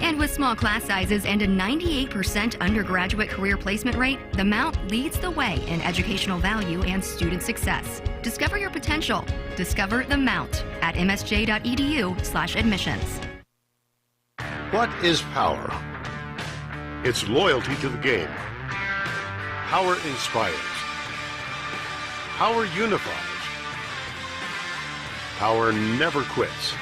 And with small class sizes and a 98% undergraduate career placement rate, the Mount leads the way in educational value and student success. Discover your potential. Discover the Mount at msj.edu/admissions. What is power? It's loyalty to the game. Power inspires. Power unifies. Power never quits.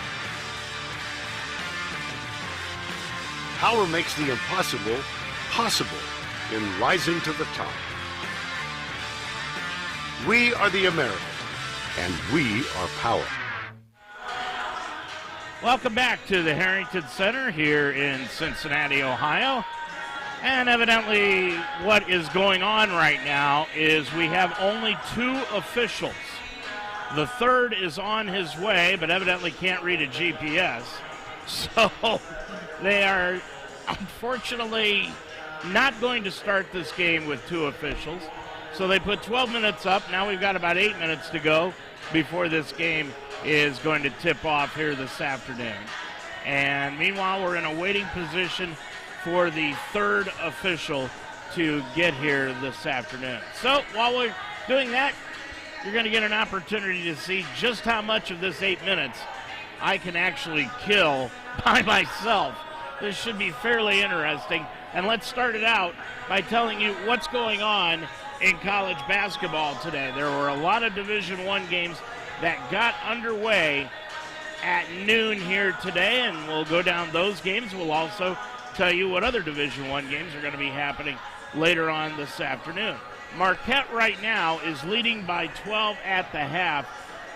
Power makes the impossible possible in rising to the top. We are the Americans, and we are power. Welcome back to the Harrington Center here in Cincinnati, Ohio. And evidently what is going on right now is we have only 2 officials. The third is on his way, but evidently can't read a GPS. So they are unfortunately not going to start this game with 2 officials. So they put 12 minutes up. Now we've got about 8 minutes to go before this game is going to tip off here this afternoon. And meanwhile, we're in a waiting position for the third official to get here this afternoon. So while we're doing that, you're going to get an opportunity to see just how much of this 8 minutes I can actually kill by myself. This should be fairly interesting. And let's start it out by telling you what's going on in college basketball today. There were a lot of Division I games that got underway at noon here today, and we'll go down those games. We'll also tell you what other Division I games are going to be happening later on this afternoon. Marquette right now is leading by 12 at the half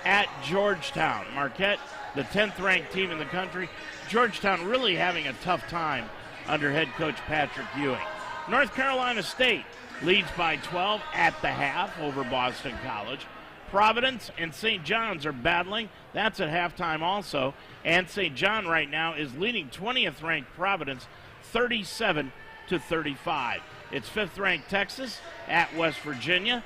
at Georgetown. Marquette, the 10th ranked team in the country. Georgetown really having a tough time under head coach Patrick Ewing. North Carolina State leads by 12 at the half over Boston College. Providence and St. John's are battling. That's at halftime also. And St. John right now is leading 20th ranked Providence 37-35. It's 5th ranked Texas at West Virginia,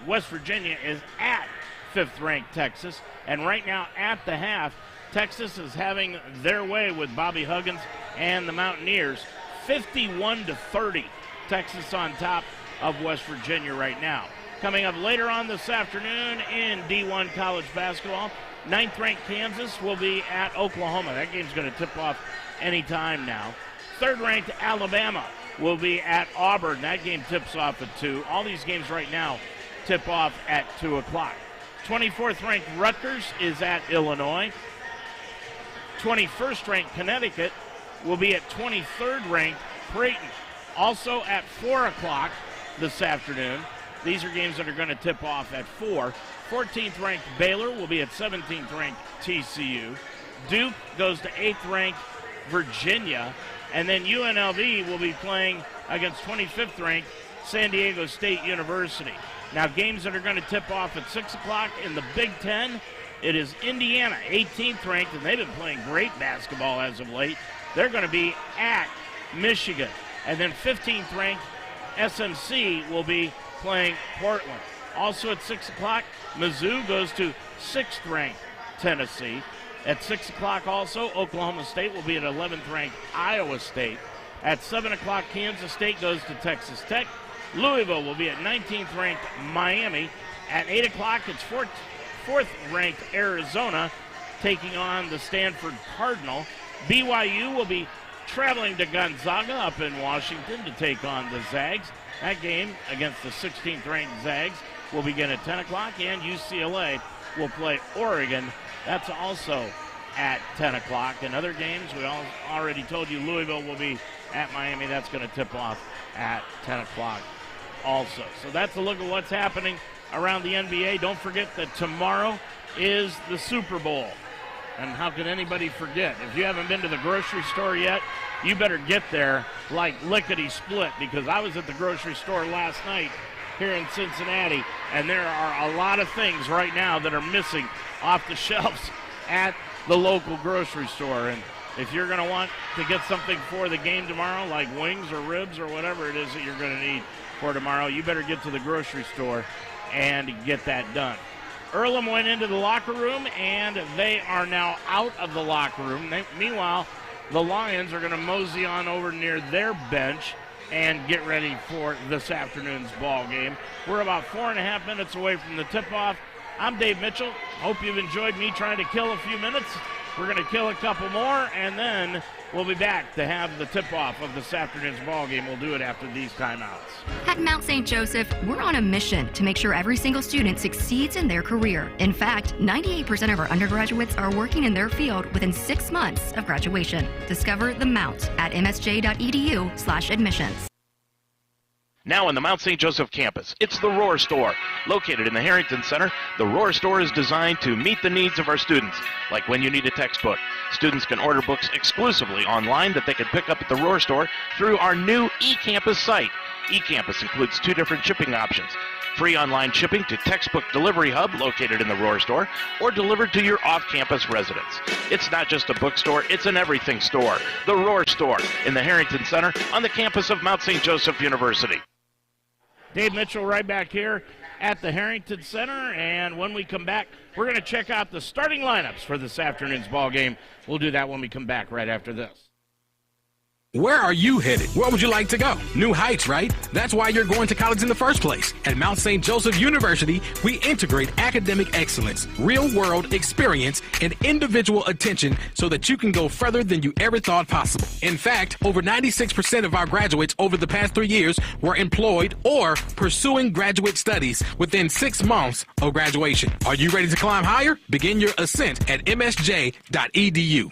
West Virginia is at 5th ranked Texas. And right now at the half, Texas is having their way with Bobby Huggins and the Mountaineers. 51-30. Texas on top of West Virginia right now. Coming up later on this afternoon in D1 college basketball, 9th ranked Kansas will be at Oklahoma. That game's going to tip off any time now. 3rd ranked Alabama will be at Auburn. That game tips off at 2. All these games right now tip off at 2 o'clock. 24th ranked Rutgers is at Illinois. 21st ranked Connecticut will be at 23rd ranked Creighton. Also at 4 o'clock this afternoon. These are games that are going to tip off at 4. 14th ranked Baylor will be at 17th ranked TCU. Duke goes to 8th ranked Virginia. And then UNLV will be playing against 25th ranked San Diego State University. Now games that are going to tip off at 6 o'clock in the Big Ten, it is Indiana, 18th ranked, and they've been playing great basketball as of late. They're going to be at Michigan. And then 15th ranked SMC will be playing Portland. Also at 6 o'clock, Mizzou goes to 6th ranked Tennessee. At 6 o'clock also, Oklahoma State will be at 11th ranked Iowa State. At 7 o'clock, Kansas State goes to Texas Tech. Louisville will be at 19th ranked Miami. At 8 o'clock, it's 4th ranked Arizona taking on the Stanford Cardinal. BYU will be traveling to Gonzaga up in Washington to take on the Zags. That game against the 16th ranked Zags will begin at 10 o'clock, and UCLA will play Oregon. That's also at 10 o'clock. In other games, we already told you Louisville will be at Miami. That's going to tip off at 10 o'clock also. So that's a look at what's happening around the NBA. Don't forget that tomorrow is the Super Bowl. And how can anybody forget? If you haven't been to the grocery store yet, you better get there like lickety-split, because I was at the grocery store last night here in Cincinnati, and there are a lot of things right now that are missing off the shelves at the local grocery store. And if you're going to want to get something for the game tomorrow, like wings or ribs or whatever it is that you're going to need for tomorrow, you better get to the grocery store and get that done. Earlham went into the locker room, and they are now out of the locker room. Meanwhile, the Lions are going to mosey on over near their bench and get ready for this afternoon's ball game. We're about 4.5 minutes away from the tip-off. I'm Dave Mitchell. Hope you've enjoyed me trying to kill a few minutes. We're going to kill a couple more, and then we'll be back to have the tip-off of this afternoon's ball game. We'll do it after these timeouts. At Mount St. Joseph, we're on a mission to make sure every single student succeeds in their career. In fact, 98% of our undergraduates are working in their field within 6 months of graduation. Discover the Mount at msj.edu/admissions. Now on the Mount St. Joseph campus, it's the Roar Store. Located in the Harrington Center, the Roar Store is designed to meet the needs of our students. Like when you need a textbook, students can order books exclusively online that they can pick up at the Roar Store through our new eCampus site. eCampus includes 2 different shipping options. Free online shipping to Textbook Delivery Hub located in the Roar Store or delivered to your off-campus residence. It's not just a bookstore, it's an everything store. The Roar Store in the Harrington Center on the campus of Mount St. Joseph University. Dave Mitchell right back here at the Harrington Center, and when we come back, we're going to check out the starting lineups for this afternoon's ball game. We'll do that when we come back right after this. Where are you headed? Where would you like to go? New heights, right? That's why you're going to college in the first place. At Mount St. Joseph University, we integrate academic excellence, real-world experience, and individual attention so that you can go further than you ever thought possible. In fact, over 96% of our graduates over the past 3 years were employed or pursuing graduate studies within 6 months of graduation. Are you ready to climb higher? Begin your ascent at msj.edu.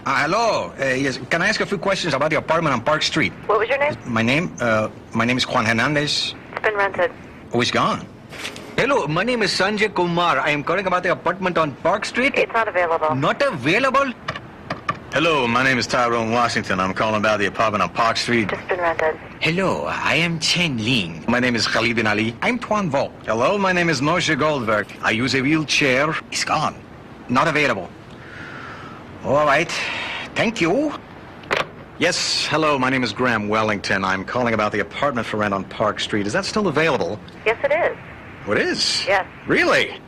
Hello. Yes. Can I ask a few questions about the apartment on Park Street? What was your name? My name is Juan Hernandez. It's been rented. Oh, he's gone. Hello, my name is Sanjay Kumar. I am calling about the apartment on Park Street. It's not available. Not available? Hello, my name is Tyrone Washington. I'm calling about the apartment on Park Street. It's been rented. Hello, I am Chen Ling. My name is Khalid bin Ali. I'm Tuan Vo. Hello, my name is Moshe Goldberg. I use a wheelchair. It's gone. Not available. All right. Thank you. Yes, hello, my name is Graham Wellington. I'm calling about the apartment for rent on Park Street. Is that still available? Yes, it is. Oh, it is? Yes. Really?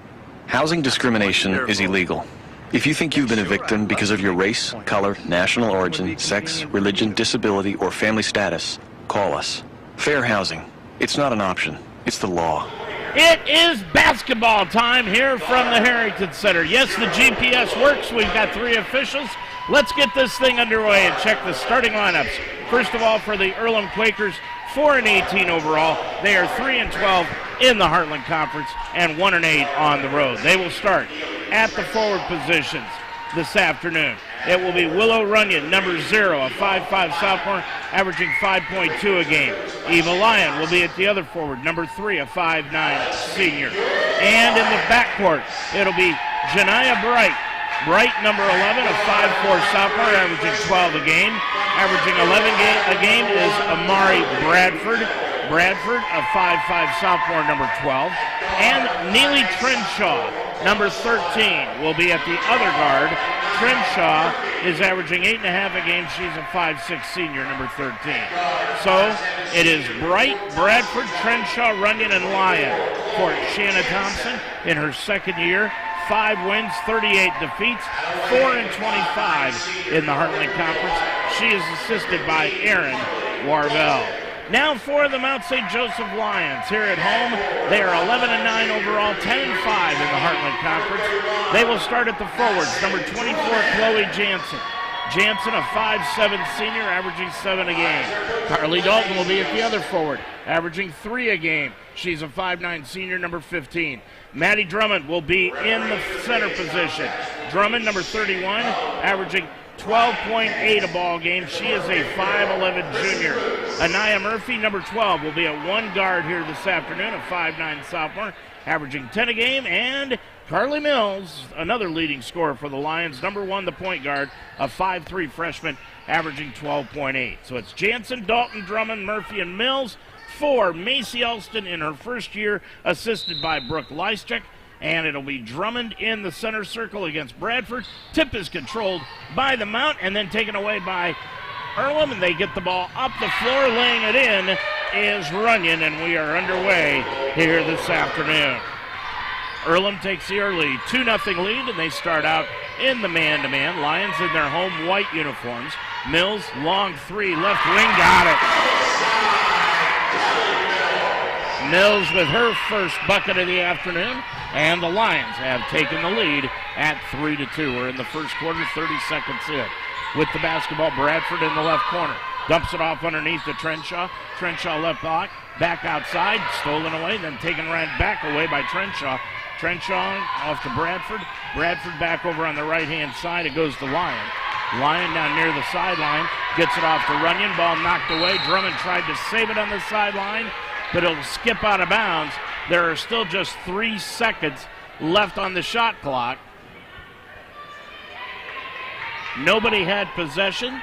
Housing discrimination is illegal. If you think you've been a victim because of your race, color, national origin, sex, religion, disability, or family status, call us. Fair housing. It's not an option. It's the law. It is basketball time here from the Harrington Center. Yes, the GPS works. We've got 3 officials. Let's get this thing underway and check the starting lineups. First of all, for the Earlham Quakers, 4-18 overall. They are 3-12 in the Heartland Conference and 1-8 on the road. They will start at the forward positions this afternoon. It will be Willow Runyon, number 0, a 5'5 sophomore, averaging 5.2 a game. Eva Lyon will be at the other forward, number 3, a 5'9 senior. And in the backcourt, it'll be Janiyah Bright. Bright, number 11, a 5'4 sophomore, averaging 12 a game. Averaging 11 a game is Amari Bradford. Bradford, a 5'5 sophomore, number 12. And Neely Trenshaw, number 13, will be at the other guard. Trenshaw is averaging 8.5 a game. She's a 5'6 senior, number 13. So it is Bright, Bradford, Trenshaw, Runyon, and Lyon for Shanna Thompson in her second year. 5 wins, 38 defeats, 4-25 in the Heartland Conference. She is assisted by Erin Warvell. Now for the Mount St. Joseph Lions here at home. They are 11-9 overall, 10-5 in the Heartland Conference. They will start at the forwards. Number 24, Chloe Jansen. Jansen, a 5'7 senior, averaging 7 a game. Carly Dalton will be at the other forward, averaging 3 a game. She's a 5'9 senior, number 15. Maddie Drummond will be in the center position. Drummond, number 31, averaging 12.8 a ball game. She is a 5'11 junior. Anaya Murphy, number 12, will be at one guard here this afternoon, a 5'9 sophomore, averaging 10 a game. And Carly Mills, another leading scorer for the Lions, number 1, the point guard, a 5'3 freshman, averaging 12.8. So it's Jansen, Dalton, Drummond, Murphy, and Mills. 4, Macy Alston in her first year, assisted by Brooke Lyschek. And it'll be Drummond in the center circle against Bradford. Tip is controlled by the Mount and then taken away by Earlham, and they get the ball up the floor. Laying it in is Runyon, and we are underway here this afternoon. Earlham takes the early 2-0 lead, and they start out in the man-to-man. Lions in their home white uniforms. Mills, long three, left wing, got it. Mills with her first bucket of the afternoon, and the Lions have taken the lead at 3-2. We're in the first quarter, 30 seconds in. With the basketball, Bradford in the left corner. Dumps it off underneath to Trenshaw. Trenshaw left block, back outside, stolen away, then taken right back away by Trenshaw. Trenshaw off to Bradford. Bradford back over on the right-hand side. It goes to Lyon. Lyon down near the sideline. Gets it off to Runyon. Ball knocked away. Drummond tried to save it on the sideline, but it'll skip out of bounds. There are still just 3 seconds left on the shot clock. Nobody had possession,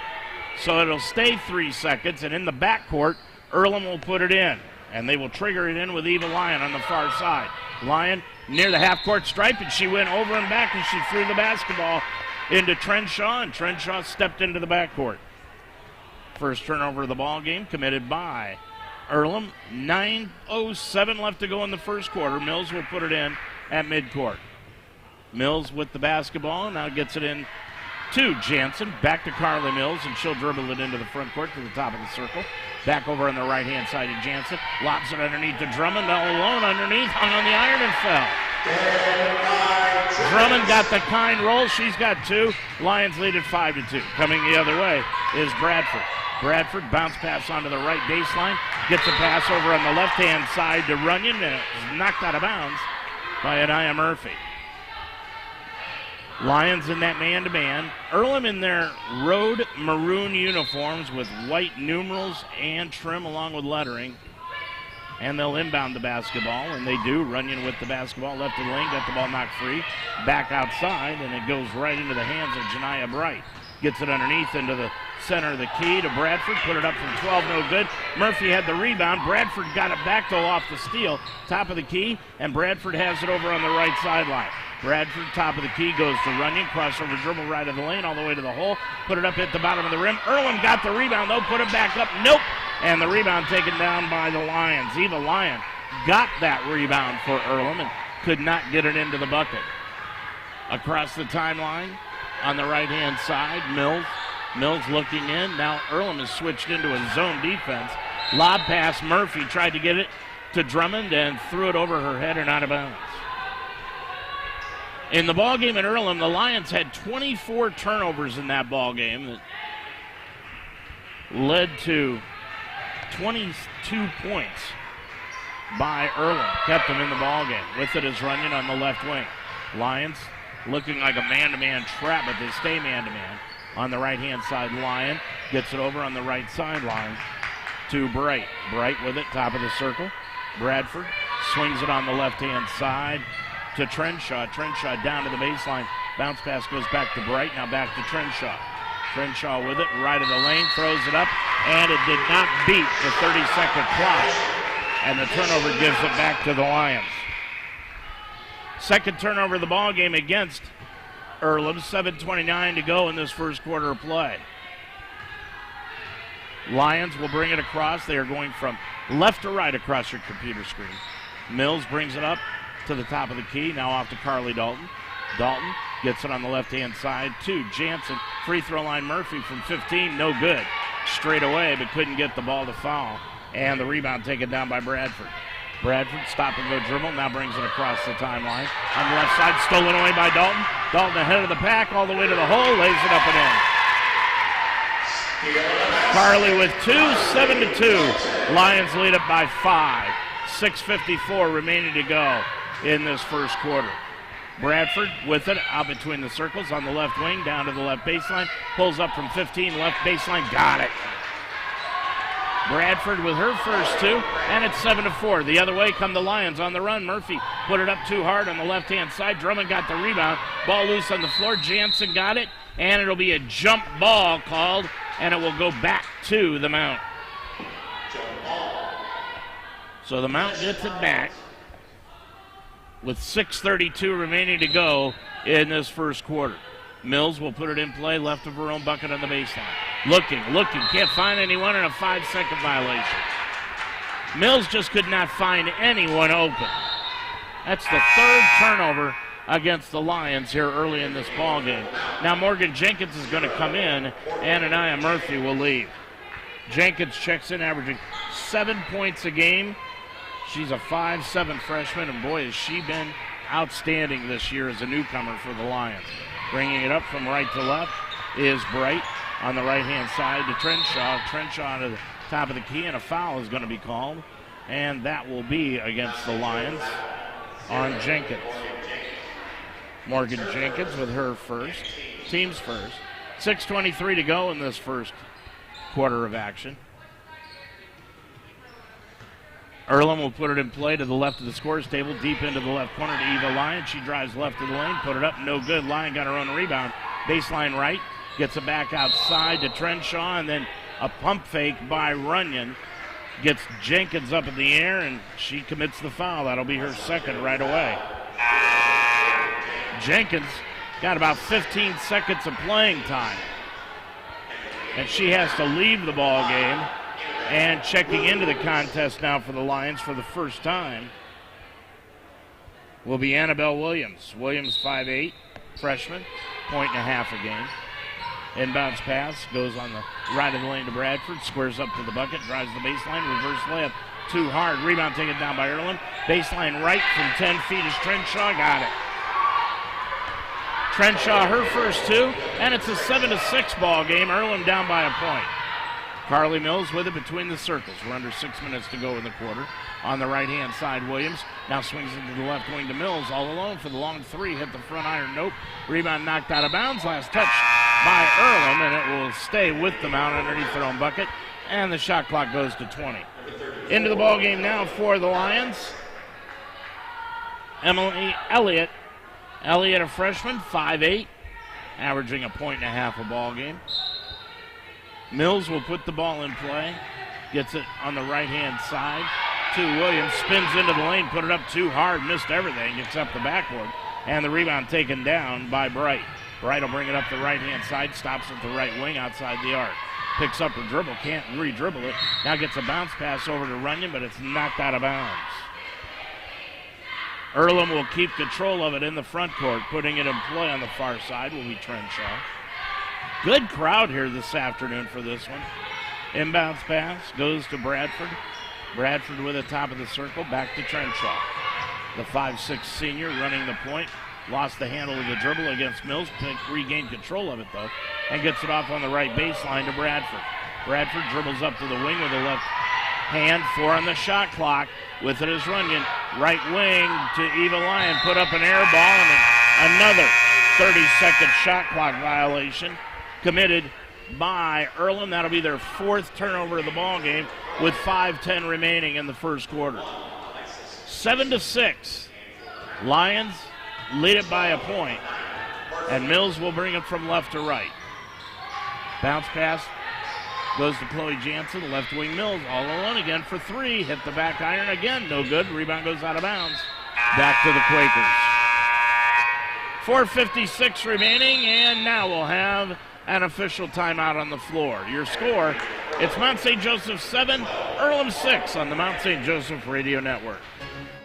so it'll stay 3 seconds, and in the backcourt, Earlham will put it in, and they will trigger it in with Eva Lyon on the far side. Lyon near the half-court stripe, and she went over and back, and she threw the basketball into Trenshaw, and Trenshaw stepped into the backcourt. First turnover of the ball game committed by Earlham. 9:07 left to go in the first quarter. Mills will put it in at midcourt. Mills with the basketball, now gets it in to Jansen. Back to Carly Mills, and she'll dribble it into the front court to the top of the circle. Back over on the right-hand side to Jansen. Lobs it underneath to Drummond. All alone underneath. Hung on the iron and fell. Drummond got the kind roll. She's got 2. Lions lead at 5-2. Coming the other way is Bradford. Bradford bounce pass onto the right baseline. Gets a pass over on the left-hand side to Runyon, and it's knocked out of bounds by Anaya Murphy. Lions in that man-to-man. Earlham in their road maroon uniforms with white numerals and trim along with lettering. And they'll inbound the basketball, and they do. Runyon with the basketball, left of the lane, got the ball knocked free. Back outside, and it goes right into the hands of Janiyah Bright. Gets it underneath into the center of the key to Bradford. Put it up from 12, no good. Murphy had the rebound. Bradford got it back, though, off the steal. Top of the key, and Bradford has it over on the right sideline. Bradford, top of the key, goes to Runyon. Crossover dribble right of the lane, all the way to the hole. Put it up at the bottom of the rim. Earlham got the rebound, though. Put it back up. Nope. And the rebound taken down by the Lions. Eva Lyon got that rebound for Earlham and could not get it into the bucket. Across the timeline on the right-hand side, Mills. Mills looking in. Now Earlham has switched into a zone defense. Lob pass. Murphy tried to get it to Drummond and threw it over her head and out of bounds. In the ball game at Earlham, the Lions had 24 turnovers in that ball game that led to 22 points by Earlham. Kept them in the ball game. With it is Runyon on the left wing. Lions looking like a man-to-man trap, but they stay man-to-man. On the right-hand side, Lyon gets it over on the right sideline to Bright. Bright with it, top of the circle. Bradford swings it on the left-hand side to Trenshaw. Trenshaw down to the baseline. Bounce pass goes back to Bright. Now back to Trenshaw. Trenshaw with it, right of the lane, throws it up, and it did not beat the 30-second clock. And the turnover gives it back to the Lions. Second turnover of the ball game against Earlham. 7:29 to go in this first quarter of play. Lions will bring it across. They are going from left to right across your computer screen. Mills brings it up to the top of the key. Now off to Carly Dalton. Dalton gets it on the left-hand side to Jansen. Free throw line Murphy from 15. No good. Straight away, but couldn't get the ball to foul. And the rebound taken down by Bradford. Bradford, stop and go dribble, now brings it across the timeline. On the left side, stolen away by Dalton. Dalton ahead of the pack, all the way to the hole, lays it up and in. Carly with 2, 7-2. Lions lead it by 5. 6:54 remaining to go in this first quarter. Bradford with it, out between the circles on the left wing, down to the left baseline. Pulls up from 15, left baseline, got it. Bradford with her first 2, and it's 7-4. The other way come the Lions on the run. Murphy put it up too hard on the left-hand side. Drummond got the rebound. Ball loose on the floor. Jansen got it, and it'll be a jump ball called, and it will go back to the Mount. So the Mount gets it back with 6:32 remaining to go in this first quarter. Mills will put it in play, left of her own bucket on the baseline. Looking, can't find anyone in a 5-second violation. Mills just could not find anyone open. That's the third turnover against the Lions here early in this ball game. Now Morgan Jenkins is going to come in, and Anaya Murphy will leave. Jenkins checks in, averaging 7 points a game. She's a 5'7" freshman, and boy, has she been outstanding this year as a newcomer for the Lions. Bringing it up from right to left is Bright on the right-hand side to Trenshaw. Trenshaw to the top of the key, and a foul is going to be called, and that will be against the Lions on Jenkins. Morgan Jenkins with her first, team's first. 6:23 to go in this first quarter of action. Earlham will put it in play to the left of the scores table, deep into the left corner to Eva Lyon. She drives left of the lane, put it up, no good. Lyon got her own rebound. Baseline right, gets it back outside to Trenshaw, and then a pump fake by Runyon. Gets Jenkins up in the air, and she commits the foul. That'll be her second right away. Jenkins got about 15 seconds of playing time, and she has to leave the ball game. And checking into the contest now for the Lions for the first time will be Annabelle Williams. Williams, 5'8", freshman, 1.5 a game. Inbounds pass goes on the right of the lane to Bradford, squares up to the bucket, drives the baseline, reverse layup, too hard. Rebound taken down by Earlham. Baseline right from 10 feet is Trenshaw, got it. Trenshaw, her first two, and it's a 7-6 ball game. Earlham down by a point. Carly Mills with it between the circles. We're under 6 minutes to go in the quarter. On the right-hand side, Williams now swings into the left wing to Mills, all alone for the long three. Hit the front iron, nope. Rebound knocked out of bounds. Last touch by Earlham, and it will stay with them out underneath their own bucket. And the shot clock goes to 20. Into the ball game now for the Lions. Emily Elliott. Elliott, a freshman, 5'8", averaging 1.5 a ball game. Mills will put the ball in play. Gets it on the right-hand side to Williams. Spins into the lane, put it up too hard, missed everything. Gets up the backboard. And the rebound taken down by Bright. Bright will bring it up the right-hand side. Stops at the right wing outside the arc. Picks up her dribble, can't re-dribble it. Now gets a bounce pass over to Runyon, but it's knocked out of bounds. Earlham will keep control of it in the front court. Putting it in play on the far side will be Trenshaw. Good crowd here this afternoon for this one. Inbounds pass goes to Bradford. Bradford with the top of the circle, back to Trenshaw. The 5'6" senior running the point. Lost the handle of the dribble against Mills. Regained control of it, though, and gets it off on the right baseline to Bradford. Bradford dribbles up to the wing with the left hand. 4 on the shot clock. With it is Runyon. Right wing to Eva Lyon. Put up an air ball, and another 30-second shot clock violation committed by Earlham. That'll be their 4th turnover of the ball game with 5:10 remaining in the first quarter. 7-6. Lions lead it by a point, and Mills will bring it from left to right. Bounce pass goes to Chloe Jansen, left wing. Mills all alone again for 3. Hit the back iron again, no good. Rebound goes out of bounds. Back to the Quakers. 4:56 remaining, and now we'll have an official timeout on the floor. Your score, it's Mount St. Joseph 7, Earlham 6 on the Mount St. Joseph Radio Network.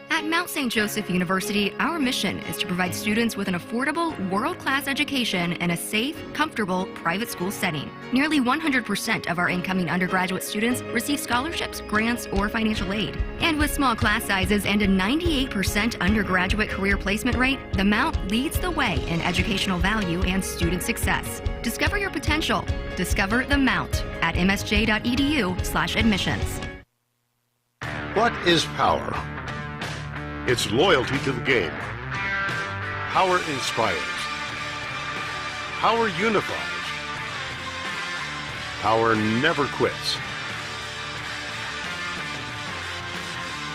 At Mount St. Joseph University, our mission is to provide students with an affordable, world-class education in a safe, comfortable, private school setting. Nearly 100% of our incoming undergraduate students receive scholarships, grants, or financial aid. And with small class sizes and a 98% undergraduate career placement rate, the Mount leads the way in educational value and student success. Discover your potential. Discover the Mount at msj.edu/admissions. What is power? It's loyalty to the game. Power inspires. Power unifies. Power never quits.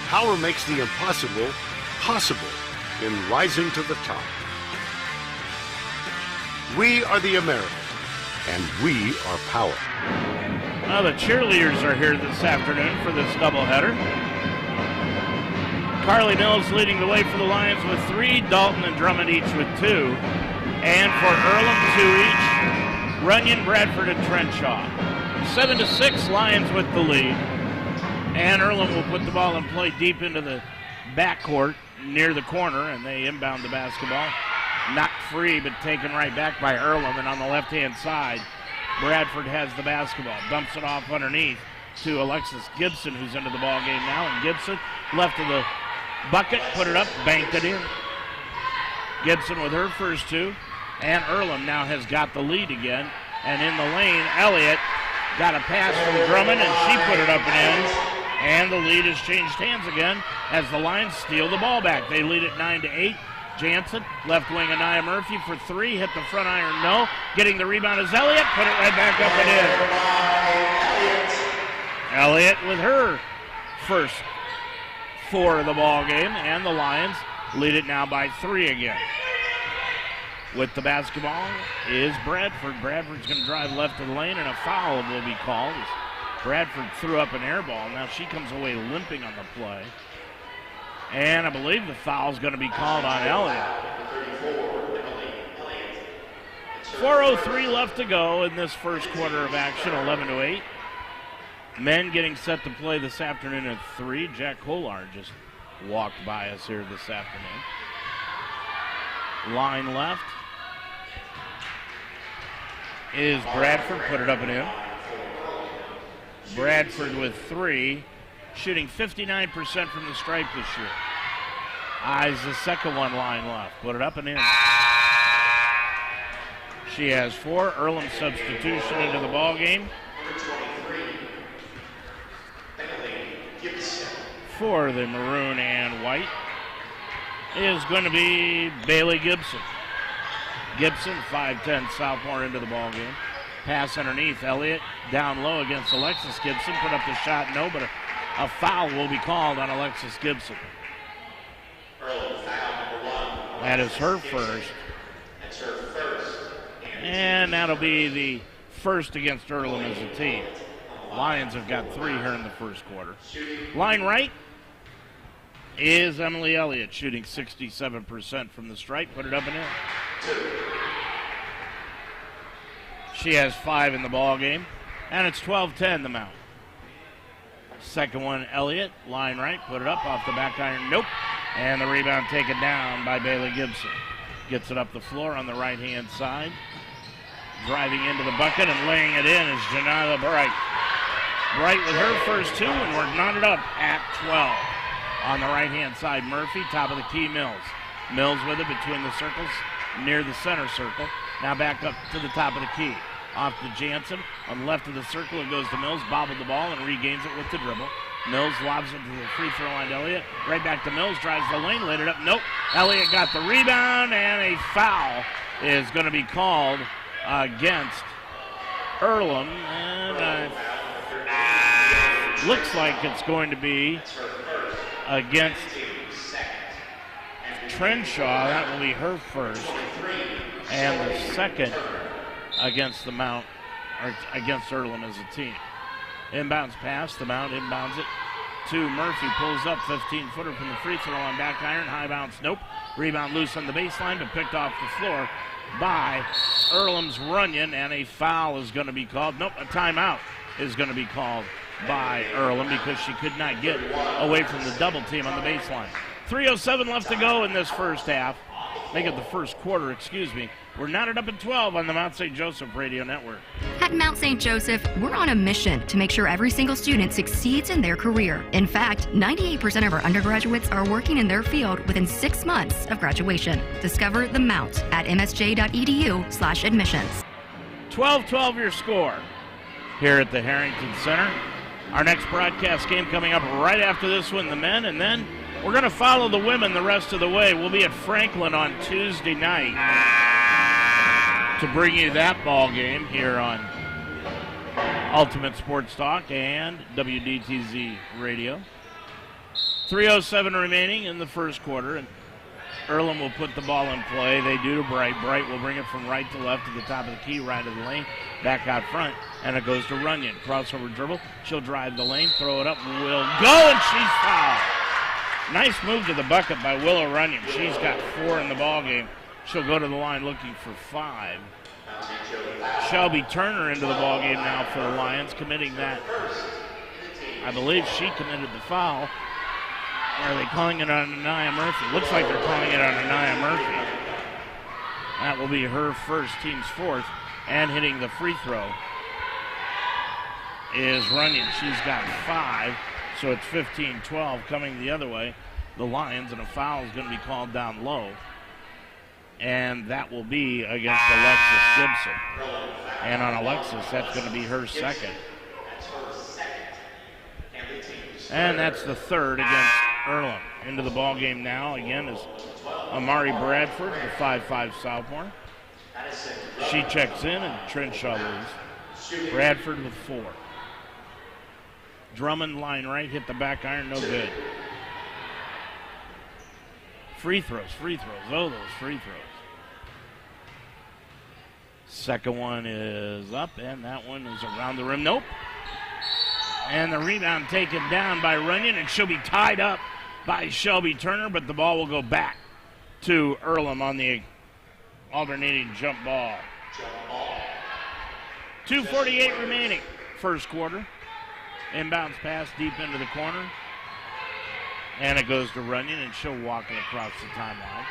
Power makes the impossible possible in rising to the top. We are the Americans, and we are power. Well, the cheerleaders are here this afternoon for this doubleheader. Carly Mills leading the way for the Lions with 3, Dalton and Drummond each with 2. And for Earlham, 2 each, Runyon, Bradford, and Trenshaw. 7-6, Lions with the lead. And Earlham will put the ball in play deep into the backcourt near the corner, and they inbound the basketball. Knocked free, but taken right back by Earlham, and on the left-hand side, Bradford has the basketball. Dumps it off underneath to Alexis Gibson, who's into the ball game now, and Gibson left of the bucket, put it up, banked it in. Gibson with her first two, and Earlham now has got the lead again. And in the lane, Elliott got a pass from Drummond, and she put it up and in. And the lead has changed hands again as the Lions steal the ball back. They lead at 9-8. Jansen, left wing Anaya Murphy for three, hit the front iron, no. Getting the rebound is Elliott, put it right back up and in. Elliott with her first four of the ball game, and the Lions lead it now by three again. With the basketball is Bradford. Bradford's going to drive left of the lane, and a foul will be called. Bradford threw up an air ball. Now she comes away limping on the play. And I believe the foul's going to be called on Elliott. 4:03 left to go in this first quarter of action, 11-8. Men getting set to play this afternoon at 3. Jack Kolar just walked by us here this afternoon. Line left is Bradford, put it up and in. Bradford with three, shooting 59% from the stripe this year. Eyes the second one, line left, put it up and in. She has four. Earlham substitution into the ball game. For the maroon and white is going to be Bailey Gibson. Gibson, 5'10", sophomore, into the ball game. Pass underneath, Elliott down low against Alexis Gibson. Put up the shot, no, but a foul will be called on Alexis Gibson. That is her first. And that'll be the first against Earlham as a team. Lions have got three here in the first quarter. Line right is Emily Elliott, shooting 67% from the stripe. Put it up and in. She has five in the ball game, and it's 12-10 the Mount. Second one, Elliott, line right, put it up off the back iron, nope. And the rebound taken down by Bailey Gibson. Gets it up the floor on the right-hand side. Driving into the bucket and laying it in is Janila Bright. Bright with her first two, and we're knotted up at 12. On the right-hand side, Murphy, top of the key, Mills. Mills with it between the circles, near the center circle. Now back up to the top of the key. Off to Jansen. On the left of the circle, it goes to Mills. Bobbled the ball and regains it with the dribble. Mills lobs it to the free throw line to Elliott. Right back to Mills. Drives the lane. Laid it up. Nope. Elliott got the rebound, and a foul is going to be called against Earlham. And looks like it's going to be against Trenshaw. That will be her first. And the second against the Mount, or against Earlham as a team. Inbounds pass, the Mount inbounds it to Murphy, pulls up 15-footer from the free throw line, back iron, high bounce, nope. Rebound loose on the baseline, but picked off the floor by Earlham's Runyon, and a foul is going to be called. Nope, a timeout is going to be called by Earlham because she could not get away from the double team on the baseline. 3:07 left to go in this first half. Make it the first quarter, excuse me. We're knotted up at 12 on the Mount St. Joseph Radio Network. At Mount St. Joseph, we're on a mission to make sure every single student succeeds in their career. In fact, 98% of our undergraduates are working in their field within 6 months of graduation. Discover the Mount at msj.edu/admissions. 12-12 your score here at the Harrington Center. Our next broadcast game coming up right after this one, the men, and then we're going to follow the women the rest of the way. We'll be at Franklin on Tuesday night to bring you that ball game here on Ultimate Sports Talk and WDTZ Radio. 3:07 remaining in the first quarter, and Earlham will put the ball in play. They do to Bright. Bright will bring it from right to left to the top of the key, right of the lane, back out front, and it goes to Runyon. Crossover dribble. She'll drive the lane, throw it up, will go, and she's fouled. Nice move to the bucket by Willow Runyon. She's got 4 in the ball game. She'll go to the line looking for 5. Shelby Turner into the ball game now for the Lions, committing that. I believe she committed the foul. Are they calling it on Anaya Murphy? Looks like they're calling it on Anaya Murphy. That will be her first, team's fourth, and hitting the free throw is Runyon. She's got 5, so it's 15-12 coming the other way. The Lions, and a foul is going to be called down low, and that will be against Alexis Gibson. And on Alexis, that's going to be her second. And that's the third against Earlham. Into the ball game now again is Amari Bradford, the 5'5 sophomore. She checks in, and Trenshaw leaves. Bradford with 4. Drummond line right, hit the back iron, no good. Free throws. Oh, those free throws. Second one is up, and that one is around the rim. Nope. And the rebound taken down by Runyon, and she'll be tied up by Shelby Turner, but the ball will go back to Earlham on the alternating jump ball. 2:48 remaining, first quarter. Inbounds pass deep into the corner. And it goes to Runyon, and she'll walk it across the timeline.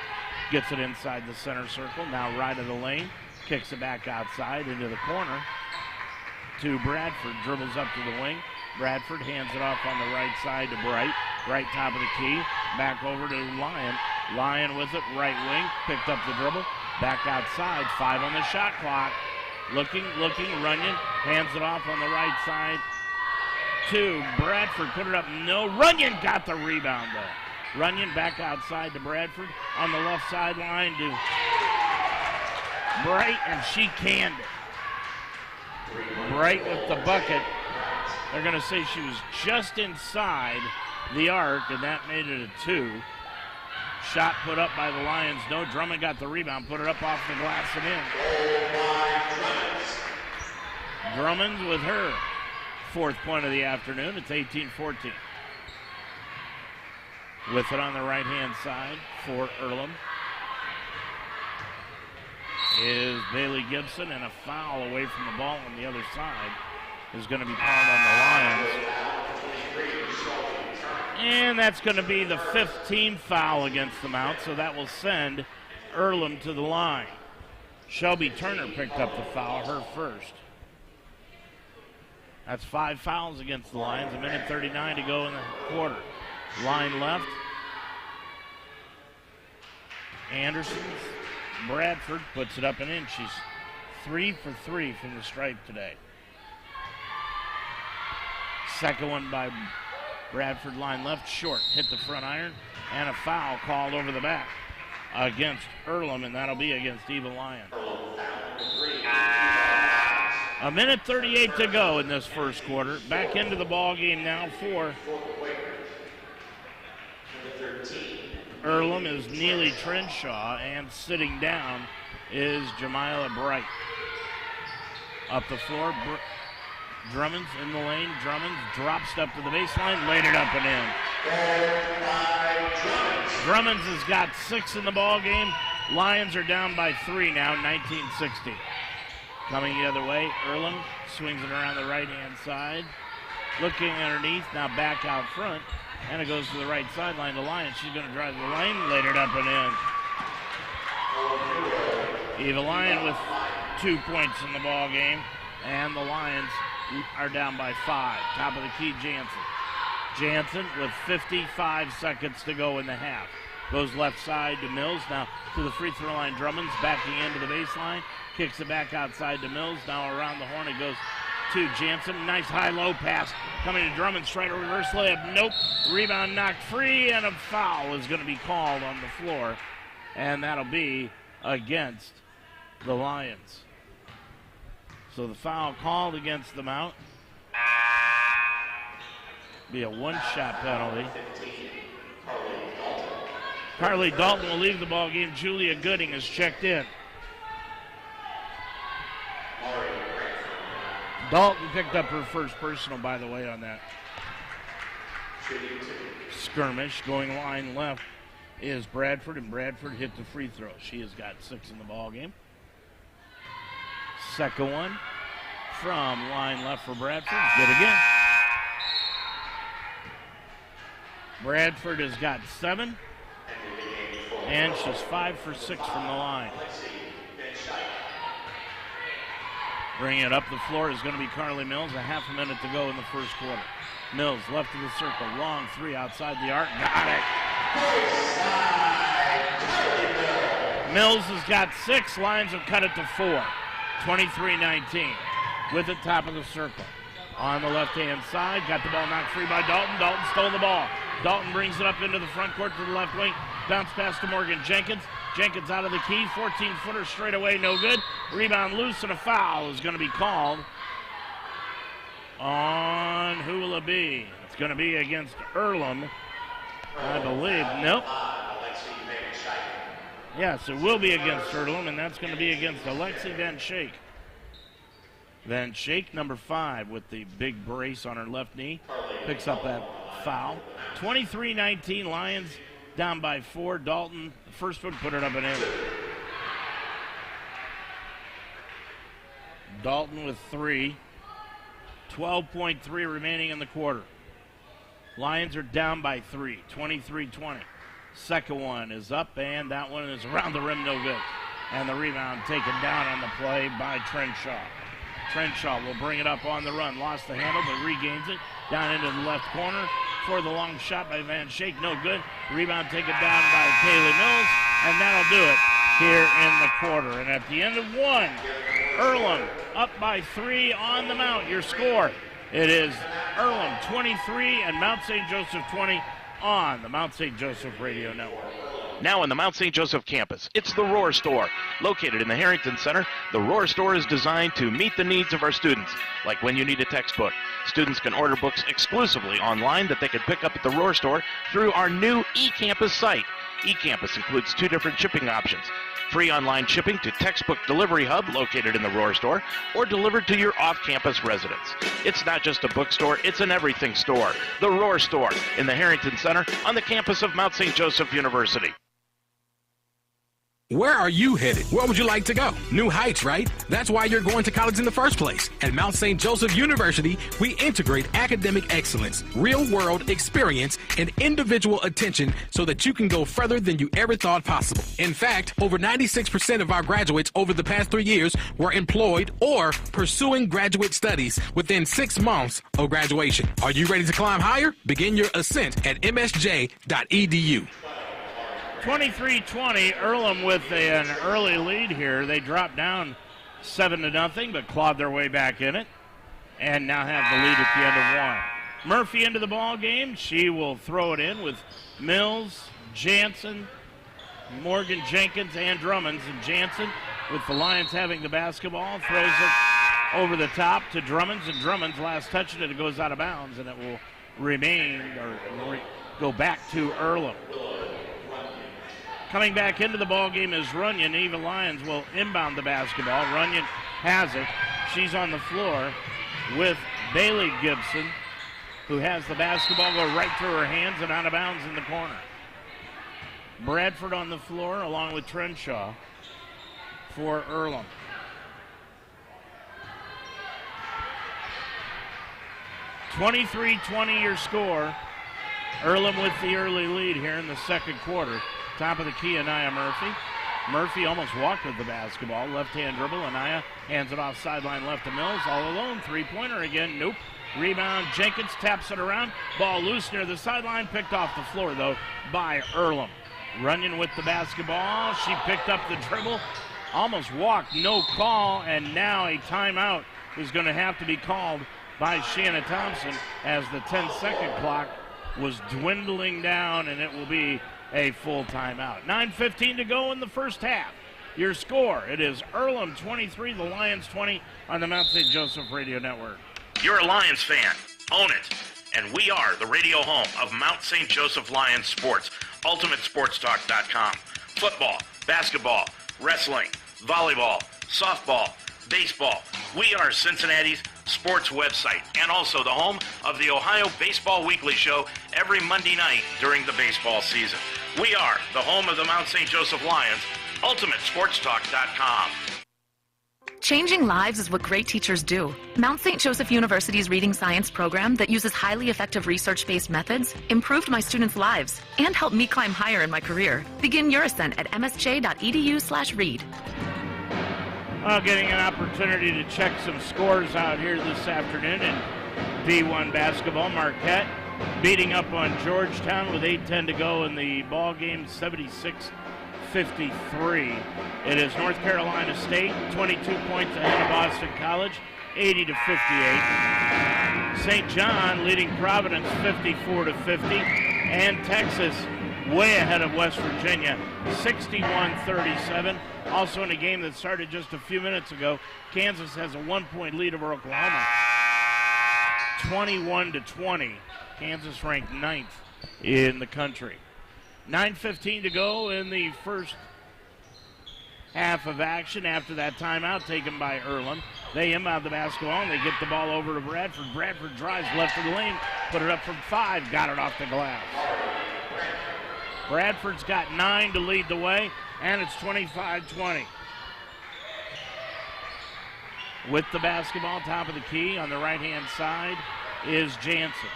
Gets it inside the center circle, now right of the lane. Kicks it back outside into the corner to Bradford. Dribbles up to the wing. Bradford hands it off on the right side to Bright. Right top of the key. Back over to Lyon. Lyon with it, right wing. Picked up the dribble. Back outside. 5 on the shot clock. Looking. Runyon hands it off on the right side to Bradford. Put it up. No. Runyon got the rebound, though. Runyon back outside to Bradford. On the left sideline to Bright, and she canned it. Bright with the bucket. They're going to say she was just inside the arc, and that made it a 2. Shot put up by the Lions. No. Drummond got the rebound, put it up off the glass and in. Drummond with her 4th point of the afternoon. It's 18-14. With it on the right-hand side for Earlham is Bailey Gibson, and a foul away from the ball on the other side is going to be called on the Lions. And that's going to be the 15th foul against the Mount, so that will send Earlham to the line. Shelby Turner picked up the foul, her first. That's 5 fouls against the Lions, 1:39 to go in the quarter. Line left. Anderson, Bradford puts it up and in. She's 3 for 3 from the stripe today. Second one by Bradford, line left, short. Hit the front iron, and a foul called over the back against Earlham, and that'll be against Eva Lyon. 1:38 to go in this first quarter. Back into the ball game now for Earlham is Neely Trenshaw, and sitting down is Jamila Bright. Up the floor, Drummond's in the lane. Drummond drops up to the baseline, laid it up and in. Drummond's has got 6 in the ball game. Lions are down by 3 now, 19-16. Coming the other way, Earlham swings it around the right-hand side. Looking underneath, now back out front. And it goes to the right sideline to Lions. She's going to drive the lane, laid it up and in. Eva Lyon with 2 points in the ball game. And the Lions are down by 5. Top of the key, Jansen. Jansen with 55 seconds to go in the half. Goes left side to Mills. Now to the free throw line. Drummond's backing into the baseline. Kicks it back outside to Mills. Now around the horn it goes to Jansen. Nice high-low pass coming to Drummond. Straight reverse layup. Nope. Rebound knocked free, and a foul is going to be called on the floor. And that'll be against the Lions. So the foul called against the Mount. Be a 1-shot penalty. Carly Dalton will leave the ball game. Julia Gooding is checked in. Dalton picked up her first personal, by the way, on that skirmish. Going line left is Bradford, and Bradford hit the free throw. She has got 6 in the ball game. Second one from line left for Bradford. Good again. Bradford has got 7, and she's 5 for 6 from the line. Bringing it up the floor is going to be Carly Mills. A half a minute to go in the first quarter. Mills left of the circle, long 3 outside the arc. Got it. Mills has got 6. Lions have cut it to 4. 23-19 with the top of the circle. On the left-hand side, got the ball knocked free by Dalton. Dalton stole the ball. Dalton brings it up into the front court to the left wing. Bounce pass to Morgan Jenkins. Jenkins out of the key. 14-footer straight away, no good. Rebound loose, and a foul is going to be called on, who will it be? It's going to be against Earlham, I believe. Nope. Yes, it will be against Earlham, and that's going to be against Alexi Van Schaik. Van Schaik, number 5, with the big brace on her left knee, picks up that foul. 23-19, Lions down by 4. Dalton, the first one, put it up and in. Dalton with 3. 12.3 remaining in the quarter. Lions are down by 3, 23-20. Second one is up, and that one is around the rim, no good. And the rebound taken down on the play by Trenshaw. Trenshaw will bring it up on the run. Lost the handle, but regains it. Down into the left corner for the long shot by Van Schaik. No good. Rebound taken down by Kaylee Mills, and that'll do it here in the quarter. And at the end of 1, Earlham up by 3 on the Mount. Your score, it is Earlham 23 and Mount St. Joseph 20 on the Mount St. Joseph Radio Network. Now in the Mount St. Joseph campus, it's the Roar Store. Located in the Harrington Center, the Roar Store is designed to meet the needs of our students. Like when you need a textbook, students can order books exclusively online that they can pick up at the Roar Store through our new eCampus site. eCampus includes 2 different shipping options. Free online shipping to Textbook Delivery Hub located in the Roar Store, or delivered to your off-campus residence. It's not just a bookstore, it's an everything store. The Roar Store in the Harrington Center on the campus of Mount St. Joseph University. Where are you headed? Where would you like to go? New heights, right? That's why you're going to college in the first place. At Mount St. Joseph University, we integrate academic excellence, real-world experience, and individual attention so that you can go further than you ever thought possible. In fact, over 96% of our graduates over the past 3 years were employed or pursuing graduate studies within 6 months of graduation. Are you ready to climb higher? Begin your ascent at msj.edu. 23-20, Earlham with an early lead here. They dropped down 7-0, but clawed their way back in it, and now have the lead at the end of 1. Murphy into the ball game. She will throw it in with Mills, Jansen, Morgan Jenkins, and Drummonds. And Jansen, with the Lions having the basketball, throws it over the top to Drummonds, and Drummonds last touching it, it goes out of bounds, and it will remain or go back to Earlham. Coming back into the ball game is Runyon. Eva Lyons will inbound the basketball. Runyon has it. She's on the floor with Bailey Gibson, who has the basketball go right through her hands and out of bounds in the corner. Bradford on the floor along with Trenshaw for Earlham. (23-20) your score. Earlham with the early lead here in the second quarter. Top of the key, Anaya Murphy. Murphy almost walked with the basketball. Left-hand dribble. Anaya hands it off sideline left to Mills. All alone. Three-pointer again. Nope. Rebound. Jenkins taps it around. Ball loose near the sideline. Picked off the floor, though, by Earlham. Runyon with the basketball. She picked up the dribble. Almost walked. No call. And now a timeout is going to have to be called by Shanna Thompson as the 10-second clock was dwindling down, and it will be a full timeout. 9:15 to go in the first half. Your score, it is Earlham 23, the Lions 20 on the Mount St. Joseph Radio Network. You're a Lions fan. Own it. And we are the radio home of Mount St. Joseph Lions Sports, UltimateSportsTalk.com. Football, basketball, wrestling, volleyball, softball, baseball. We are Cincinnati's sports website and also the home of the Ohio Baseball Weekly Show every Monday night during the baseball season. We are the home of the Mount St. Joseph Lions, UltimateSportsTalk.com. Changing lives is what great teachers do. Mount St. Joseph University's Reading Science program that uses highly effective research-based methods improved my students' lives and helped me climb higher in my career. Begin your ascent at msj.edu/read. Well, getting an opportunity to check some scores out here this afternoon in D1 basketball. Marquette beating up on Georgetown with 8:10 to go in the ball game, 76-53. It is North Carolina State, 22 points ahead of Boston College, 80-58. St. John leading Providence 54-50, and Texas way ahead of West Virginia, 61-37. Also in a game that started just a few minutes ago, Kansas has a 1-point lead over Oklahoma, 21-20. Kansas ranked 9th in the country. 9:15 to go in the first half of action after that timeout taken by Earlham. They inbound the basketball and they get the ball over to Bradford. Bradford drives left of the lane, put it up from 5, got it off the glass. Bradford's got 9 to lead the way, and it's 25-20. With the basketball, top of the key on the right-hand side is Jansen.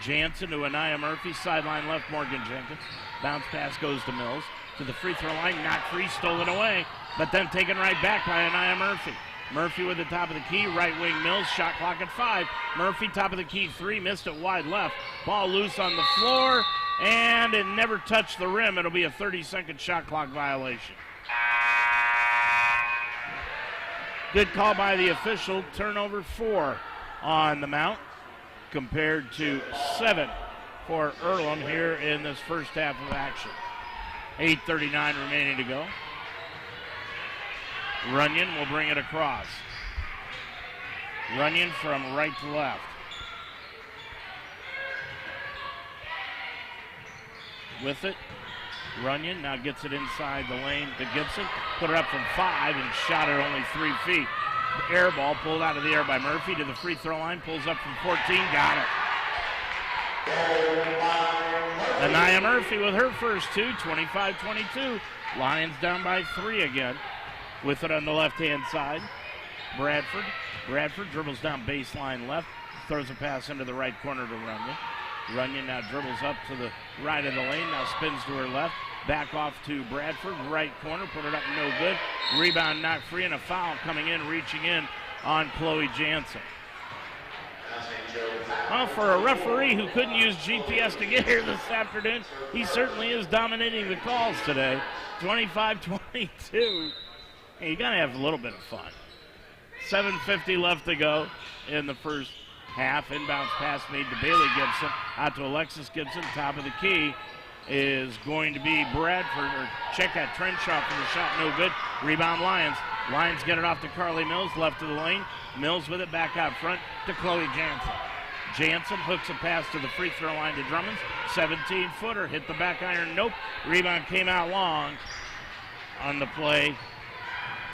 Jansen to Anaya Murphy, sideline left, Morgan Jenkins. Bounce pass goes to Mills. To the free throw line, not free, stolen away, but then taken right back by Anaya Murphy. Murphy with the top of the key, right wing Mills, shot clock at 5. Murphy, top of the key, 3, missed it wide left. Ball loose on the floor, and it never touched the rim. It'll be a 30-second shot clock violation. Good call by the official. Turnover 4 on the Mount compared to 7 for Earlham here in this first half of action. 8:39 remaining to go. Runyon will bring it across. Runyon from right to left. With it, Runyon now gets it inside the lane to Gibson. Put it up from 5 and shot it only 3 feet. The air ball pulled out of the air by Murphy to the free throw line. Pulls up from 14, got it. Anaya Murphy with her first 2, 25-22. Lions down by 3 again. With it on the left-hand side, Bradford. Bradford dribbles down baseline left, throws a pass into the right corner to Runyon. Runyon now dribbles up to the right of the lane, now spins to her left. Back off to Bradford, right corner, put it up, no good. Rebound knocked free, and a foul coming in, reaching in on Chloe Jansen. Well, for a referee who couldn't use GPS to get here this afternoon, he certainly is dominating the calls today. 25-22. Hey, you gotta have a little bit of fun. 7:50 left to go in the first half. Inbounds pass made to Bailey Gibson. Out to Alexis Gibson. Top of the key is going to be Bradford. Or check that Trenshaw for the shot. No good. Rebound Lions. Lions get it off to Carly Mills. Left of the lane. Mills with it back out front to Chloe Jansen. Jansen hooks a pass to the free throw line to Drummonds. 17-footer. Hit the back iron. Nope. Rebound came out long on the play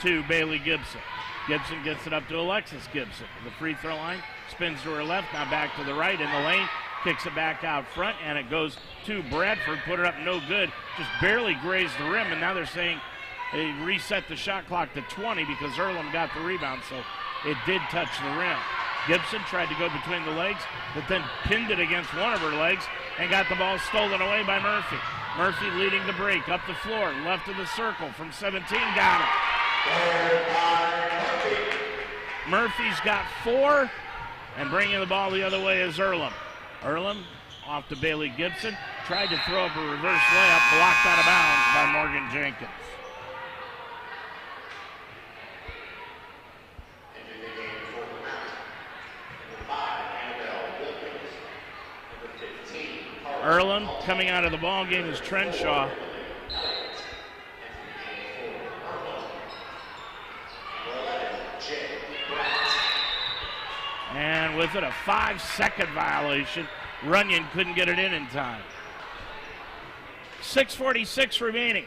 to Bailey Gibson. Gibson gets it up to Alexis Gibson. The free throw line, spins to her left, now back to the right in the lane, kicks it back out front, and it goes to Bradford. Put it up, no good. Just barely grazed the rim, and now they're saying they reset the shot clock to 20 because Earlham got the rebound, so it did touch the rim. Gibson tried to go between the legs, but then pinned it against one of her legs and got the ball stolen away by Murphy. Murphy leading the break, up the floor, left of the circle from 17, got it. Murphy's got 4, and bringing the ball the other way is Earlham. Earlham off to Bailey Gibson, tried to throw up a reverse layup, blocked out of bounds by Morgan Jenkins. Earlham coming out of the ball game is Trenshaw. And with it, a 5-second violation. Runyon couldn't get it in time. 6:46 remaining.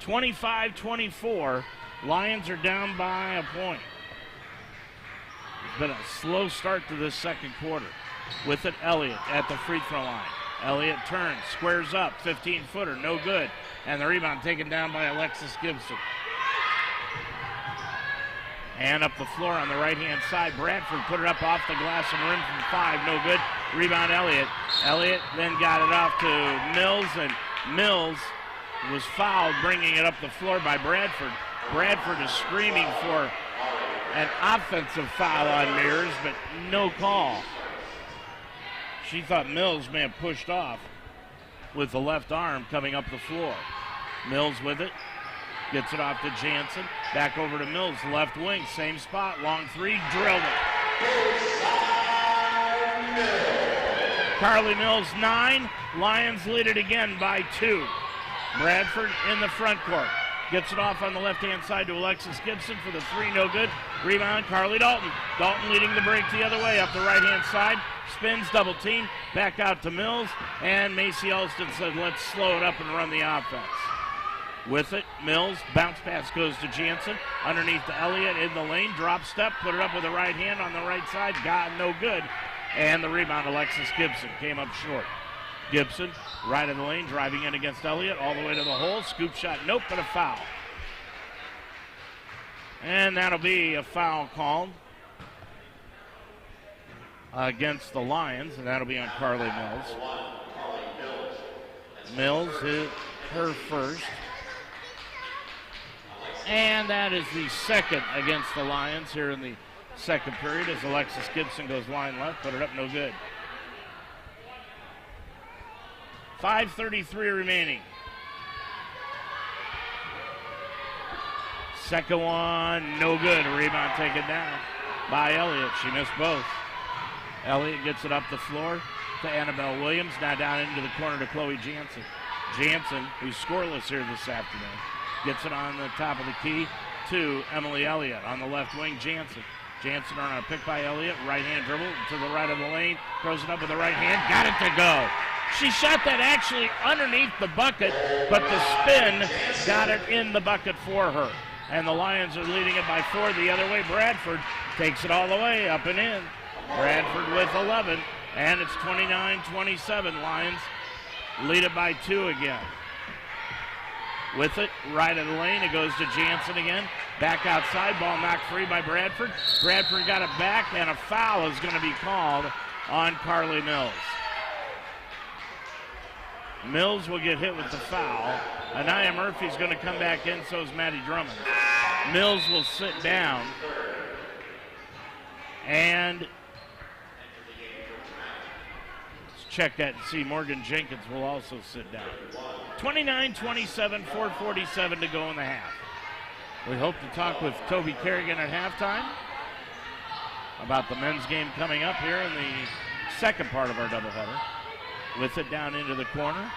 25-24. Lions are down by a point. It's been a slow start to this second quarter. With it, Elliott at the free throw line. Elliott turns, squares up, 15-footer, no good. And the rebound taken down by Alexis Gibson. And up the floor on the right-hand side. Bradford put it up off the glass and rim from 5. No good. Rebound, Elliott. Elliott then got it off to Mills, and Mills was fouled, bringing it up the floor by Bradford. Bradford is screaming for an offensive foul on Mears, but no call. She thought Mills may have pushed off with the left arm coming up the floor. Mills with it. Gets it off to Jansen. Back over to Mills, left wing, same spot, long three, drilled it. Carly Mills 9, Lions lead it again by 2. Bradford in the front court. Gets it off on the left-hand side to Alexis Gibson for the 3, no good. Rebound, Carly Dalton. Dalton leading the break the other way up the right-hand side. Spins, double team, back out to Mills, and Macy Alston said, let's slow it up and run the offense. With it, Mills, bounce pass goes to Jansen, underneath to Elliott in the lane, drop step, put it up with the right hand on the right side, got no good. And the rebound, Alexis Gibson, came up short. Gibson, right of the lane, driving in against Elliott, all the way to the hole, scoop shot, nope, but a foul. And that'll be a foul called against the Lions, and that'll be on Carly Mills. Mills hit her first. And that is the second against the Lions here in the second period as Alexis Gibson goes line left, put it up, no good. 5:33 remaining. Second one, no good. Rebound taken down by Elliott. She missed both. Elliott gets it up the floor to Annabelle Williams, now down into the corner to Chloe Jansen. Jansen, who's scoreless here this afternoon, gets it on the top of the key to Emily Elliott on the left wing. Jansen on a pick by Elliott. Right hand dribble to the right of the lane. Throws it up with the right hand. Got it to go. She shot that actually underneath the bucket, but the spin got it in the bucket for her. And the Lions are leading it by 4 the other way. Bradford takes it all the way up and in. Bradford with 11, and it's 29-27. Lions lead it by 2 again. With it, right of the lane, it goes to Jansen again. Back outside, ball knocked free by Bradford. Bradford got it back, and a foul is going to be called on Carly Mills. Mills will get hit with the foul. Anaya Murphy's going to come back in, so is Maddie Drummond. Mills will sit down. And let's check that and see. Morgan Jenkins will also sit down. 29-27, 4:47 to go in the half. We hope to talk with Toby Kerrigan at halftime about the men's game coming up here in the second part of our doubleheader. With it down into the corner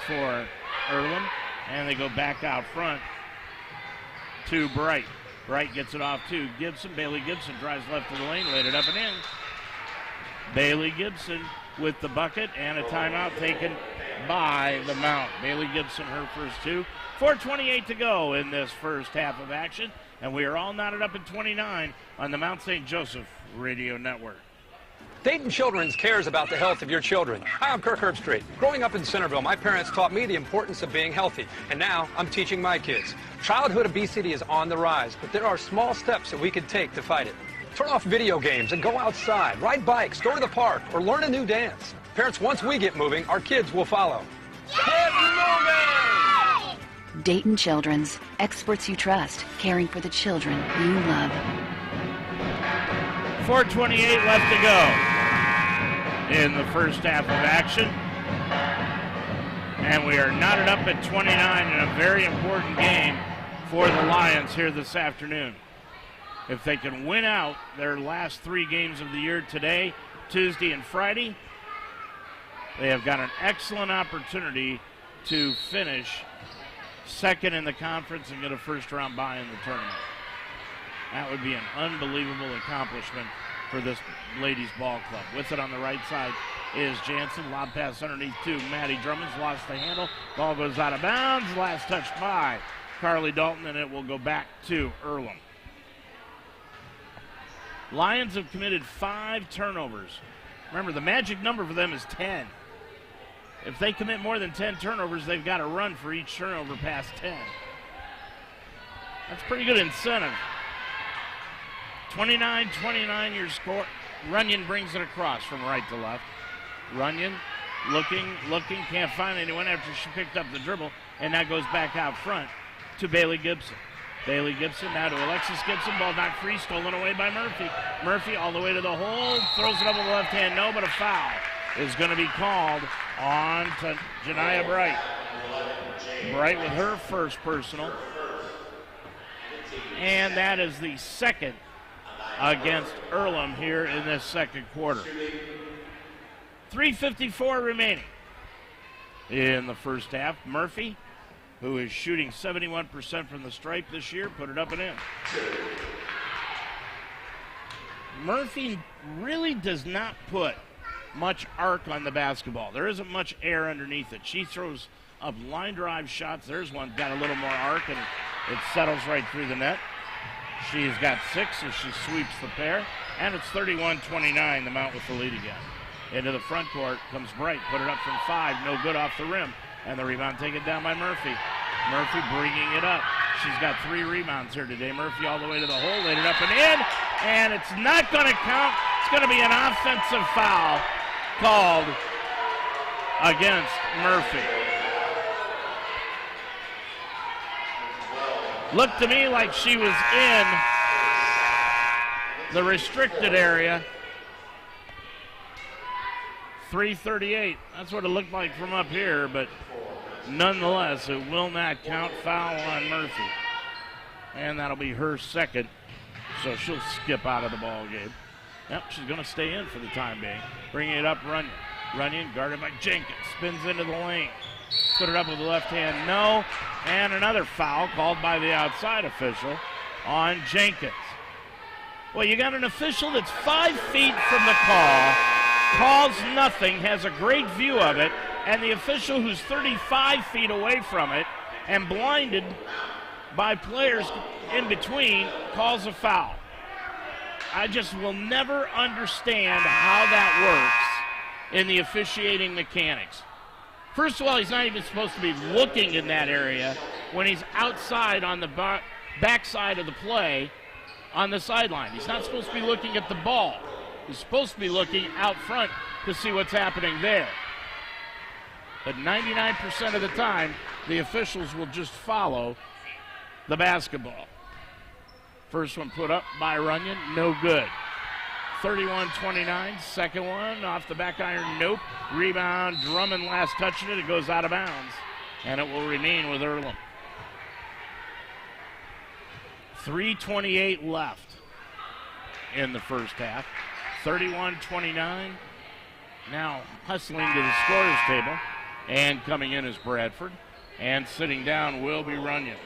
for Earlham, and they go back out front to Bright. Bright gets it off to Gibson. Bailey Gibson drives left of the lane, laid it up and in. Bailey Gibson with the bucket, and a timeout taken by the Mount. Bailey Gibson, her first 2. 4:28 to go in this first half of action, and we are all knotted up at 29 on the Mount St. Joseph Radio Network. Dayton Children's cares about the health of your children. Hi, I'm Kirk Herbstreit. Growing up in Centerville, my parents taught me the importance of being healthy, and now I'm teaching my kids. Childhood obesity is on the rise, but there are small steps that we can take to fight it. Turn off video games and go outside, ride bikes, go to the park, or learn a new dance. Parents, once we get moving, our kids will follow. Get moving! Dayton Children's, experts you trust, caring for the children you love. 4:28 left to go in the first half of action. And we are knotted up at 29 in a very important game for the Lions here this afternoon. If they can win out their last 3 games of the year today, Tuesday, and Friday, they have got an excellent opportunity to finish second in the conference and get a first-round bye in the tournament. That would be an unbelievable accomplishment for this ladies ball club. With it on the right side is Jansen. Lob pass underneath to Maddie Drummond's lost the handle. Ball goes out of bounds. Last touched by Carly Dalton, and it will go back to Earlham. Lions have committed 5 turnovers. Remember, the magic number for them is 10. If they commit more than 10 turnovers, they've got to run for each turnover past 10. That's pretty good incentive 29-29 your score. Runyon brings it across from right to left. Runyon looking, can't find anyone after she picked up the dribble, and that goes back out front to Bailey Gibson. Bailey Gibson now to Alexis Gibson. Ball knocked free, stolen away by Murphy. Murphy all the way to the hole, throws it up with the left hand. No, but a foul is going to be called on to Janiah Bright. Bright with her first personal. And that is the second against Earlham here in this second quarter. 3:54 remaining in the first half. Murphy, who is shooting 71% from the stripe this year, put it up and in. Murphy really does not put much arc on the basketball. There isn't much air underneath it. She throws up line drive shots. There's one, got a little more arc, and it settles right through the net. She's got 6 as she sweeps the pair, and it's 31-29, the Mount with the lead again. Into the front court comes Bright, put it up from 5, no good off the rim, and the rebound taken down by Murphy. Murphy bringing it up. She's got 3 rebounds here today. Murphy all the way to the hole, laid it up and in, and it's not going to count. It's going to be an offensive foul called against Murphy. Looked to me like she was in the restricted area. 3:38. That's what it looked like from up here, but nonetheless, it will not count. Foul on Murphy. And that'll be her second, so she'll skip out of the ball game. Yep, she's going to stay in for the time being. Bringing it up, Runyon. Runyon guarded by Jenkins. Spins into the lane. Put it up with the left hand, no. And another foul called by the outside official on Jenkins. Well, you got an official that's 5 feet from the call, calls nothing, has a great view of it, and the official who's 35 feet away from it and blinded by players in between calls a foul. I just will never understand how that works in the officiating mechanics. First of all, he's not even supposed to be looking in that area when he's outside on the backside of the play on the sideline. He's not supposed to be looking at the ball. He's supposed to be looking out front to see what's happening there. But 99% of the time, the officials will just follow the basketball. First one put up by Runyon, no good. 31-29, second one off the back iron, nope. Rebound, Drummond last touching it, it goes out of bounds, and it will remain with Earlham. 3:28 left in the first half. 31-29, now hustling to the scorer's table, and coming in is Bradford, and sitting down will be Runyon.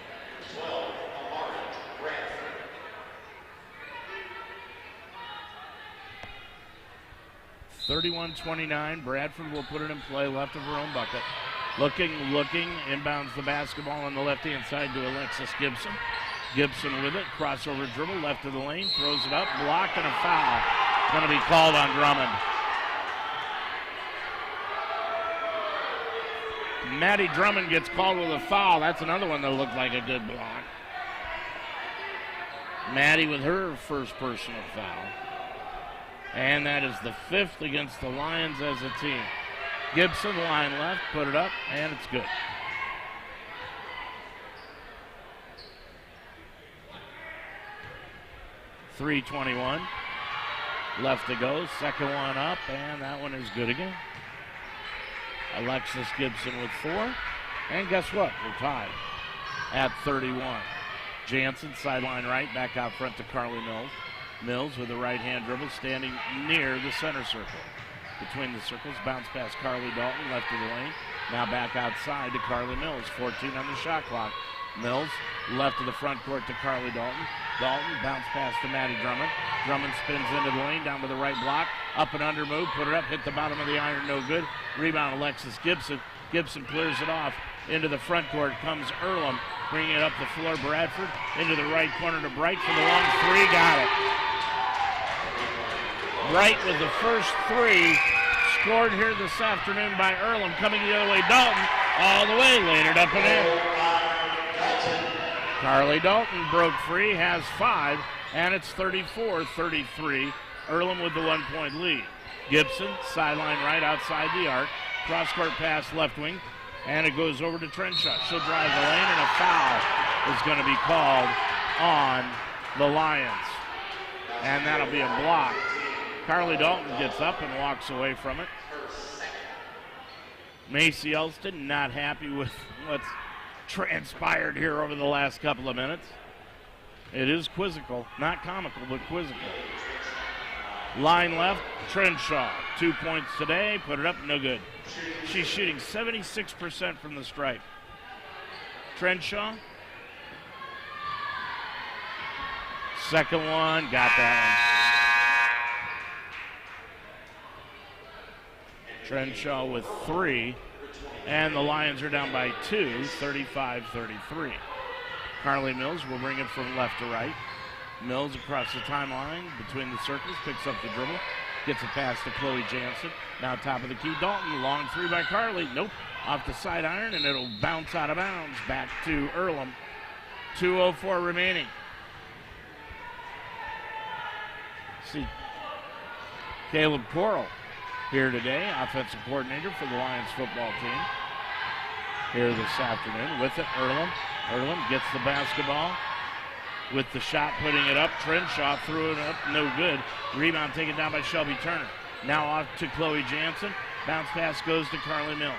31-29. Bradford will put it in play left of her own bucket. Looking, inbounds the basketball on the left-hand side to Alexis Gibson. Gibson with it, crossover dribble, left of the lane, throws it up, blocked, and a foul. Going to be called on Drummond. Maddie Drummond gets called with a foul. That's another one that looked like a good block. Maddie with her first personal foul. And that is the 5th against the Lions as a team. Gibson, line left, put it up, and it's good. .321 left to go. Second one up, and that one is good again. Alexis Gibson with 4. And guess what? We're tied at 31. Jansen, sideline right, back out front to Carly Mills. Mills with the right-hand dribble, standing near the center circle. Between the circles, bounce past Carly Dalton, left of the lane. Now back outside to Carly Mills, 14 on the shot clock. Mills, left of the front court to Carly Dalton. Dalton, bounce pass to Maddie Drummond. Drummond spins into the lane, down to the right block. Up and under move, put it up, hit the bottom of the iron, no good. Rebound, Alexis Gibson. Gibson clears it off. Into the front court comes Earlham, bringing it up the floor. Bradford into the right corner to Bright for the long 3, got it. Bright with the first 3 scored here this afternoon by Earlham. Coming the other way, Dalton all the way, laid it up and in. Carly Dalton broke free, has 5, and it's 34-33. Earlham with the 1-point lead. Gibson, sideline right outside the arc. Cross-court pass left wing, and it goes over to Trenshaw. She'll drive the lane, and a foul is going to be called on the Lions. And that'll be a block. Carly Dalton gets up and walks away from it. Macy Elston not happy with what's transpired here over the last couple of minutes. It is quizzical, not comical, but quizzical. Line left, Trenshaw. 2 points today, put it up, no good. She's shooting 76% from the stripe. Trenshaw. Second one, got that one. Trenshaw with 3, and the Lions are down by 2, 35-33. Carly Mills will bring it from left to right. Mills across the timeline between the circles, picks up the dribble, gets a pass to Chloe Jansen. Now top of the key, Dalton, long 3 by Carly. Nope, off the side iron, and it'll bounce out of bounds back to Earlham. 2:04 remaining. See Caleb Coral here today, offensive coordinator for the Lions football team. Here this afternoon with it, Earlham. Earlham gets the basketball with the shot, putting it up. Trenshaw threw it up, no good. Rebound taken down by Shelby Turner. Now off to Chloe Jansen. Bounce pass goes to Carly Mills.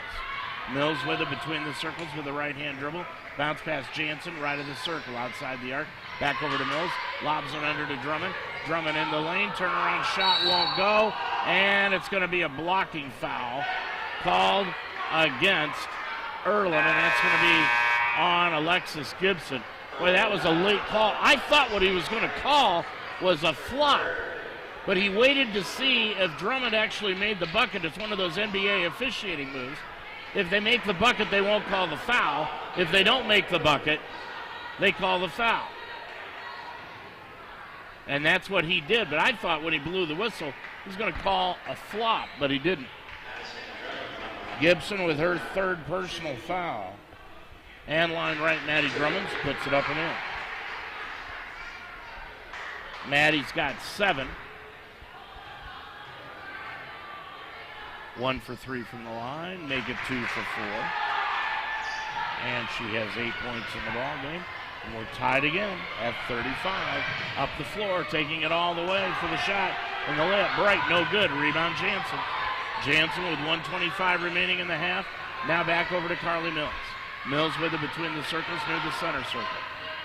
Mills with it between the circles with a right-hand dribble. Bounce pass Jansen, right of the circle, outside the arc. Back over to Mills. Lobs it under to Drummond. Drummond in the lane. Turnaround shot won't go. And it's going to be a blocking foul called against Earlham, and that's going to be on Alexis Gibson. Boy, that was a late call. I thought what he was going to call was a flop, but he waited to see if Drummond actually made the bucket. It's one of those NBA officiating moves. If they make the bucket, they won't call the foul. If they don't make the bucket, they call the foul. And that's what he did, but I thought when he blew the whistle, he was going to call a flop, but he didn't. Gibson with her 3rd personal foul. And line right, Maddie Drummonds puts it up and in. Maddie's got 7. 1 for 3 from the line, make it 2 for 4. And she has 8 points in the ball game. And we're tied again at 35. Up the floor, taking it all the way for the shot. And the layup, Bright, no good. Rebound, Jansen. Jansen with 1:25 remaining in the half. Now back over to Carly Mills. Mills with it between the circles near the center circle.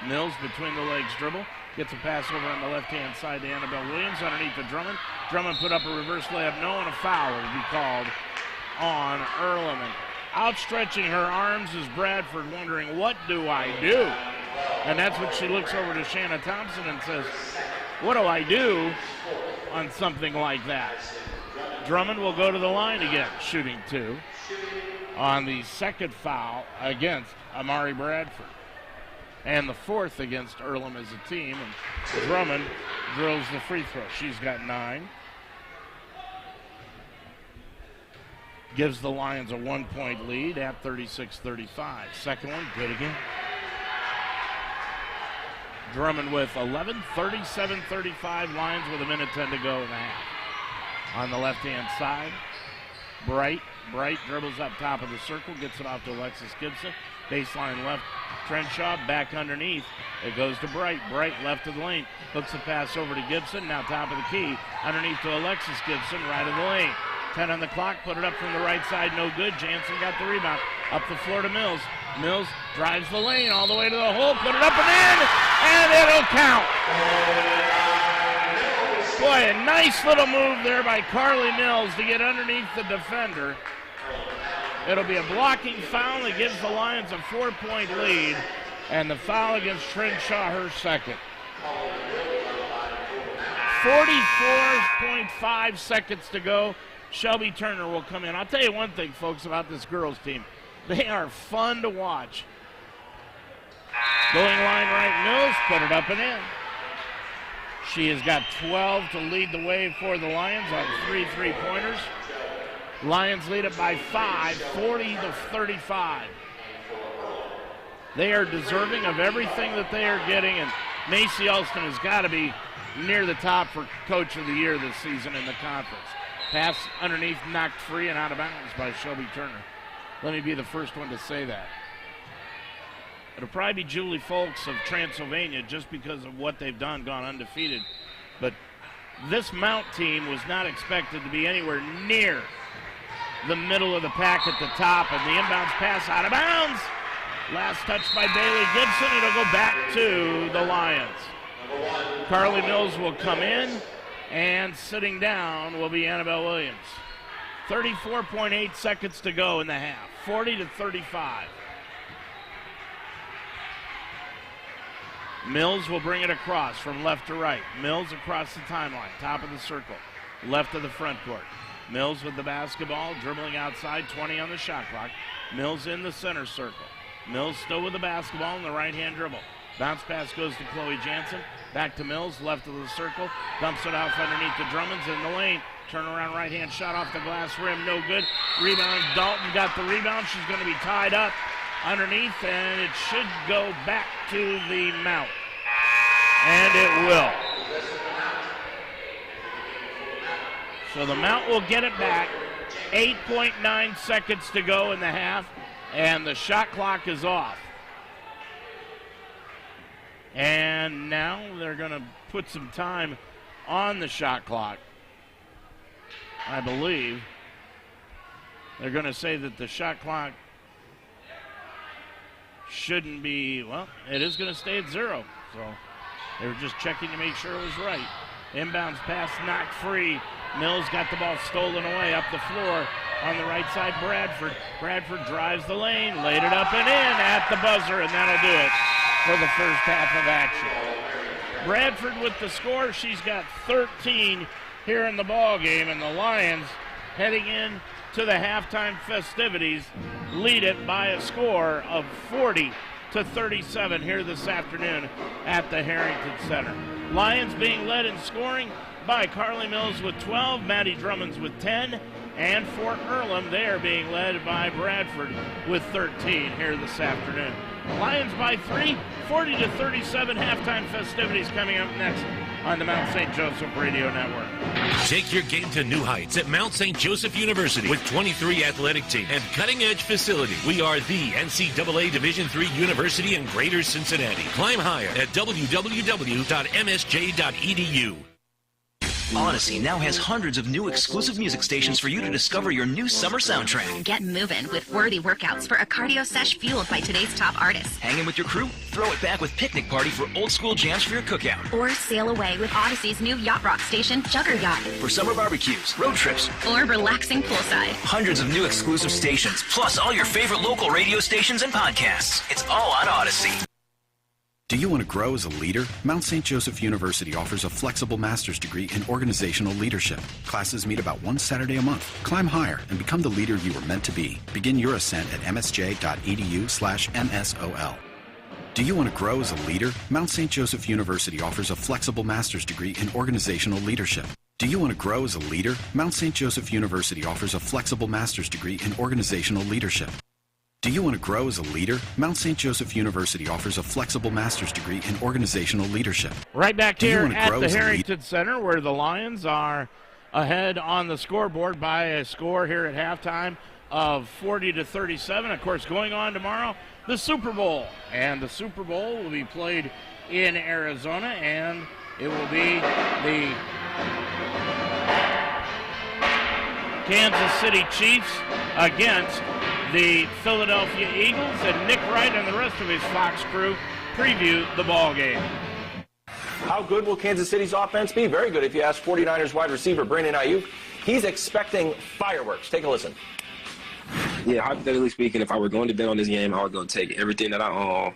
Mills between the legs dribble. Gets a pass over on the left-hand side to Annabelle Williams underneath the Drummond. Drummond put up a reverse layup. No, and a foul will be called on Earlham. And outstretching her arms is Bradford, wondering, what do I do? And that's what she looks over to Shanna Thompson and says, what do I do on something like that? Drummond will go to the line again, shooting 2 on the 2nd foul against Amari Bradford. And the 4th against Earlham as a team. And Drummond drills the free throw. She's got 9. Gives the Lions a 1-point lead at 36-35. Second one, good again. Drummond with 11, 37-35. Lions with 1:10 to go in the half. On the left-hand side, Bright dribbles up top of the circle, gets it off to Alexis Gibson. Baseline left, Trenshaw back underneath. It goes to Bright. Bright left of the lane. Hooks the pass over to Gibson. Now top of the key. Underneath to Alexis Gibson, right of the lane. 10 on the clock. Put it up from the right side. No good. Jansen got the rebound. Up the floor to Mills. Mills drives the lane all the way to the hole. Put it up and in. And it'll count. Boy, a nice little move there by Carly Mills to get underneath the defender. It'll be a blocking foul that gives the Lions a 4-point lead, and the foul against Trenshaw, her 2nd. 44.5 seconds to go. Shelby Turner will come in. I'll tell you one thing, folks, about this girls team. They are fun to watch. Going line right, Mills, put it up and in. She has got 12 to lead the way for the Lions on 3 3-pointers. Lions lead it by 5, 40-35. They are deserving of everything that they are getting, and Macy Alston has got to be near the top for Coach of the Year this season in the conference. Pass underneath, knocked free and out of bounds by Shelby Turner. Let me be the first one to say that. It'll probably be Julie Folks of Transylvania just because of what they've done, gone undefeated. But this Mount team was not expected to be anywhere near the middle of the pack at the top, and the inbounds pass out of bounds. Last touch by Bailey Gibson. It'll go back to the Lions. Carly Mills will come in, and sitting down will be Annabelle Williams. 34.8 seconds to go in the half. 40-35. Mills will bring it across from left to right. Mills across the timeline, top of the circle, left of the front court. Mills with the basketball, dribbling outside, 20 on the shot clock. Mills in the center circle. Mills still with the basketball in the right-hand dribble. Bounce pass goes to Chloe Jansen. Back to Mills, left of the circle. Dumps it off underneath the Drummonds in the lane. Turnaround right-hand shot off the glass rim, no good. Rebound, Dalton got the rebound. She's going to be tied up underneath, and it should go back to the Mount. And it will. So the Mount will get it back. 8.9 seconds to go in the half, and the shot clock is off. And now they're going to put some time on the shot clock. I believe they're going to say that the shot clock shouldn't be, well, it is going to stay at 0. So they were just checking to make sure it was right. Inbounds pass knocked free. Mills got the ball stolen away up the floor on the right side. Bradford drives the lane, laid it up and in at the buzzer, and that'll do it for the first half of action. Bradford with the score. She's got 13 here in the ball game, and the Lions heading in to the halftime festivities lead it by a score of 40-37 here this afternoon at the Harrington Center. Lions being led in scoring by Carly Mills with 12, Maddie Drummonds with 10, and for Earlham, they are being led by Bradford with 13 here this afternoon. Lions by 3, 40-37 halftime festivities coming up next on the Mount St. Joseph Radio Network. Take your game to new heights at Mount St. Joseph University with 23 athletic teams and cutting-edge facilities. We are the NCAA Division III University in Greater Cincinnati. Climb higher at www.msj.edu. Odyssey now has hundreds of new exclusive music stations for you to discover your new summer soundtrack. Get moving with worthy workouts for a cardio sesh fueled by today's top artists. Hanging with your crew? Throw it back with Picnic Party for old school jams for your cookout. Or sail away with Odyssey's new yacht rock station, Jugger Yacht. For summer barbecues, road trips, or relaxing poolside. Hundreds of new exclusive stations, plus all your favorite local radio stations and podcasts. It's all on Odyssey. Do you want to grow as a leader? Mount St. Joseph University offers a flexible master's degree in organizational leadership. Classes meet about one Saturday a month. Climb higher and become the leader you were meant to be. Begin your ascent at msj.edu/MSOL. Do you want to grow as a leader? Mount St. Joseph University offers a flexible master's degree in organizational leadership. Do you want to grow as a leader? Mount St. Joseph University offers a flexible master's degree in organizational leadership. Do you want to grow as a leader? Mount St. Joseph University offers a flexible master's degree in organizational leadership. Right back here at the Harrington Center, where the Lions are ahead on the scoreboard by a score here at halftime of 40-37. Of course, going on tomorrow, the Super Bowl. And the Super Bowl will be played in Arizona, and it will be the Kansas City Chiefs against the Philadelphia Eagles, and Nick Wright and the rest of his Fox crew preview the ball game. How good will Kansas City's offense be? Very good if you ask 49ers wide receiver Brandon Ayuk. He's expecting fireworks. Take a listen. Yeah, hypothetically speaking, if I were going to bet on this game, I would go take everything that I own,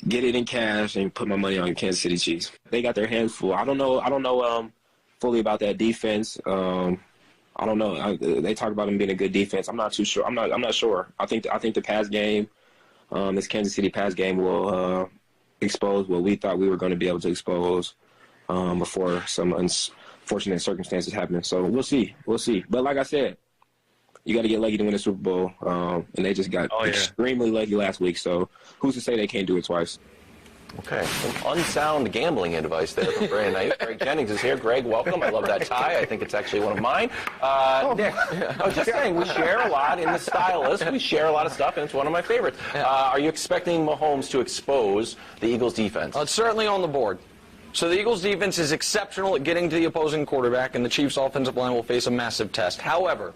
get it in cash, and put my money on Kansas City Chiefs. They got their hands full. I don't know fully about that defense. I don't know. They talk about them being a good defense. I'm not too sure. I'm not sure. I think the pass game, this Kansas City pass game, will expose what we thought we were going to be able to expose before some unfortunate circumstances happened. So we'll see. But like I said, you got to get lucky to win a Super Bowl, and they just got extremely lucky last week. So who's to say they can't do it twice? Okay, some unsound gambling advice there from Brandon Ayuk. Greg Jennings is here. Greg, welcome. I love that tie. I think it's actually one of mine. Nick, I was just saying, we share a lot in the stylist. We share a lot of stuff, and it's one of my favorites. Are you expecting Mahomes to expose the Eagles' defense? It's certainly on the board. So the Eagles' defense is exceptional at getting to the opposing quarterback, and the Chiefs' offensive line will face a massive test. However,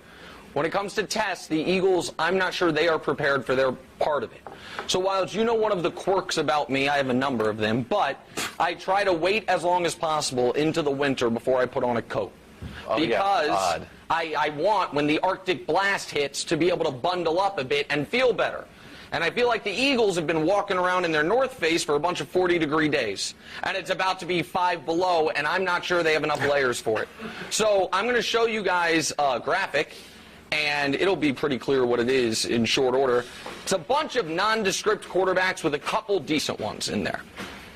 when it comes to tests, the Eagles, I'm not sure they are prepared for their part of it. So while it's, one of the quirks about me, I have a number of them, but I try to wait as long as possible into the winter before I put on a coat. Because I want, when the Arctic blast hits, to be able to bundle up a bit and feel better. And I feel like the Eagles have been walking around in their North Face for a bunch of 40-degree days. And it's about to be 5 below, and I'm not sure they have enough layers for it. So I'm going to show you guys a graphic, and it'll be pretty clear what it is in short order. It's a bunch of nondescript quarterbacks with a couple decent ones in there.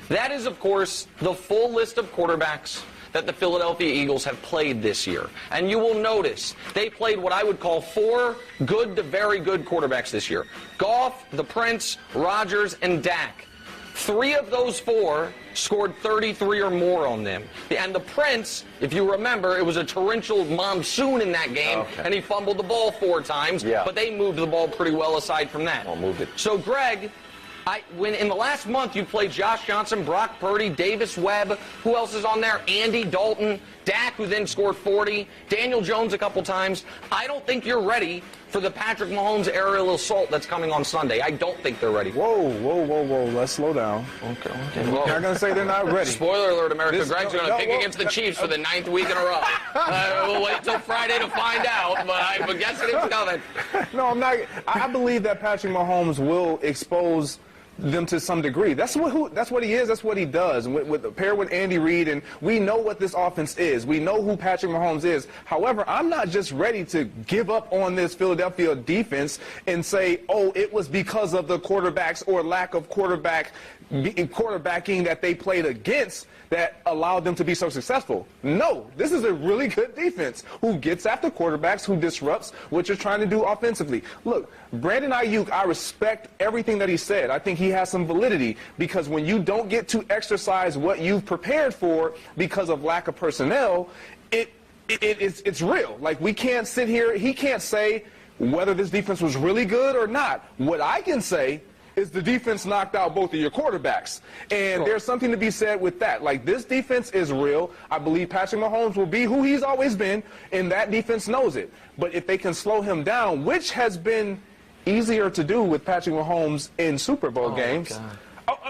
That is, of course, the full list of quarterbacks that the Philadelphia Eagles have played this year. And you will notice they played what I would call 4 good to very good quarterbacks this year. Goff, the Prince, Rodgers, and Dak. 3 of those 4 scored 33 or more on them. And the Prince, if you remember, it was a torrential monsoon in that game, and he fumbled the ball 4 times, but they moved the ball pretty well aside from that. Moved it. So, Greg, when in the last month you played Josh Johnson, Brock Purdy, Davis Webb, who else is on there? Andy Dalton, Dak, who then scored 40, Daniel Jones a couple times. I don't think you're ready for the Patrick Mahomes aerial assault that's coming on Sunday. I don't think they're ready. Whoa. Let's slow down. Okay. You're not going to say they're not ready. Spoiler alert, America. Greg's going to pick against the Chiefs for the 9th week in a row. We'll wait till Friday to find out, but I'm guessing it's coming. No, I'm not. I believe that Patrick Mahomes will expose them to some degree. That's what he is. That's what he does. Paired with Andy Reid, and we know what this offense is. We know who Patrick Mahomes is. However, I'm not just ready to give up on this Philadelphia defense and say, oh, it was because of the quarterbacks or lack of quarterbacking that they played against that allowed them to be so successful. No, this is a really good defense who gets after quarterbacks, who disrupts what you're trying to do offensively. Look, Brandon Ayuk, I respect everything that he said. I think he has some validity because when you don't get to exercise what you've prepared for because of lack of personnel, it's real. Like, we can't sit here. He can't say whether this defense was really good or not. What I can say is the defense knocked out both of your quarterbacks. And there's something to be said with that. Like, this defense is real. I believe Patrick Mahomes will be who he's always been, and that defense knows it. But if they can slow him down, which has been easier to do with Patrick Mahomes in Super Bowl games.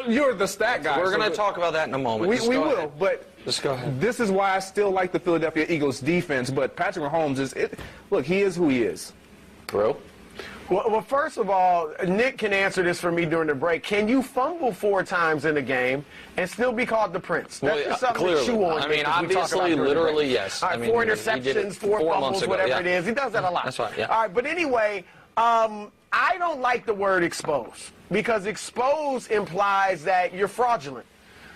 You're the stat guy. We're going to talk about that in a moment. We will, but just go ahead. This is why I still like the Philadelphia Eagles defense, but Patrick Mahomes look, he is who he is. Bro? Well, first of all, Nick can answer this for me during the break. Can you fumble 4 times in a game and still be called the Prince? That's just something to chew on. I mean, obviously, literally, yes. All right, 4 interceptions, 4 fumbles, whatever it is. He does that a lot. That's right, yeah. All right, but anyway, I don't like the word expose because expose implies that you're fraudulent.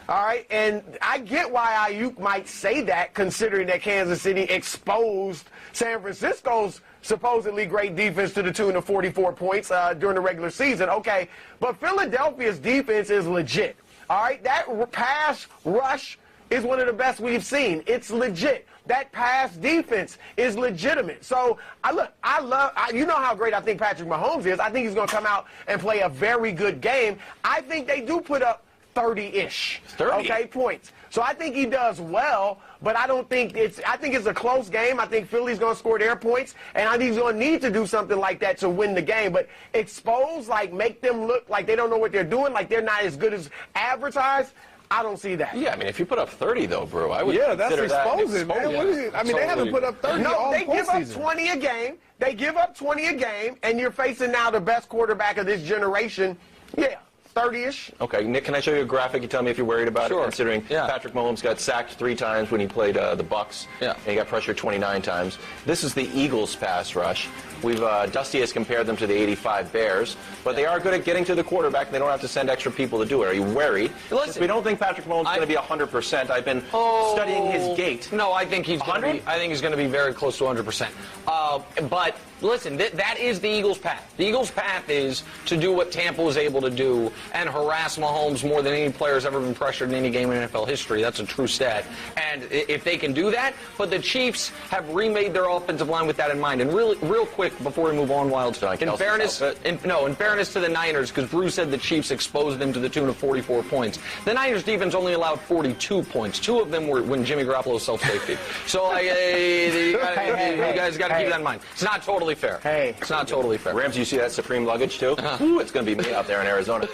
All right, and I get why Ayuk might say that, considering that Kansas City exposed San Francisco's supposedly great defense to the tune of 44 points during the regular season. Okay, but Philadelphia's defense is legit. All right, that pass rush is one of the best we've seen. It's legit. That pass defense is legitimate. So, you know how great I think Patrick Mahomes is. I think he's going to come out and play a very good game. I think they do put up 30-ish, points. So I think he does well, but I think it's a close game. I think Philly's going to score their points, and I think he's going to need to do something like that to win the game. But expose, like, make them look like they don't know what they're doing, like they're not as good as advertised, I don't see that. Yeah, I mean, if you put up 30, though, bro, I would that's exposing, man. I mean, they haven't put up 30 all they give up season. 20 a game. They give up 20 a game, and you're facing now the best quarterback of this generation. Yeah. 30-ish. Okay, Nick, can I show you a graphic? You tell me if you're worried about Sure. it, considering Patrick Mahomes got sacked 3 times when he played the Bucks, and he got pressured 29 times. This is the Eagles' pass rush. We've Dusty has compared them to the 85 Bears, but they are good at getting to the quarterback, and they don't have to send extra people to do it. Are you worried? Listen, Since we don't think Patrick Mahomes is going to be 100%. I've been studying his gait. No, I think he's going to be. I think he's going to be very close to 100%. But listen, that is the Eagles' path. The Eagles' path is to do what Tampa was able to do and harass Mahomes more than any player has ever been pressured in any game in NFL history. That's a true stat. And if they can do that, but the Chiefs have remade their offensive line with that in mind. And real quick before we move on, Wilds, in fairness to the Niners, because Bruce said the Chiefs exposed them to the tune of 44 points. The Niners defense only allowed 42 points. 2 of them were when Jimmy Garoppolo self-safety. So you guys got to keep that in mind. It's not totally fair. It's not totally fair. Rams, you see that Supreme luggage too? Ooh, it's going to be me out there in Arizona.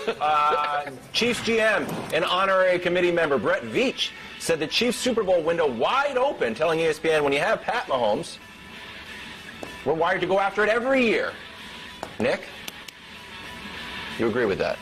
Chiefs GM and honorary committee member Brett Veach said the Chiefs Super Bowl window wide open, telling ESPN when you have Pat Mahomes, we're wired to go after it every year. Nick, you agree with that?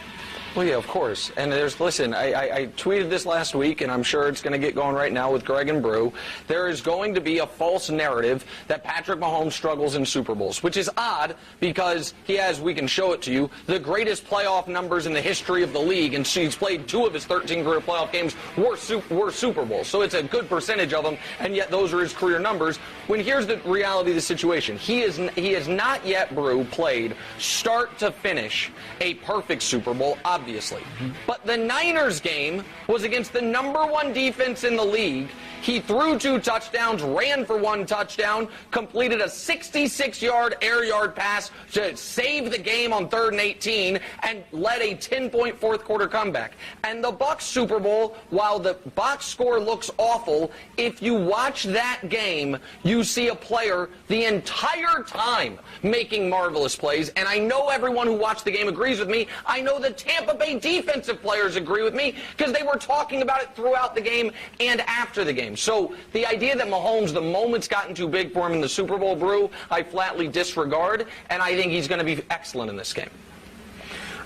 Well, yeah, of course. And listen, I tweeted this last week, and I'm sure it's going to get going right now with Greg and Brew. There is going to be a false narrative that Patrick Mahomes struggles in Super Bowls, which is odd because he has, we can show it to you, the greatest playoff numbers in the history of the league, and he's played 2 of his 13 career playoff games were Super Bowls. So it's a good percentage of them, and yet those are his career numbers. When here's the reality of the situation. He has not yet, Brew, played start to finish a perfect Super Bowl, obviously. But the Niners game was against the #1 defense in the league. He threw 2 touchdowns, ran for 1 touchdown, completed a 66-yard air yard pass to save the game on 3rd and 18, and led a 10-point fourth-quarter comeback. And the Bucs Super Bowl, while the box score looks awful, if you watch that game, you see a player the entire time making marvelous plays. And I know everyone who watched the game agrees with me. I know the Tampa Bay defensive players agree with me because they were talking about it throughout the game and after the game. So the idea that Mahomes, the moment's gotten too big for him in the Super Bowl, Brew, I flatly disregard, and I think he's going to be excellent in this game.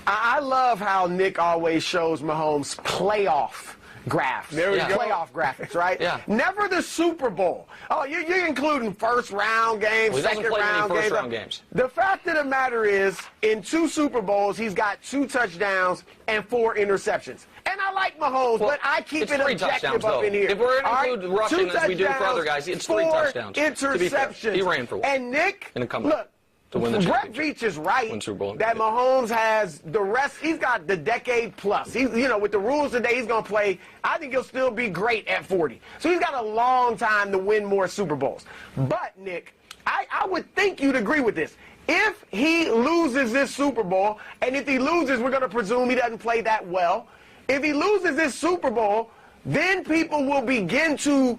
I love how Nick always shows Mahomes playoff graphs. There we go. Playoff graphics, right? Yeah. Never the Super Bowl. Oh, you're including first-round games, Well, he doesn't play many first-round games. The fact of the matter is, in 2 Super Bowls, he's got 2 touchdowns and 4 interceptions. And I like Mahomes, but I keep it objective up in here. If we're going to include rushing as we do for other guys, it's 3 touchdowns. Interceptions. He ran for 1. And Nick, in a comeback. Look, to win the Brett Veach is right that Mahomes has the rest. He's got the decade plus. He's, with the rules today, he's going to play. I think he'll still be great at 40. So he's got a long time to win more Super Bowls. But, Nick, I would think you'd agree with this. If he loses this Super Bowl, and if he loses, we're going to presume he doesn't play that well. If he loses this Super Bowl, then people will begin to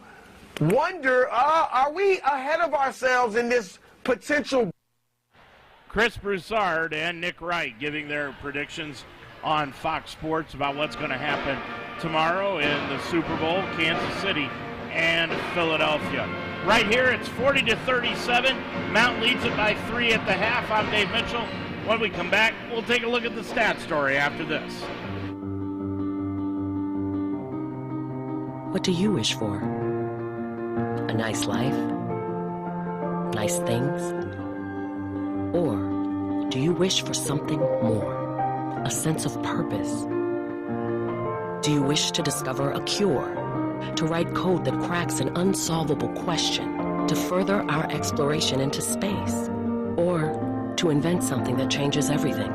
wonder, are we ahead of ourselves in this potential? Chris Broussard and Nick Wright giving their predictions on Fox Sports about what's going to happen tomorrow in the Super Bowl, Kansas City and Philadelphia. Right here, it's 40-37. Mount leads it by 3 at the half. I'm Dave Mitchell. When we come back, we'll take a look at the stat story after this. What do you wish for? A nice life? Nice things? Or do you wish for something more? A sense of purpose? Do you wish to discover a cure? To write code that cracks an unsolvable question? To further our exploration into space? Or to invent something that changes everything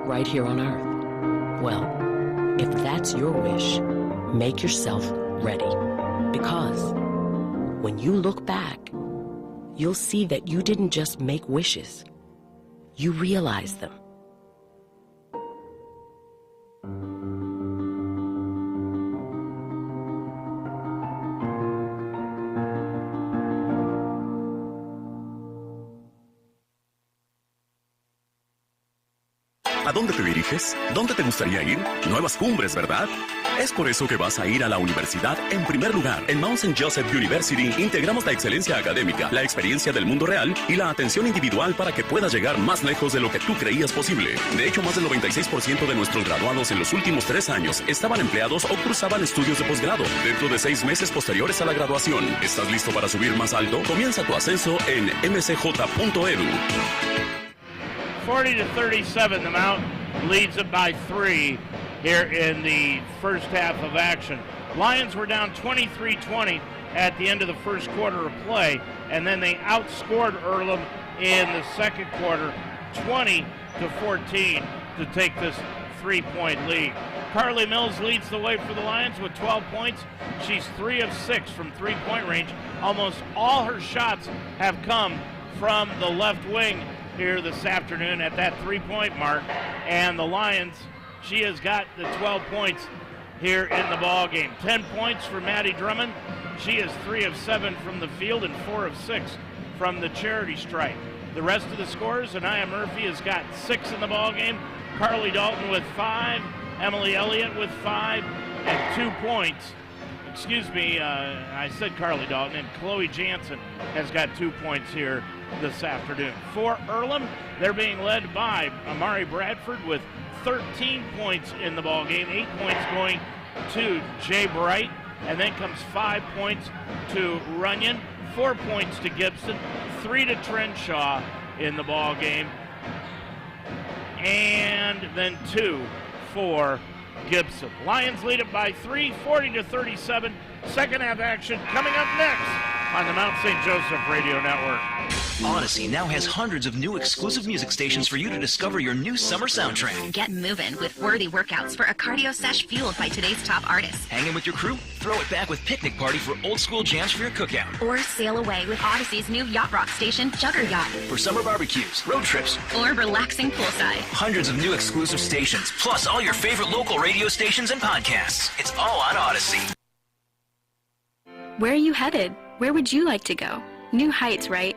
right here on Earth? Well, if that's your wish, make yourself ready. Because when you look back, you'll see that you didn't just make wishes. You realize them. ¿A dónde te diriges? ¿Dónde te gustaría ir? Nuevas cumbres, ¿verdad? Es por eso que vas a ir a la universidad en primer lugar. En Mount St. Joseph University integramos la excelencia académica, la experiencia del mundo real y la atención individual para que puedas llegar más lejos de lo que tú creías posible. De hecho, más del 96% de nuestros graduados en los últimos 3 años estaban empleados o cursaban estudios de posgrado dentro de 6 meses posteriores a la graduación. ¿Estás listo para subir más alto? Comienza tu ascenso en msj.edu. 40-37, the Mount leads it by 3 here in the first half of action. Lions were down 23-20 at the end of the first quarter of play, and then they outscored Earlham in the second quarter 20-14 to take this 3-point lead. Carly Mills leads the way for the Lions with 12 points. She's 3 of 6 from three-point range. Almost all her shots have come from the left wing here this afternoon at that three-point mark. And the Lions, she has got the 12 points here in the ball game. 10 points for Maddie Drummond. She is 3 of 7 from the field and 4 of 6 from the charity stripe. The rest of the scorers, Anaya Murphy has got 6 in the ball game. Carly Dalton with 5. Emily Elliott with 5 and 2 points. Excuse me, I said Carly Dalton, and Chloe Jansen has got 2 points here this afternoon. For Earlham, they're being led by Amari Bradford with 13 points in the ball game. 8 points going to Jay Bright, and then comes 5 points to Runyon, 4 points to Gibson, 3 to Trenshaw in the ball game, and then 2 for Gibson. Lions lead it by 3, 40-37. Second half action coming up next on the Mount St. Joseph Radio Network. Odyssey now has hundreds of new exclusive music stations for you to discover your new summer soundtrack. Get moving with worthy workouts for a cardio sesh fueled by today's top artists. Hanging with your crew? Throw it back with Picnic Party for old school jams for your cookout. Or sail away with Odyssey's new yacht rock station, Jugger Yacht. For summer barbecues, road trips, or relaxing poolside. Hundreds of new exclusive stations, plus all your favorite local radio stations and podcasts. It's all on Odyssey. Where are you headed? Where would you like to go? New heights, right?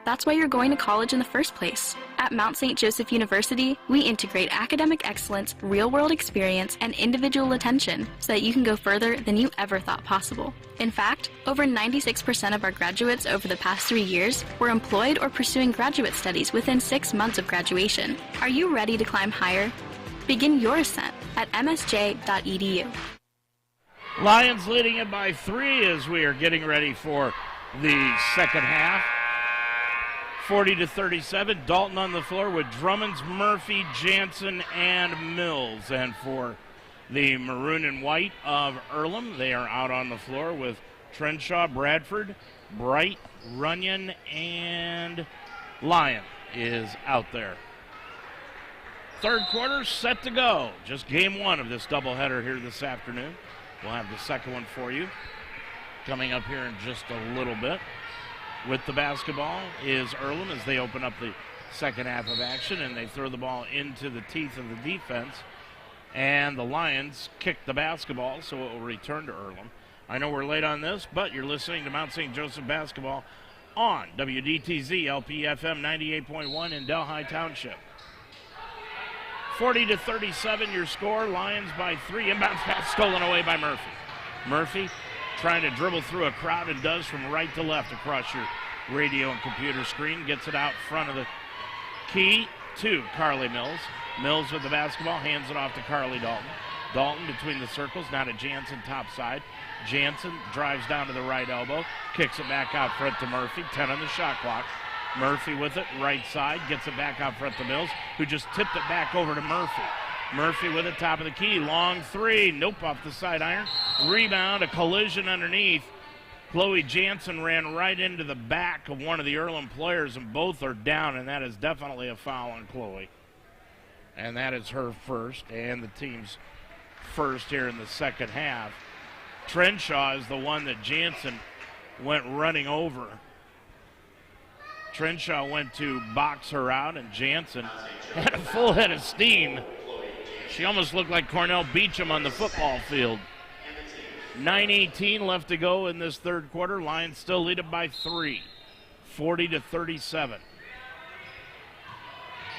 That's why you're going to college in the first place. At Mount St. Joseph University, we integrate academic excellence, real-world experience, and individual attention so that you can go further than you ever thought possible. In fact, over 96% of our graduates over the past 3 years were employed or pursuing graduate studies within 6 months of graduation. Are you ready to climb higher? Begin your ascent at msj.edu. Lions leading it by 3 as we are getting ready for the second half. 40-37, Dalton on the floor with Drummonds, Murphy, Jansen, and Mills. And for the maroon and white of Earlham, they are out on the floor with Trenshaw, Bradford, Bright, Runyon, and Lyon is out there. Third quarter set to go. Just game 1 of this doubleheader here this afternoon. We'll have the second one for you coming up here in just a little bit. With the basketball is Earlham as they open up the second half of action, and they throw the ball into the teeth of the defense. And the Lions kick the basketball, so it will return to Earlham. I know we're late on this, but you're listening to Mount St. Joseph basketball on WDTZ LPFM 98.1 in Delhi Township. 40-37 your score. Lions by 3. Inbounds pass stolen away by Murphy. Murphy trying to dribble through a crowd and does from right to left across your radio and computer screen. Gets it out front of the key to Carly Mills. Mills with the basketball, hands it off to Carly Dalton. Dalton between the circles, now to Jansen top side. Jansen drives down to the right elbow, kicks it back out front to Murphy. 10 on the shot clock. Murphy with it, right side, gets it back out front to Mills, who just tipped it back over to Murphy. Murphy with it, top of the key, long 3, nope, off the side iron. Rebound, a collision underneath. Chloe Jansen ran right into the back of one of the Earlham players, and both are down, and that is definitely a foul on Chloe. And that is her first, and the team's first here in the second half. Trenshaw is the one that Jansen went running over. Trenshaw went to box her out, and Jansen had a full head of steam. She almost looked like Cornell Beecham on the football field. 9:18 left to go in this third quarter. Lions still lead it by 3, 40-37.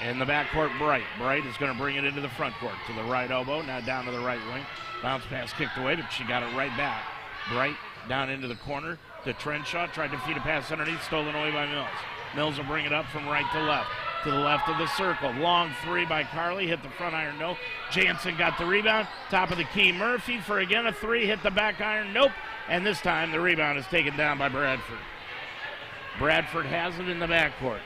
In the backcourt, Bright. Bright is going to bring it into the front court to the right elbow, now down to the right wing. Bounce pass kicked away, but she got it right back. Bright down into the corner to Trenshaw. Tried to feed a pass underneath, stolen away by Mills. Mills will bring it up from right to left. To the left of the circle. Long three by Carly. Hit the front iron, no. Jansen got the rebound. Top of the key, Murphy for again a three. Hit the back iron, nope. And this time the rebound is taken down by Bradford. Bradford has it in the backcourt.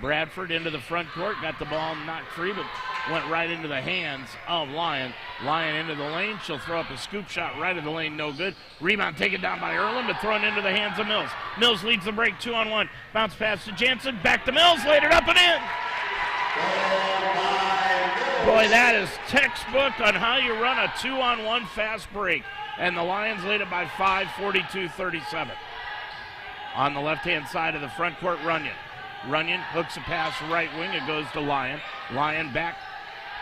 Bradford into the front court. Got the ball knocked free, but went right into the hands of Lyon. Lyon into the lane. She'll throw up a scoop shot right of the lane, no good. Rebound taken down by Earlham, but thrown into the hands of Mills. Mills leads the break 2-on-1. Bounce pass to Jansen. Back to Mills. Laid it up and in. Boy, that is textbook on how you run a 2-on-1 fast break. And the Lions lead it by 5, 42-37. On the left-hand side of the front court, Runyon. Runyon hooks a pass right wing. It goes to Lyon. Lyon back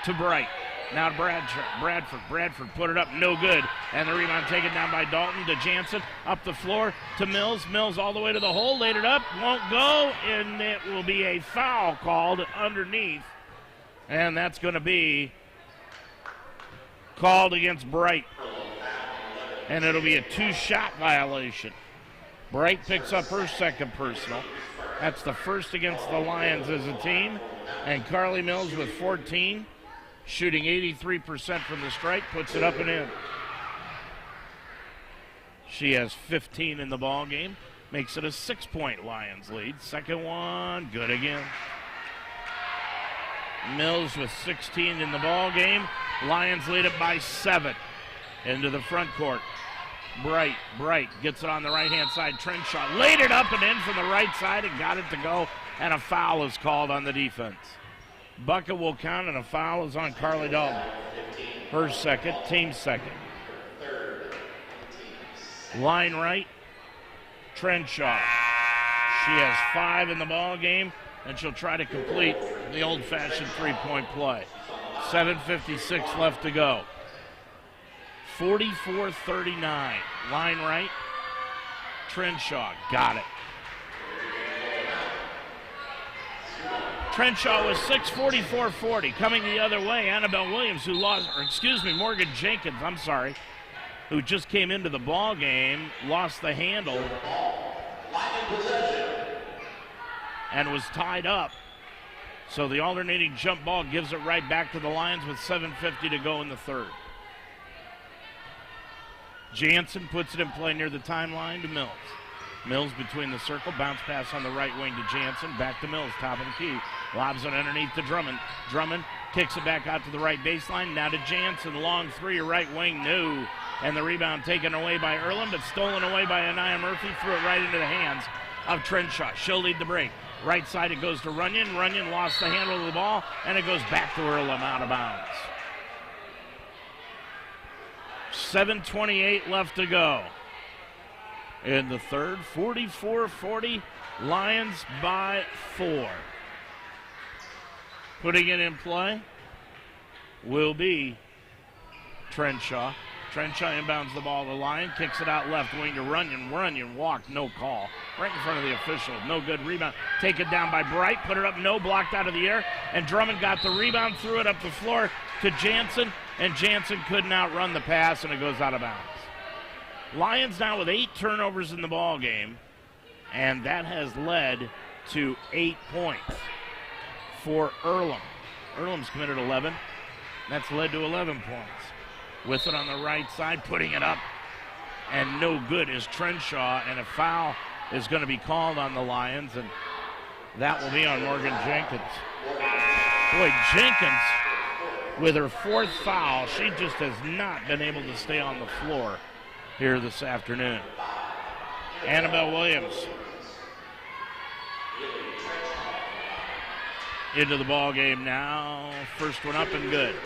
to Bright. Now to Bradford. Bradford put it up, no good. And the rebound taken down by Dalton to Jansen. Up the floor to Mills. Mills all the way to the hole. Laid it up. Won't go. And it will be a foul called underneath. And that's going to be called against Bright. And it'll be a 2-shot violation. Bright picks up her second personal. That's the first against the Lions as a team. And Carly Mills with 14, shooting 83% from the stripe, puts it up and in. She has 15 in the ball game, makes it a 6-point Lions lead. Second one, good again. Mills with 16 in the ball game. Lions lead it by 7. Into the front court. Bright gets it on the right-hand side. Trenshaw laid it up and in from the right side and got it to go, and a foul is called on the defense. Bucket will count, and a foul is on Carly Dalton. Her second, team second. Line right, Trenshaw. She has 5 in the ball game, and she'll try to complete the old-fashioned three-point play. 7:56 left to go. 44-39. Line right. Trenshaw got it. Trenshaw was 6, 44-40. Coming the other way, Annabelle Williams, Morgan Jenkins, who just came into the ball game, lost the handle and was tied up. So the alternating jump ball gives it right back to the Lions with 7:50 to go in the third. Jansen puts it in play near the timeline to Mills. Mills between the circle, bounce pass on the right wing to Jansen, back to Mills, top of the key. Lobs it underneath to Drummond. Drummond kicks it back out to the right baseline, now to Jansen, long three, right wing, no. And the rebound taken away by Earlham, but stolen away by Anaya Murphy, threw it right into the hands of Trenshaw. She'll lead the break. Right side it goes to Runyon. Runyon lost the handle of the ball, and it goes back to Earlham out of bounds. 7:28 left to go in the third. 44-40, Lions by 4. Putting it in play will be Trenshaw. Trenshaw inbounds the ball to the line, kicks it out left wing to Runyon. Runyon walked, no call. Right in front of the official, no good rebound. Taken down by Bright, put it up, no, blocked out of the air. And Drummond got the rebound, threw it up the floor to Jansen, and Jansen couldn't outrun the pass, and it goes out of bounds. Lions now with 8 turnovers in the ball game, and that has led to 8 points for Earlham. Earlham's committed 11. That's led to 11 points. With it on the right side, putting it up, and no good is Trenshaw, and a foul is going to be called on the Lions, and that will be on Morgan Jenkins. Boy, Jenkins, with her 4th foul, she just has not been able to stay on the floor here this afternoon. Annabelle Williams into the ball game now. First one up and good.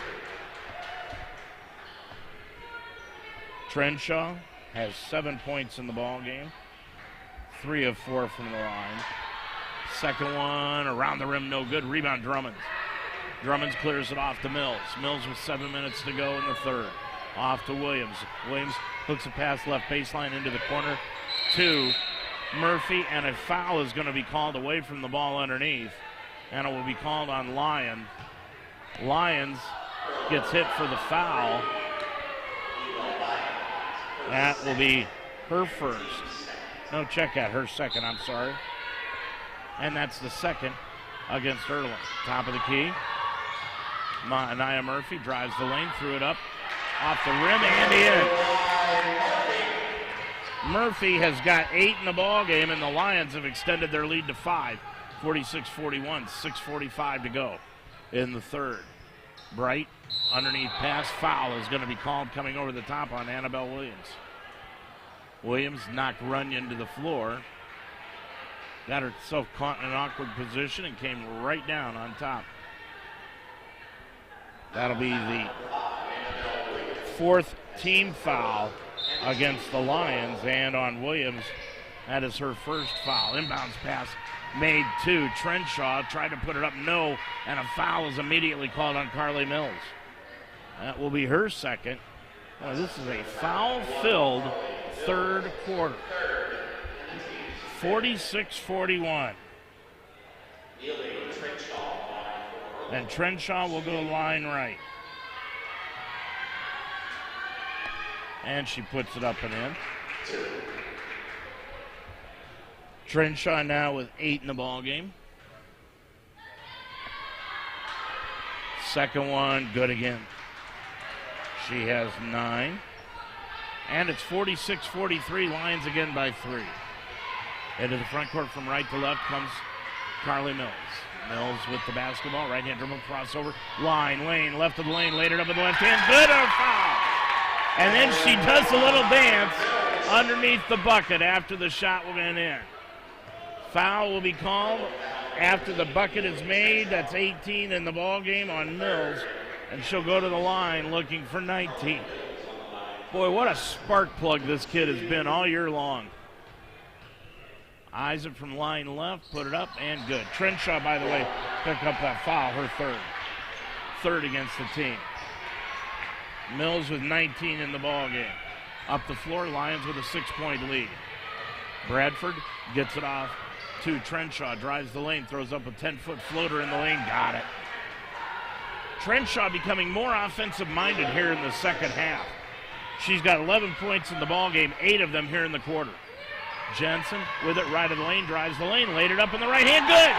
Trenshaw has 7 points in the ball game. 3 of 4 from the line. Second one around the rim, no good. Rebound Drummonds. Drummonds clears it off to Mills. Mills with 7 minutes to go in the third. Off to Williams. Williams hooks a pass left baseline into the corner to Murphy, and a foul is going to be called away from the ball underneath. And it will be called on Lyons gets hit for the foul. That will be her first. No, check out her second, I'm sorry. And that's the second against Earlham. Top of the key. Nia Murphy drives the lane, threw it up off the rim and in. Murphy has got 8 in the ball game, and the Lions have extended their lead to 5. 46-41, 6:45 to go in the third. Bright, underneath pass, foul is going to be called coming over the top on Annabelle Williams. Williams knocked Runyon to the floor. Got herself caught in an awkward position and came right down on top. That'll be the 4th team foul against the Lions, and on Williams, that is her first foul. Inbounds pass made to Trenshaw, tried to put it up, no, and a foul is immediately called on Carly Mills. That will be her second. Boy, this is a foul-filled third quarter. 46-41. And Trenshaw will go line right. And she puts it up and in. Trenshaw now with 8 in the ball game. Second one, good again. She has 9. And it's 46-43, Lions again by 3. Into the front court from right to left comes Carly Mills. Mills with the basketball, right hand dribble, crossover, lane, left of the lane, laid it up in the left hand, good, or foul. And then she does a little dance underneath the bucket after the shot went in. Foul will be called after the bucket is made. That's 18 in the ball game on Mills, and she'll go to the line looking for 19. Boy, what a spark plug this kid has been all year long. Eyes it from line left, put it up, and good. Trenshaw, by the way, picked up that foul, her third. Third against the team. Mills with 19 in the ball game. Up the floor, Lions with a 6-point lead. Bradford gets it off to Trenshaw, drives the lane, throws up a 10-foot floater in the lane, got it. Trenshaw becoming more offensive-minded here in the second half. She's got 11 points in the ball game, 8 of them here in the quarter. Jensen with it right of the lane, drives the lane, laid it up in the right hand, good.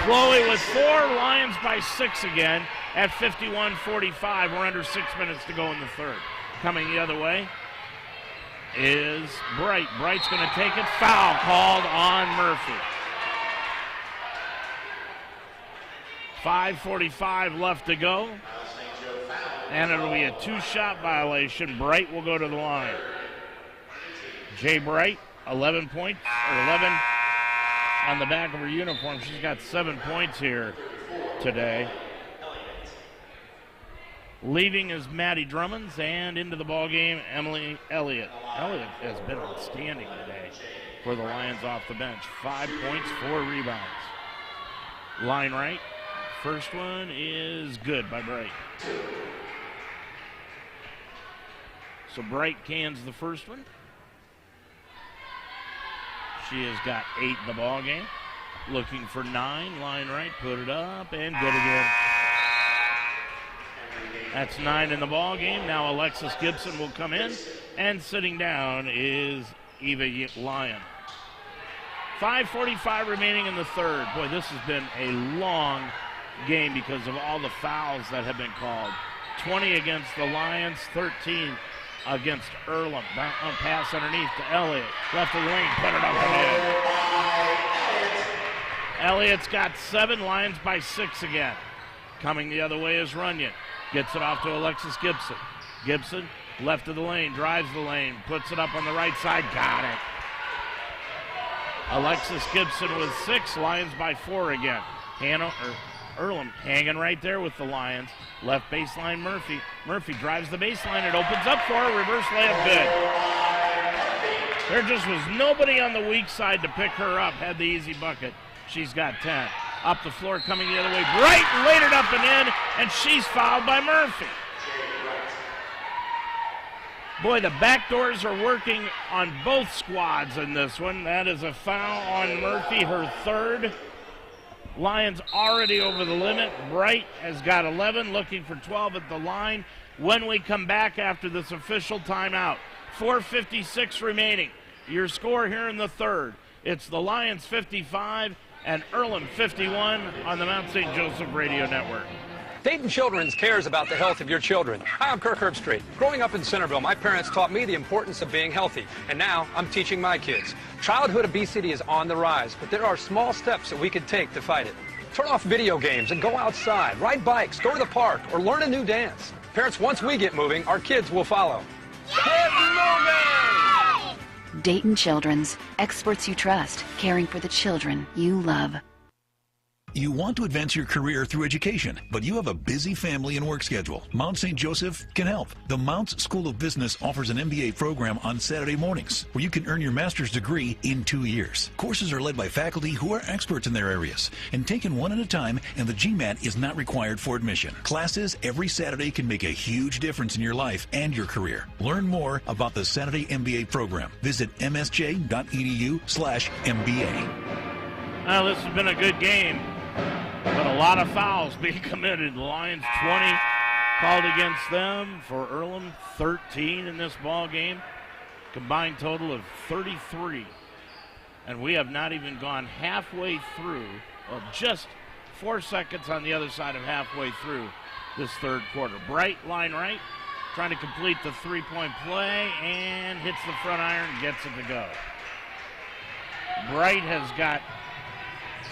Chloe with 4, Lions by 6 again at 51-45. We're under 6 minutes to go in the third. Coming the other way is Bright. Bright's going to take it. Foul called on Murphy. 5:45 left to go. And it'll be a 2-shot violation. Bright will go to the line. Jay Bright, 11 points, or 11 on the back of her uniform. She's got 7 points here today. Leaving is Maddie Drummonds, and into the ball game, Emily Elliott. Elliott has been outstanding today for the Lions off the bench. 5 points, 4 rebounds. Line right. First one is good by Bright. So Bright cans the first one. She has got 8 in the ball game. Looking for 9, line right, put it up, and good again. That's 9 in the ball game. Now Alexis Gibson will come in, and sitting down is Eva Lyon. 5:45 remaining in the third. Boy, this has been a long game because of all the fouls that have been called. 20 against the Lions, 13 against Earlham. Pass underneath to Elliott. Left of the lane, put it up and in. Elliott's got 7, Lions by 6 again. Coming the other way is Runyon. Gets it off to Alexis Gibson. Gibson, left of the lane, drives the lane, puts it up on the right side, got it. Alexis Gibson with 6, Lions by 4 again. Earlham hanging right there with the Lions. Left baseline Murphy. Murphy drives the baseline. It opens up for her. Reverse layup good. There just was nobody on the weak side to pick her up. Had the easy bucket. She's got 10. Up the floor coming the other way. Bright laid it up and in, and she's fouled by Murphy. Boy, the back doors are working on both squads in this one. That is a foul on Murphy, her third. Lions already over the limit. Bright has got 11, looking for 12 at the line. When we come back after this official timeout, 4:56 remaining. Your score here in the third. It's the Lions 55 and Earlham 51 on the Mount St. Joseph Radio Network. Dayton Children's cares about the health of your children. Hi, I'm Kirk Herbstreit. Growing up in Centerville, my parents taught me the importance of being healthy, and now I'm teaching my kids. Childhood obesity is on the rise, but there are small steps that we can take to fight it. Turn off video games and go outside, ride bikes, go to the park, or learn a new dance. Parents, once we get moving, our kids will follow. Get moving! Dayton Children's, experts you trust, caring for the children you love. You want to advance your career through education, but you have a busy family and work schedule. Mount St. Joseph can help. The Mounts School of Business offers an MBA program on Saturday mornings where you can earn your master's degree in 2 years. Courses are led by faculty who are experts in their areas and taken one at a time, and the GMAT is not required for admission. Classes every Saturday can make a huge difference in your life and your career. Learn more about the Saturday MBA program. Visit msj.edu/MBA. Well, this has been a good game, but a lot of fouls being committed. The Lions 20 called against them, for Earlham 13 in this ball game. Combined total of 33. And we have not even gone halfway through, well, just 4 seconds on the other side of halfway through this third quarter. Bright, line right, trying to complete the three-point play, and hits the front iron, gets it to go. Bright has got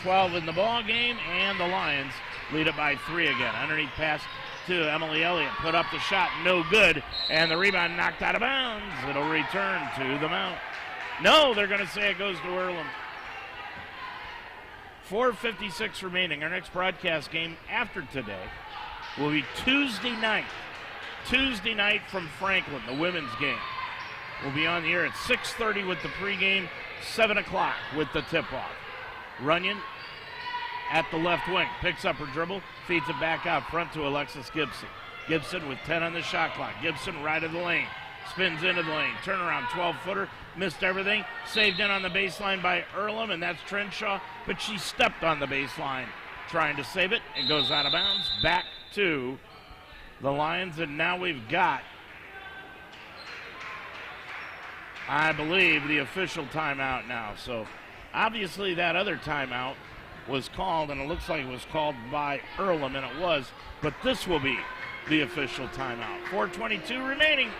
12 in the ball game, and the Lions lead it by 3 again. Underneath pass to Emily Elliott, put up the shot, no good, and the rebound knocked out of bounds. It'll return to the Mount. No, they're going to say it goes to Earlham. 4:56 remaining. Our next broadcast game after today will be Tuesday night. Tuesday night from Franklin, the women's game. We'll be on the air at 6:30 with the pregame, 7 o'clock with the tip-off. Runyon at the left wing, picks up her dribble, feeds it back out front to Alexis Gibson. Gibson with 10 on the shot clock. Gibson right of the lane, spins into the lane, turnaround 12-footer, missed everything, saved in on the baseline by Earlham, and that's Trenshaw, but she stepped on the baseline trying to save it. It goes out of bounds, back to the Lions, and now we've got, I believe, the official timeout now. So obviously that other timeout was called, and it looks like it was called by Earlham, and it was, but this will be the official timeout. 4:22 remaining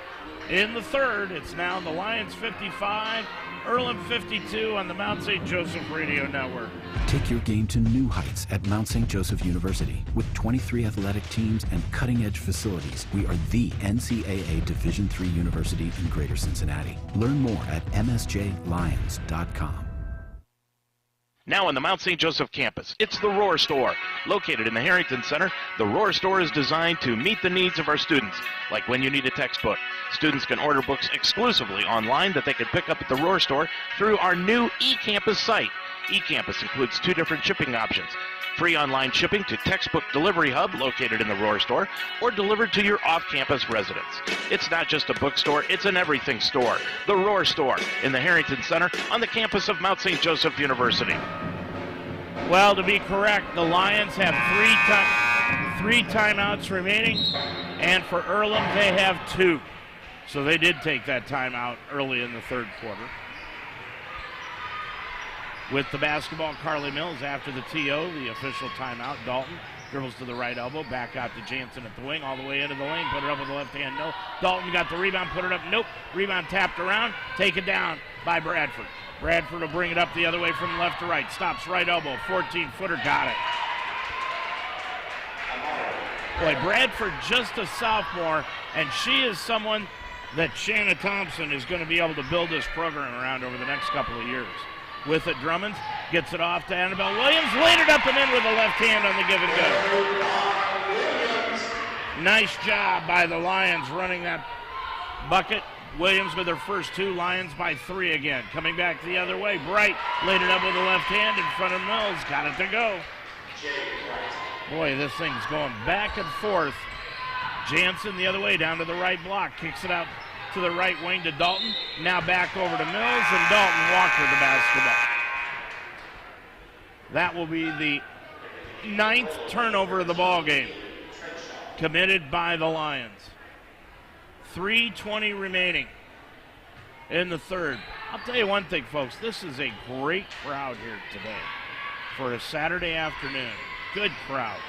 in the third. It's now the Lions 55, Earlham 52 on the Mount St. Joseph Radio Network. Take your game to new heights at Mount St. Joseph University. With 23 athletic teams and cutting-edge facilities, we are the NCAA Division III university in Greater Cincinnati. Learn more at msjlions.com. Now on the Mount St. Joseph campus, it's the Roar Store. Located in the Harrington Center, the Roar Store is designed to meet the needs of our students, like when you need a textbook. Students can order books exclusively online that they can pick up at the Roar Store through our new eCampus site. eCampus includes 2 different shipping options. Free online shipping to Textbook Delivery Hub, located in the Roar Store, or delivered to your off-campus residence. It's not just a bookstore, it's an everything store. The Roar Store in the Harrington Center on the campus of Mount St. Joseph University. Well, to be correct, the Lions have three timeouts remaining, and for Earlham, they have 2. So they did take that timeout early in the third quarter. With the basketball, Carly Mills after the TO, the official timeout. Dalton dribbles to the right elbow, back out to Jansen at the wing, all the way into the lane, put it up with the left hand, no. Dalton got the rebound, put it up, nope. Rebound tapped around, taken down by Bradford. Bradford will bring it up the other way from left to right, stops right elbow, 14-footer, got it. Boy, Bradford just a sophomore, and she is someone that Shanna Thompson is going to be able to build this program around over the next couple of years. With it, Drummond gets it off to Annabelle Williams, laid it up and in with the left hand on the give and go. Nice job by the Lions running that bucket. Williams with her first 2, Lions by 3 again. Coming back the other way, Bright laid it up with the left hand in front of Mills, got it to go. Boy, this thing's going back and forth. Jansen the other way down to the right block, kicks it out to the right wing to Dalton. Now back over to Mills, and Dalton Walker the basketball. That will be the 9th turnover of the ball game, committed by the Lions. 3:20 remaining in the third. I'll tell you one thing, folks. This is a great crowd here today for a Saturday afternoon. Good crowd.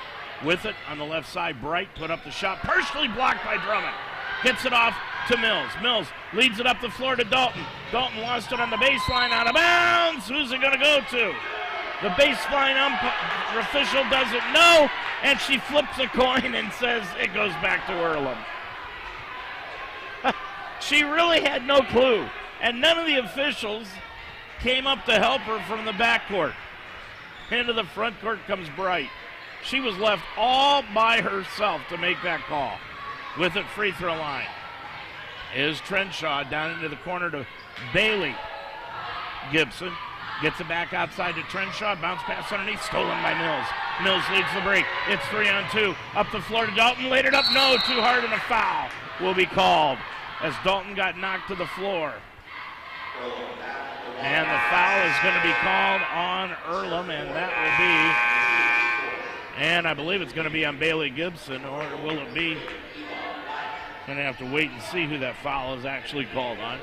With it on the left side, Bright put up the shot, partially blocked by Drummond. Hits it off to Mills. Mills leads it up the floor to Dalton. Dalton lost it on the baseline, out of bounds. Who's it going to go to? The baseline official doesn't know, and she flips a coin and says it goes back to Earlham. She really had no clue, and none of the officials came up to help her from the backcourt. Into the front court comes Bright. She was left all by herself to make that call. With it, free throw line is Trenshaw down into the corner to Bailey. Gibson gets it back outside to Trenshaw. Bounce pass underneath, stolen by Mills. Mills leads the break. It's 3-on-2. Up the floor to Dalton. Laid it up. No, too hard, and a foul will be called as Dalton got knocked to the floor. And the foul is going to be called on Earlham, and that will be, and I believe it's going to be on Bailey Gibson, or will it be? Going to have to wait and see who that foul is actually called on.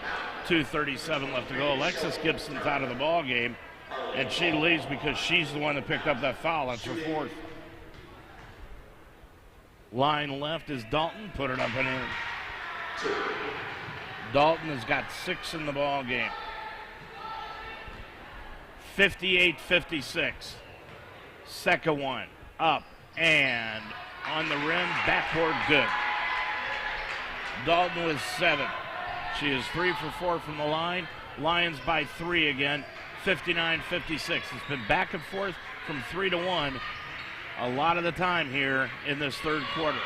2:37 left to go. Alexis Gibson's out of the ball game, and she leaves because she's the one that picked up that foul. That's her 4th. Line left is Dalton. Put it up and in. Dalton has got 6 in the ball game. 58-56. Second one. Up and on the rim. Backboard good. Dalton with 7. She is 3 for 4 from the line. Lions by 3 again. 59-56. It's been back and forth from 3 to 1 a lot of the time here in this third quarter.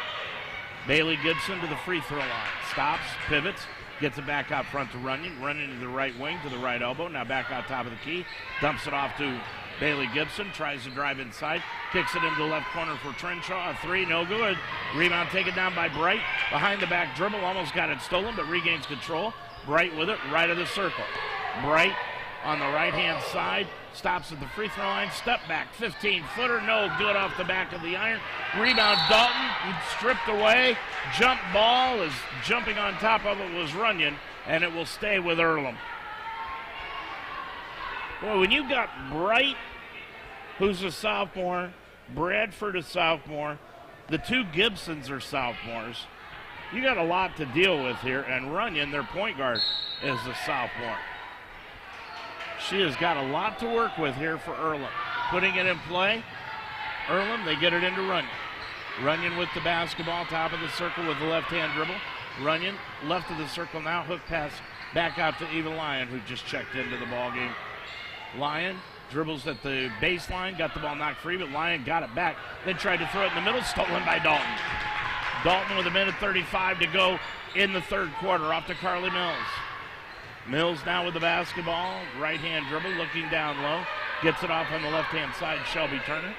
Bailey Gibson to the free throw line. Stops, pivots, gets it back out front to Runyon. Runyon to the right wing, to the right elbow. Now back out top of the key. Dumps it off to Bailey Gibson. Tries to drive inside. Kicks it into the left corner for Trenshaw. A 3, no good. Rebound taken down by Bright. Behind the back dribble. Almost got it stolen, but regains control. Bright with it, right of the circle. Bright on the right-hand side. Stops at the free throw line. Step back, 15-footer. No good off the back of the iron. Rebound Dalton. Stripped away. Jump ball is jumping on top of it was Runyon, and it will stay with Earlham. Boy, when you've got Bright, who's a sophomore, Bradford a sophomore, the 2 Gibsons are sophomores, you got a lot to deal with here, and Runyon, their point guard, is a sophomore. She has got a lot to work with here for Earlham. Putting it in play, Earlham, they get it into Runyon. Runyon with the basketball, top of the circle with the left-hand dribble. Runyon, left of the circle now, hook pass back out to Eva Lyon, who just checked into the ball game. Lyon dribbles at the baseline, got the ball knocked free, but Lyon got it back, then tried to throw it in the middle, stolen by Dalton. Dalton with 1:35 to go in the third quarter, off to Carly Mills. Mills now with the basketball, right-hand dribble, looking down low, gets it off on the left-hand side, Shelby Turner.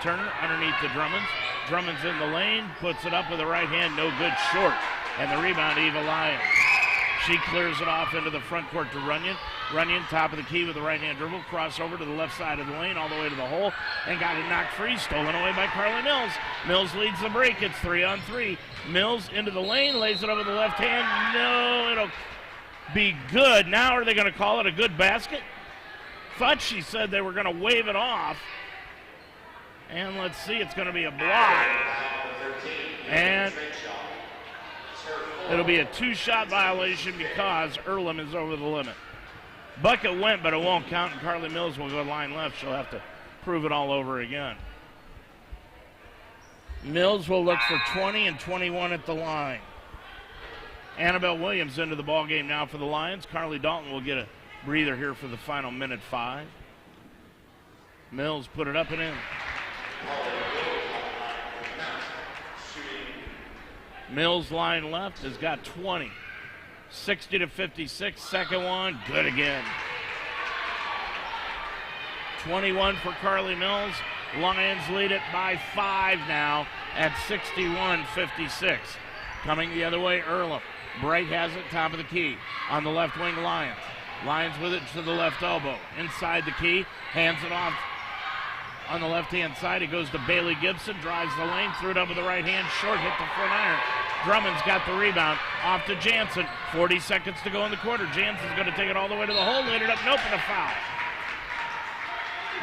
Turner underneath to Drummonds. Drummond's in the lane, puts it up with the right hand, no good, short. And the rebound, Eva Lyon. She clears it off into the front court to Runyon. Runyon, top of the key with the right-hand dribble, crossover to the left side of the lane, all the way to the hole, and got it knocked free, stolen away by Carly Mills. Mills leads the break, it's 3-on-3. Mills into the lane, lays it over the left hand, no, it'll be good. Now are they going to call it a good basket? Thought she said they were going to wave it off. And let's see, it's going to be a block. And it'll be a 2-shot violation because Earlham is over the limit. Bucket went, but it won't count, and Carly Mills will go line left. She'll have to prove it all over again. Mills will look for 20 and 21 at the line. Annabelle Williams into the ball game now for the Lions. Carly Dalton will get a breather here for the final minute 5. Mills put it up and in. Mills line left has got 20. 60-56, second one, good again. 21 for Carly Mills. Lions lead it by 5 now at 61-56. Coming the other way, Earlham. Bright has it, top of the key. On the left wing, Lions. Lions with it to the left elbow. Inside the key, hands it off. On the left-hand side, it goes to Bailey Gibson, drives the lane, threw it over the right hand, short, hit the front iron. Drummond's got the rebound, off to Jansen. 40 seconds to go in the quarter. Jansen's going to take it all the way to the hole, laid it up, nope, and a foul.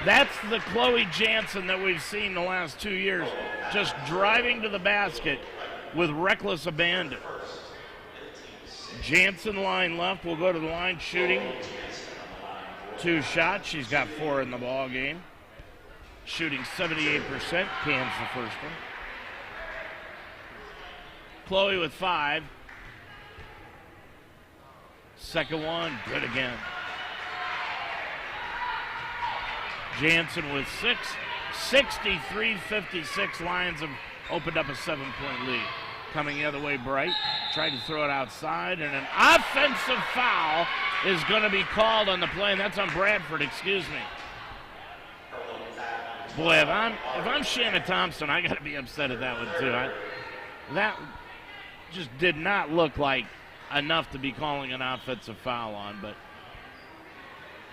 That's the Chloe Jansen that we've seen the last 2 years, just driving to the basket with reckless abandon. Jansen line left, will go to the line shooting 2 shots. She's got 4 in the ball game. Shooting 78%, cans the first one. Chloe with 5. Second one, good again. Jansen with 6. 63-56. Lions have opened up a 7-point lead. Coming the other way, Bright. Tried to throw it outside, and an offensive foul is going to be called on the play, and that's on Bradford, excuse me. Boy, if I'm Shanna Thompson, I got to be upset at that one, too. That just did not look like enough to be calling an offensive foul on, but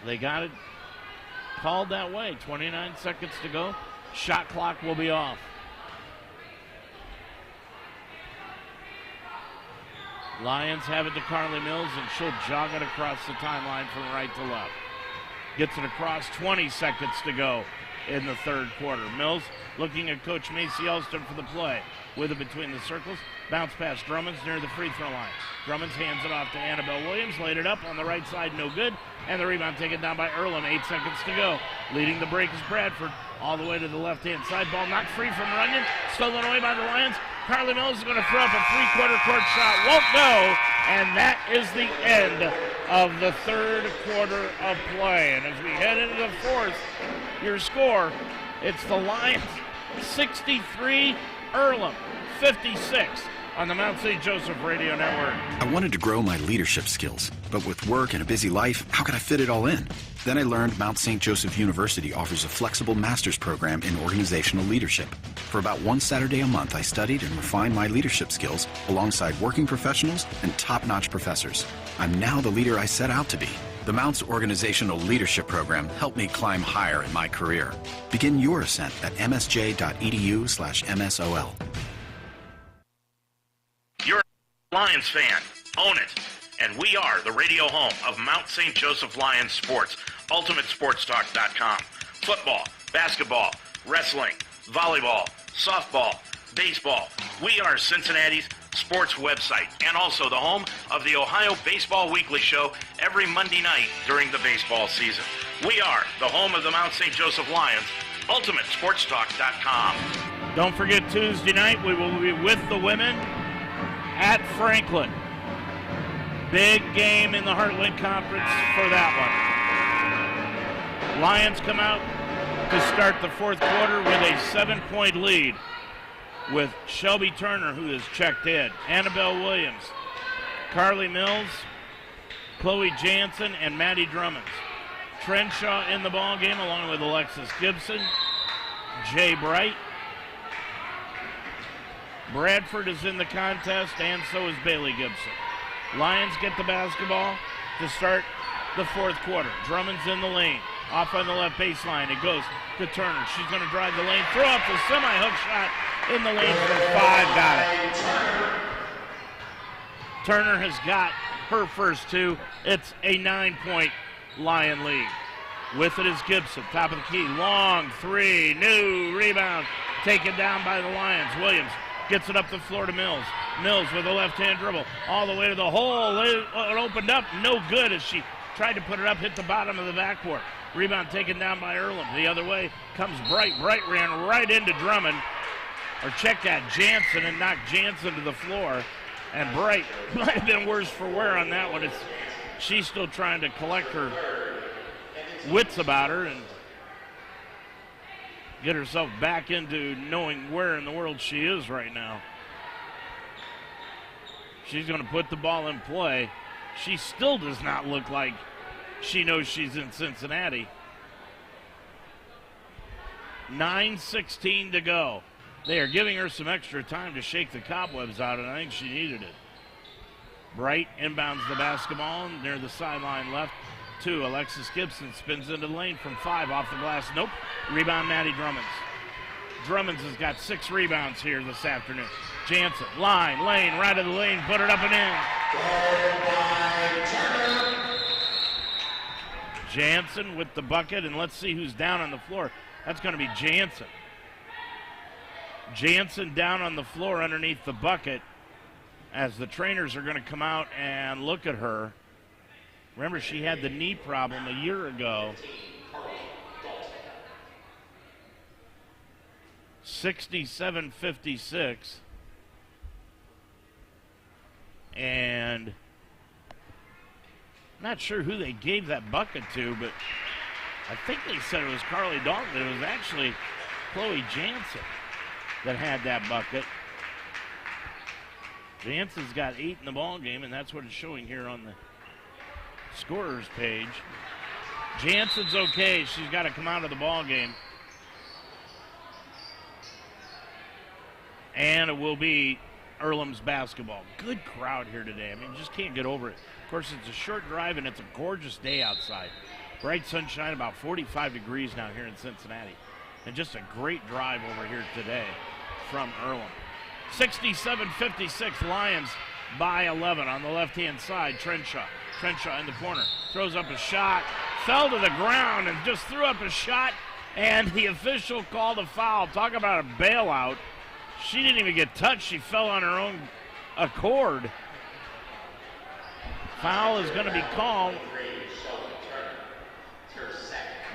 they got it called that way. 29 seconds to go. Shot clock will be off. Lions have it to Carly Mills, and she'll jog it across the timeline from right to left. Gets it across, 20 seconds to go in the third quarter. Mills looking at Coach Macy Elston for the play. With it between the circles. Bounce pass Drummond's near the free throw line. Drummond's hands it off to Annabelle Williams. Laid it up on the right side, no good. And the rebound taken down by Earlham. 8 seconds to go. Leading the break is Bradford. All the way to the left-hand side. Ball knocked free from Runyon. Stolen away by the Lions. Carly Mills is going to throw up a three-quarter court shot. Won't go. And that is the end of the third quarter of play. And as we head into the fourth, your score, it's the Lions 63, Earlham 56 on the Mount St. Joseph Radio Network. I wanted to grow my leadership skills, but with work and a busy life, how could I fit it all in? Then I learned Mount St. Joseph University offers a flexible master's program in organizational leadership. For about 1 Saturday a month, I studied and refined my leadership skills alongside working professionals and top-notch professors. I'm now the leader I set out to be. The Mounts Organizational Leadership Program helped me climb higher in my career. Begin your ascent at msj.edu/MSOL. You're a Lions fan. Own it. And we are the radio home of Mount St. Joseph Lions Sports, UltimateSportsTalk.com. Football, basketball, wrestling, volleyball, softball, baseball. We are Cincinnati's sports website and also the home of the Ohio Baseball Weekly Show every Monday night during the baseball season. We are the home of the Mount St. Joseph Lions, UltimateSportsTalk.com. Don't forget Tuesday night we will be with the women at Franklin. Big game in the Heartland Conference for that one. Lions come out to start the fourth quarter with a 7-point lead with Shelby Turner, who is checked in, Annabelle Williams, Carly Mills, Chloe Jansen, and Maddie Drummonds. Trenshaw in the ball game along with Alexis Gibson, Jay Bright. Bradford is in the contest, and so is Bailey Gibson. Lions get the basketball to start the fourth quarter. Drummond's in the lane. Off on the left baseline. It goes to Turner. She's going to drive the lane. Throw up the semi-hook shot in the lane for 5. Got it. Turner has got her first 2. It's a 9-point Lion lead. With it is Gibson. Top of the key. Long 3. New rebound. Taken down by the Lions. Williams gets it up the floor to Mills. Mills with a left-hand dribble all the way to the hole. It opened up. No good as she tried to put it up, hit the bottom of the backboard. Rebound taken down by Earlham. The other way comes Bright. Bright ran right into Drummond. Or checked at Jansen and knocked Jansen to the floor. And Bright might have been worse for wear on that one. She's still trying to collect her wits about her and get herself back into knowing where in the world she is right now. She's going to put the ball in play. She still does not look like she knows she's in Cincinnati. 9:16 to go. They are giving her some extra time to shake the cobwebs out, and I think she needed it. Bright inbounds the basketball near the sideline left to Alexis Gibson. Spins into the lane from 5 off the glass. Nope. Rebound, Maddie Drummonds. Drummonds has got 6 rebounds here this afternoon. Jansen, lane, right of the lane, put it up and in. Jansen with the bucket, and let's see who's down on the floor. That's going to be Jansen. Jansen down on the floor underneath the bucket as the trainers are going to come out and look at her. Remember, she had the knee problem a year ago. 67-56. And not sure who they gave that bucket to, but I think they said it was Carly Dalton, but it was actually Chloe Jansen that had that bucket. Jansen's got 8 in the ball game, and that's what it's showing here on the scorer's page. Jansen's okay. She's got to come out of the ball game. And it will be Earlham's basketball. Good crowd here today. I mean, just can't get over it. Of course, it's a short drive, and it's a gorgeous day outside. Bright sunshine, about 45 degrees now here in Cincinnati. And just a great drive over here today from Earlham. 67-56, Lions by 11 on the left-hand side. Trenshaw in the corner. Throws up a shot. Fell to the ground and just threw up a shot. And the official called a foul. Talk about a bailout. She didn't even get touched. She fell on her own accord. Foul is going to be called.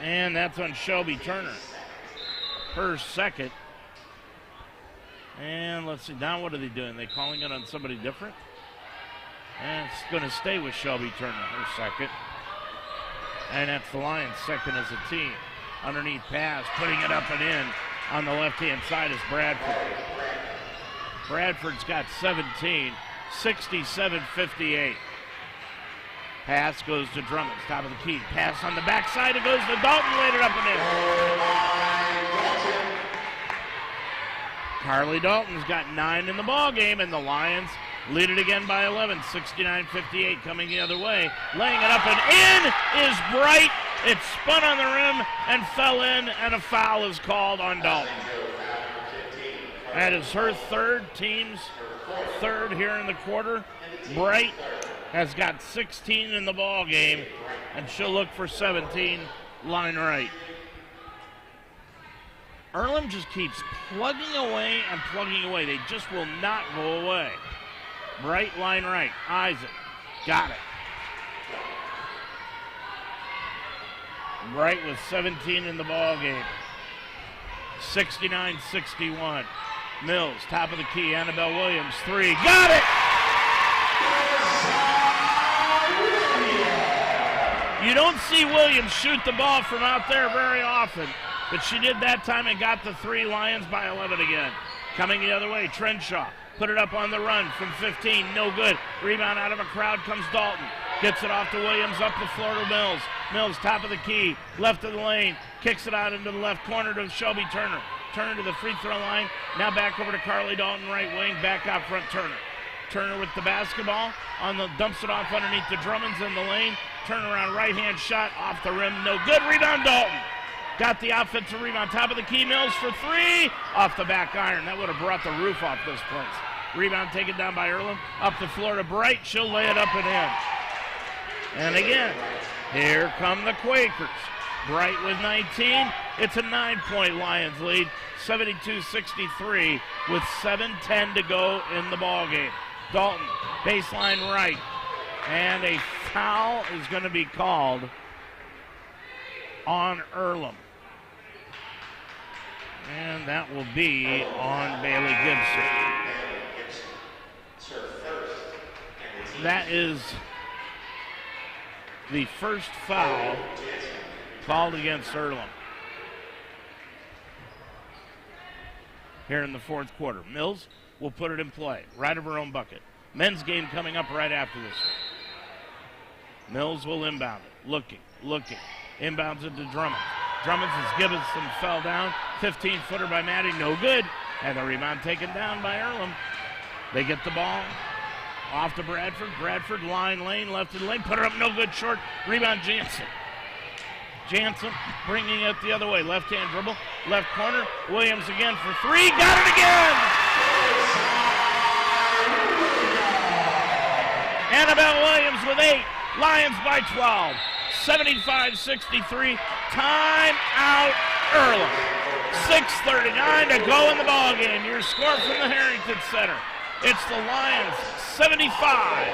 And that's on Shelby Turner. Her second. And let's see, now what are they doing? They calling it on somebody different? And it's going to stay with Shelby Turner, her second. And that's the Lions' second as a team. Underneath pass, putting it up and in on the left-hand side is Bradford. Bradford's got 17, 67-58. Pass goes to Drummond, top of the key. Pass on the backside, it goes to Dalton, laid it up and in. Carly Dalton's got 9 in the ball game, and the Lions lead it again by 11, 69-58, coming the other way. Laying it up and in is Bright. It spun on the rim and fell in, and a foul is called on Dalton. That is her third, team's third here in the quarter. Bright has got 16 in the ball game, and she'll look for 17, line right. Earlham just keeps plugging away and plugging away. They just will not go away. Bright, line right. Isaac, got it. Bright with 17 in the ball game. 69-61. Mills, top of the key. Annabelle Williams, 3. Got it! You don't see Williams shoot the ball from out there very often, but she did that time and got the 3. Lions by 11 again. Coming the other way, Trenshaw. Put it up on the run from 15, no good. Rebound out of a crowd comes Dalton. Gets it off to Williams, up the floor to Mills. Mills, top of the key, left of the lane. Kicks it out into the left corner to Shelby Turner. Turner to the free throw line. Now back over to Carly Dalton, right wing. Back out front, Turner. Turner with the basketball. Dumps it off underneath the Drummonds in the lane. Turnaround right-hand shot off the rim. No good. Rebound, Dalton. Got the offensive rebound. Top of the key, Mills for 3. Off the back iron. That would have brought the roof off this place. Rebound taken down by Earlham. Up the floor to Bright. She'll lay it up and in. And again, here come the Quakers. Bright with 19. It's a 9-point Lions lead. 72-63 with 7:10 to go in the ball game. Dalton, baseline right. And a foul is going to be called on Earlham. And that will be on Bailey Gibson. That is the first foul called against Earlham here in the fourth quarter. Mills will put it in play, right of her own bucket. Men's game coming up right after this. Mills will inbound it, looking. Inbounds it to Drummond. Drummond as Gibson fell down. 15-footer by Maddie, no good. And the rebound taken down by Earlham. They get the ball. Off to Bradford. Bradford, line, lane, left of the lane. Put it up, no good, short. Rebound, Jansen. Jansen bringing it the other way. Left-hand dribble, left corner. Williams again for three. Got it again! Annabelle Williams with 8. Lions by 12. 75-63. Time out, Earlham. 6:39 to go in the ball game. Your score from the Harrington Center. It's the Lions 75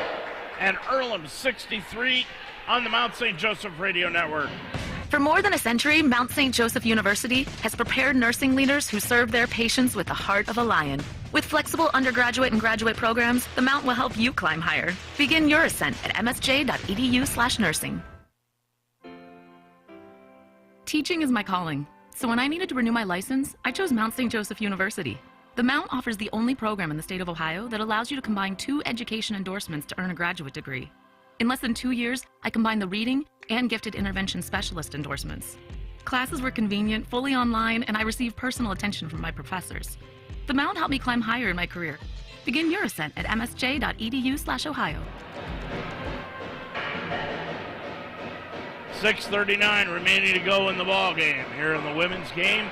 and Earlham 63 on the Mount St. Joseph Radio Network. For more than a century, Mount St. Joseph University has prepared nursing leaders who serve their patients with the heart of a lion. With flexible undergraduate and graduate programs, the Mount will help you climb higher. Begin your ascent at msj.edu/nursing. Teaching is my calling, so when I needed to renew my license, I chose Mount St. Joseph University. The Mount offers the only program in the state of Ohio that allows you to combine 2 education endorsements to earn a graduate degree. In less than 2 years, I combined the reading and gifted intervention specialist endorsements. Classes were convenient, fully online, and I received personal attention from my professors. The Mount helped me climb higher in my career. Begin your ascent at msj.edu/Ohio. 6:39 remaining to go in the ball game here in the women's game.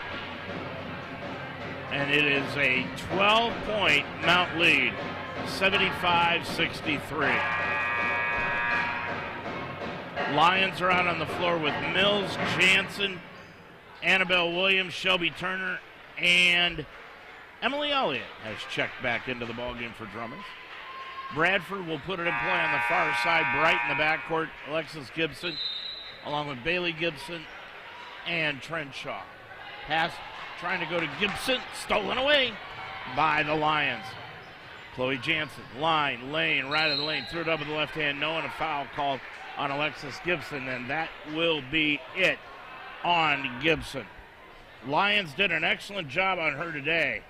And it is a 12-point Mount lead, 75-63. Lions are out on the floor with Mills, Jansen, Annabelle Williams, Shelby Turner, and Emily Elliott has checked back into the ballgame for Drummond. Bradford will put it in play on the far side. Bright in the backcourt. Alexis Gibson, along with Bailey Gibson and Trenshaw. Pass trying to go to Gibson. Stolen away by the Lions. Chloe Jansen, line, lane, right of the lane. Threw it up with the left hand. No, and a foul called on Alexis Gibson, and that will be it on Gibson. Lions did an excellent job on her today.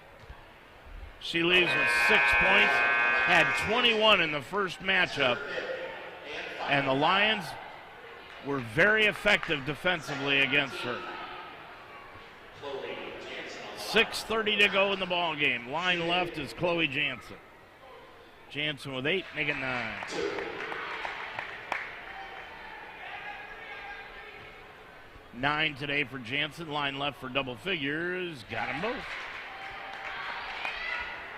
She leaves with 6 points, had 21 in the first matchup, and the Lions were very effective defensively against her. 6:30 to go in the ball game. Line left is Chloe Jansen. Jansen with 8, making 9. Nine today for Jansen. Line left for double figures. Got them both.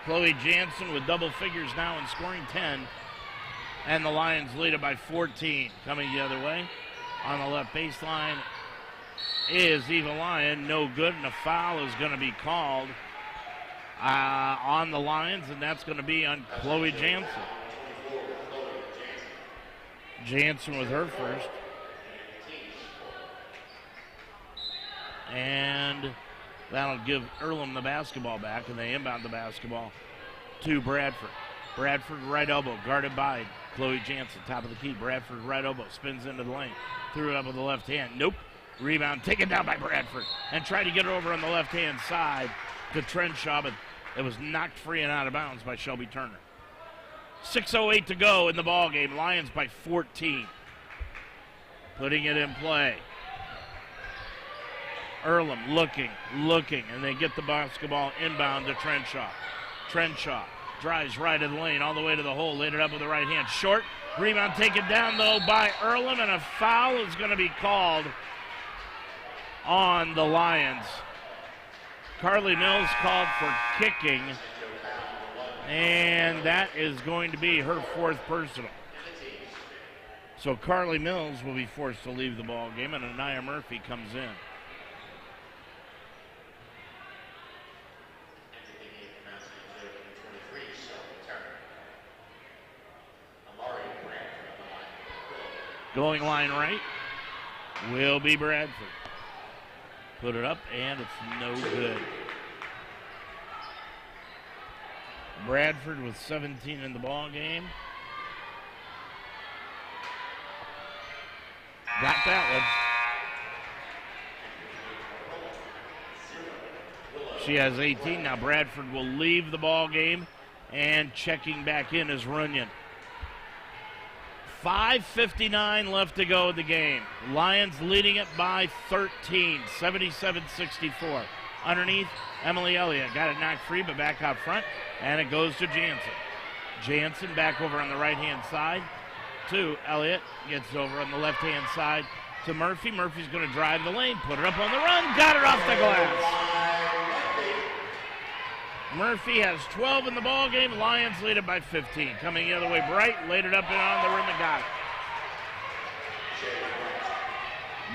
Chloe Jansen with double figures now and scoring 10. And the Lions lead it by 14. Coming the other way on the left baseline is Eva Lyon. No good, and a foul is going to be called on the Lions, and that's going to be on Chloe Jansen. Jansen with her first. And that'll give Earlham the basketball back, and they inbound the basketball to Bradford. Bradford right elbow, guarded by Chloe Jansen, top of the key. Bradford right elbow, spins into the lane. Threw it up with the left hand. Nope. Rebound taken down by Bradford. And tried to get it over on the left-hand side to Trenshaw, but it was knocked free and out of bounds by Shelby Turner. 6:08 to go in the ball game. Lions by 14. Putting it in play. Earlham looking, and they get the basketball inbound to Trenshaw. Trenshaw drives right of the lane all the way to the hole, laid it up with the right hand. Short, rebound taken down though by Earlham, and a foul is going to be called on the Lions. Carly Mills called for kicking, and that is going to be her 4th personal. So Carly Mills will be forced to leave the ball game, and Anaya Murphy comes in. Going line right will be Bradford. Put it up, and it's no good. Bradford with 17 in the ball game. Got that one. She has 18. Now Bradford will leave the ball game, and checking back in is Runyon. 5:59 left to go in the game. Lions leading it by 13, 77-64. Underneath, Emily Elliott got it knocked free, but back out front, and it goes to Jansen. Jansen back over on the right-hand side to Elliott. Gets over on the left-hand side to Murphy. Murphy's going to drive the lane, put it up on the run, got it off the glass. Murphy has 12 in the ball game. Lions lead it by 15. Coming the other way, Bright laid it up and on the rim and got it.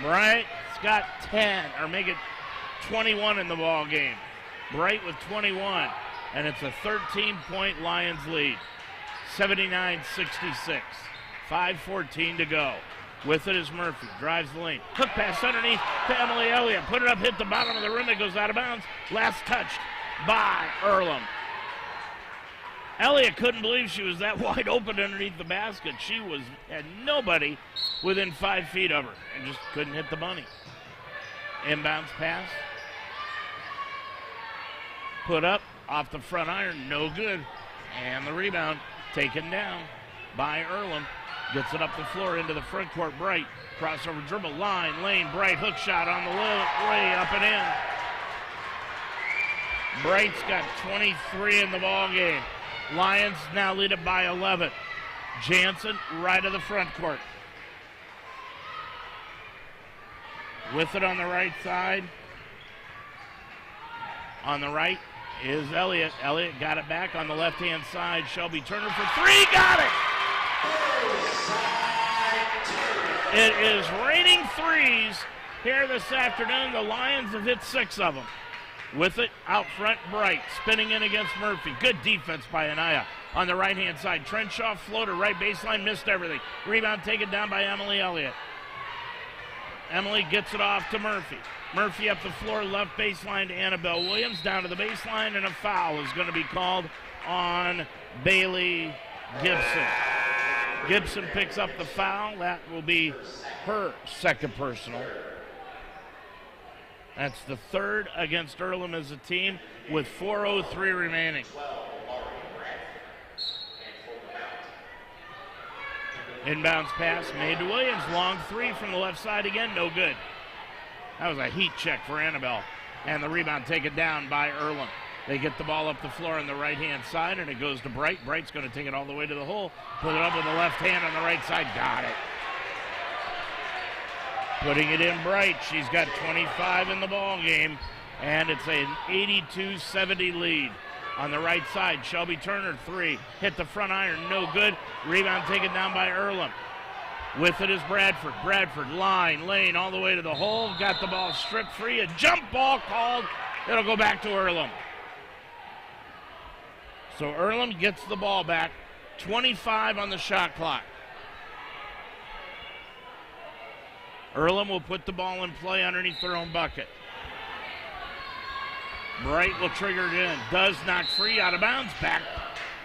Bright's got 10, or make it 21 in the ball game. Bright with 21, and it's a 13-point Lions lead. 79-66. 5:14 to go. With it is Murphy. Drives the lane. Hook pass underneath to Emily Elliott. Put it up, hit the bottom of the rim. It goes out of bounds. Last touched by Earlham. Elliott couldn't believe she was that wide open underneath the basket. She had nobody within 5 feet of her and just couldn't hit the bunny. Inbounds pass. Put up off the front iron. No good. And the rebound taken down by Earlham. Gets it up the floor into the front court. Bright. Crossover dribble. Line. Lane. Bright. Hook shot on the way up and in. Bright's got 23 in the ball game. Lions now lead it by 11. Jansen right of the front court. With it on the right side. On the right is Elliott. Elliott got it back on the left-hand side. Shelby Turner for 3. Got it! It is raining threes here this afternoon. The Lions have hit 6 of them. With it out front, Bright spinning in against Murphy. Good defense by Anaya. On the right-hand side, Trenshaw floater, right baseline, missed everything. Rebound taken down by Emily Elliott. Emily gets it off to Murphy. Murphy up the floor, left baseline to Annabelle Williams. Down to the baseline, and a foul is going to be called on Bailey Gibson. Gibson picks up the foul. That will be her second personal. That's the third against Earlham as a team with 4:03 remaining. Inbounds pass made to Williams. Long 3 from the left side again. No good. That was a heat check for Annabelle. And the rebound taken down by Earlham. They get the ball up the floor on the right-hand side, and it goes to Bright. Bright's going to take it all the way to the hole. Put it up with the left hand on the right side. Got it. Putting it in Bright. She's got 25 in the ball game, and it's an 82-70 lead. On the right side, Shelby Turner 3. Hit the front iron, no good. Rebound taken down by Earlham. With it is Bradford. Bradford, line, lane, all the way to the hole. Got the ball stripped free. A jump ball called. It'll go back to Earlham. So Earlham gets the ball back. 25 on the shot clock. Earlham will put the ball in play underneath their own bucket. Bright will trigger it in. Does knock free, out of bounds. Back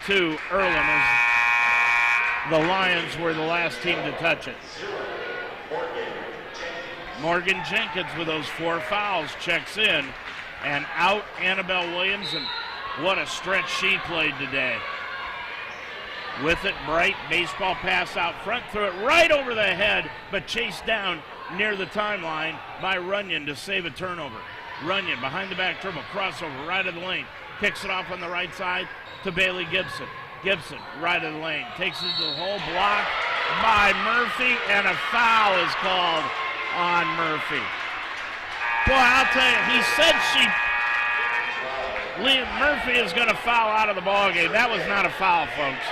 to Earlham as the Lions were the last team to touch it. Morgan Jenkins with those 4 fouls checks in. And out Annabelle Williams, and what a stretch she played today. With it, Bright, baseball pass out front, threw it right over the head, but chased down near the timeline by Runyon to save a turnover. Runyon behind the back dribble, crossover, right of the lane, kicks it off on the right side to Bailey Gibson. Gibson, right of the lane, takes it to the hole, blocked by Murphy, and a foul is called on Murphy. Boy, I'll tell you, he said Murphy is going to foul out of the ballgame. That was not a foul, folks.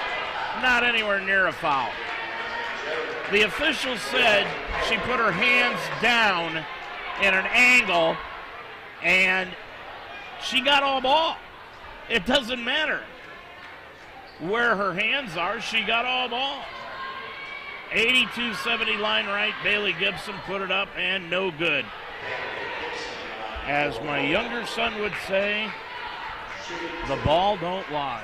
Not anywhere near a foul. The official said she put her hands down in an angle, and she got all ball. It doesn't matter where her hands are. She got all ball. 82-70 line right. Bailey Gibson put it up, and no good. As my younger son would say, the ball don't lie.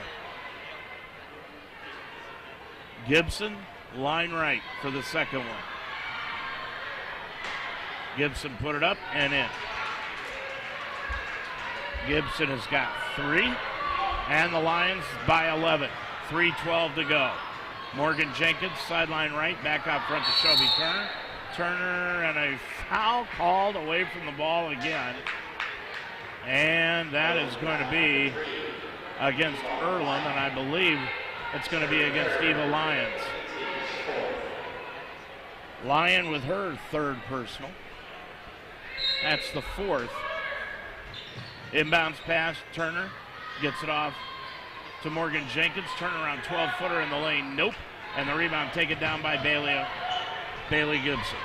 Gibson, line right for the second one. Gibson put it up and in. Gibson has got 3, and the Lions by 11. 3:12 to go. Morgan Jenkins, sideline right, back out front to Shelby Turner. Turner, and a foul called away from the ball again. And that is going to be against Earlham, and I believe It's going to be against Eva Lyons. Lyon with her third personal. That's the fourth. Inbounds pass, Turner gets it off to Morgan Jenkins. Turnaround 12-footer in the lane, nope. And the rebound taken down by Bailey Gibson.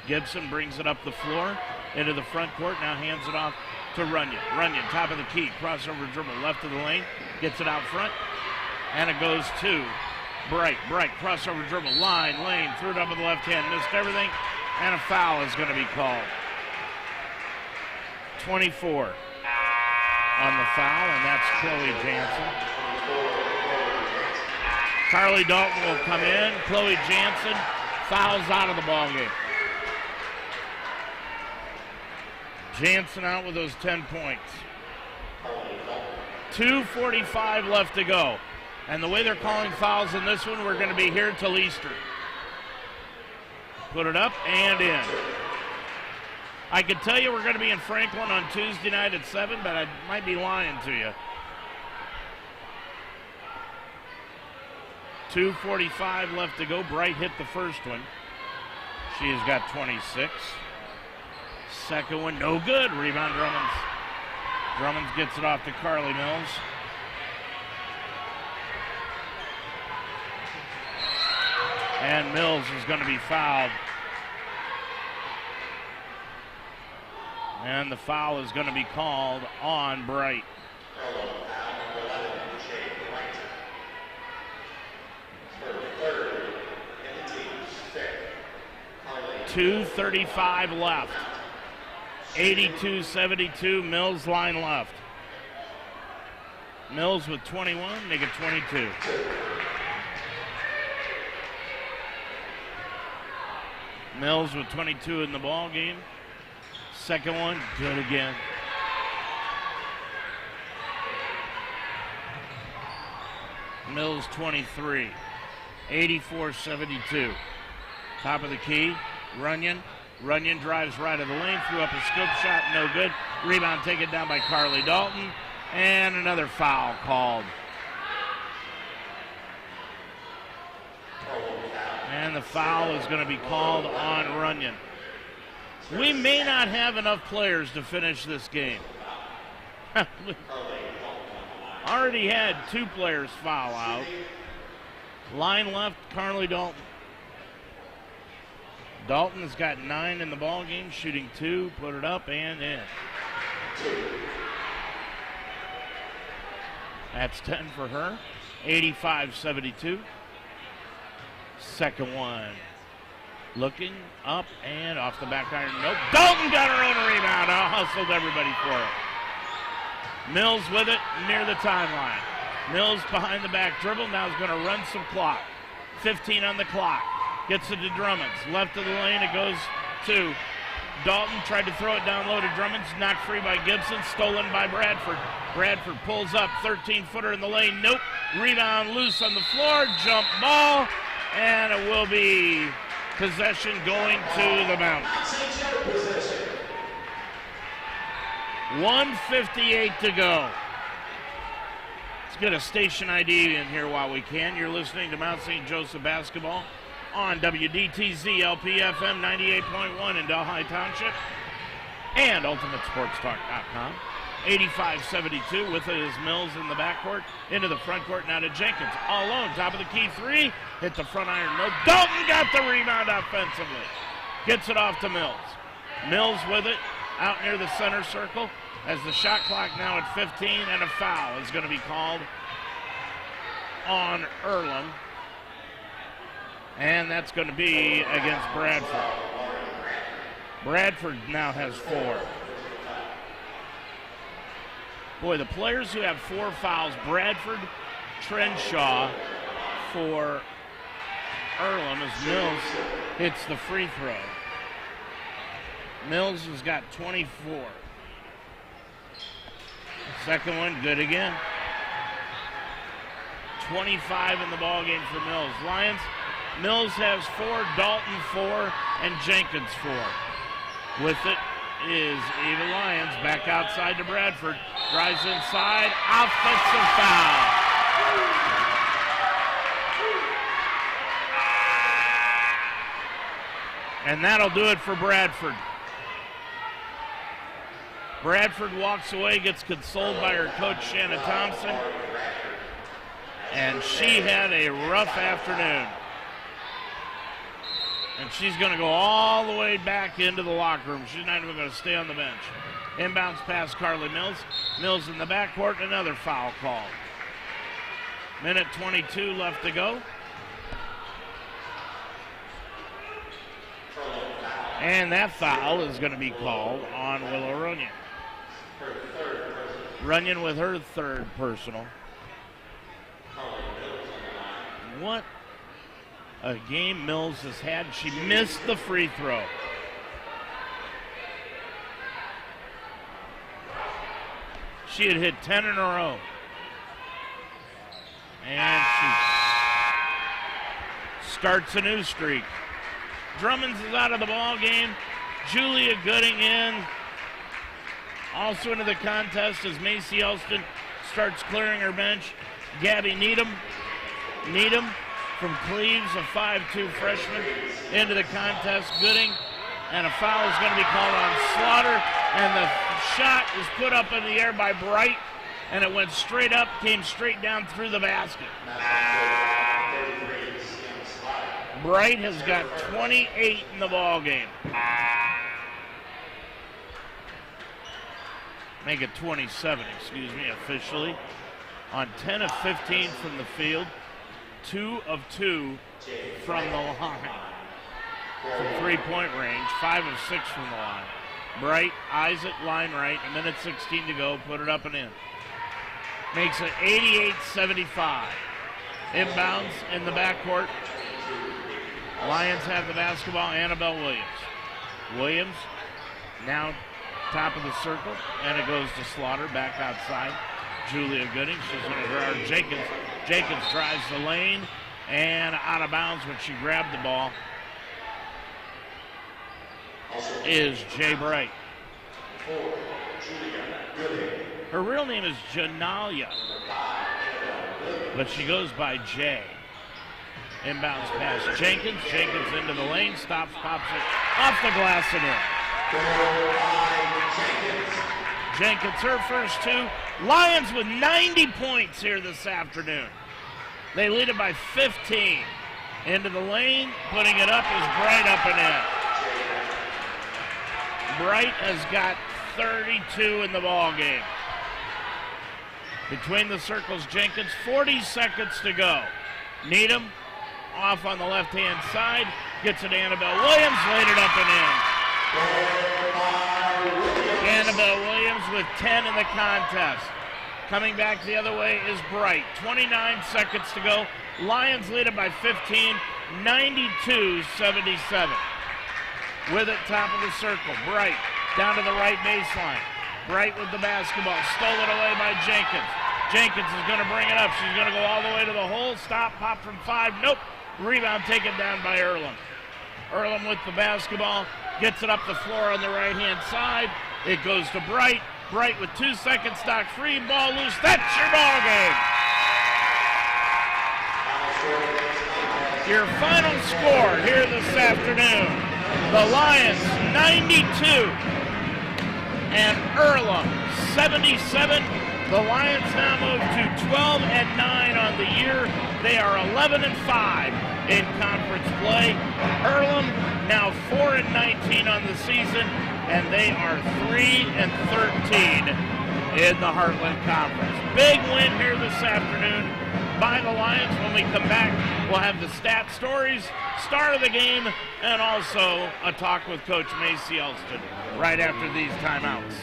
Gibson brings it up the floor into the front court, now hands it off to Runyon. Runyon, top of the key, crossover dribble, left of the lane, gets it out front, and it goes to Bright. Bright, crossover dribble, lane, threw it up with the left hand, missed everything, and a foul is going to be called. 24 on the foul, and that's Chloe Jansen. Carly Dalton will come in. Chloe Jansen fouls out of the ballgame. Jansen out with those 10 points. 2:45 left to go. And the way they're calling fouls in this one, we're going to be here till Easter. Put it up and in. I could tell you we're going to be in Franklin on Tuesday night at 7, but I might be lying to you. 2:45 left to go. Bright hit the first one. She has got 26. Second one, no good. Rebound, Drummonds. Drummonds gets it off to Carly Mills. And Mills is going to be fouled. And the foul is going to be called on Bright. .235 left. 82-72, Mills line left. Mills with 21, make it 22. Mills with 22 in the ball game. Second one, good again. Mills 23, 84-72. Top of the key, Runyon. Runyon drives right of the lane, threw up a scoop shot, no good. Rebound taken down by Carly Dalton, and another foul called. And the foul is going to be called on Runyon. We may not have enough players to finish this game. Already had 2 players foul out. Line left, Carly Dalton. Dalton has got 9 in the ball game, shooting 2, put it up and in. That's 10 for her. 85-72. Second one. Looking up and off the back iron. Nope. Dalton got her own rebound. Hustled everybody for it. Mills with it near the timeline. Mills behind the back dribble. Now is going to run some clock. 15 on the clock. Gets it to Drummonds. Left of the lane. It goes to Dalton. Tried to throw it down low to Drummonds. Knocked free by Gibson. Stolen by Bradford. Bradford pulls up. 13-footer in the lane. Nope. Rebound loose on the floor. Jump ball. And it will be possession going to the Mountain. 1:58 to go. Let's get a station ID in here while we can. You're listening to Mount St. Joseph basketball on WDTZ LPFM 98.1 in Delhi Township and UltimateSportsTalk.com. 85-72 with it is Mills in the backcourt. Into the front court now to Jenkins. All alone. Top of the key 3. Hit the front iron. No. Dalton got the rebound offensively. Gets it off to Mills. Mills with it out near the center circle as the shot clock now at 15 and a foul is going to be called on Earlham. And that's going to be against Bradford. Bradford now has 4. Boy, the players who have 4 fouls, Bradford, Trenshaw for Earlham as Mills hits the free throw. Mills has got 24. Second one, good again. 25 in the ballgame for Mills. Lions, Mills has 4, Dalton 4, and Jenkins 4. With it is Eva Lyons back outside to Bradford. Drives inside, offensive foul. And that'll do it for Bradford. Bradford walks away, gets consoled by her coach, Shanna Thompson. And she had a rough afternoon. And she's going to go all the way back into the locker room. She's not even going to stay on the bench. Inbounds pass Carly Mills. Mills in the backcourt, another foul called. Minute 22 left to go. And that foul is going to be called on Willow Runyon. Runyon with her third personal. What a game Mills has had. She missed the free throw. She had hit 10 in a row. And she starts a new streak. Drummonds is out of the ball game. Julia Gooding in. Also into the contest as Macy Elston starts clearing her bench. Gabby Needham from Cleves, a 5'2 freshman, into the contest. Gooding, and a foul is going to be called on Slaughter, and the shot is put up in the air by Bright, and it went straight up, came straight down through the basket. Bright has got 28 in the ball game. Make it 27, officially. On 10 of 15 from the field, 2 of 2 from the line. From three-point range, 5 of 6 from the line. Bright eyes it, line right, a minute 16 to go, put it up and in. Makes it 88-75. Inbounds in the backcourt. Lions have the basketball, Annabelle Williams. Williams now top of the circle, and it goes to Slaughter, back outside. Julia Gooding, she's going to guard Jenkins. Jenkins drives the lane, and out of bounds when she grabbed the ball is Jay Bright. Her real name is Janalia, but she goes by Jay. Inbounds pass Jenkins. Jenkins into the lane, stops, pops it off the glass and in. Jenkins, her first 2. Lions with 90 points here this afternoon. They lead it by 15. Into the lane, putting it up is Bright, up and in. Bright has got 32 in the ball game. Between the circles, Jenkins, 40 seconds to go. Needham off on the left-hand side, gets it to Annabelle Williams, laid it up and in. Annabelle Williams with 10 in the contest. Coming back the other way is Bright. 29 seconds to go. Lions lead it by 15, 92-77. With it, top of the circle. Bright down to the right baseline. Bright with the basketball. Stolen away by Jenkins. Jenkins is going to bring it up. She's going to go all the way to the hole. Stop, pop from 5. Nope. Rebound taken down by Earlham. Earlham with the basketball. Gets it up the floor on the right-hand side. It goes to Bright. Bright with 2 seconds, stock free, ball loose. That's your ball game. Your final score here this afternoon. The Lions 92 and Earlham 77. The Lions now move to 12-9 on the year. They are 11-5 in conference play. Earlham now 4-19 on the season, and they are 3-13 in the Heartland Conference. Big win here this afternoon by the Lions. When we come back, we'll have the stat stories, start of the game, and also a talk with Coach Macy Elston right after these timeouts.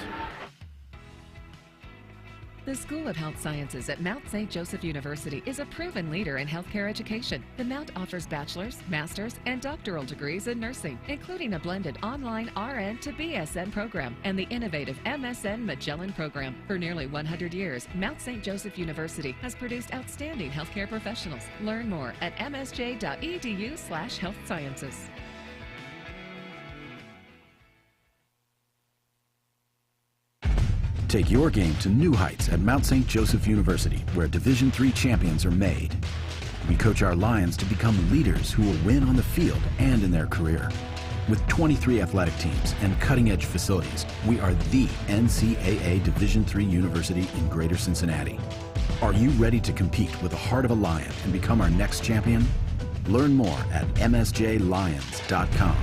The School of Health Sciences at Mount St. Joseph University is a proven leader in healthcare education. The Mount offers bachelor's, master's, and doctoral degrees in nursing, including a blended online RN to BSN program and the innovative MSN Magellan program. For nearly 100 years, Mount St. Joseph University has produced outstanding healthcare professionals. Learn more at msj.edu/healthsciences. Take your game to new heights at Mount St. Joseph University, where Division III champions are made. We coach our Lions to become leaders who will win on the field and in their career. With 23 athletic teams and cutting-edge facilities, we are the NCAA Division III university in Greater Cincinnati. Are you ready to compete with the heart of a Lion and become our next champion? Learn more at msjlions.com.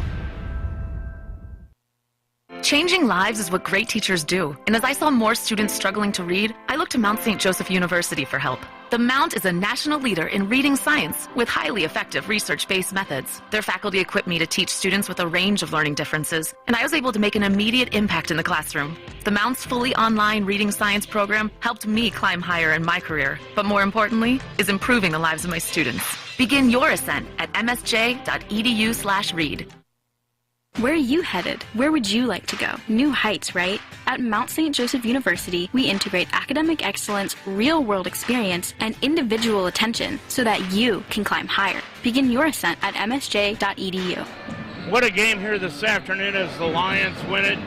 Changing lives is what great teachers do. And as I saw more students struggling to read, I looked to Mount St. Joseph University for help. The Mount is a national leader in reading science with highly effective research-based methods. Their faculty equipped me to teach students with a range of learning differences, and I was able to make an immediate impact in the classroom. The Mount's fully online reading science program helped me climb higher in my career, but more importantly, is improving the lives of my students. Begin your ascent at msj.edu/read. Where are you headed? Where would you like to go? New heights, right? At Mount St. Joseph University, we integrate academic excellence, real-world experience, and individual attention so that you can climb higher. Begin your ascent at msj.edu. What a game here this afternoon as the Lions win it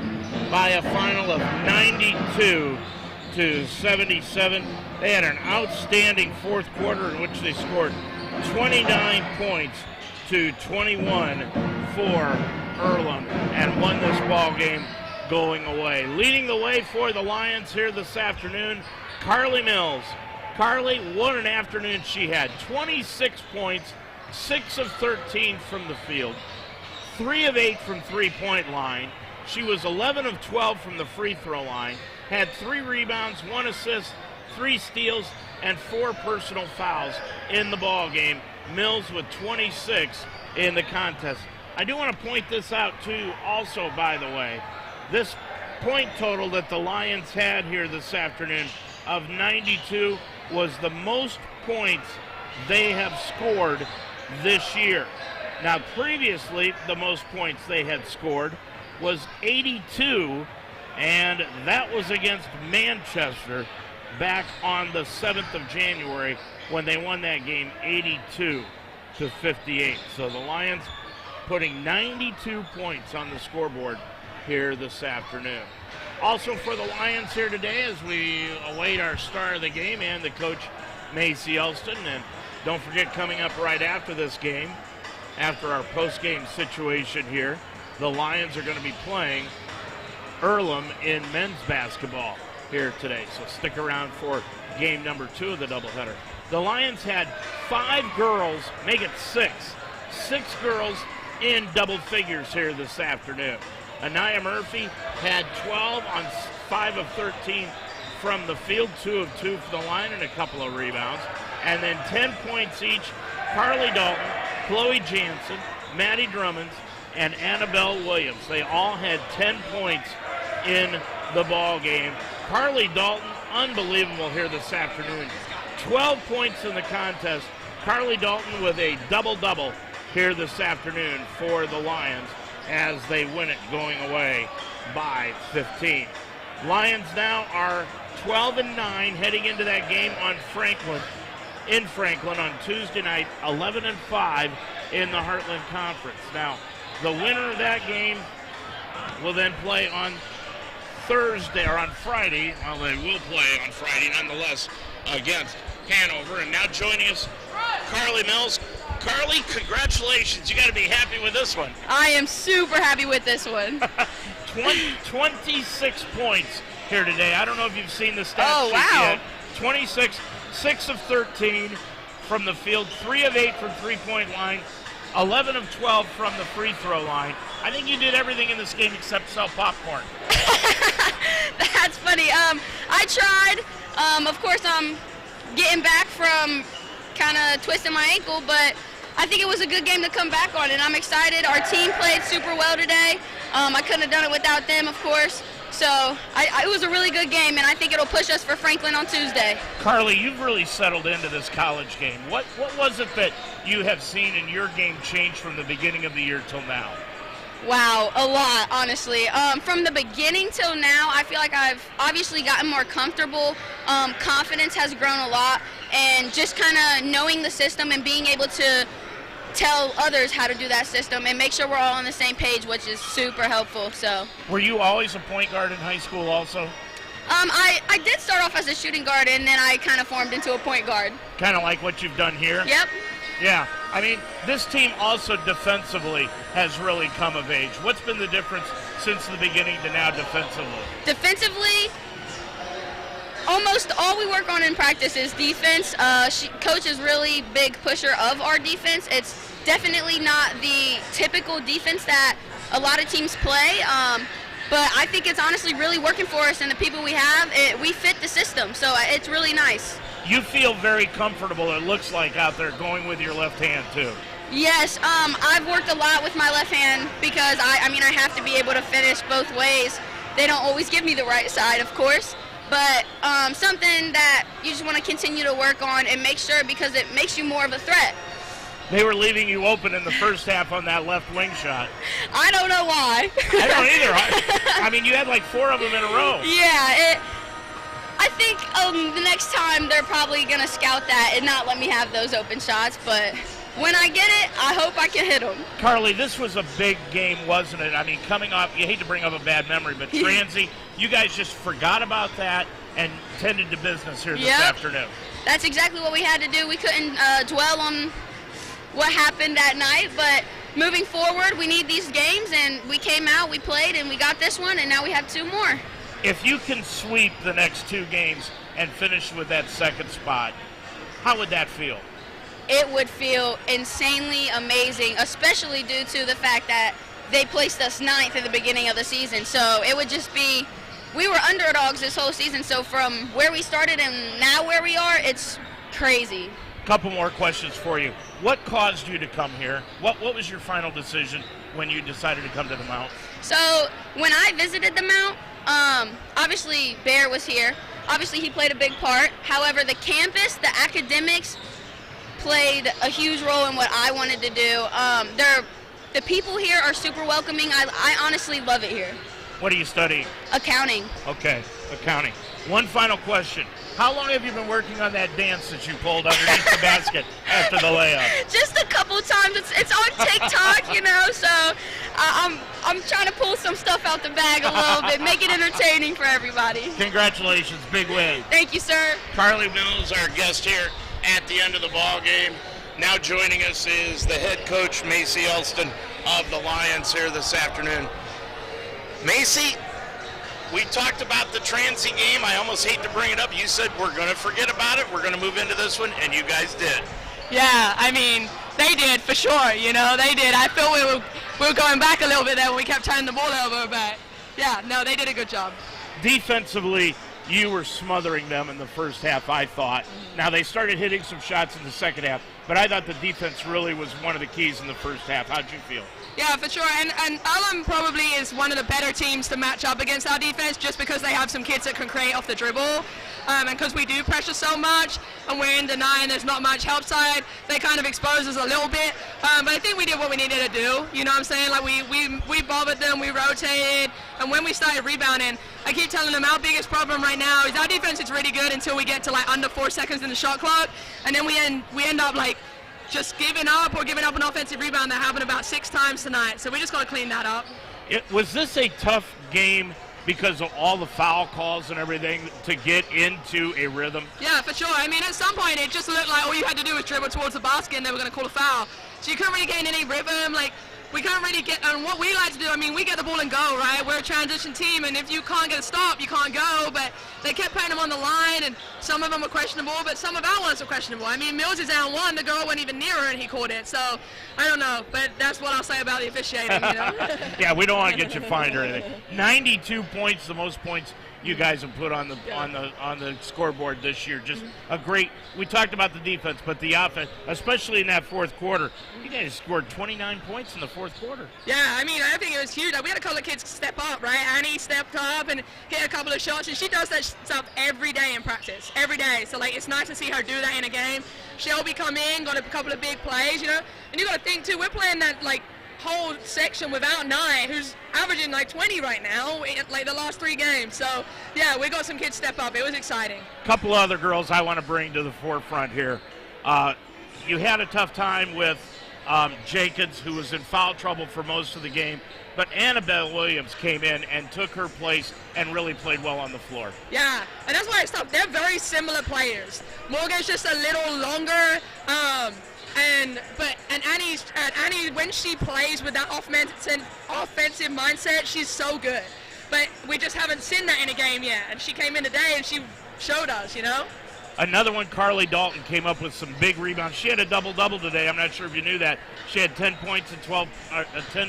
by a final of 92-77. They had an outstanding fourth quarter in which they scored 29 points to 21 for Earlham and won this ball game going away. Leading the way for the Lions here this afternoon, Carly Mills. Carly, what an afternoon she had. 26 points, 6 of 13 from the field, 3 of 8 from three-point line. She was 11 of 12 from the free throw line, had 3 rebounds, 1 assist, 3 steals, and 4 personal fouls in the ball game. Mills with 26 in the contest. I do want to point this out, too, also, by the way. This point total that the Lions had here this afternoon of 92 was the most points they have scored this year. Now, previously, the most points they had scored was 82, and that was against Manchester back on the 7th of January when they won that game 82-58. So the Lions putting 92 points on the scoreboard here this afternoon. Also for the Lions here today as we await our star of the game and the coach, Macy Elston. And don't forget, coming up right after this game, after our post-game situation here, the Lions are going to be playing Earlham in men's basketball here today. So stick around for game number 2 of the doubleheader. The Lions had 5 girls, make it 6 girls in double figures here this afternoon. Anaya Murphy had 12 on 5 of 13 from the field, 2 of 2 for the line, and a couple of rebounds. And then 10 points each, Carly Dalton, Chloe Jansen, Maddie Drummonds, and Annabelle Williams. They all had 10 points in the ball game. Carly Dalton, unbelievable here this afternoon. 12 points in the contest. Carly Dalton with a double-double here this afternoon for the Lions as they win it going away by 15. Lions now are 12-9 heading into that game on in Franklin on Tuesday night, 11-5 in the Heartland Conference. Now, the winner of that game will then play on Thursday or on Friday. Well, they will play on Friday nonetheless against Hanover. And now joining us, Carly Mills. Carly, congratulations. You got to be happy with this one. I am super happy with this one. 26 points here today. I don't know if you've seen the stats oh, wow. yet. 26, 6 of 13 from the field, 3 of 8 from three-point line, 11 of 12 from the free throw line. I think you did everything in this game except sell popcorn. That's funny. I tried. Of course, I'm getting back from kind of twisting my ankle, but I think it was a good game to come back on, and I'm excited. Our team played super well today. I couldn't have done it without them, of course. So it was a really good game, and I think it'll push us for Franklin on Tuesday. Carly, you've really settled into this college game. What was it that you have seen in your game change from the beginning of the year till now? Wow, a lot, honestly. From the beginning till now, I feel like I've obviously gotten more comfortable. Confidence has grown a lot, and just kind of knowing the system and being able to tell others how to do that system and make sure we're all on the same page, which is super helpful. So. Were you always a point guard in high school also? I did start off as a shooting guard, and then I kind of formed into a point guard. Kind of like what you've done here? Yep. Yeah. I mean, this team also defensively has really come of age. What's been the difference since the beginning to now defensively? Defensively, almost all we work on in practice is defense. Coach is really big pusher of our defense. It's definitely not the typical defense that a lot of teams play, but I think it's honestly really working for us, and the people we have, we fit the system, so it's really nice. You feel very comfortable, it looks like, out there going with your left hand, too. Yes, I've worked a lot with my left hand because, I have to be able to finish both ways. They don't always give me the right side, of course, but something that you just want to continue to work on and make sure, because it makes you more of a threat. They were leaving you open in the first half on that left wing shot. I don't know why. I don't either. I mean, you had like 4 of them in a row. Yeah, I think the next time they're probably going to scout that and not let me have those open shots, but when I get it, I hope I can hit them. Carly, this was a big game, wasn't it? I mean, coming off, you hate to bring up a bad memory, but Transy, you guys just forgot about that and tended to business here this afternoon. That's exactly what we had to do. We couldn't dwell on what happened that night, but moving forward, we need these games, and we came out, we played, and we got this one, and now we have 2 more. If you can sweep the next 2 games and finish with that second spot, how would that feel? It would feel insanely amazing, especially due to the fact that they placed us 9th at the beginning of the season. So it would just be, we were underdogs this whole season, so from where we started and now where we are, it's crazy. Couple more questions for you. What caused you to come here? What was your final decision when you decided to come to the Mount? So when I visited the Mount, obviously Bear was here. Obviously he played a big part. However, the campus, the academics played a huge role in what I wanted to do. The people here are super welcoming. I honestly love it here. What are you studying? Accounting. Okay, accounting. One final question. How long have you been working on that dance that you pulled underneath the basket after the layup? Just a couple of times. It's on TikTok, so I'm trying to pull some stuff out the bag a little bit, make it entertaining for everybody. Congratulations, big win. Thank you, sir. Carly Mills, our guest here at the end of the ball game. Now joining us is the head coach, Macy Elston, of the Lions here this afternoon. Macy, we talked about the Transy game. I almost hate to bring it up. You said we're going to forget about it. We're going to move into this one, and you guys did. Yeah, I mean, they did for sure. They did. I feel we were going back a little bit there when we kept turning the ball over, but yeah, no, they did a good job. Defensively, you were smothering them in the first half, I thought. Now, they started hitting some shots in the second half, but I thought the defense really was one of the keys in the first half. How'd you feel? Yeah, for sure. And Earlham probably is one of the better teams to match up against our defense just because they have some kids that can create off the dribble. And because we do pressure so much and we're in deny and there's not much help side, they kind of expose us a little bit. But I think we did what we needed to do. You know what I'm saying? Like we bothered them, we rotated, and when we started rebounding, I keep telling them our biggest problem right now is our defense is really good until we get to like under 4 seconds in the shot clock, and then we end up like just giving up an offensive rebound that happened about 6 times tonight. So we just got to clean that up. Was this a tough game because of all the foul calls and everything to get into a rhythm? Yeah, for sure. I mean, at some point it just looked like all you had to do was dribble towards the basket and they were going to call a foul. So you couldn't really gain any rhythm. Like, we can't really get, and what we like to do, I mean, we get the ball and go, right? We're a transition team, and if you can't get a stop, you can't go, but they kept putting them on the line, and some of them were questionable, but some of our ones were questionable. I mean, Mills is down 1, the girl went even nearer, and he called it, so I don't know, but that's what I'll say about the officiating, Yeah, we don't want to get you fined or anything. 92 points, the most points you guys have put on the scoreboard this year. Just a great. We talked about the defense, but the offense, especially in that fourth quarter, you guys scored 29 points in the fourth quarter. Yeah, I mean, I think it was huge. We had a couple of kids step up, right? Annie stepped up and hit a couple of shots, and she does that stuff every day in practice, every day. So like, it's nice to see her do that in a game. Shelby come in, got a couple of big plays, and you got to think too. We're playing that like whole section without Nye, who's averaging like 20 right now, like the last 3 games. So yeah, we got some kids step up. It was exciting. Couple other girls I want to bring to the forefront here. You had a tough time with Jenkins, who was in foul trouble for most of the game, but Annabelle Williams came in and took her place and really played well on the floor. Yeah, and that's why I stopped. They're very similar players. Morgan's just a little longer. And Annie, when she plays with that offensive mindset, she's so good. But we just haven't seen that in a game yet. And she came in today and she showed us, you know. Another one, Carly Dalton, came up with some big rebounds. She had a double-double today. I'm not sure if you knew that. She had 10 points and 10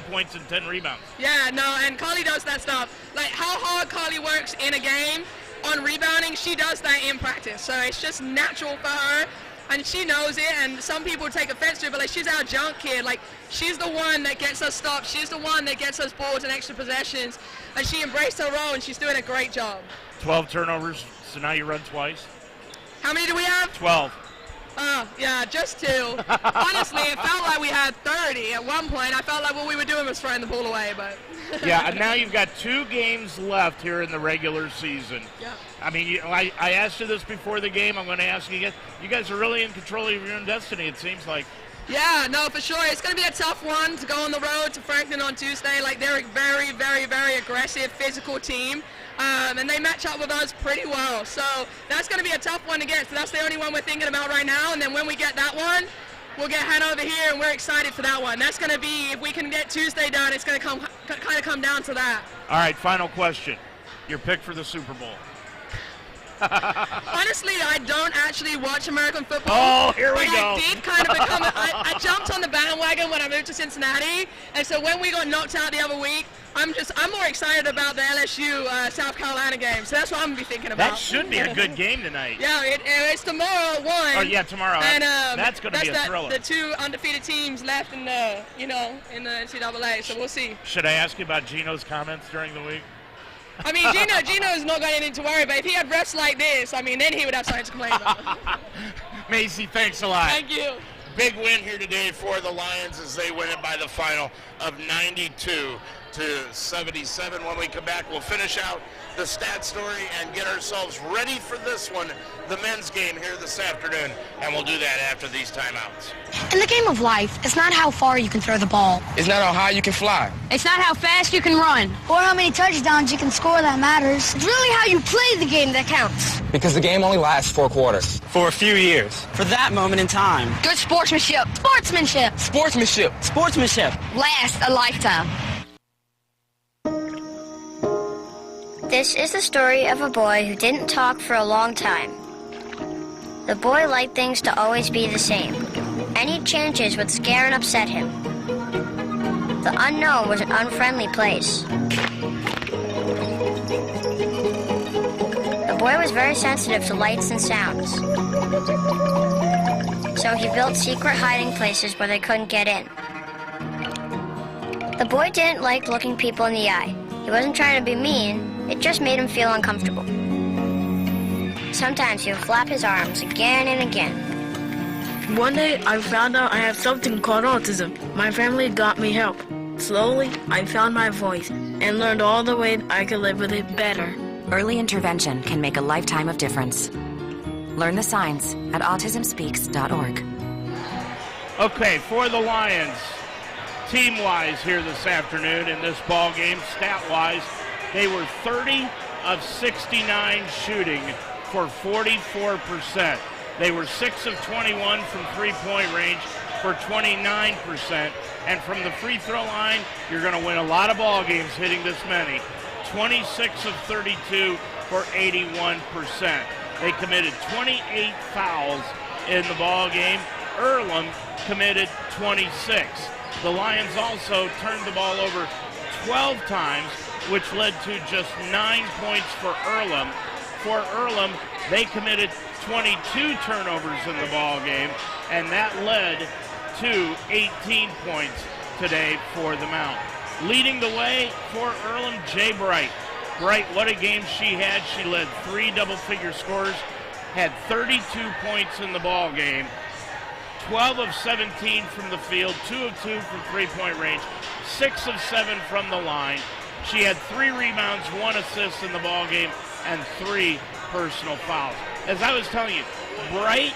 points and 10 rebounds. Yeah, no, and Carly does that stuff. Like how hard Carly works in a game on rebounding, she does that in practice. So it's just natural for her, and she knows it. And some people take offense to it, but like she's our junk kid. Like she's the one that gets us stops. She's the one that gets us boards and extra possessions. And she embraced her role, and she's doing a great job. 12 turnovers, so now you run twice. How many do we have? 12. Oh, yeah, just 2. Honestly, it felt like we had 30 at one point. I felt like what we were doing was throwing the ball away, but... Yeah, and now you've got 2 games left here in the regular season. Yeah. I mean, I asked you this before the game. I'm going to ask you again. You guys are really in control of your own destiny, it seems like. Yeah, no, for sure. It's going to be a tough one to go on the road to Franklin on Tuesday. Like, they're a very, very, very aggressive, physical team. And they match up with us pretty well. So that's going to be a tough one to get. So that's the only one we're thinking about right now. And then when we get that one, we'll get head over here, and we're excited for that one. That's going to be, if we can get Tuesday done, it's going to kind of come down to that. All right, final question. Your pick for the Super Bowl. Honestly, I don't actually watch American football. Oh, here we go. I did kind of become, I jumped on the bandwagon when I moved to Cincinnati. And so when we got knocked out the other week, I'm more excited about the LSU South Carolina game. So that's what I'm going to be thinking about. That should be a good game tonight. Yeah, it's tomorrow at 1. Oh, yeah, tomorrow. And that's going to be a thriller. The 2 undefeated teams left in the, in the NCAA, so we'll see. Should I ask you about Gino's comments during the week? I mean, Gino's not got anything to worry about. If he had refs like this, I mean, then he would have something to complain about. Macy, thanks a lot. Thank you. Big win here today for the Lions as they win it by the final of 92-77. When we come back, we'll finish out the stat story and get ourselves ready for this one, the men's game here this afternoon, and we'll do that after these timeouts. In the game of life, it's not how far you can throw the ball. It's not how high you can fly. It's not how fast you can run. Or how many touchdowns you can score that matters. It's really how you play the game that counts. Because the game only lasts 4 quarters. For a few years. For that moment in time. Good sportsmanship. Sportsmanship. Sportsmanship. Sportsmanship. Last a lifetime. This is the story of a boy who didn't talk for a long time. The boy liked things to always be the same. Any changes would scare and upset him. The unknown was an unfriendly place. The boy was very sensitive to lights and sounds. So he built secret hiding places where they couldn't get in. The boy didn't like looking people in the eye. He wasn't trying to be mean, it just made him feel uncomfortable. Sometimes he would flap his arms again and again. One day, I found out I have something called autism. My family got me help. Slowly, I found my voice and learned all the ways I could live with it better. Early intervention can make a lifetime of difference. Learn the signs at autismspeaks.org. Okay, for the Lions, team-wise here this afternoon in this ball game, stat-wise, they were 30 of 69 shooting for 44%. They were 6 of 21 from three-point range for 29%. And from the free throw line, you're going to win a lot of ball games hitting this many. 26 of 32 for 81%. They committed 28 fouls in the ball game. Earlham committed 26. The Lions also turned the ball over 12 times, which led to just 9 points for Earlham. For Earlham, they committed 22 turnovers in the ball game, and that led to 18 points today for the Mount. Leading the way for Earlham, Jay Bright. Bright, what a game she had. She led 3 double-figure scores, had 32 points in the ball game, 12 of 17 from the field, 2 of 2 from three-point range, 6 of 7 from the line. She had 3 rebounds, 1 assist in the ball game, and 3 personal fouls. As I was telling you, Bright,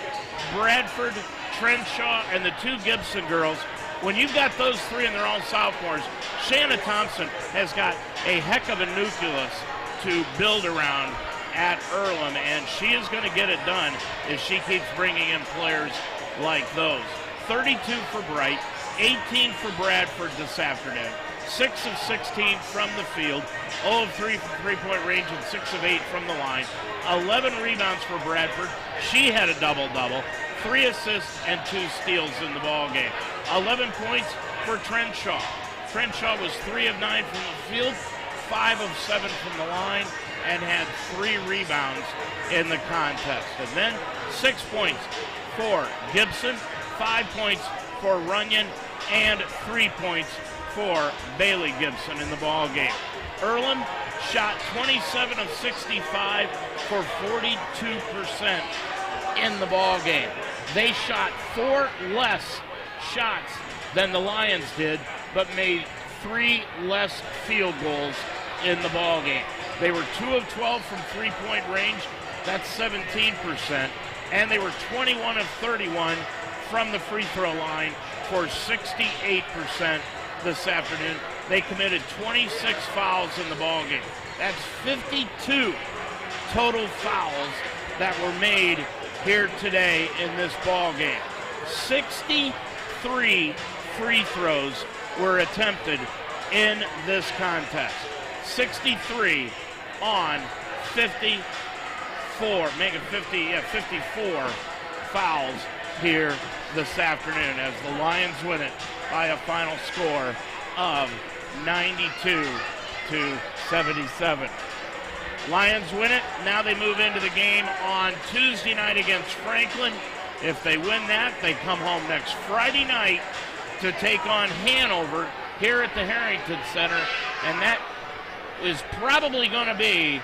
Bradford, Trenshaw, and the 2 Gibson girls, when you've got those 3 and they're all sophomores, Shanna Thompson has got a heck of a nucleus to build around at Earlham, and she is going to get it done if she keeps bringing in players like those. 32 for Bright, 18 for Bradford this afternoon. 6 of 16 from the field, 0 of 3 from three-point range, and 6 of 8 from the line. 11 rebounds for Bradford. She had a double-double, 3 assists and 2 steals in the ball game. 11 points for Trenshaw. Trenshaw was 3 of 9 from the field, 5 of 7 from the line, and had 3 rebounds in the contest. And then 6 points for Gibson, 5 points for Runyon, and 3 points for Bailey Gibson in the ball game. Earlham shot 27 of 65 for 42% in the ball game. They shot 4 less shots than the Lions did, but made 3 less field goals in the ball game. They were 2 of 12 from three-point range. That's 17%. And they were 21 of 31 from the free throw line for 68% this afternoon. They committed 26 fouls in the ball game. That's 52 total fouls that were made here today in this ball game. 63 free throws were attempted in this contest. 63 on 54, making 54 fouls here this afternoon as the Lions win it by a final score of 92-77. Lions win it. Now they move into the game on Tuesday night against Franklin. If they win that, they come home next Friday night to take on Hanover here at the Harrington Center, and that is probably going to be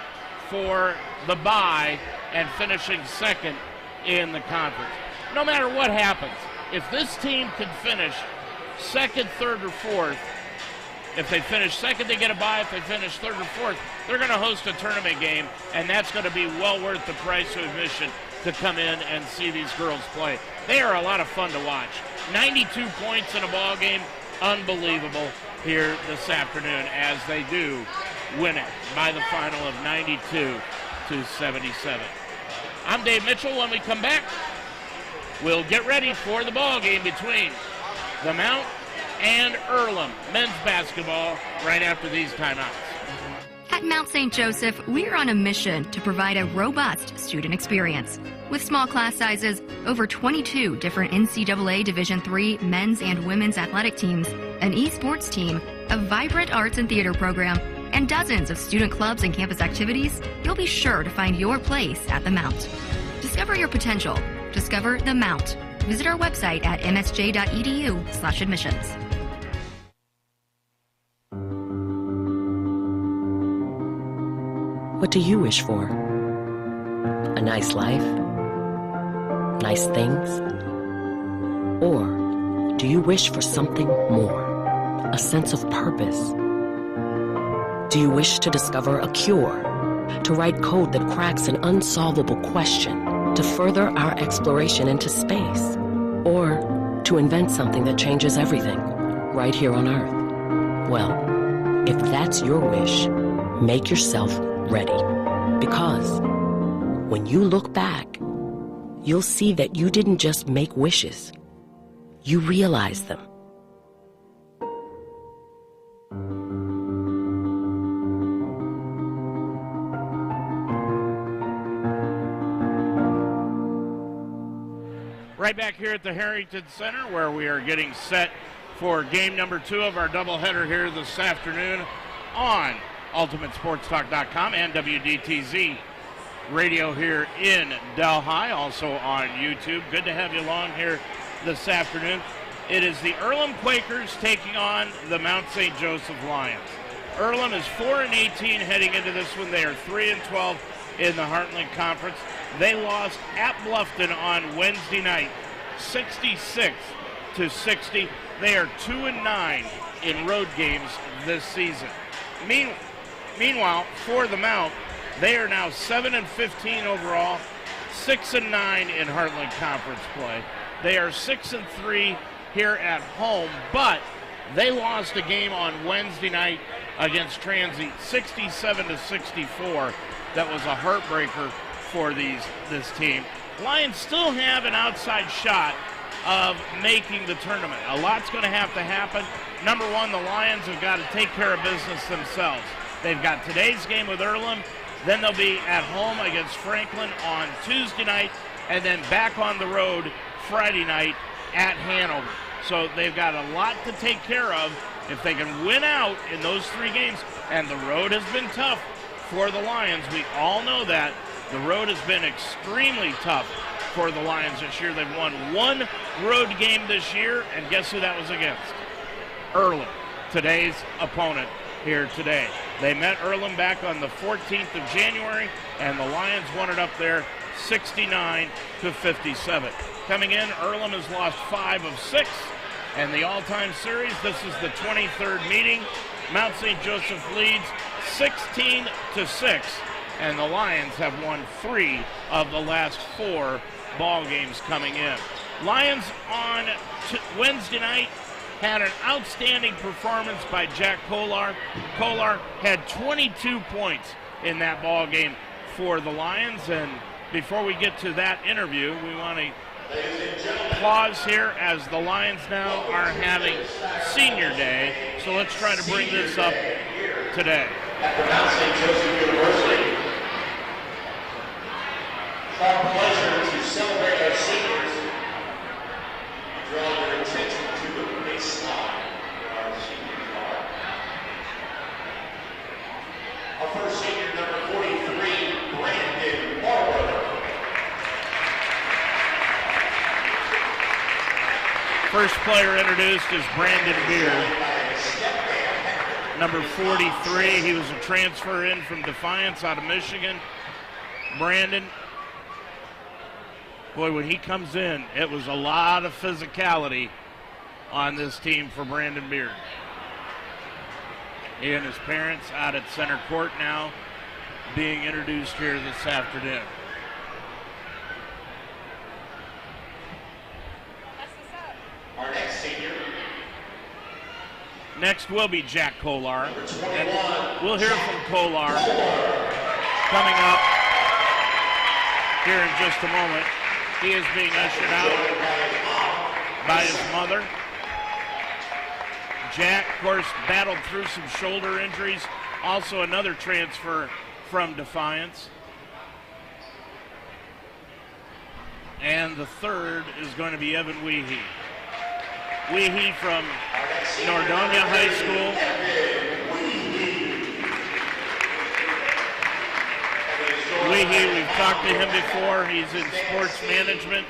for the bye and finishing second in the conference. No matter what happens, if this team can finish second, third, or fourth, if they finish second, they get a bye. If they finish third or fourth, they're going to host a tournament game, and that's going to be well worth the price of admission to come in and see these girls play. They are a lot of fun to watch. 92 points in a ball game, unbelievable here this afternoon as they do win it by the final of 92-77. I'm Dave Mitchell. When we come back, we'll get ready for the ball game between the Mount and Earlham men's basketball right after these timeouts. At Mount St. Joseph, we're on a mission to provide a robust student experience. With small class sizes, over 22 different NCAA Division III men's and women's athletic teams, an esports team, a vibrant arts and theater program, and dozens of student clubs and campus activities, you'll be sure to find your place at the Mount. Discover your potential. Discover the Mount. Visit our website at msj.edu/admissions. What do you wish for? A nice life? Nice things? Or do you wish for something more? A sense of purpose? Do you wish to discover a cure? To write code that cracks an unsolvable question? To further our exploration into space? Or to invent something that changes everything right here on Earth? Well, if that's your wish, make yourself ready. Because when you look back, you'll see that you didn't just make wishes, you realized them. Right back here at the Harrington Center where we are getting set for game number 2 of our doubleheader here this afternoon on UltimateSportsTalk.com and WDTZ radio here in Delhi, also on YouTube. Good to have you along here this afternoon. It is the Earlham Quakers taking on the Mount St. Joseph Lions. Earlham is 4-18 heading into this one. They are 3-12 in the Heartland Conference. They lost at Bluffton on Wednesday night, 66-60. They are 2-9 in road games this season. Meanwhile, for the Mount, they are now 7-15 overall, 6-9 in Heartland Conference play. They are 6-3 here at home, but they lost a game on Wednesday night against Transy, 67-64. That was a heartbreaker for this team. Lions still have an outside shot of making the tournament. A lot's going to have to happen. Number one, the Lions have got to take care of business themselves. They've got today's game with Earlham, then they'll be at home against Franklin on Tuesday night, and then back on the road Friday night at Hanover. So they've got a lot to take care of if they can win out in those 3 games. And the road has been tough for the Lions. We all know that. The road has been extremely tough for the Lions this year. They've won 1 road game this year, and guess who that was against? Earlham, today's opponent here today. They met Earlham back on the 14th of January, and the Lions won it up there 69-57. Coming in, Earlham has lost 5 of 6, and the all-time series, this is the 23rd meeting. Mount St. Joseph leads 16-6, and the Lions have won 3 of the last 4 ball games coming in. Lions on Wednesday night had an outstanding performance by Jack Kolar. Kolar had 22 points in that ball game for the Lions, and before we get to that interview, we want to pause here as the Lions now are having senior day. So let's try to bring this up today. At the Mount St. Joseph University, it's our pleasure to celebrate our seniors and draw their attention to the base slide where our seniors are. Our first senior, number 43, Brandon Barber. First player introduced is Brandon Beard. Number 43, he was a transfer in from Defiance out of Michigan. Brandon, boy, when he comes in, it was a lot of physicality on this team for Brandon Beard. He and his parents out at center court now, being introduced here this afternoon. Our next senior. Next will be Jack Kolar. And we'll hear from Kolar coming up here in just a moment. He is being ushered out by his mother. Jack, of course, battled through some shoulder injuries. Also another transfer from Defiance. And the third is going to be Evan Weehee. Weehee from Nordonia High School. Weehee, we've talked to him before. He's in sports management.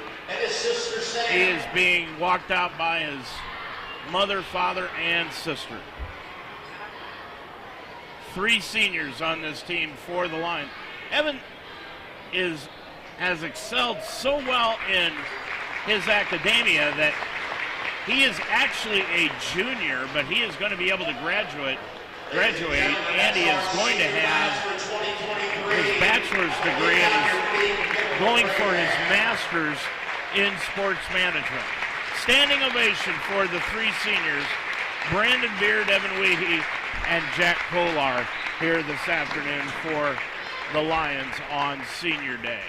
He is being walked out by his mother, father, and sister. 3 seniors on this team for the Lions. Evan has excelled so well in his academia that he is actually a junior, but he is going to be able to graduate, and he is going to have his bachelor's degree and is going for his master's in sports management. Standing ovation for the 3 seniors, Brandon Beard, Evan Weehee, and Jack Kolar here this afternoon for the Lions on Senior Day.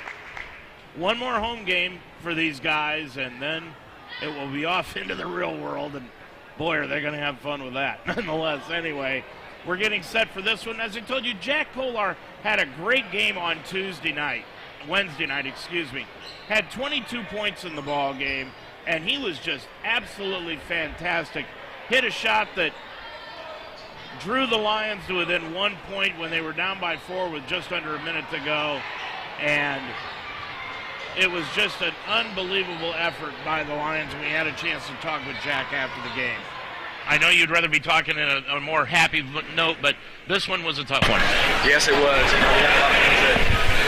One more home game for these guys, and then it will be off into the real world, and boy, are they going to have fun with that. Nonetheless, anyway, we're getting set for this one. As I told you, Jack Kolar had a great game on Wednesday night, had 22 points in the ball game, and he was just absolutely fantastic. Hit a shot that drew the Lions to within 1 point when they were down by 4 with just under a minute to go, and it was just an unbelievable effort by the Lions, and we had a chance to talk with Jack after the game. I know you'd rather be talking in a more happy note, but this one was a tough one. Yes, it was. We had a lot of things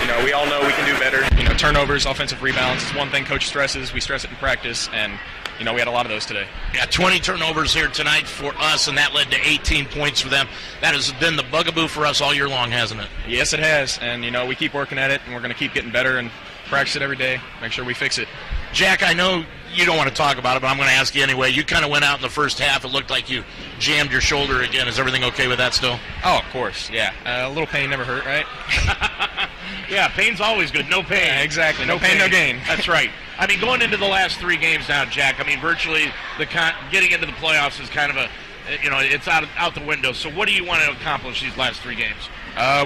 that, we all know we can do better. Turnovers, offensive rebounds, it's one thing coach stresses. We stress it in practice, and, we had a lot of those today. Yeah, 20 turnovers here tonight for us, and that led to 18 points for them. That has been the bugaboo for us all year long, hasn't it? Yes, it has, and, we keep working at it, and we're going to keep getting better and practice it every day, make sure we fix it. Jack, I know you don't want to talk about it, but I'm going to ask you anyway. You kind of went out in the first half. It looked like you jammed your shoulder again. Is everything okay with that still? Oh, of course, yeah. A little pain never hurt, right? Yeah, pain's always good. No pain. Yeah, exactly. No pain, no gain. That's right. I mean, going into the last 3 games now, Jack, I mean, virtually getting into the playoffs is kind of a, it's out the window. So what do you want to accomplish these last 3 games?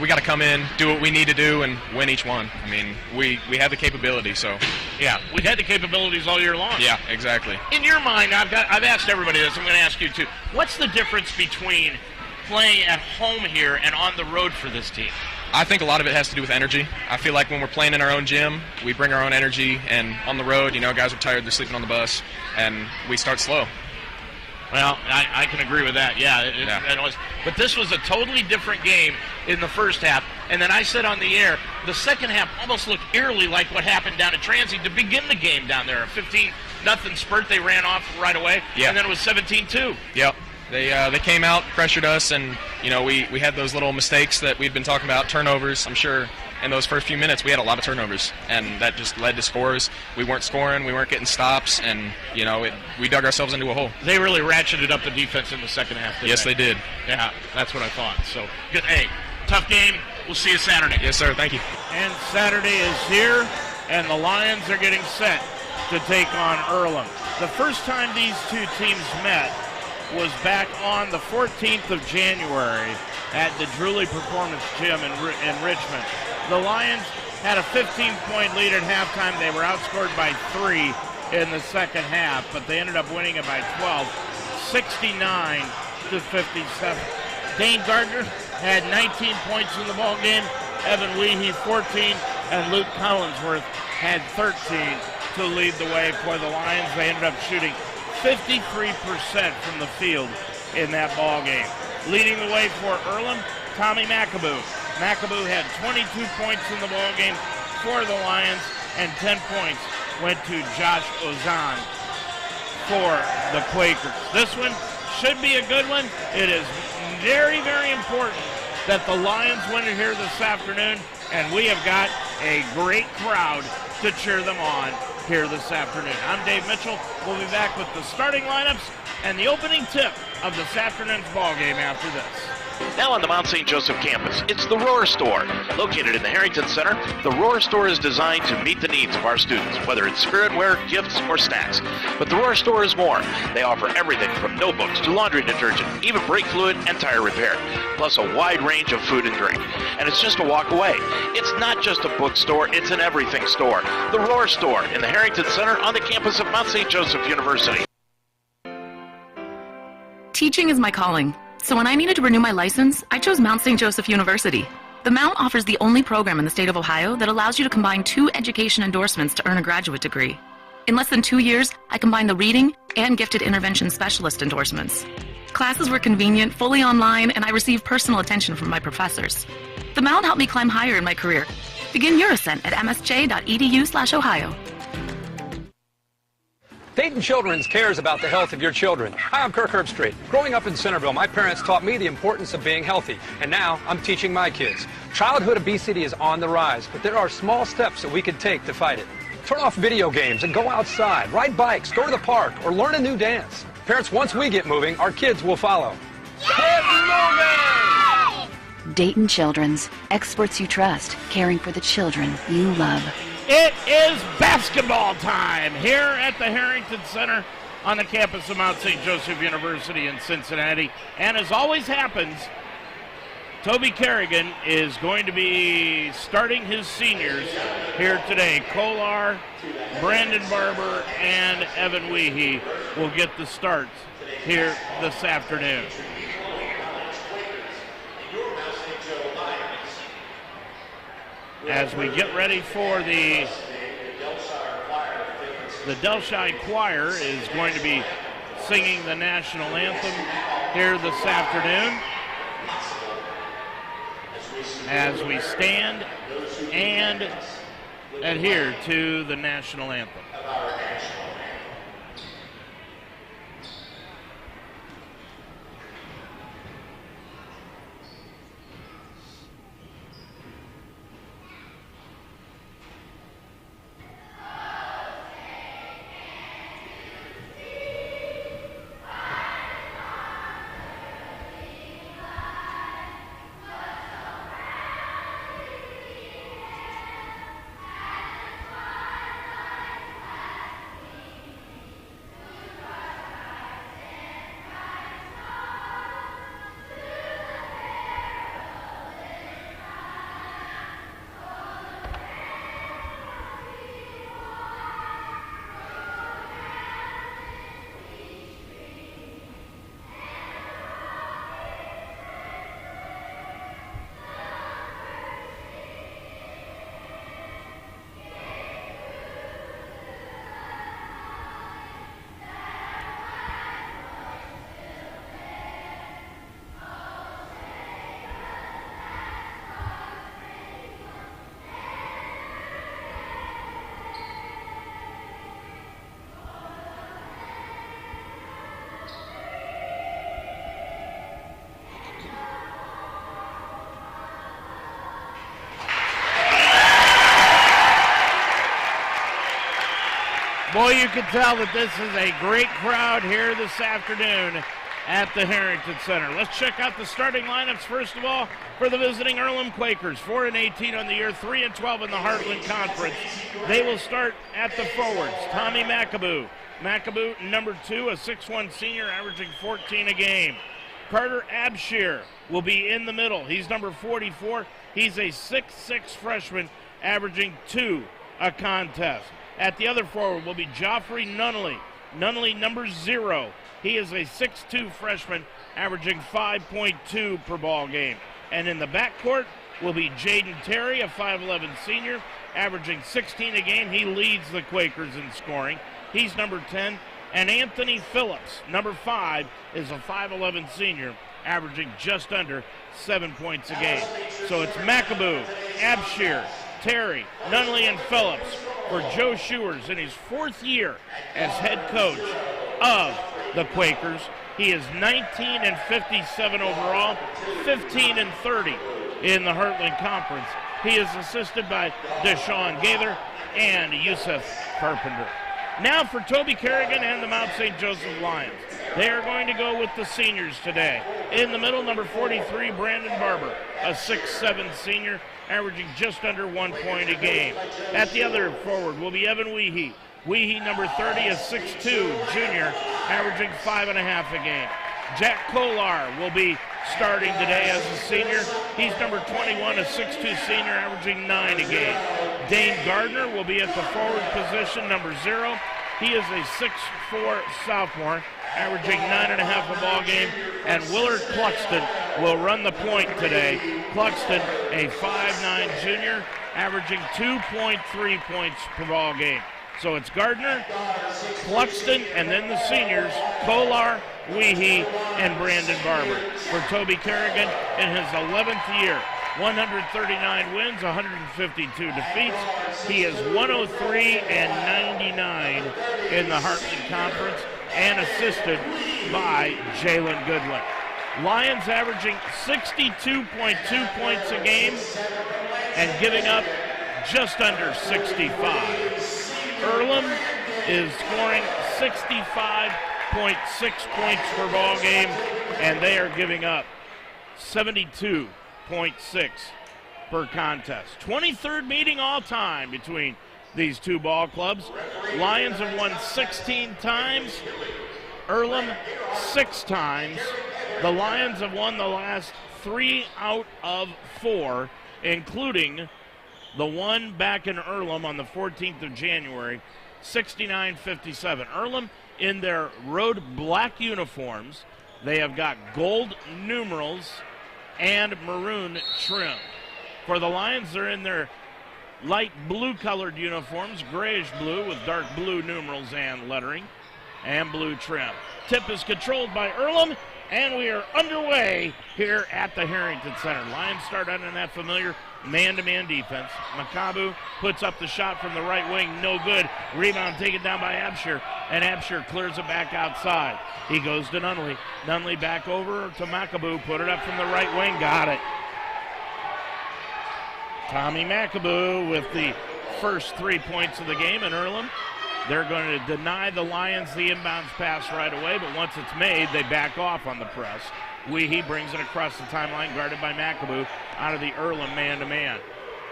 We got to come in, do what we need to do, and win each one. I mean, we have the capability, so. Yeah, we've had the capabilities all year long. Yeah, exactly. In your mind, I've asked everybody this. I'm going to ask you too. What's the difference between playing at home here and on the road for this team? I think a lot of it has to do with energy. I feel like when we're playing in our own gym, we bring our own energy, and on the road, guys are tired, they're sleeping on the bus, and we start slow. Well, I can agree with that, yeah. But this was a totally different game in the first half, and then I said on the air, the second half almost looked eerily like what happened down at Transy to begin the game down there. A 15-0 spurt, they ran off right away, and then it was 17-2. Yep. They came out, pressured us, and we had those little mistakes that we'd been talking about, turnovers. I'm sure in those first few minutes we had a lot of turnovers, and that just led to scores. We weren't scoring, we weren't getting stops, and we dug ourselves into a hole. They really ratcheted up the defense in the second half. Yes, they did. Yeah, that's what I thought. So good. Hey, tough game. We'll see you Saturday. Yes, sir. Thank you. And Saturday is here, and the Lions are getting set to take on Earlham. The first time these two teams met was back on the 14th of January at the Drewley Performance Gym in Richmond. The Lions had a 15-point lead at halftime. They were outscored by 3 in the second half, but they ended up winning it by 12, 69-57. Dane Gardner had 19 points in the ball game. Evan Weehee 14, and Luke Collinsworth had 13 to lead the way for the Lions. They ended up shooting 53% from the field in that ball game. Leading the way for Earlham, Tommy McAboo. McAboo had 22 points in the ball game for the Lions, and 10 points went to Josh Ozan for the Quakers. This one should be a good one. It is very, very important that the Lions win it here this afternoon, and we have got a great crowd to cheer them on here this afternoon. I'm Dave Mitchell. We'll be back with the starting lineups and the opening tip of this afternoon's ball game after this. Now on the Mount St. Joseph campus, it's the Roar Store. Located in the Harrington Center, the Roar Store is designed to meet the needs of our students, whether it's spiritware, gifts, or snacks. But the Roar Store is more. They offer everything from notebooks to laundry detergent, even brake fluid and tire repair, plus a wide range of food and drink. And it's just a walk away. It's not just a bookstore, it's an everything store. The Roar Store in the Harrington Center on the campus of Mount St. Joseph University. Teaching is my calling. So when I needed to renew my license, I chose Mount St. Joseph University. The Mount offers the only program in the state of Ohio that allows you to combine 2 education endorsements to earn a graduate degree. In less than 2 years, I combined the reading and gifted intervention specialist endorsements. Classes were convenient, fully online, and I received personal attention from my professors. The Mount helped me climb higher in my career. Begin your ascent at msj.edu/Ohio. Dayton Children's cares about the health of your children. Hi, I'm Kirk Herbstreit. Growing up in Centerville, my parents taught me the importance of being healthy, and now I'm teaching my kids. Childhood obesity is on the rise, but there are small steps that we can take to fight it. Turn off video games and go outside, ride bikes, go to the park, or learn a new dance. Parents, once we get moving, our kids will follow. Get moving! Dayton Children's, experts you trust, caring for the children you love. It is basketball time here at the Harrington Center on the campus of Mount St. Joseph University in Cincinnati. And as always happens, Toby Kerrigan is going to be starting his seniors here today. Kolar, Brandon Barber, and Evan Weehee will get the starts here this afternoon. As we get ready for the Delshire Choir is going to be singing the national anthem here this afternoon as we stand and adhere to the national anthem. Boy, you can tell that this is a great crowd here this afternoon at the Harrington Center. Let's check out the starting lineups first of all for the visiting Earlham Quakers. 4-18 on the year, 3-12 in the Heartland Conference. They will start at the forwards. Tommy McAboo. McAboo, number 2, a 6'1 senior, averaging 14 a game. Carter Abshir will be in the middle. He's number 44. He's a 6'6 freshman, averaging 2 a contest. At the other forward will be Joffrey Nunnally. Nunnally, number 0. He is a 6'2 freshman, averaging 5.2 per ball game. And in the backcourt will be Jaden Terry, a 5'11 senior, averaging 16 a game. He leads the Quakers in scoring. He's number 10. And Anthony Phillips, number 5, is a 5'11 senior, averaging just under 7 points a game. So it's McAboo, Abshir, Terry, Nunnally, and Phillips for Joe Schewers in his 4th year as head coach of the Quakers. He is 19-57 overall, 15-30 in the Heartland Conference. He is assisted by Deshaun Gaither and Yusuf Carpenter. Now for Toby Kerrigan and the Mount St. Joseph Lions. They are going to go with the seniors today. In the middle, number 43, Brandon Barber, a 6'7 senior, averaging just under 1 point a game. At the other forward will be Evan Weehee. Weehee, number 30, a 6'2 junior, averaging 5.5 a game. Jack Kolar will be starting today as a senior. He's number 21, a 6'2 senior, averaging 9 a game. Dane Gardner will be at the forward position, number 0. He is a 6'4 sophomore, averaging 9.5 a ball game. And Willard Cluxton will run the point today. Cluxton, a 5'9 junior, averaging 2.3 points per ball game. So it's Gardner, Cluxton, and then the seniors, Kolar, Weehee, and Brandon Barber. For Toby Kerrigan in his 11th year, 139 wins, 152 defeats. He is 103-99 in the Heartland Conference and assisted by Jalen Goodwin. Lions averaging 62.2 points a game and giving up just under 65. Earlham is scoring 65.6 points per ball game, and they are giving up 72.6 per contest. 23rd meeting all time between these two ball clubs. Lions have won 16 times, Earlham 6 times. The Lions have won the last 3 out of 4, including the one back in Earlham on the 14th of January, 69-57. Earlham in their road black uniforms. They have got gold numerals and maroon trim. For the Lions, they're in their light blue colored uniforms, grayish blue with dark blue numerals and lettering, and blue trim. Tip is controlled by Earlham, and we are underway here at the Harrington Center. Lions start out in that familiar man-to-man defense. McAboo puts up the shot from the right wing, no good. Rebound taken down by Abshir, and Abshir clears it back outside. He goes to Nunnally. Nunnally back over to McAboo, put it up from the right wing, got it. Tommy McAboo with the first 3 points of the game in Earlham. They're going to deny the Lions the inbounds pass right away, but once it's made, they back off on the press. Weehee brings it across the timeline, guarded by McAboo, out of the Earlham man-to-man.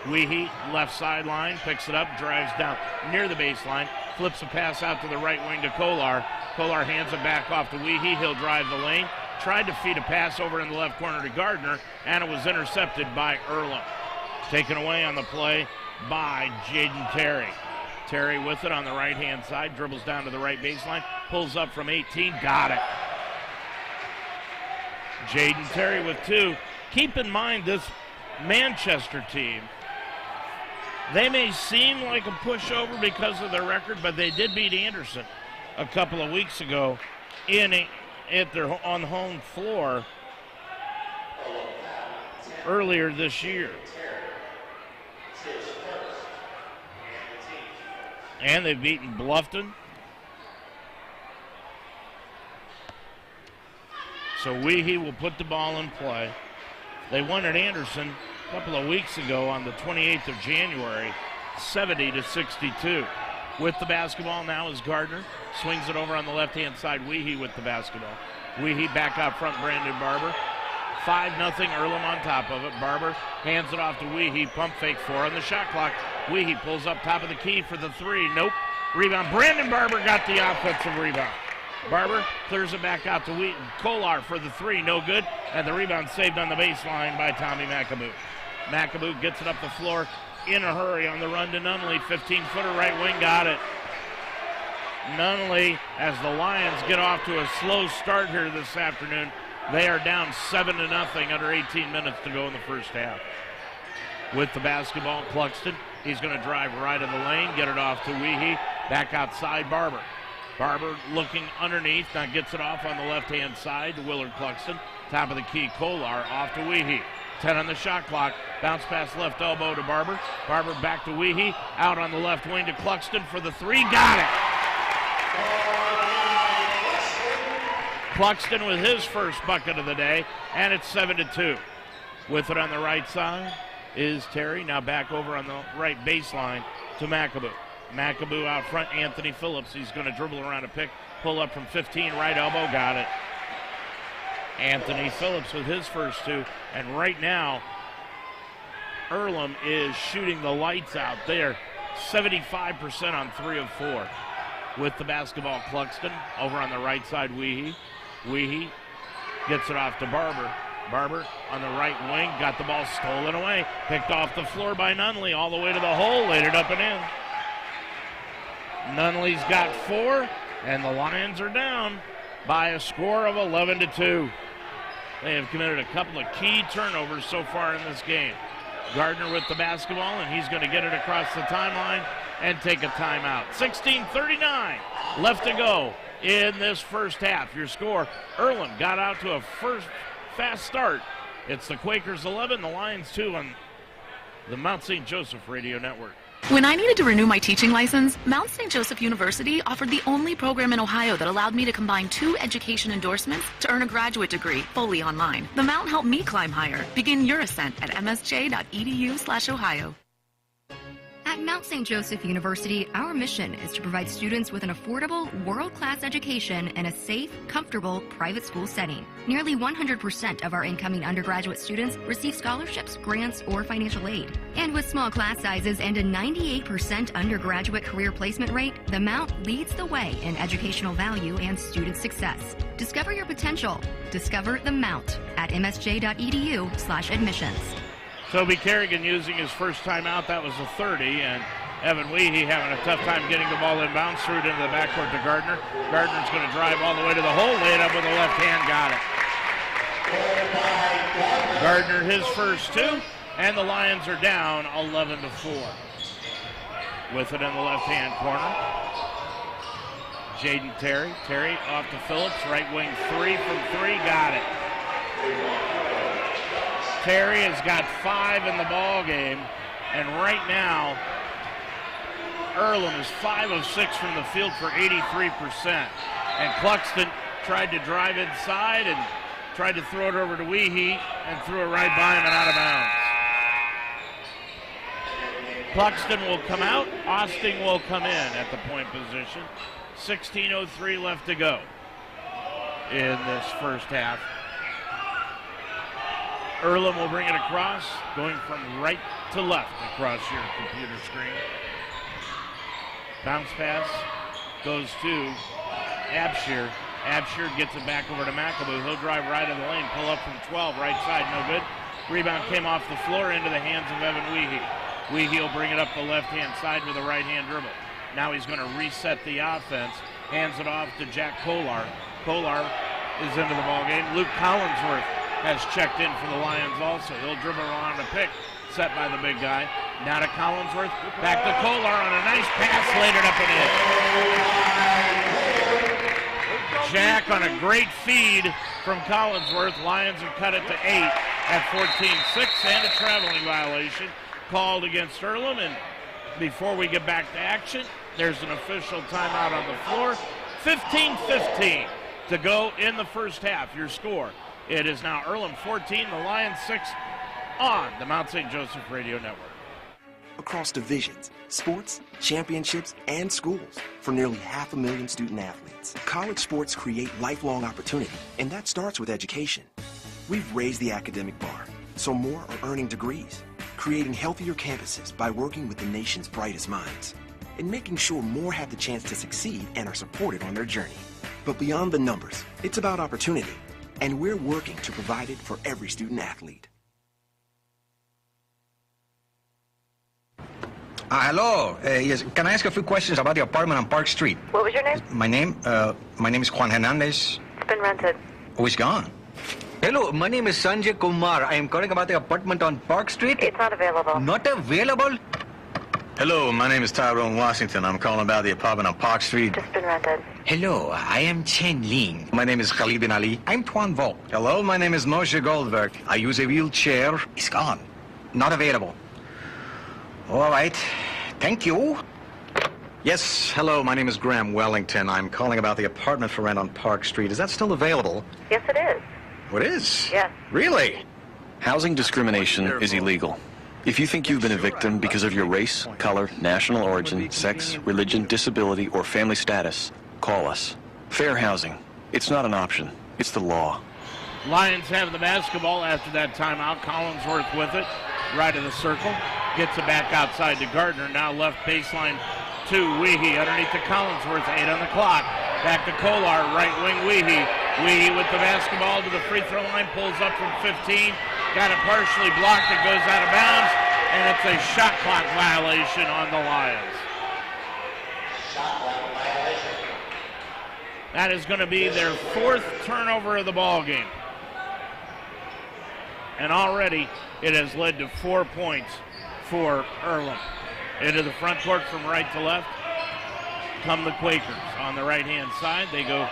Weehee, left sideline, picks it up, drives down near the baseline, flips a pass out to the right wing to Kolar. Kolar hands it back off to Weehee. He'll drive the lane. Tried to feed a pass over in the left corner to Gardner, and it was intercepted by Earlham. Taken away on the play by Jaden Terry. Terry with it on the right-hand side, dribbles down to the right baseline, pulls up from 18, got it. Jaden Terry with 2. Keep in mind this Manchester team, they may seem like a pushover because of their record, but they did beat Anderson a couple of weeks ago on the home floor earlier this year. And they've beaten Bluffton. So Weehee will put the ball in play. They won at Anderson a couple of weeks ago on the 28th of January, 70-62. with the basketball now is Gardner. Swings it over on the left-hand side. Weehee with the basketball. Weehee back out front, Brandon Barber. 5-0, Earlham on top of it. Barber hands it off to Weehee. Pump fake 4 on the shot clock. Weehee pulls up top of the key for the 3. Nope. Rebound. Brandon Barber got the offensive rebound. Barber clears it back out to Wheaton. Kolar for the 3. No good. And the rebound saved on the baseline by Tommy McAboo. McAboo gets it up the floor in a hurry on the run to Nunley. 15-footer right wing. Got it. Nunley, as the Lions get off to a slow start here this afternoon, they are down 7-0 under 18 minutes to go in the first half. With the basketball, Cluxton, he's going to drive right in the lane, get it off to Weehee. Back outside, Barber. Barber looking underneath, now gets it off on the left-hand side to Willard Cluxton. Top of the key, Kolar off to Weehee. 10 on the shot clock. Bounce pass left elbow to Barber. Barber back to Weehee. Out on the left wing to Cluxton for the 3. Got it! Cluxton with his first bucket of the day, and it's 7-2. With it on the right side is Terry. Now back over on the right baseline to McAboo. McAboo out front, Anthony Phillips. He's going to dribble around a pick, pull up from 15, right elbow, got it. Anthony Phillips with his first 2, and right now, Earlham is shooting the lights out there. 75% on 3 of 4. With the basketball, Cluxton over on the right side, Weehee. Weehee gets it off to Barber. Barber on the right wing, got the ball stolen away. Picked off the floor by Nunley, all the way to the hole, laid it up and in. Nunley's got 4, and the Lions are down by a score of 11-2. They have committed a couple of key turnovers so far in this game. Gardner with the basketball, and he's going to get it across the timeline and take a timeout. 16:39 left to go in this first half. Your score, Earlham got out to a first fast start. It's the Quakers 11, the Lions 2 on the Mount St. Joseph Radio Network. When I needed to renew my teaching license, Mount St. Joseph University offered the only program in Ohio that allowed me to combine 2 education endorsements to earn a graduate degree fully online. The Mount helped me climb higher. Begin your ascent at msj.edu/Ohio. At Mount St. Joseph University, our mission is to provide students with an affordable, world-class education in a safe, comfortable, private school setting. Nearly 100% of our incoming undergraduate students receive scholarships, grants, or financial aid. And with small class sizes and a 98% undergraduate career placement rate, the Mount leads the way in educational value and student success. Discover your potential. Discover the Mount at msj.edu/admissions. Toby Kerrigan using his first timeout. That was a 30, and Evan Weehee having a tough time getting the ball inbounds. Threw it into the backcourt to Gardner. Gardner's going to drive all the way to the hole, lay it up with the left hand, got it. Gardner his first 2, and the Lions are down 11-4. With it in the left-hand corner, Jaden Terry. Terry off to Phillips, right wing 3 from 3, got it. Terry has got 5 in the ball game, and right now, Earlham is 5 of 6 from the field for 83%. And Cluxton tried to drive inside and tried to throw it over to Weehee and threw it right by him and out of bounds. Cluxton will come out. Austin will come in at the point position. 16:03 left to go in this first half. Earlham will bring it across, going from right to left across your computer screen. Bounce pass goes to Abshir. Abshir gets it back over to McAboo. He'll drive right in the lane, pull up from 12, right side, no good. Rebound came off the floor into the hands of Evan Weehee. Weehee will bring it up the left-hand side with a right-hand dribble. Now he's going to reset the offense, hands it off to Jack Kolar. Kolar is into the ballgame. Luke Collinsworth has checked in for the Lions also. He'll dribble around a pick set by the big guy. Now to Collinsworth, back to Kolar on a nice pass, laid it up and in. Jack on a great feed from Collinsworth. Lions have cut it to 8 at 14-6, and a traveling violation called against Earlham. And before we get back to action, there's an official timeout on the floor. 15-15 to go in the first half. Your score, it is now Earlham 14, the Lions 6 on the Mount St. Joseph Radio Network. across divisions, sports, championships, and schools for nearly 500,000 student athletes. College sports create lifelong opportunity, and that starts with education. We've raised the academic bar, so more are earning degrees, creating healthier campuses by working with the nation's brightest minds, and making sure more have the chance to succeed and are supported on their journey. But beyond the numbers, it's about opportunity, and we're working to provide it for every student athlete. Hello. Yes. Can I ask a few questions about the apartment on Park Street? What was your name? My name is Juan Hernandez. It's been rented. Oh, he's gone. Hello, my name is Sanjay Kumar. I am calling about the apartment on Park Street. It's not available. Not available? Hello, my name is Tyrone Washington. I'm calling about the apartment on Park Street. It's been rented. Hello, I am Chen Ling. My name is Khalid bin Ali. I'm Tuan Vo. Hello, my name is Moshe Goldberg. I use a wheelchair. It's gone. Not available. All right. Thank you. Yes, hello, my name is Graham Wellington. I'm calling about the apartment for rent on Park Street. Is that still available? Yes, it is. Oh, it is? Yes. Really? Housing discrimination is illegal. If you think you've been a victim because of your race, color, national origin, sex, religion, disability, or family status, call us. Fair housing. It's not an option. It's the law. Lions have the basketball after that timeout. Collinsworth with it. Right of the circle. Gets it back outside to Gardner. Now left baseline to Weehee. Underneath to Collinsworth. 8 on the clock. Back to Kolar. Right wing Weehee. Weehee with the basketball to the free throw line. Pulls up from 15. Got it partially blocked. It goes out of bounds. And it's a shot clock violation on the Lions. That is going to be their 4th turnover of the ball game. And already it has led to 4 points for Earlham. Into the front court from right to left come the Quakers. On the right-hand side, they go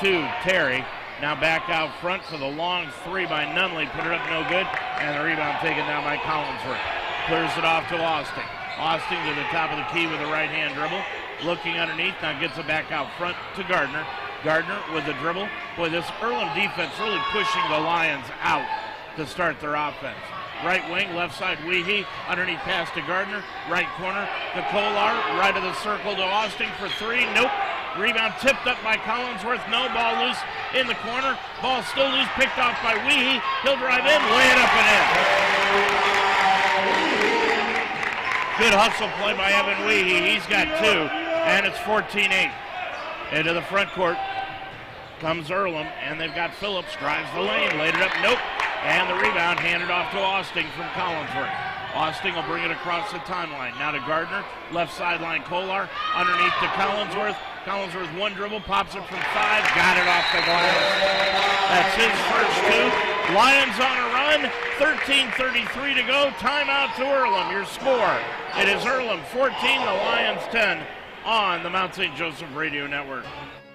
to Terry. Now back out front for the long 3 by Nunley. Put it up, no good. And the rebound taken down by Collinsworth. Clears it off to Austin. Austin to the top of the key with a right-hand dribble. Looking underneath, now gets it back out front to Gardner. Gardner with the dribble. Boy, this Earlham defense really pushing the Lions out to start their offense. Right wing, left side Weehee. Underneath pass to Gardner. Right corner to Kolar. Right of the circle to Austin for 3. Nope. Rebound tipped up by Collinsworth. No, ball loose in the corner. Ball still loose, picked off by Weehee. He'll drive in, lay it up and in. Good hustle play by Evan Weehee. He's got 2, and it's 14-8. Into the front court comes Earlham, and they've got Phillips. Drives the lane, laid it up, nope. And the rebound handed off to Austin from Collinsworth. Austin will bring it across the timeline. Now to Gardner, left sideline Kolar, underneath to Collinsworth. Collinsworth 1 dribble, pops it from 5, got it off the glass. That's his first 2. Lions on a run, 13:33 to go. Timeout to Earlham. Your score, it is Earlham 14, the Lions 10 on the Mount St. Joseph Radio Network.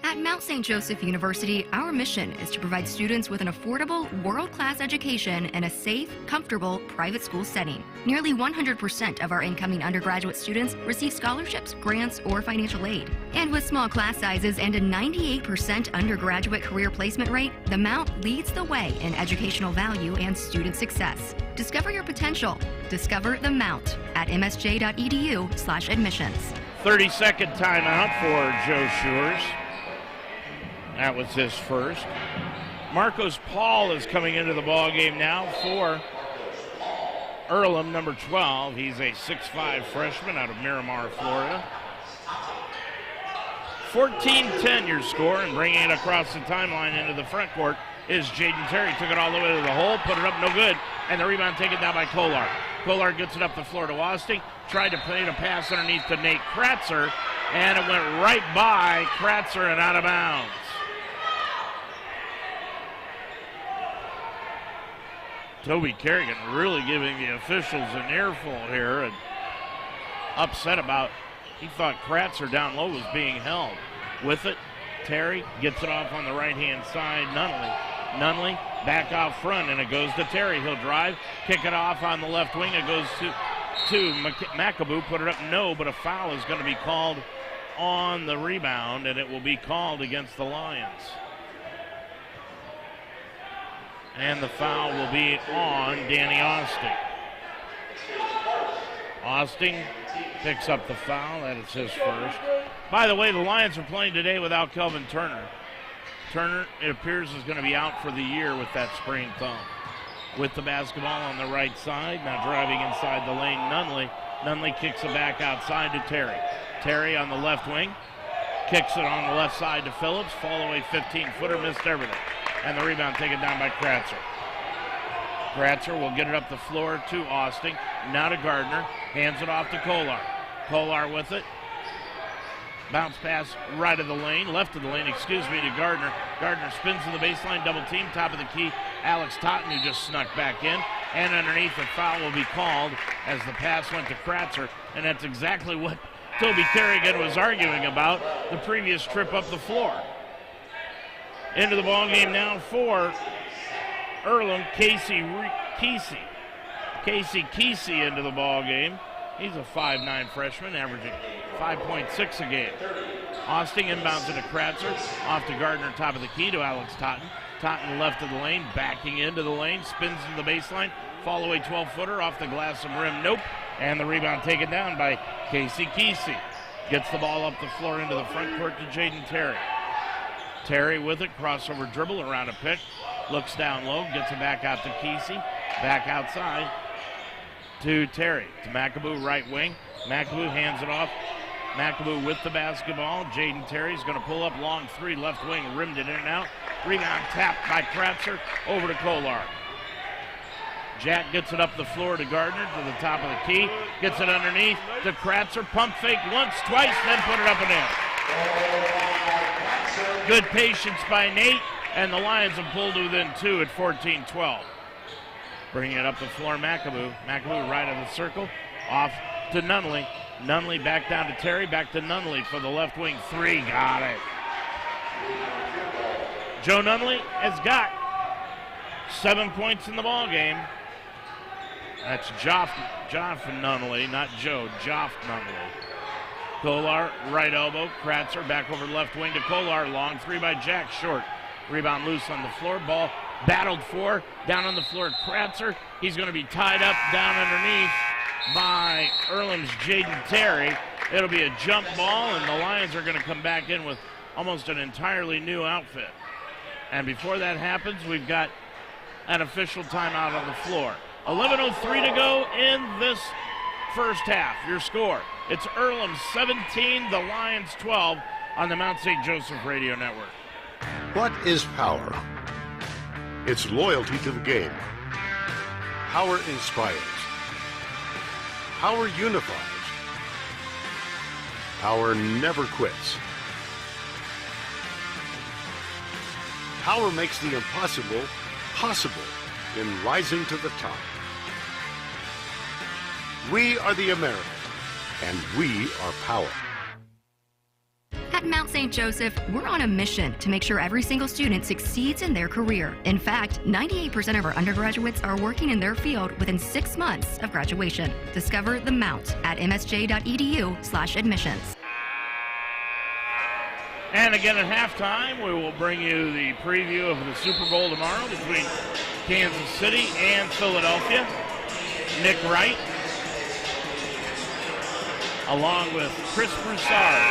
At Mount St. Joseph University, our mission is to provide students with an affordable, world-class education in a safe, comfortable, private school setting. Nearly 100% of our incoming undergraduate students receive scholarships, grants, or financial aid. And with small class sizes and a 98% undergraduate career placement rate, the Mount leads the way in educational value and student success. Discover your potential. Discover the Mount at msj.edu/admissions. 30-second timeout for Joe Shures. That was his first. Marcos Paul is coming into the ball game now for Earlham, number 12. He's a 6'5 freshman out of Miramar, Florida. 14-10 your score, and bringing it across the timeline into the front court is Jaden Terry. Took it all the way to the hole, put it up, no good, and the rebound taken down by Kolar. Kolar gets it up the floor to Austin. Tried to play a pass underneath to Nate Kratzer, and it went right by Kratzer and out of bounds. Toby Kerrigan really giving the officials an earful here and upset about, he thought Kratzer down low was being held. With it, Terry gets it off on the right-hand side. Nunley back out front, and it goes to Terry. He'll drive, kick it off on the left wing. It goes to McAboo, put it up, no, but a foul is going to be called on the rebound, and it will be called against the Lions. And the foul will be on Danny Austin. Austin picks up the foul. That is his first. By the way, the Lions are playing today without Kelvin Turner. Turner, it appears, is going to be out for the year with that sprained thumb. With the basketball on the right side, now driving inside the lane, Nunley. Nunley kicks it back outside to Terry. Terry on the left wing, kicks it on the left side to Phillips. Fall away 15-footer, missed everything. And the rebound taken down by Kratzer. Kratzer will get it up the floor to Austin. Now to Gardner. Hands it off to Kolar. Kolar with it. Bounce pass right of the lane, left of the lane, to Gardner. Gardner spins to the baseline, double team, top of the key. Alex Totten, who just snuck back in. And underneath, the foul will be called as the pass went to Kratzer. And that's exactly what Toby Kerrigan was arguing about the previous trip up the floor. Into the ball game now for Earlham, Casey Kesey into the ball game. He's a 5'9" freshman, averaging 5.6 a game. Austin inbounds into Kratzer, off to Gardner, top of the key to Alex Totten. Totten left of the lane, backing into the lane, spins to the baseline, fall away 12-footer off the glass and rim, nope. And the rebound taken down by Casey Kesey. Gets the ball up the floor into the front court to Jaden Terry. Terry with it, crossover dribble around a pick, looks down low, gets it back out to Kesey, back outside to Terry, to McAboo, right wing. McAboo hands it off. McAboo with the basketball. Jaden Terry's going to pull up, long three, left wing, rimmed it in and out. Rebound tapped by Kratzer, over to Kolar. Jack gets it up the floor to Gardner, to the top of the key. Gets it underneath to Kratzer. Pump fake once, twice, then put it up and in. Good patience by Nate, and the Lions have pulled within two at 14-12. Bringing it up the floor, McAboo. McAboo right of the circle, off to Nunley. Nunley back down to Terry, back to Nunley for the left wing three. Got it. Joe Nunley has got 7 points in the ball game. That's Joff Nunley, not Joe, Joff Nunley. Kolar, right elbow. Kratzer back over left wing to Kolar. Long three by Jack, short. Rebound loose on the floor. Ball battled for. Down on the floor, Kratzer. He's going to be tied up down underneath by Earlham's Jaden Terry. It'll be a jump ball, and the Lions are going to come back in with almost an entirely new outfit. And before that happens, we've got an official timeout on the floor. 11:03 to go in this first half. Your score, it's Earlham 17, the Lions 12 on the Mount St. Joseph Radio Network. What is power? It's loyalty to the game. Power inspires. Power unifies. Power never quits. Power makes the impossible possible in rising to the top. We are the Americans, and we are power. At Mount St. Joseph, we're on a mission to make sure every single student succeeds in their career. In fact, 98% of our undergraduates are working in their field within 6 months of graduation. Discover the Mount at msj.edu/admissions. And again at halftime, we will bring you the preview of the Super Bowl tomorrow between Kansas City and Philadelphia. Nick Wright, along with Chris Broussard,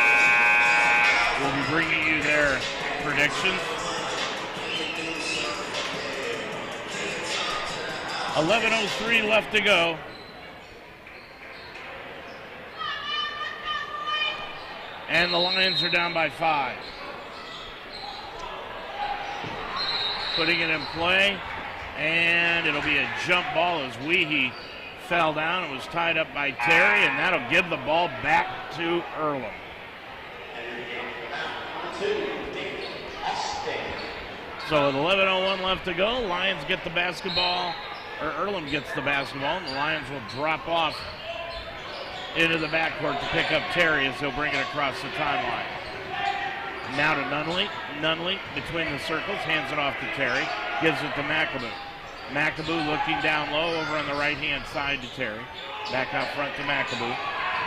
will be bringing you their predictions. 11:03 left to go. And the Lions are down by 5. Putting it in play, and it'll be a jump ball as Weehee fell down. It was tied up by Terry, and that'll give the ball back to Earlham. So with 11:01 left to go, Lions get the basketball, or Earlham gets the basketball, and the Lions will drop off into the backcourt to pick up Terry as he'll bring it across the timeline. Now to Nunley. Nunley between the circles, hands it off to Terry, gives it to McAboo. McAboo looking down low over on the right-hand side to Terry. Back out front to McAboo.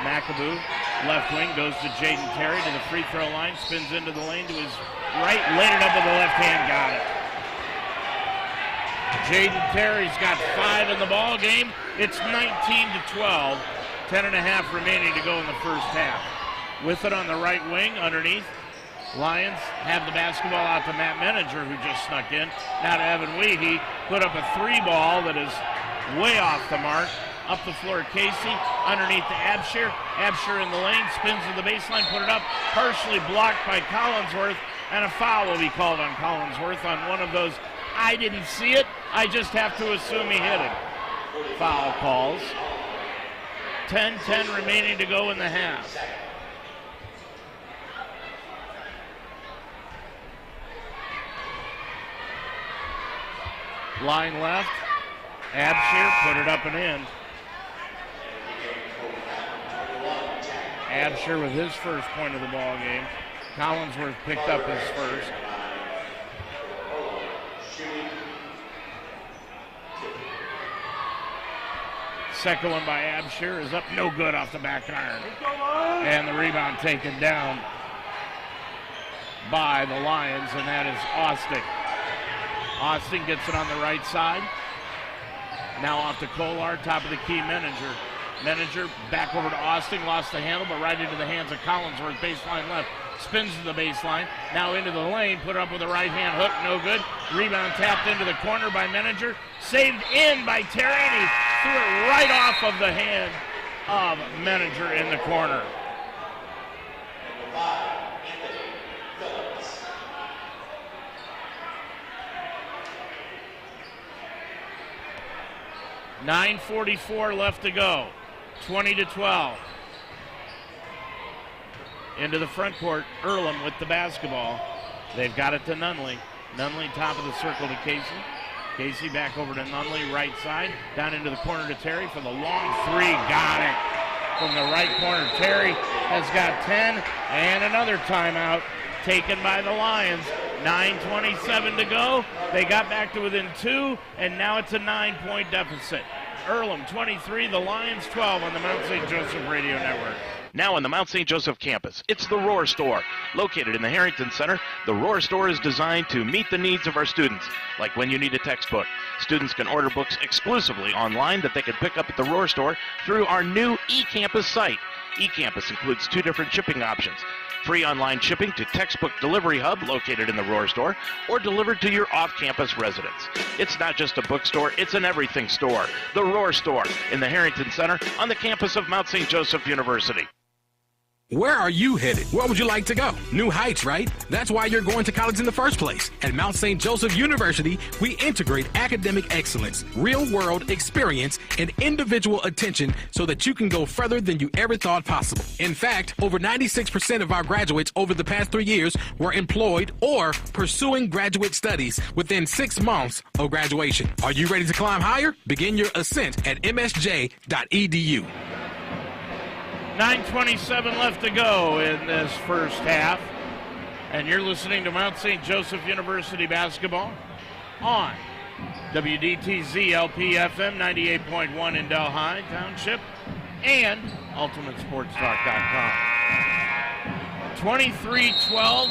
McAboo, left wing, goes to Jaden Terry to the free throw line, spins into the lane to his right, laid it up with the left hand, got it. Jaden Terry's got 5 in the ball game. It's 19-12. 10.5 remaining to go in the first half. With it on the right wing, underneath. Lions have the basketball out to Matt Manager, who just snuck in. Now to Evan Weehee, put up a 3-ball that is way off the mark. Up the floor, Casey, underneath to Abshire. Abshire in the lane, spins to the baseline, put it up, partially blocked by Collinsworth, and a foul will be called on Collinsworth on one of those. I didn't see it, I just have to assume he hit it. Foul calls. 10-10 remaining to go in the half. Line left. Abshire put it up and in. Abshire with his first point of the ball game. Collinsworth picked up his first. Second one by Abshire is up, no good off the back iron. And the rebound taken down by the Lions, and that is Austin. Austin gets it on the right side. Now off to Kolar, top of the key, Manager. Manager back over to Austin, lost the handle, but right into the hands of Collinsworth, baseline left. Spins to the baseline, now into the lane, put up with a right-hand hook, no good. Rebound tapped into the corner by Manager, saved in by Terry, and he threw it right off of the hand of Manager in the corner. .9:44 left to go. 20-12. Into the front court, Earlham with the basketball. They've got it to Nunley. Nunley top of the circle to Casey. Casey back over to Nunley, right side. Down into the corner to Terry for the long three. Got it from the right corner. Terry has got 10, and another timeout taken by the Lions. 9:27 to go. They got back to within 2, and now it's a 9-point deficit. Earlham 23, the Lions 12 on the Mount St. Joseph Radio Network. Now on the Mount St. Joseph campus, it's the Roar Store. Located in the Harrington Center, the Roar Store is designed to meet the needs of our students. Like when you need a textbook, students can order books exclusively online that they can pick up at the Roar Store through our new eCampus site. eCampus includes 2 different shipping options. Free online shipping to Textbook Delivery Hub located in the Roar Store, or delivered to your off-campus residence. It's not just a bookstore, it's an everything store. The Roar Store in the Harrington Center on the campus of Mount St. Joseph University. Where are you headed? Where would you like to go? New heights, right? That's why you're going to college in the first place. At Mount St. Joseph University, we integrate academic excellence, real-world experience, and individual attention so that you can go further than you ever thought possible. In fact, over 96% of our graduates over the past 3 years were employed or pursuing graduate studies within 6 months of graduation. Are you ready to climb higher? Begin your ascent at msj.edu. 9:27 left to go in this first half. And you're listening to Mount St. Joseph University basketball on WDTZ LP FM 98.1 in Delhi Township and UltimateSportsTalk.com. 23-12.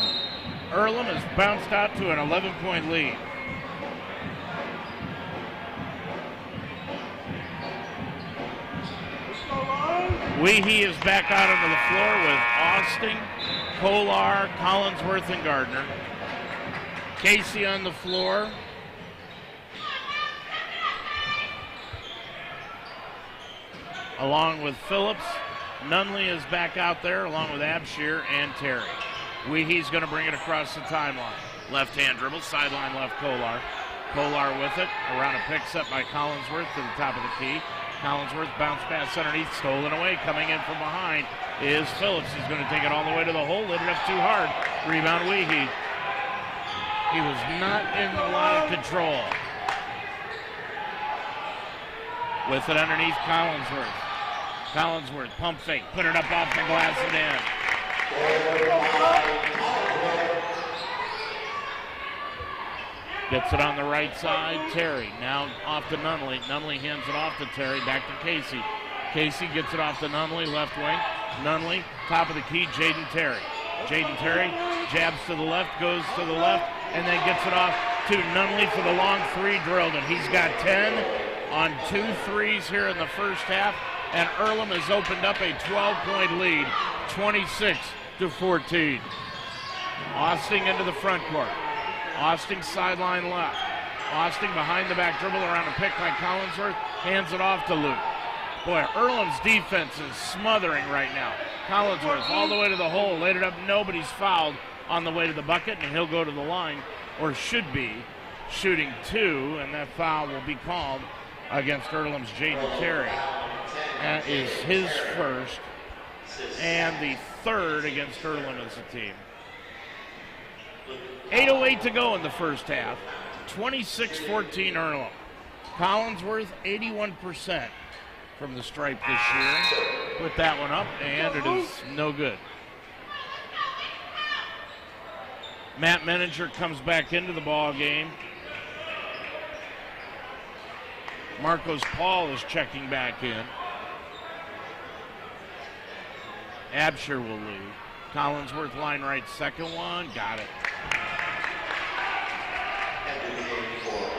Earlham has bounced out to an 11-point lead. Weehee is back out onto the floor with Austin, Kolar, Collinsworth, and Gardner. Casey on the floor. Along with Phillips. Nunley is back out there along with Abshire and Terry. Weehee's going to bring it across the timeline. Left-hand dribble, sideline left Kolar. Kolar with it, around a pick set by Collinsworth to the top of the key. Collinsworth bounce pass underneath, stolen away. Coming in from behind is Phillips. He's going to take it all the way to the hole, lit it up too hard. Rebound Weehee. He was not in a lot of control. With it underneath Collinsworth. Collinsworth, pump fake, put it up off the glass and in. Gets it on the right side, Terry. Now off to Nunley. Nunley hands it off to Terry, back to Casey. Casey gets it off to Nunley, left wing. Nunley, top of the key, Jaden Terry. Jaden Terry jabs to the left, goes to the left, and then gets it off to Nunley for the long three, drilled it. He's got 10 on 2 threes here in the first half. and Earlham has opened up a 12-point lead, 26-14. Austin into the front court. Austin sideline left. Austin behind the back dribble around a pick by Collinsworth, hands it off to Luke. Boy, Earlham's defense is smothering right now. Collinsworth all the way to the hole, laid it up, nobody's fouled on the way to the bucket, and he'll go to the line, or should be, shooting two, and that foul will be called against Earlham's Jaden Carey. That is his first and the third against Earlham as a team. 8:08 to go in the first half. 26-14 Earlham. Collinsworth 81% from the stripe this year. Put that one up, and it is no good. Matt Menninger comes back into the ball game. Marcos Paul is checking back in. Absher will lead. Collinsworth line right, second one, got it.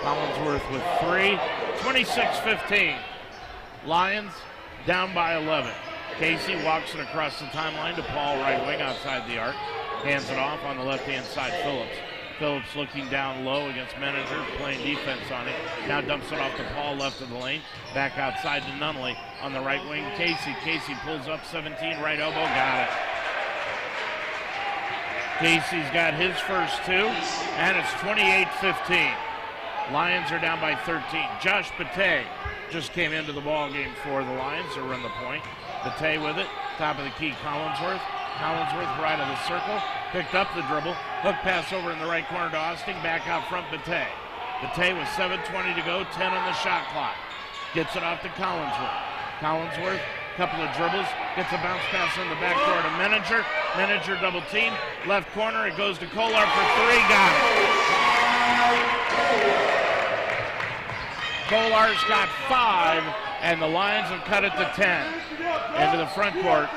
Collinsworth with three, 26-15. Lions down by 11. Casey walks it across the timeline to Paul, right wing outside the arc. Hands it off on the left-hand side, Phillips. Phillips looking down low against Menninger, playing defense on it. Now dumps it off to Paul, left of the lane. Back outside to Nunley on the right wing. Casey pulls up 17, right elbow, got it. Casey's got his first two, and it's 28-15. Lions are down by 13. Josh Bate just came into the ball game for the Lions to run the point. Bate with it, top of the key, Collinsworth. Collinsworth right of the circle, picked up the dribble, hook pass over in the right corner to Austin, back out front Bate. Bate with 7:20 to go, 10 on the shot clock. Gets it off to Collinsworth. Collinsworth, couple of dribbles, gets a bounce pass on the back door to Menninger. Menninger double team, left corner, it goes to Kolar for three, got it. Kolar's got 5, and the Lions have cut it to 10. Into the front court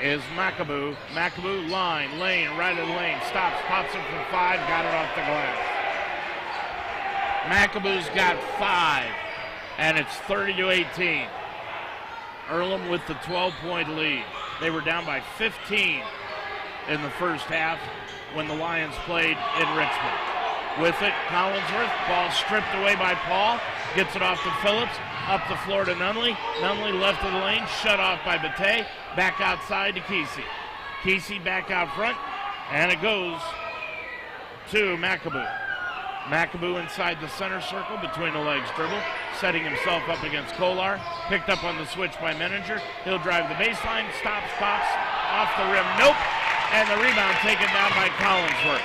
is McAboo. McAboo, line, lane, right of the lane, stops, pops it from 5, got it off the glass. McAboo's got 5, and it's 30-18. Earlham with the 12-point lead. They were down by 15 in the first half when the Lions played in Richmond. With it, Collinsworth, ball stripped away by Paul, gets it off to Phillips, up the floor to Nunley. Nunley left of the lane, shut off by Bate, back outside to Kesey. Kesey back out front, and it goes to McAboo. McAboo inside the center circle between the legs dribble, setting himself up against Kolar, picked up on the switch by Menninger. He'll drive the baseline, stops, pops, off the rim, nope, and the rebound taken down by Collinsworth.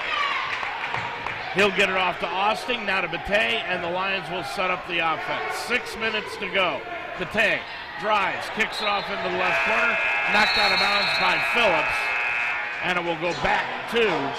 He'll get it off to Austin, now to Bate, and the Lions will set up the offense. 6 minutes to go. Bate drives, kicks it off into the left corner, knocked out of bounds by Phillips, and it will go back to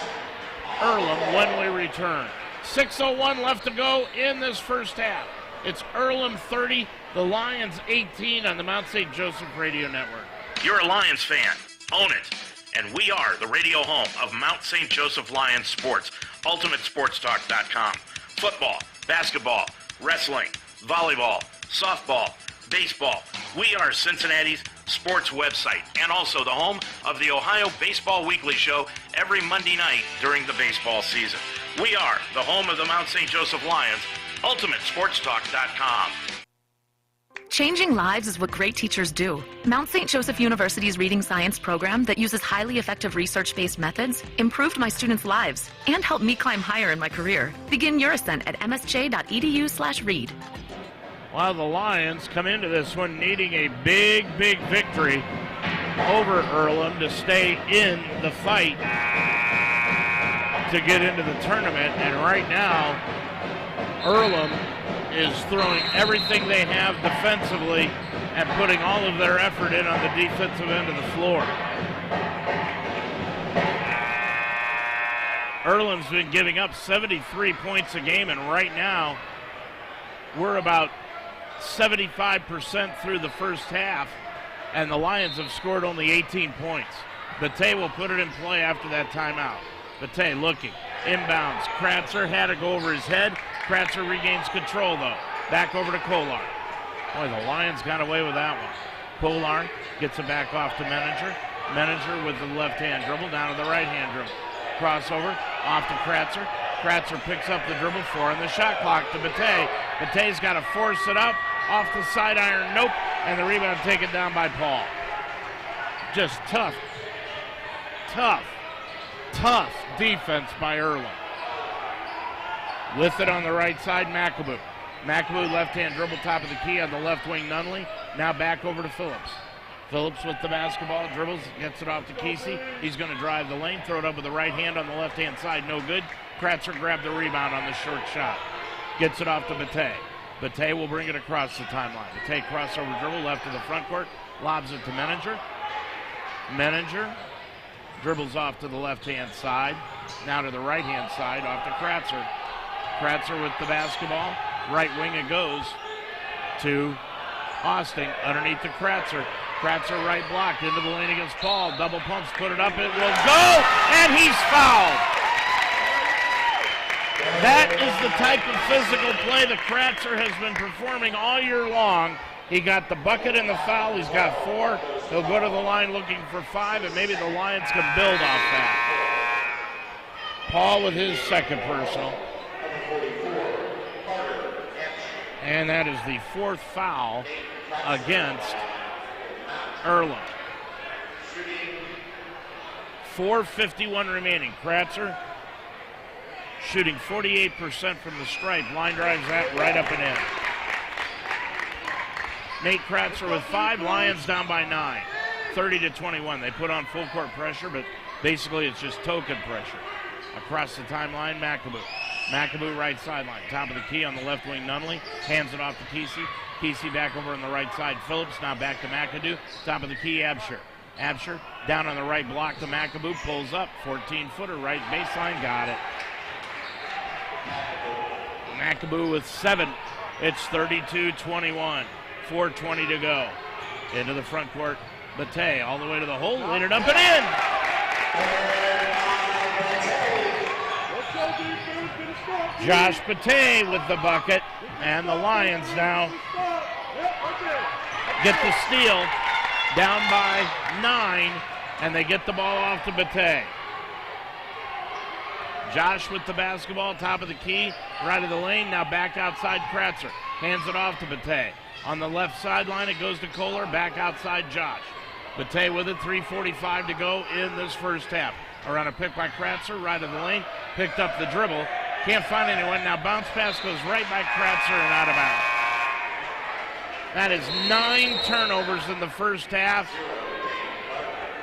Earlham when we return. 6:01 left to go in this first half. It's Earlham 30, the Lions 18 on the Mount St. Joseph Radio Network. You're a Lions fan. Own it. And we are the radio home of Mount St. Joseph Lions Sports, UltimateSportsTalk.com. Football, basketball, wrestling, volleyball, softball, baseball. We are Cincinnati's sports website and also the home of the Ohio Baseball Weekly Show every Monday night during the baseball season. We are the home of the Mount St. Joseph Lions, UltimateSportsTalk.com. Changing lives is what great teachers do. Mount St. Joseph University's Reading Science program that uses highly effective research-based methods improved my students' lives and helped me climb higher in my career. Begin your ascent at msj.edu/read. While the Lions come into this one needing a big victory over Earlham to stay in the fight to get into the tournament, and right now Earlham is throwing everything they have defensively and putting all of their effort in on the defensive end of the floor. Earlham's been giving up 73 points a game, and right now we're about 75% through the first half, and the Lions have scored only 18 points. Bate will put it in play after that timeout. Bate looking, inbounds. Kratzer had to go over his head. Kratzer regains control, though. Back over to Kolar. Boy, the Lions got away with that one. Polar gets it back off to Menninger. Menninger with the left-hand dribble down to the right-hand dribble. Crossover off to Kratzer. Kratzer picks up the dribble, 4 on the shot clock to Bate. Bate's got to force it up off the side iron. Nope. And the rebound taken down by Paul. Just tough defense by Earlham. With it on the right side, McAboo. McAboo left-hand dribble, top of the key on the left wing, Nunley. Now back over to Phillips. Phillips with the basketball, dribbles, gets it off to Kesey. He's going to drive the lane, throw it up with the right hand on the left-hand side, no good. Kratzer grabbed the rebound on the short shot. Gets it off to Bate. Bate will bring it across the timeline. Bate crossover dribble, left to the front court, lobs it to Menninger. Menninger dribbles off to the left-hand side, now to the right-hand side, off to Kratzer. Kratzer with the basketball, right wing it goes to Austin, underneath to Kratzer. Kratzer right block into the lane against Paul. Double pumps, put it up, it will go, and he's fouled. That is the type of physical play that Kratzer has been performing all year long. He got the bucket and the foul. He's got 4. He'll go to the line looking for 5, and maybe the Lions can build off that. Paul with his second personal. And that is the 4th foul against Earlham. 4:51 remaining. Kratzer shooting 48% from the stripe. Line drives that right up and in. Nate Kratzer with 5. Lions down by 9. 30-21. They put on full court pressure, but basically it's just token pressure. Across the timeline, McAboo. McAboo right sideline. Top of the key on the left wing, Nunley. Hands it off to Kesey. Kesey back over on the right side. Phillips now back to McAdoo. Top of the key, Absher. Absher down on the right block to McAboo. Pulls up. 14-footer right baseline. Got it. McAboo with 7. It's 32-21. 4:20 to go. Into the front court. Bate all the way to the hole. Laid it up and in. Josh Bate with the bucket. And the Lions now get the steal. Down by 9. And they get the ball off to Bate. Josh with the basketball, top of the key, right of the lane, now back outside Kratzer. Hands it off to Bate. On the left sideline, it goes to Kohler, back outside Josh. Bate with it, 3:45 to go in this first half. Around a pick by Kratzer, right of the lane, picked up the dribble. Can't find anyone, now bounce pass goes right by Kratzer and out of bounds. That is 9 turnovers in the first half,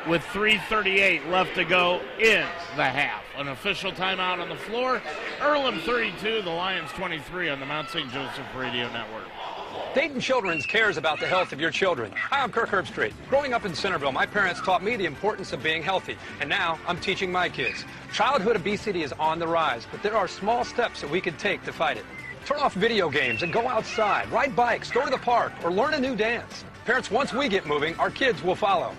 with 3:38 left to go in the half. An official timeout on the floor. Earlham 32, the Lions 23 on the Mount St. Joseph Radio Network. Dayton Children's cares about the health of your children. Hi, I'm Kirk Herbstreit. Growing up in Centerville, my parents taught me the importance of being healthy, and now I'm teaching my kids. Childhood obesity is on the rise, but there are small steps that we can take to fight it. Turn off video games and go outside, ride bikes, go to the park, or learn a new dance. Parents, once we get moving, our kids will follow.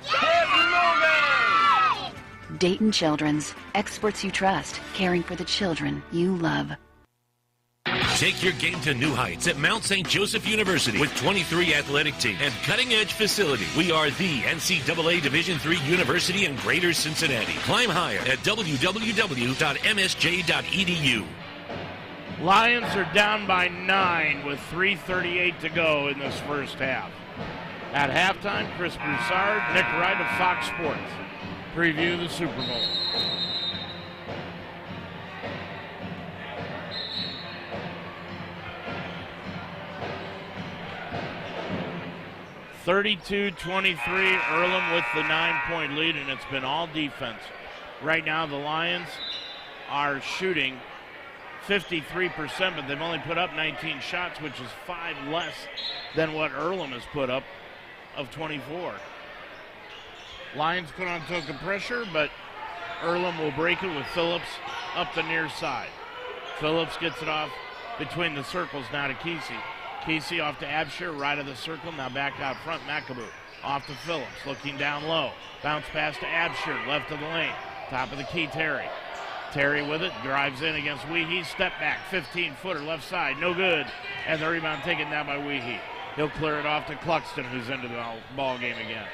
Get moving! Dayton Children's, experts you trust, caring for the children you love. Take your game to new heights at Mount St. Joseph University with 23 athletic teams and cutting-edge facility. We are the NCAA Division III university in Greater Cincinnati. Climb higher at www.msj.edu. Lions are down by 9 with 3:38 to go in this first half. At halftime, Chris Broussard, Nick Wright of Fox Sports preview the Super Bowl. (32-23), Earlham with the 9-point lead, and it's been all defense. Right now, the Lions are shooting 53%, but they've only put up 19 shots, which is 5 less than what Earlham has put up of 24. Lions put on token pressure, but Earlham will break it with Phillips up the near side. Phillips gets it off between the circles now to Kesey. Kesey off to Absher, right of the circle, now back out front, McAboo. Off to Phillips, looking down low. Bounce pass to Absher, left of the lane. Top of the key, Terry. Terry with it, drives in against Weehee, step back, 15-footer left side, no good. And the rebound taken down by Weehee. He'll clear it off to Cluxton, who's into the ball game again.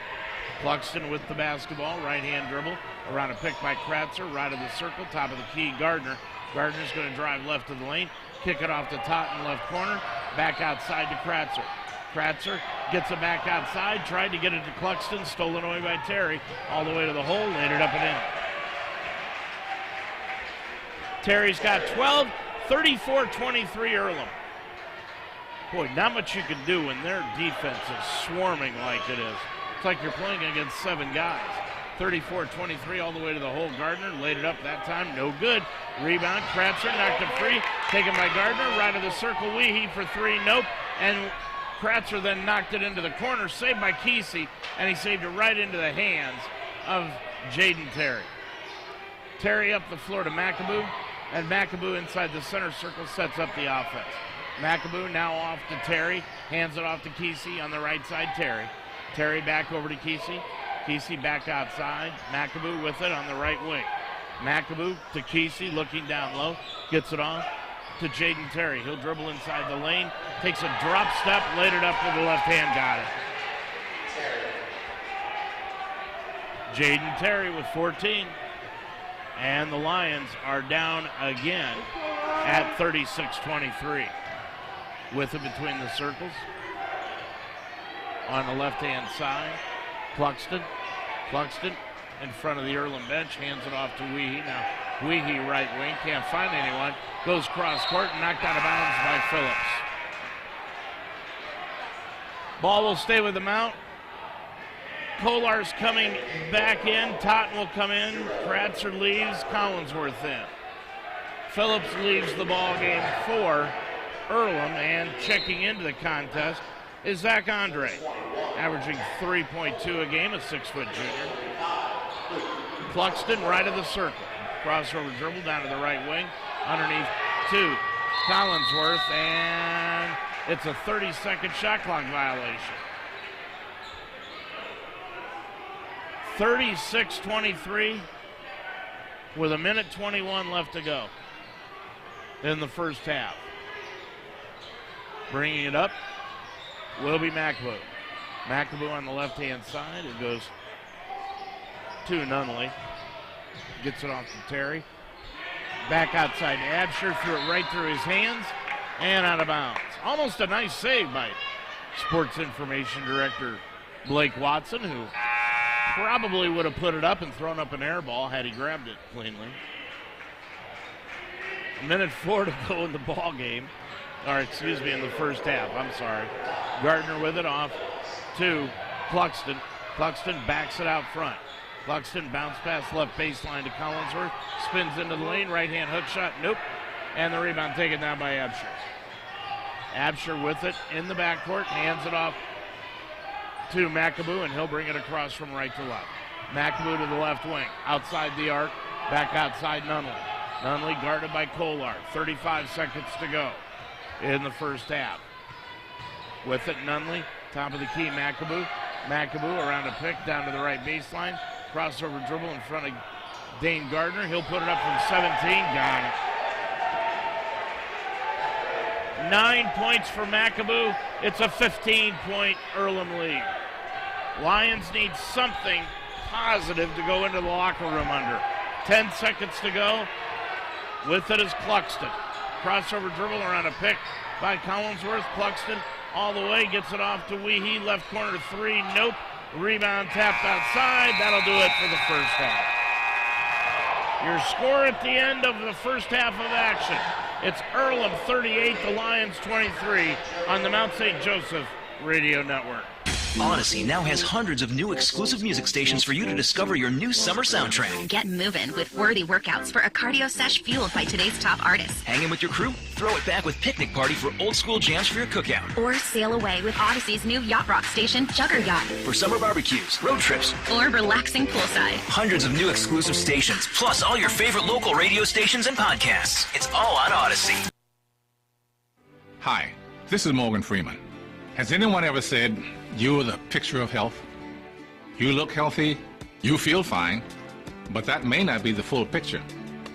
Cluxton with the basketball, right-hand dribble, around a pick by Kratzer, right of the circle, top of the key, Gardner. Gardner's going to drive left of the lane, kick it off to Totten, left corner, back outside to Kratzer. Kratzer gets it back outside, tried to get it to Cluxton, stolen away by Terry, all the way to the hole, laid it up and in. Terry's got 12, 34-23 Earlham. Boy, not much you can do when their defense is swarming like it is. It's like you're playing against 7 guys. 34-23 all the way to the hole. Gardner laid it up that time, no good. Rebound, Kratzer knocked it free, taken by Gardner, right of the circle, Weehee for 3, nope. And Kratzer then knocked it into the corner, saved by Kesey, and he saved it right into the hands of Jaden Terry. Terry up the floor to McAboo, and McAboo inside the center circle sets up the offense. McAboo now off to Terry, hands it off to Kesey on the right side, Terry. Terry back over to Kesey. Kesey back outside. McAboo with it on the right wing. McAboo to Kesey, looking down low, gets it off to Jaden Terry. He'll dribble inside the lane, takes a drop step, laid it up with the left hand, got it. Jaden Terry with 14. And the Lions are down again at 36-23. With it between the circles. On the left-hand side, Cluxton in front of the Earlham bench, hands it off to Weehee. Now, Weehee right wing, can't find anyone, goes cross court and knocked out of bounds by Phillips. Ball will stay with the Mount. Kolar's coming back in, Totten will come in, Kratzer leaves, Collinsworth in. Phillips leaves the ball game for Earlham, and checking into the contest is Zach Andre, averaging 3.2 a game, a 6-foot junior. Cluxton right of the circle. Crossover dribble down to the right wing. Underneath to Collinsworth, and it's a 30-second shot clock violation. 36-23 with a minute 21 left to go in the first half. Bringing it up will be McAboo. McAboo on the left-hand side. It goes to Nunley. Gets it off to Terry. Back outside to Absher. Threw it right through his hands and out of bounds. Almost a nice save by Sports Information Director Blake Watson, who probably would have put it up and thrown up an air ball had he grabbed it cleanly. A minute 4 to go in the ball game. Or excuse me, in the first half, I'm sorry. Gardner with it off to Cluxton. Cluxton backs it out front. Cluxton bounce pass left baseline to Collinsworth. Spins into the lane, right hand hook shot, nope. And the rebound taken down by Absher. Absher with it in the backcourt, hands it off to McAboo, and he'll bring it across from right to left. McAboo to the left wing, outside the arc, back outside Nunley. Nunley guarded by Kolar, 35 seconds to go in the first half. With it, Nunley, top of the key, McAboo. McAboo around a pick, down to the right baseline. Crossover dribble in front of Dane Gardner. He'll put it up from 17, got it. 9 points for McAboo. It's a 15-point Earlham lead. Lions need something positive to go into the locker room under. 10 seconds to go. With it is Cluxton. Crossover dribble around a pick by Collinsworth. Cluxton all the way, gets it off to Weehee. Left corner 3, nope. Rebound tapped outside. That'll do it for the first half. Your score at the end of the first half of action. It's Earlham 38, the Lions 23 on the Mount St. Joseph Radio Network. Odyssey now has hundreds of new exclusive music stations for you to discover your new summer soundtrack. Get moving with worthy workouts for a cardio sesh fueled by today's top artists. Hanging with your crew? Throw it back with Picnic Party for old school jams for your cookout. Or sail away with Odyssey's new yacht rock station, Jugger Yacht. For summer barbecues, road trips, or relaxing poolside. Hundreds of new exclusive stations, plus all your favorite local radio stations and podcasts. It's all on Odyssey. Hi, this is Morgan Freeman. Has anyone ever said, "You're the picture of health"? You look healthy, you feel fine, but that may not be the full picture.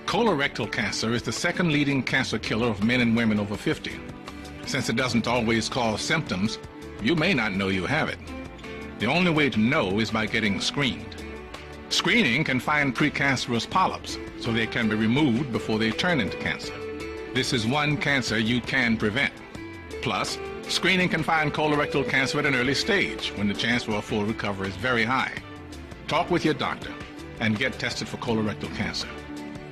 Colorectal cancer is the second leading cancer killer of men and women over 50. Since it doesn't always cause symptoms, You may not know you have it. The only way to know is by getting screened. Screening can find precancerous polyps, so they can be removed before they turn into cancer. This is one cancer you can prevent. Plus, screening can find colorectal cancer at an early stage, when the chance for a full recovery is very high. Talk with your doctor and get tested for colorectal cancer.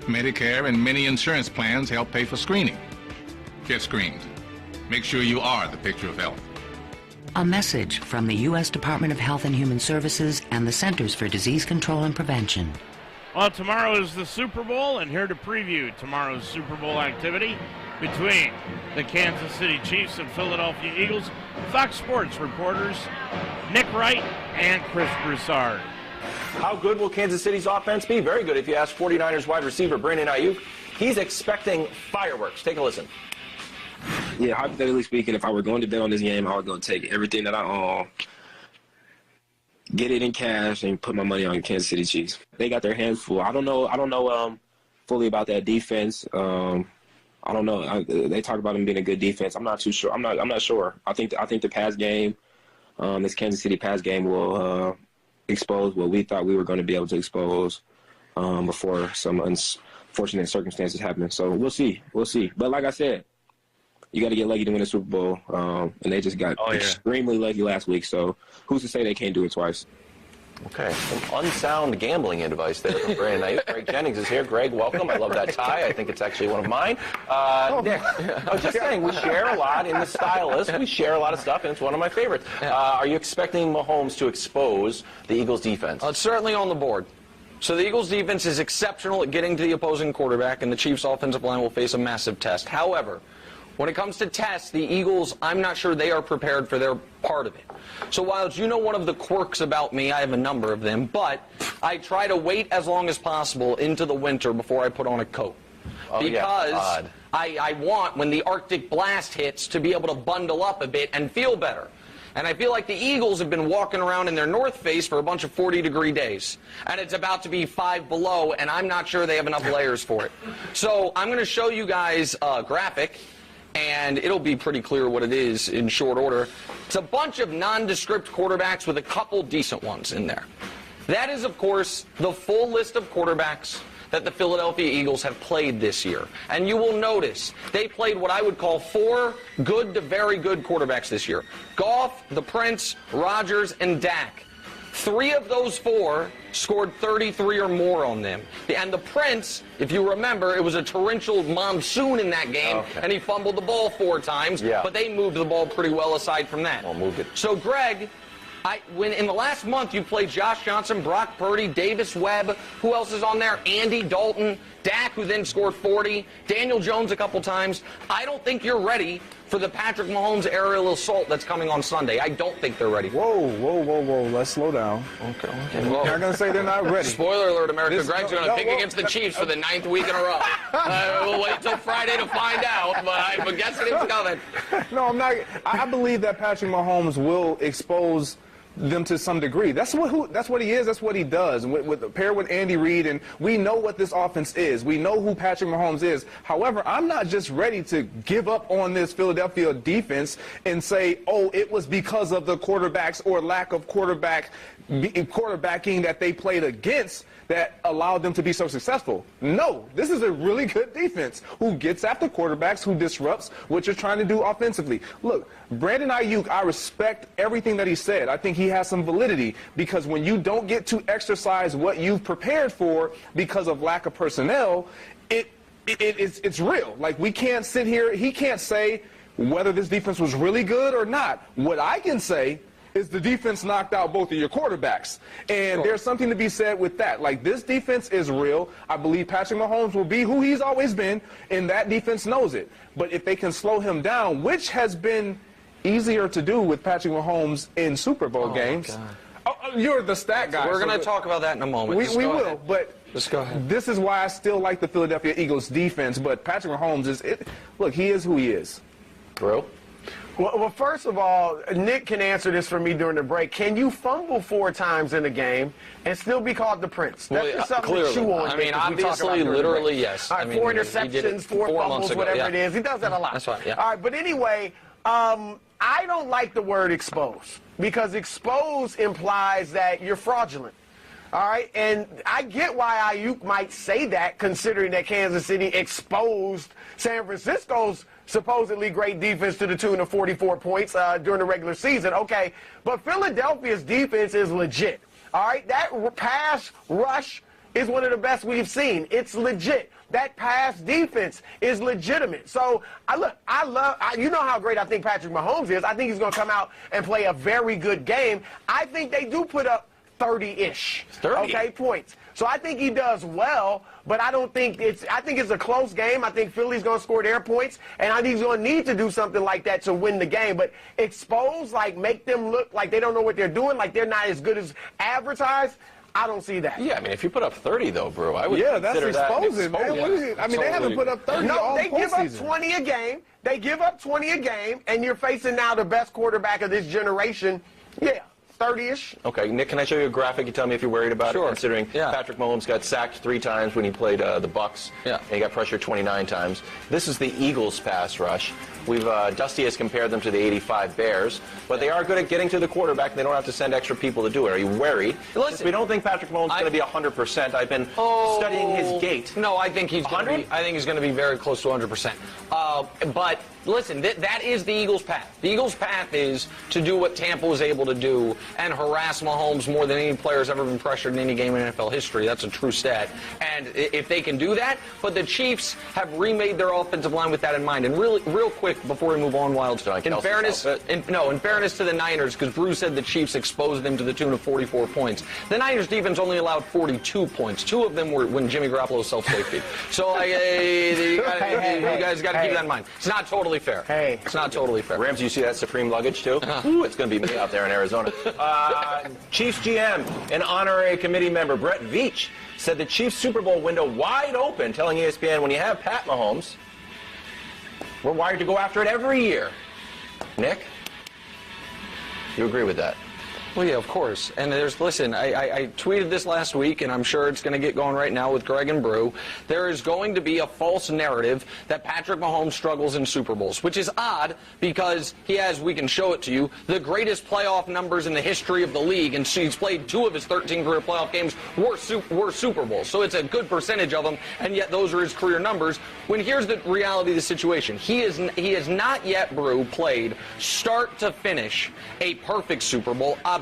Medicare and many insurance plans help pay for screening. Get screened. Make sure you are the picture of health. A message from the U.S. Department of Health and Human Services and the Centers for Disease Control and Prevention. Well, tomorrow is the Super Bowl, and here to preview tomorrow's Super Bowl activity between the Kansas City Chiefs and Philadelphia Eagles, Fox Sports reporters Nick Wright and Chris Broussard. How good will Kansas City's offense be? Very good. If you ask 49ers wide receiver Brandon Ayuk, he's expecting fireworks. Take a listen. Yeah, hypothetically speaking, if I were going to bet on this game, I would go take everything that I own, get it in cash, and put my money on Kansas City Chiefs. They got their hands full. I don't know fully about that defense. I don't know. They talk about them being a good defense. I'm not too sure. I'm not sure. I think the pass game, this Kansas City pass game will expose what we thought we were going to be able to expose before some unfortunate circumstances happened. So we'll see. But like I said, you got to get lucky to win a Super Bowl, and they just got extremely lucky last week. So who's to say they can't do it twice? Okay, some unsound gambling advice there from Brandon Ayuk. Greg Jennings is here. Greg, welcome. I love that tie. I think it's actually one of mine. Nick, I was just saying, we share a lot in the stylist. We share a lot of stuff, and it's one of my favorites. Are you expecting Mahomes to expose the Eagles' defense? It's certainly on the board. So the Eagles' defense is exceptional at getting to the opposing quarterback, and the Chiefs' offensive line will face a massive test. However, when it comes to tests, the Eagles, I'm not sure they are prepared for their part of it. So while it's, one of the quirks about me, I have a number of them, but I try to wait as long as possible into the winter before I put on a coat. Because I want, when the Arctic blast hits, to be able to bundle up a bit and feel better. And I feel like the Eagles have been walking around in their North Face for a bunch of 40-degree days. And it's about to be 5 below, and I'm not sure they have enough layers for it. So I'm going to show you guys a graphic, and it'll be pretty clear what it is in short order. It's a bunch of nondescript quarterbacks with a couple decent ones in there. That is, of course, the full list of quarterbacks that the Philadelphia Eagles have played this year. And you will notice they played what I would call 4 good to very good quarterbacks this year. Goff, the Prince, Rodgers, and Dak. 3 of those 4 scored 33 or more on them. And the Prince, if you remember, it was a torrential monsoon in that game, and he fumbled the ball 4 times, but they moved the ball pretty well aside from that. So, Greg, when in the last month you played Josh Johnson, Brock Purdy, Davis Webb, who else is on there? Andy Dalton, Dak, who then scored 40, Daniel Jones a couple times. I don't think you're ready for the Patrick Mahomes aerial assault that's coming on Sunday. I don't think they're ready. Whoa. Let's slow down. Okay. We're not going to say they're not ready. Spoiler alert, America. Greg's going to pick against the Chiefs for the 9th week in a row. We'll wait till Friday to find out, but I'm guessing it's coming. No, I'm not. I believe that Patrick Mahomes will expose them to some degree. That's what he is. That's what he does. Paired with Andy Reid, and we know what this offense is. We know who Patrick Mahomes is. However, I'm not just ready to give up on this Philadelphia defense and say, oh, it was because of the quarterbacks or lack of quarterbacking that they played against that allowed them to be so successful. No, this is a really good defense who gets after quarterbacks, who disrupts what you're trying to do offensively. Look, Brandon Ayuk, I respect everything that he said. I think he has some validity because when you don't get to exercise what you've prepared for because of lack of personnel, it's real. Like, we can't sit here. He can't say whether this defense was really good or not. What I can say is the defense knocked out both of your quarterbacks. And there's something to be said with that. Like, this defense is real. I believe Patrick Mahomes will be who he's always been, and that defense knows it. But if they can slow him down, which has been easier to do with Patrick Mahomes in Super Bowl games. You're the stat guy. We're going to talk about that in a moment. We will, but just go ahead. This is why I still like the Philadelphia Eagles defense, but Patrick Mahomes look, he is who he is. Bro? Well, first of all, Nick can answer this for me during the break. Can you fumble 4 times in a game and still be called the Prince? That's just something to chew on. I mean, obviously, literally, yes. All right, 4 interceptions, 4 fumbles, whatever it is. He does that a lot. That's right, yeah. All right, but anyway, I don't like the word expose because expose implies that you're fraudulent. All right, and I get why Ayuk might say that, considering that Kansas City exposed San Francisco's supposedly great defense to the tune of 44 points during the regular season. Okay, but Philadelphia's defense is legit. All right, that pass rush is one of the best we've seen. It's legit. That pass defense is legitimate. So, you know how great I think Patrick Mahomes is. I think he's going to come out and play a very good game. I think they do put up 30-ish, 30. okay, points. So I think he does well, but I think it's a close game. I think Philly's going to score their points, and I think he's going to need to do something like that to win the game. But expose, like make them look like they don't know what they're doing, like they're not as good as advertised, I don't see that. Yeah, I mean, if you put up 30, though, Brew, I would that's consider exposing, that. man. I mean, they haven't put up 30 all they give up postseason. 20 a game. They give up 20 a game, and you're facing now the best quarterback of this generation. Yeah. 30-ish. Okay, Nick, can I show you a graphic? You tell me if you're worried about it, considering Yeah. Patrick Mahomes got sacked 3 times when he played the Bucs, and he got pressured 29 times. This is the Eagles' pass rush. Dusty has compared them to the 85 Bears, but they are good at getting to the quarterback, and they don't have to send extra people to do it. Are you worried? Listen, we don't think Patrick Mahomes is going to be 100%. I've been studying his gait. No, I think he's going to be very close to 100%. But listen, that is the Eagles' path. The Eagles' path is to do what Tampa was able to do and harass Mahomes more than any player has ever been pressured in any game in NFL history. That's a true stat. And if they can do that, but the Chiefs have remade their offensive line with that in mind. And real quick before we move on, Wild, in fairness to the Niners, because Bruce said the Chiefs exposed them to the tune of 44 points. The Niners defense only allowed 42 points. 2 of them were when Jimmy Garoppolo self-safety. So you guys got to keep that in mind. It's not totally fair. It's not totally fair. Rams, you see that Supreme luggage too? Ooh, it's going to be me out there in Arizona. Chiefs GM and honorary committee member Brett Veach said the Chiefs Super Bowl window wide open, telling ESPN when you have Pat Mahomes, we're wired to go after it every year. Nick, you agree with that? Well, yeah, of course. And listen, I tweeted this last week, and I'm sure it's going to get going right now with Greg and Brew. There is going to be a false narrative that Patrick Mahomes struggles in Super Bowls, which is odd because he has, we can show it to you, the greatest playoff numbers in the history of the league, and he's played 2 of his 13 career playoff games were Super Bowls. So it's a good percentage of them, and yet those are his career numbers. When here's the reality of the situation. He has not yet, Brew, played start to finish a perfect Super Bowl, obviously.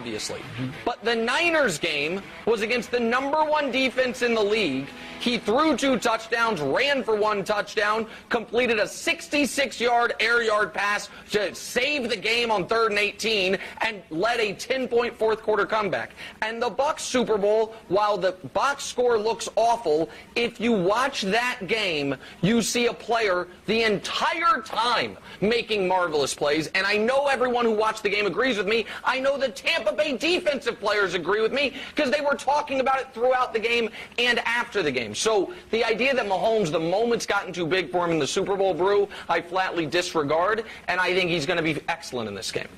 But the Niners game was against the #1 defense in the league. He threw 2 touchdowns, ran for 1 touchdown, completed a 66-yard air yard pass to save the game on 3rd and 18, and led a 10-point fourth quarter comeback. And the Bucs Super Bowl, while the box score looks awful, if you watch that game, you see a player the entire time making marvelous plays. And I know everyone who watched the game agrees with me. I know the Tampa Bay defensive players agree with me because they were talking about it throughout the game and after the game. So the idea that Mahomes, the moment's gotten too big for him in the Super Bowl, Brew, I flatly disregard, and I think he's going to be excellent in this game.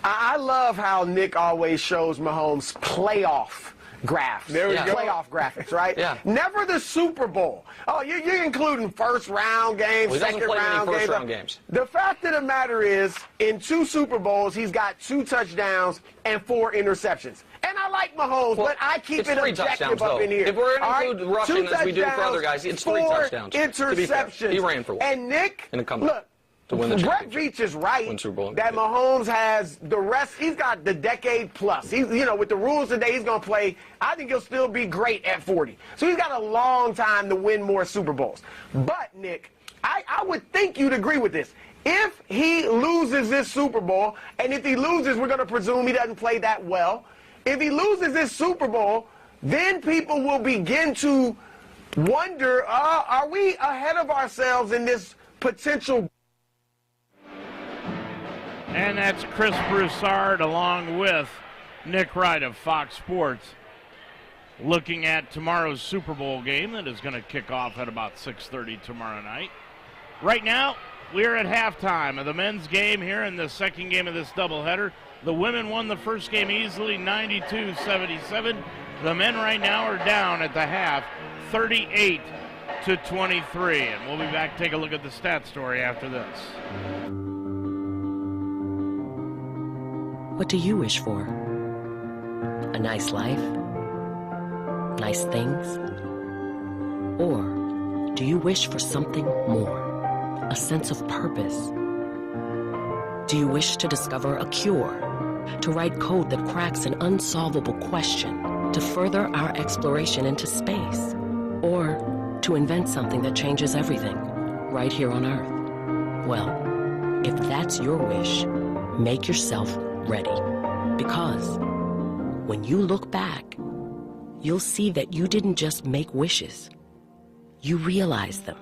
I love how Nick always shows Mahomes playoff graphs. There we go. Playoff graphics, right? Yeah. Never the Super Bowl. Oh, you're including first-round games, Well, he doesn't play many first-round games. The fact of the matter is, in 2 Super Bowls, he's got 2 touchdowns and 4 interceptions. And I like Mahomes, but I keep it objective up in here. If we're going to include rushing as we do for other guys, it's 3 touchdowns. Interceptions. He ran for 1. And Nick, look, to win the Brett Veach is right Super Bowl. that Mahomes has the rest. He's got the decade plus. He's, with the rules today, he's going to play. I think he'll still be great at 40. So he's got a long time to win more Super Bowls. But, Nick, I would think you'd agree with this. If he loses this Super Bowl, and if he loses, we're going to presume he doesn't play that well. If he loses this Super Bowl, then people will begin to wonder, are we ahead of ourselves in this potential? And that's Chris Broussard along with Nick Wright of Fox Sports looking at tomorrow's Super Bowl game that is going to kick off at about 6:30 tomorrow night. Right now, we're at halftime of the men's game here in the second game of this doubleheader. The women won the first game easily, 92-77. The men right now are down at the half, 38-23. And we'll be back to take a look at the stat story after this. What do you wish for? A nice life? Nice things? Or do you wish for something more? A sense of purpose? Do you wish to discover a cure? To write code that cracks an unsolvable question? To further our exploration into space? Or to invent something that changes everything right here on Earth? Well, if that's your wish, make yourself ready. Because when you look back, you'll see that you didn't just make wishes. You realized them.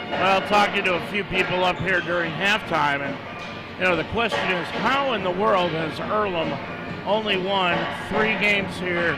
Well, talking to a few people up here during halftime, and the question is, how in the world has Earlham only won 3 games here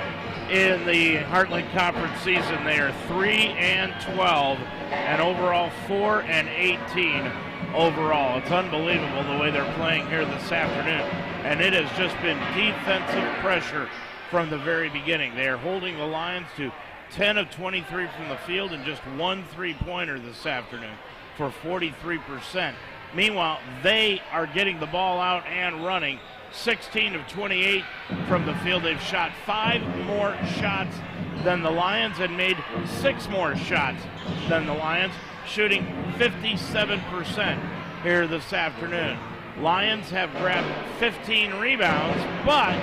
in the Heartland Conference season? They are 3-12, and overall 4-18 overall. It's unbelievable the way they're playing here this afternoon, and it has just been defensive pressure from the very beginning. They are holding the Lions to 10 of 23 from the field and just 1 3-pointer this afternoon for 43%. Meanwhile, they are getting the ball out and running 16 of 28 from the field. They've shot 5 more shots than the Lions and made 6 more shots than the Lions, shooting 57% here this afternoon. Lions have grabbed 15 rebounds, but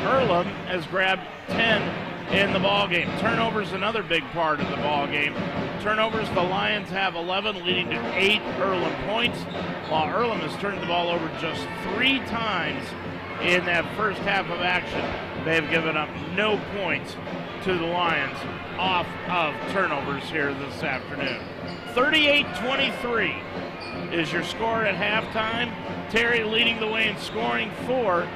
Earlham has grabbed 10 in the ball game. Turnovers, another big part of the ball game. Turnovers, the Lions have 11, leading to 8 Earlham points, while Earlham has turned the ball over just 3 times in that first half of action. They have given up no points to the Lions off of turnovers here this afternoon. 38-23 is your score at halftime. Terry leading the way in scoring for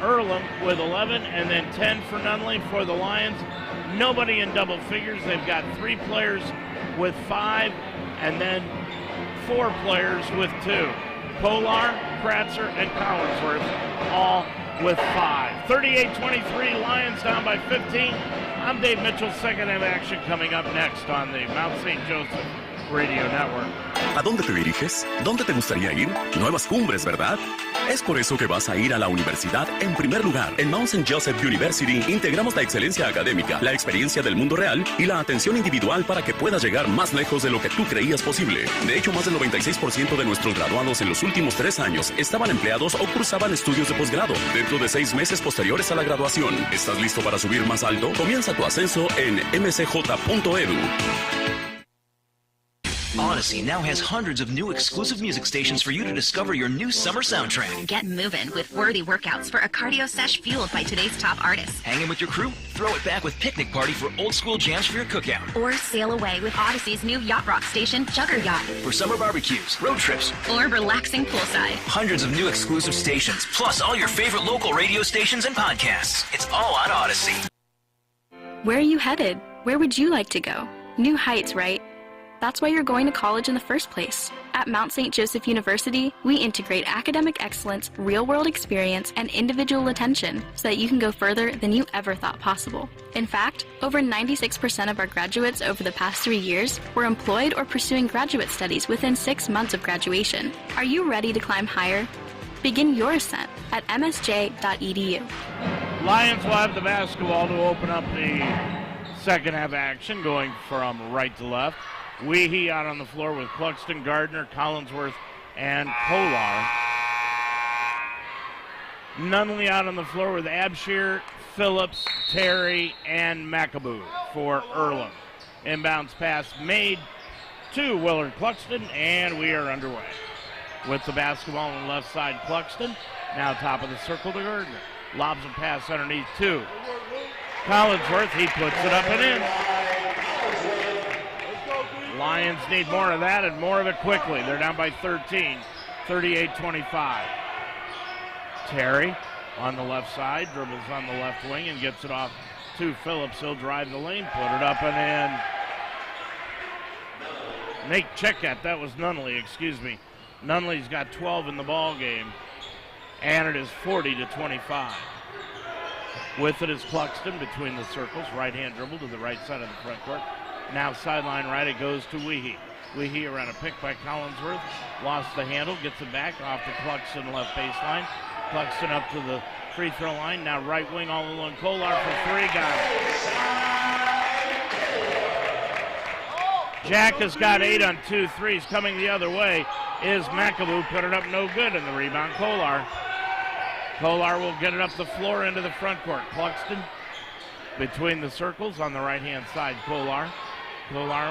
Earlham with 11, and then 10 for Nunley. For the Lions, nobody in double figures. They've got 3 players with 5, and then 4 players with 2. Polar, Kratzer, and Collinsworth all with 5. 38-23, Lions down by 15. I'm Dave Mitchell. Second half action coming up next on the Mount St. Joseph Radio Network. ¿A dónde te diriges? ¿Dónde te gustaría ir? Nuevas cumbres, ¿verdad? Es por eso que vas a ir a la universidad en primer lugar. En Mount St. Joseph University integramos la excelencia académica, la experiencia del mundo real y la atención individual para que puedas llegar más lejos de lo que tú creías posible. De hecho, más del 96% de nuestros graduados en los últimos 3 años estaban empleados o cursaban estudios de posgrado dentro de 6 meses posteriores a la graduación. ¿Estás listo para subir más alto? Comienza tu ascenso en msj.edu. Odyssey now has hundreds of new exclusive music stations for you to discover your new summer soundtrack. Get moving with worthy workouts for a cardio sesh fueled by today's top artists. Hanging with your crew? Throw it back with Picnic Party for old school jams for your cookout. Or sail away with Odyssey's new yacht rock station, Jugger Yacht. For summer barbecues, road trips, or relaxing poolside. Hundreds of new exclusive stations, plus all your favorite local radio stations and podcasts. It's all on Odyssey. Where are you headed? Where would you like to go? New heights, right? That's why you're going to college in the first place. At Mount St. Joseph University, we integrate academic excellence, real-world experience, and individual attention so that you can go further than you ever thought possible. In fact, over 96% of our graduates over the past 3 years were employed or pursuing graduate studies within 6 months of graduation. Are you ready to climb higher? Begin your ascent at msj.edu. Lions will have the basketball to open up the second half action, going from right to left. Weehee out on the floor with Cluxton, Gardner, Collinsworth, and Polar. Nunley out on the floor with Abshir, Phillips, Terry, and McAboo for Earlham. Inbounds pass made to Willard Cluxton, and we are underway. With the basketball on the left side, Cluxton. Now top of the circle to Gardner. Lobs a pass underneath to Collinsworth. He puts it up and in. Lions need more of that and more of it quickly. They're down by 13, 38-25. Terry on the left side, dribbles on the left wing and gets it off to Phillips. He'll drive the lane, put it up and in. Nate, check that. That was Nunley, excuse me. Nunley's got 12 in the ball game. And it is 40-25. With it is Cluxton between the circles. Right-hand dribble to the right side of the front court. Now sideline right, it goes to Weehee. Weehee around a pick by Collinsworth. Lost the handle, gets it back off the Cluxton left baseline. Cluxton up to the free throw line. Now right wing all alone. Kolar for three. Got it. Jack has got 8 on 2 threes. Coming the other way is McAboo. Put it up no good, and the rebound Kolar. Kolar will get it up the floor into the front court. Cluxton between the circles on the right-hand side. Kolar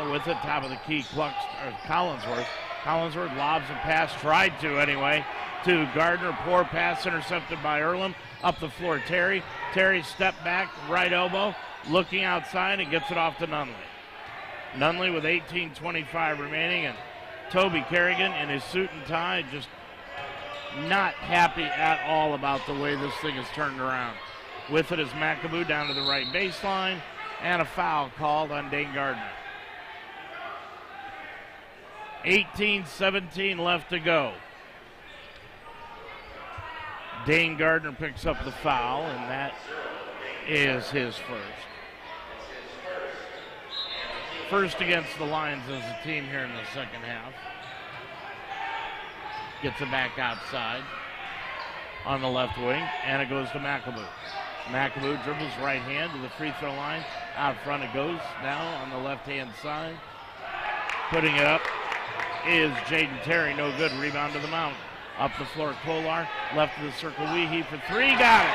with it, top of the key. Collinsworth. Collinsworth lobs a pass, tried to anyway, to Gardner. Poor pass intercepted by Earlham. Up the floor, Terry. Terry step back, right elbow, looking outside and gets it off to Nunley. Nunley with 18:25 remaining, and Toby Kerrigan in his suit and tie just not happy at all about the way this thing is turned around. With it is McAboo down to the right baseline, and a foul called on Dane Gardner. 18-17 left to go. Dane Gardner picks up the foul, and that is his first. First against the Lions as a team here in the second half. Gets it back outside on the left wing, and it goes to McAboo. McAboo dribbles right hand to the free throw line. Out front it goes now on the left-hand side. Putting it up is Jaden Terry. No good. Rebound to the mount. Up the floor, Kolar. Left of the circle, Weehee for three. Got it.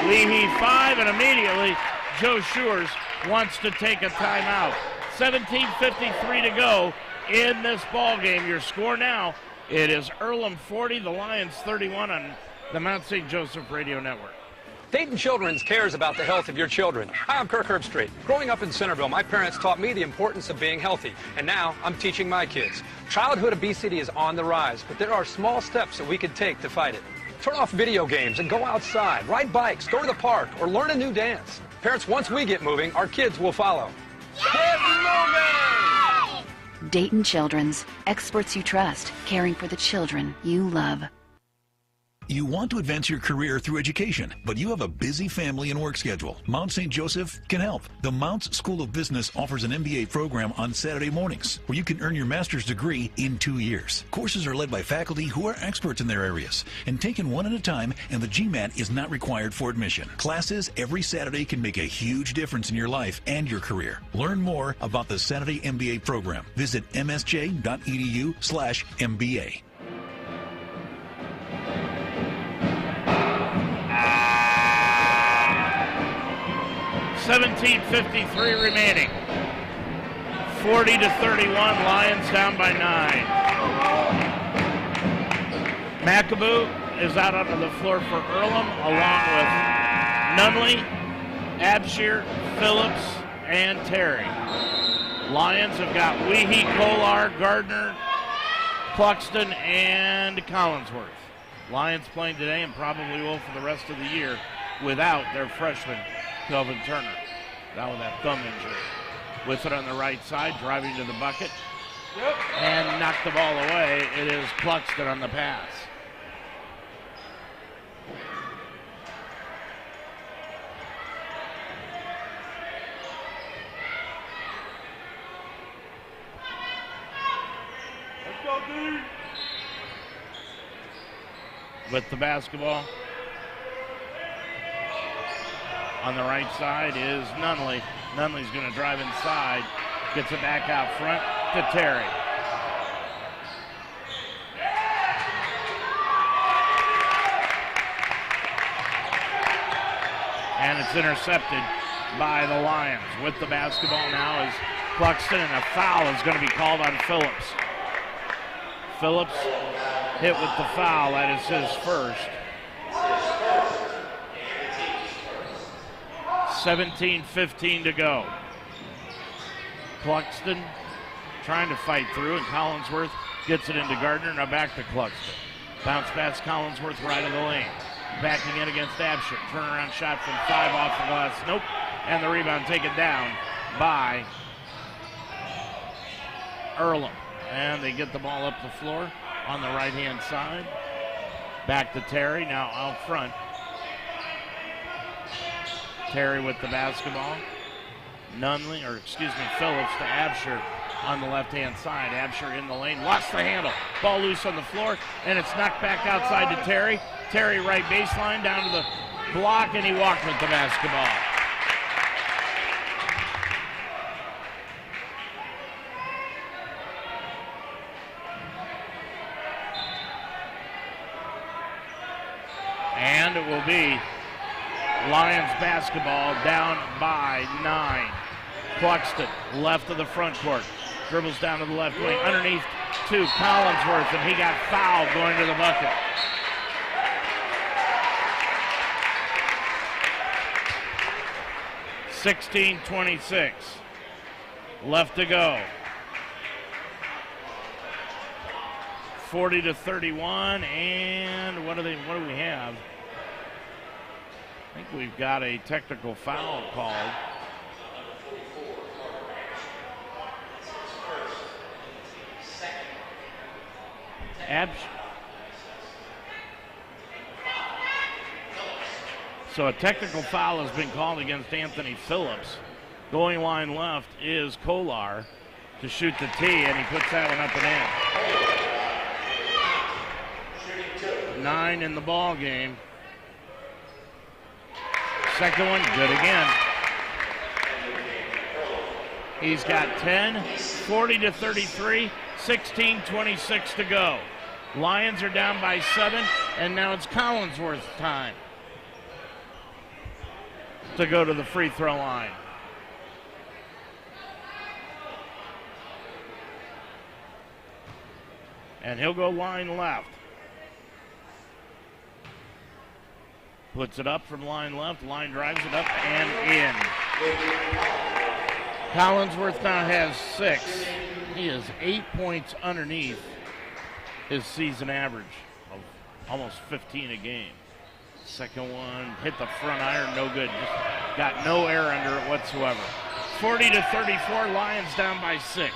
Weehee 5, and immediately Joe Schurz wants to take a timeout. 17:53 to go in this ball game. Your score now, it is Earlham 40, the Lions 31 on the Mount St. Joseph Radio Network. Dayton Children's cares about the health of your children. Hi, I'm Kirk Herbstreit. Growing up in Centerville, my parents taught me the importance of being healthy, and now I'm teaching my kids. Childhood obesity is on the rise, but there are small steps that we can take to fight it. Turn off video games and go outside, ride bikes, go to the park, or learn a new dance. Parents, once we get moving, our kids will follow. Get moving! Dayton Children's, experts you trust, caring for the children you love. You want to advance your career through education, but you have a busy family and work schedule. Mount St. Joseph can help. The Mounts School of Business offers an MBA program on Saturday mornings where you can earn your master's degree in 2 years. Courses are led by faculty who are experts in their areas and taken one at a time, and the GMAT is not required for admission. Classes every Saturday can make a huge difference in your life and your career. Learn more about the Saturday MBA program. Visit msj.edu/MBA. 17:53 remaining. 40-31, Lions down by 9. McAboo is out onto the floor for Earlham, along with Nunley, Abshir, Phillips, and Terry. Lions have got Weehee, Kolar, Gardner, Cluxton, and Collinsworth. Lions playing today and probably will for the rest of the year without their freshman, Kelvin Turner, down with that thumb injury. With it on the right side, driving to the bucket, and knocked the ball away. It is Cluxton on the pass. Let's go, dude. With the basketball on the right side is Nunley. Nunley's going to drive inside. Gets it back out front to Terry. And it's intercepted by the Lions. With the basketball now is Cluxton, and a foul is going to be called on Phillips. Phillips hit with the foul. That is his first. 17:15 to go. Cluxton trying to fight through, and Collinsworth gets it into Gardner. Now back to Cluxton. Bounce pass Collinsworth right of the lane. Backing in against Abshir. Turnaround shot from 5 off the glass. Nope. And the rebound taken down by Earlham. And they get the ball up the floor. on the right-hand side. Back to Terry, now out front. Terry with the basketball. Phillips to Absher on the left-hand side. Absher in the lane, lost the handle. Ball loose on the floor, and it's knocked back outside to Terry. Terry right baseline, down to the block, and he walked with the basketball. And it will be Lions basketball down by 9. Cluxton, left of the front court. Dribbles down to the left wing. Underneath to Collinsworth, and he got fouled going to the bucket. (16:26) left to go. 40-31, and what do we have? I think we've got a technical foul called. So a technical foul has been called against Anthony Phillips. Going line left is Kolar to shoot the tee, and he puts that one up and in. 9 in the ball game. Second one, good again. He's got 10, 40-33, 16:26 to go. Lions are down by 7, and now it's Collinsworth's time to go to the free throw line. And he'll go line left. Puts it up from line left. Line drives it up and in. Collinsworth now has 6. He is 8 points underneath his season average of almost 15 a game. Second one hit the front iron, no good. Just got no air under it whatsoever. 40-34, Lions down by 6.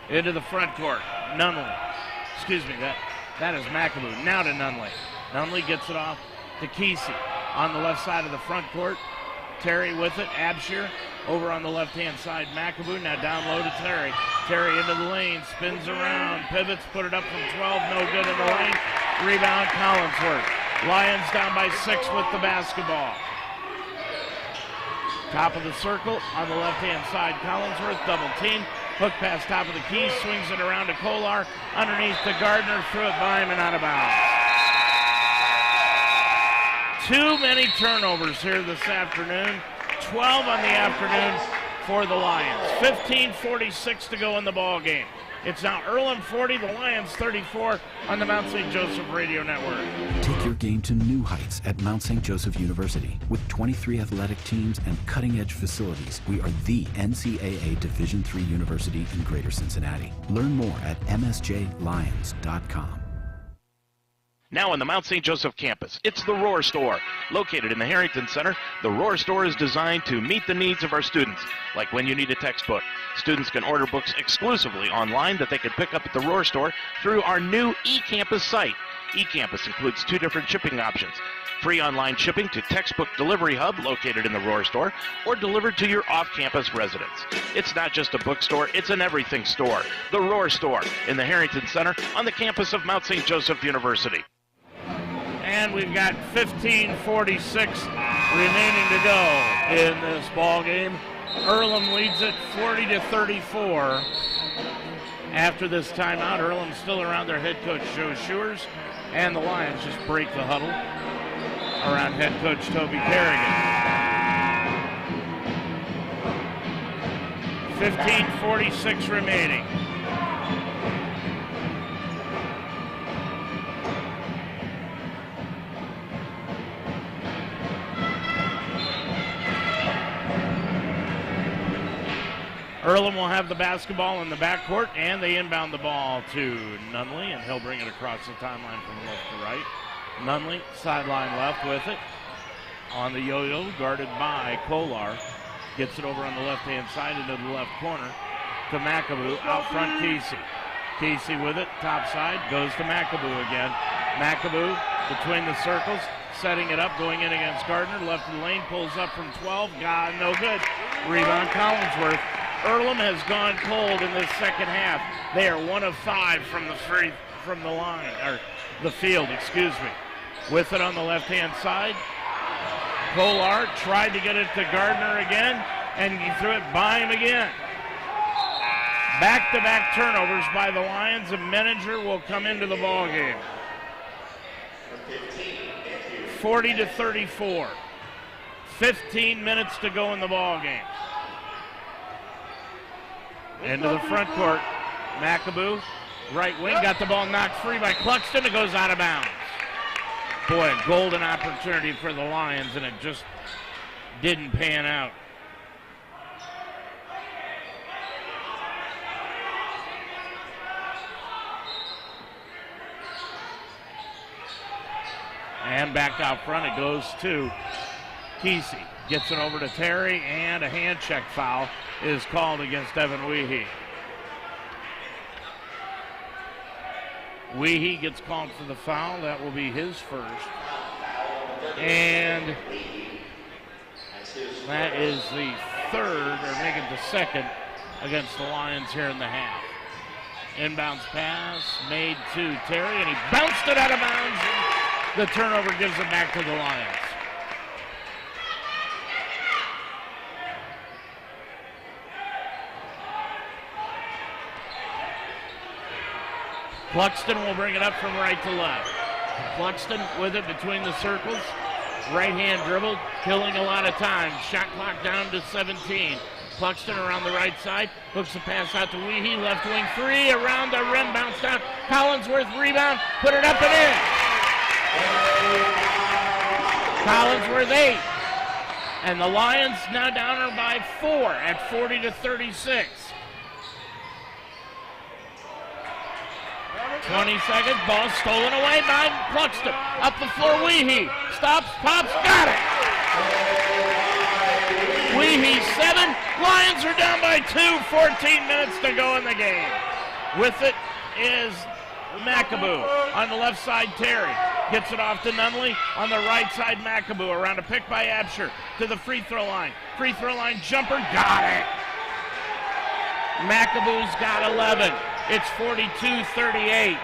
Into the front court. Nunley. That is McAboo. Now to Nunley. Nunley gets it off to Kesey on the left side of the front court. Terry with it. Absher over on the left-hand side. McAboo now down low to Terry. Terry into the lane, spins around, pivots, put it up from 12, no good in the lane. Rebound, Collinsworth. Lions down by 6 with the basketball. Top of the circle on the left-hand side. Collinsworth double team. Hook pass top of the key, swings it around to Kolar. Underneath to Gardner, threw it by him and out of bounds. Too many turnovers here this afternoon. 12 on the afternoon for the Lions. 15:46 to go in the ball game. It's now Earlham 40, the Lions 34 on the Mount St. Joseph Radio Network. Take your game to new heights at Mount St. Joseph University. With 23 athletic teams and cutting-edge facilities, we are the NCAA Division III university in Greater Cincinnati. Learn more at msjlions.com. Now on the Mount St. Joseph campus, it's the Roar Store. Located in the Harrington Center, the Roar Store is designed to meet the needs of our students. Like when you need a textbook, students can order books exclusively online that they can pick up at the Roar Store through our new eCampus site. eCampus includes 2 different shipping options. Free online shipping to Textbook Delivery Hub located in the Roar Store or delivered to your off-campus residence. It's not just a bookstore, it's an everything store. The Roar Store in the Harrington Center on the campus of Mount St. Joseph University. And we've got 15:46 remaining to go in this ball game. Earlham leads it 40-34. After this timeout, Earlham's still around their head coach Joe Schewers, and the Lions just break the huddle around head coach Toby Kerrigan. 15:46 remaining. Earlham will have the basketball in the backcourt, and they inbound the ball to Nunley, and he'll bring it across the timeline from left to right. Nunley, sideline left with it. On the yo-yo, guarded by Kolar. Gets it over on the left-hand side into the left corner to McAboo. Out front, Kesey. Casey with it, top side, goes to McAboo again. McAboo between the circles, setting it up, going in against Gardner. Left of the lane, pulls up from 12. God, no good. Rebound, Collinsworth. Earlham has gone cold in this second half. They are 1 of 5 from the line, or the field, excuse me. With it on the left-hand side. Kolar tried to get it to Gardner again, and he threw it by him again. Back-to-back turnovers by the Lions, and Menninger will come into the ball game. 40-34. 15 minutes to go in the ball game. Into the front court. McAboo, right wing, got the ball knocked free by Cluxton. It goes out of bounds. Boy, a golden opportunity for the Lions, and it just didn't pan out. And back out front it goes to Kesey. Gets it over to Terry, and a hand check foul is called against Evan Weehee. Weehee gets called for the foul. That will be his first. And that is the third, or make it the second, against the Lions here in the half. Inbounds pass made to Terry, and he bounced it out of bounds. The turnover gives it back to the Lions. Cluxton will bring it up from right to left. Cluxton with it between the circles. Right hand dribble, killing a lot of time. Shot clock down to 17. Cluxton around the right side, hooks the pass out to Weehee, left wing three, around the rim, bounce down. Collinsworth rebound, put it up and in. Collinsworth 8. And the Lions now down by 4 at 40-36. 20 seconds, ball stolen away by Cluxton. Up the floor, Weehee. Stops, pops, got it. Weehee 7, Lions are down by 2, 14 minutes to go in the game. With it is McAboo. On the left side, Terry. Gets it off to Nunley. On the right side, McAboo. Around a pick by Absher to the free throw line. Free throw line jumper, got it. McAboo's got 11. It's 42-38.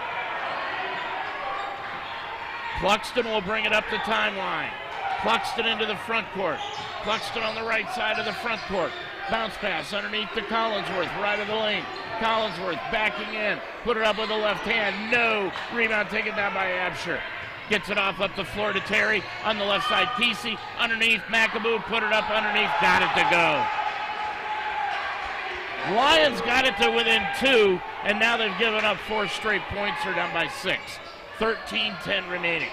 Cluxton will bring it up the timeline. Cluxton into the front court. Cluxton on the right side of the front court. Bounce pass underneath to Collinsworth, right of the lane. Collinsworth backing in. Put it up with the left hand. No. Rebound taken down by Absher. Gets it off up the floor to Terry. On the left side, Kesey. Underneath, McAboo. Put it up underneath. Got it to go. Lions got it to within 2, and now they've given up 4 straight points. They're down by 6. 13-10 remaining.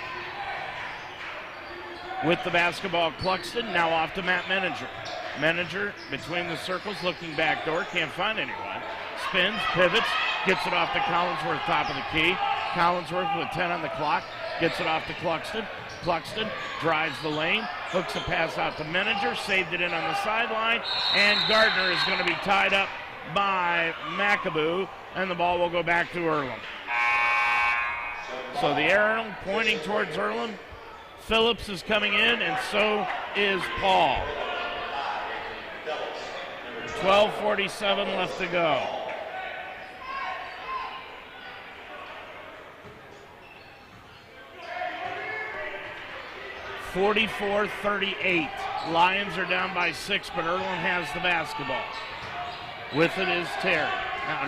With the basketball, Cluxton now off to Matt Menninger. Menninger between the circles, looking back door, can't find anyone. Spins, pivots, gets it off to Collinsworth, top of the key. Collinsworth with 10 on the clock, gets it off to Cluxton. Cluxton drives the lane, hooks a pass out to Menninger, saved it in on the sideline, and Gardner is going to be tied up by McAboo, and the ball will go back to Earlham. So the arrow pointing towards Earlham. Phillips is coming in, and so is Paul. 12:47 left to go. (44-38). Lions are down by 6, but Earlham has the basketball. With it is Terry. Now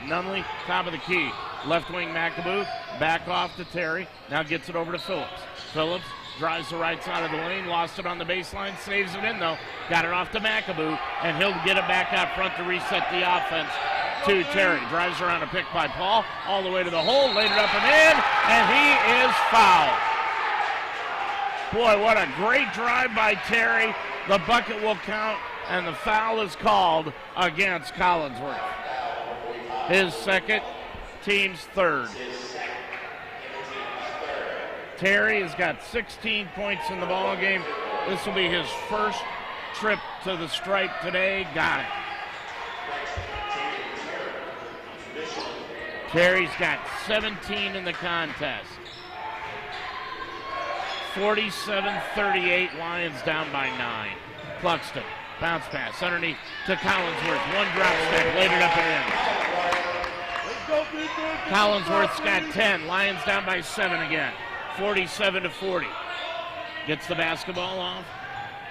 Nunley, top of the key. Left wing McAboo, back off to Terry. Now gets it over to Phillips. Phillips drives the right side of the lane, lost it on the baseline, saves it in though. Got it off to McAboo, and he'll get it back out front to reset the offense to Terry. Drives around a pick by Paul, all the way to the hole, laid it up and in, and he is fouled. Boy, what a great drive by Terry. The bucket will count, and the foul is called against Collinsworth. His second, team's third. Terry has got 16 points in the ball game. This will be his first trip to the stripe today. Got it. Terry's got 17 in the contest. 47-38, Lions down by 9. Cluxton, bounce pass underneath to Collinsworth. One drop step, laid it up and in. Collinsworth's got 10. Lions down by 7 again. 47-40. Gets the basketball off.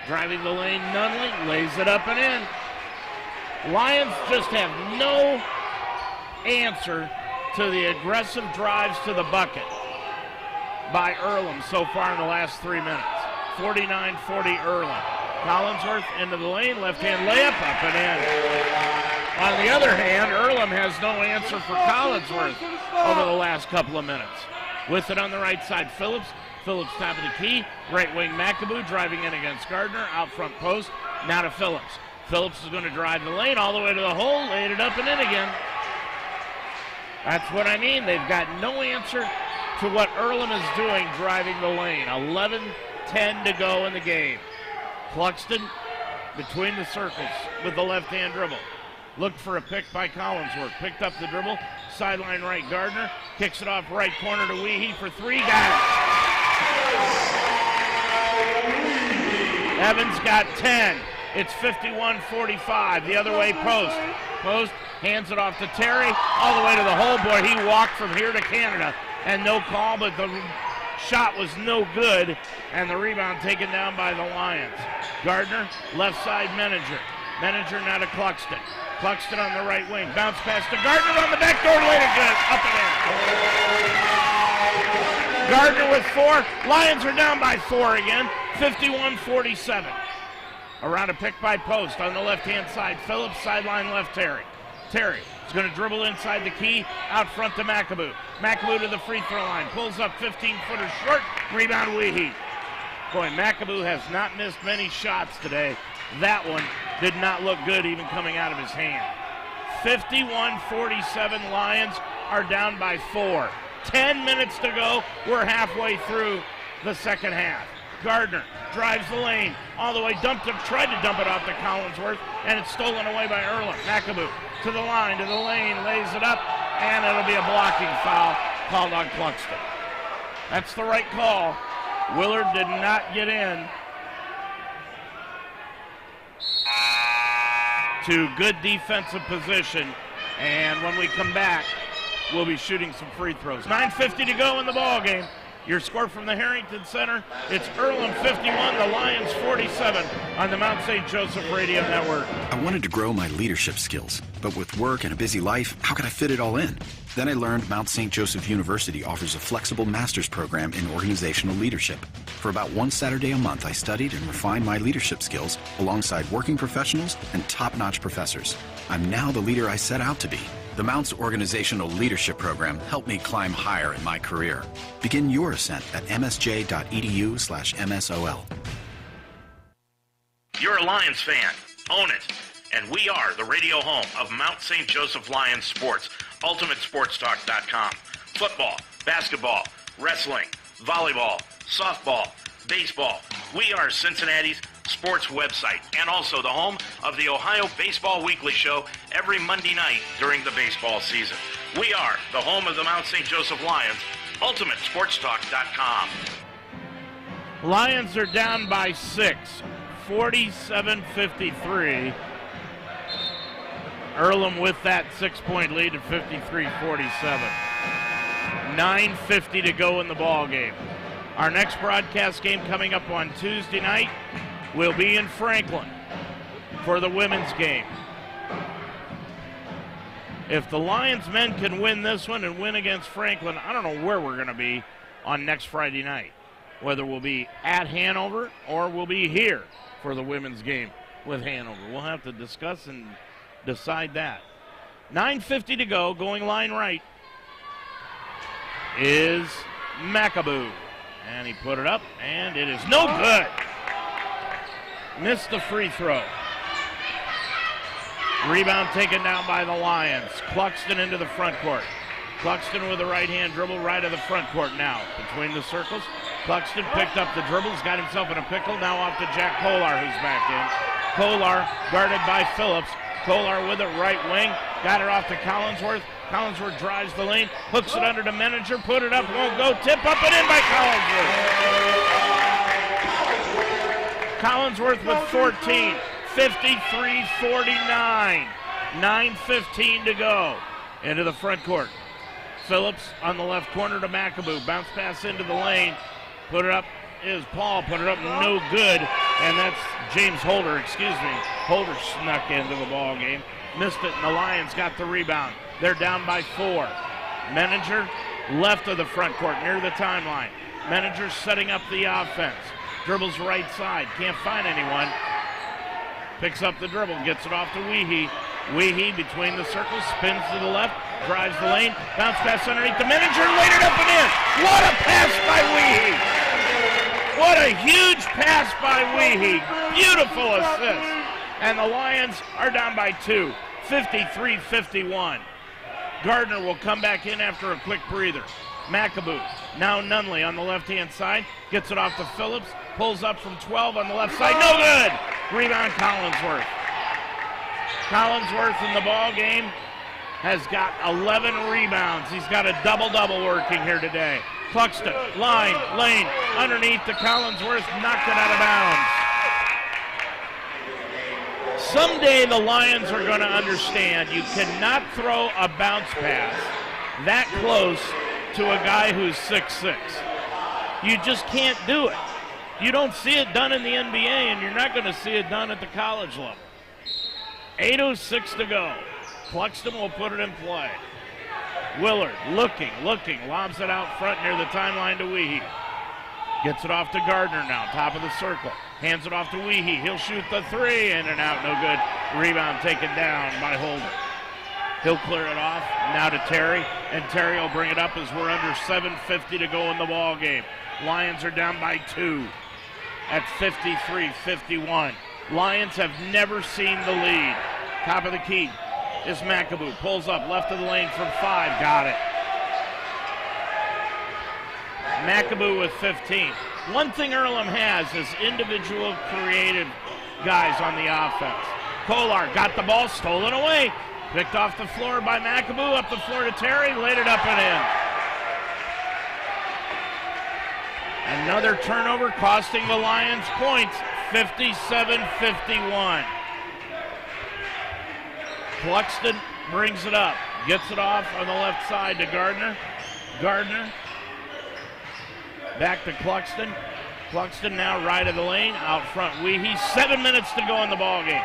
Driving the lane, Nunley lays it up and in. Lions just have no answer to the aggressive drives to the bucket by Earlham so far in the last 3 minutes. 49-40 Earlham. Collinsworth into the lane, left-hand layup, up and in. On the other hand, Earlham has no answer for Collinsworth over the last couple of minutes. With it on the right side, Phillips. Phillips top of the key. Right wing McAboo driving in against Gardner. Out front post. Now to Phillips. Phillips is going to drive the lane all the way to the hole. Laid it up and in again. That's what I mean. They've got no answer to what Earlham is doing driving the lane. 11-10 to go in the game. Cluxton between the circles with the left-hand dribble. Looked for a pick by Collinsworth. Picked up the dribble. Sideline right, Gardner. Kicks it off right corner to Weehee for 3. Got it. Evans got 10. It's 51-45. The other way, Post. Post hands it off to Terry. All the way to the hole. Boy, he walked from here to Canada. And no call, but the shot was no good. And the rebound taken down by the Lions. Gardner, left side, Menninger. Menninger now to Cluxton. Cluxton on the right wing. Bounce pass to Gardner on the back door. Laid it good. Up and in. Gardner with 4. Lions are down by 4 again. 51-47. Around a pick by Post on the left-hand side. Phillips, sideline left Terry. Terry is going to dribble inside the key. Out front to McAboo. McAboo to the free throw line. Pulls up 15-footer short. Rebound Weehee. Boy, McAboo has not missed many shots today. That one did not look good even coming out of his hand. 51-47, Lions are down by 4. 10 minutes to go. We're halfway through the second half. Gardner drives the lane all the way, tried to dump it off to Collinsworth, and it's stolen away by Earlham. McAboo to the line, to the lane, lays it up, and it'll be a blocking foul called on Cluxton. That's the right call. Willard did not get in to good defensive position, and when we come back, we'll be shooting some free throws. 9:50 to go in the ball game. Your score from the Harrington Center, it's Earlham 51, the Lions 47 on the Mount St. Joseph Radio Network. I wanted to grow my leadership skills, but with work and a busy life, how could I fit it all in? Then I learned Mount St. Joseph University offers a flexible master's program in organizational leadership. For about 1 Saturday a month, I studied and refined my leadership skills alongside working professionals and top-notch professors. I'm now the leader I set out to be. The Mounts Organizational Leadership Program helped me climb higher in my career. Begin your ascent at msj.edu/MSOL. You're a Lions fan. Own it. And we are the radio home of Mount St. Joseph Lions Sports, UltimateSportsTalk.com. Football, basketball, wrestling, volleyball, softball, baseball. We are Cincinnati's sports website and also the home of the Ohio Baseball Weekly Show every Monday night during the baseball season. We are the home of the Mount St. Joseph Lions, UltimateSportsTalk.com. Lions are down by 6, 47-53. Earlham with that 6-point lead at 53-47. 9:50 to go in the ball game. Our next broadcast game coming up on Tuesday night will be in Franklin for the women's game. If the Lions men can win this one and win against Franklin, I don't know where we're going to be on next Friday night. Whether we'll be at Hanover or we'll be here for the women's game with Hanover. We'll have to discuss and decide that. 9:50 to go, going line right is McAboo. And he put it up, and it is no good. Missed the free throw. Rebound taken down by the Lions. Cluxton into the front court. Cluxton with a right-hand dribble right of the front court now. Between the circles, Cluxton picked up the dribbles, got himself in a pickle. Now off to Jack Kolar, who's back in. Kolar guarded by Phillips. Kolar with it right wing. Got it off to Collinsworth. Collinsworth drives the lane, hooks it under to Menninger, put it up, won't go, tip up and in by Collinsworth. Collinsworth with 14, 53-49, 9:15 to go. Into the front court. Phillips on the left corner to McAboo. Bounce pass into the lane. Put it up is Paul. Put it up, no good. And that's James Holder, Holder snuck into the ball game. Missed it, and the Lions got the rebound. They're down by 4. Menninger, left of the front court, near the timeline. Menninger setting up the offense. Dribbles right side, can't find anyone. Picks up the dribble, gets it off to Weehee. Weehee between the circles, spins to the left, drives the lane, bounce pass underneath the Menninger, laid it up and in. What a pass by Weehee! What a huge pass by Weehee. Beautiful assist. And the Lions are down by 2, 53-51. Gardner will come back in after a quick breather. McAboo, now Nunley on the left-hand side, gets it off to Phillips, pulls up from 12 on the left side, no good! Rebound Collinsworth. Collinsworth in the ball game has got 11 rebounds. He's got a double-double working here today. Cluxton, line, lane, underneath to Collinsworth, knocked it out of bounds. Someday the Lions are going to understand you cannot throw a bounce pass that close to a guy who's 6'6". You just can't do it. You don't see it done in the NBA, and you're not going to see it done at the college level. 8:06 to go. Cluxton will put it in play. Willard looking, lobs it out front near the timeline to Weehee. Gets it off to Gardner now, top of the circle. Hands it off to Weehee. He'll shoot the 3, in and out, no good. Rebound taken down by Holder. He'll clear it off, now to Terry, and Terry will bring it up as we're under 7:50 to go in the ball game. Lions are down by 2 at 53-51. Lions have never seen the lead. Top of the key is McAboo. Pulls up left of the lane from 5. Got it. McAboo with 15. One thing Earlham has is individual creative guys on the offense. Kolar got the ball stolen away. Picked off the floor by McAboo. Up the floor to Terry. Laid it up and in. Another turnover costing the Lions points. 57-51. Cluxton brings it up. Gets it off on the left side to Gardner. Gardner back to Cluxton. Cluxton now right of the lane. Out front Weehee. 7 minutes to go in the ball game.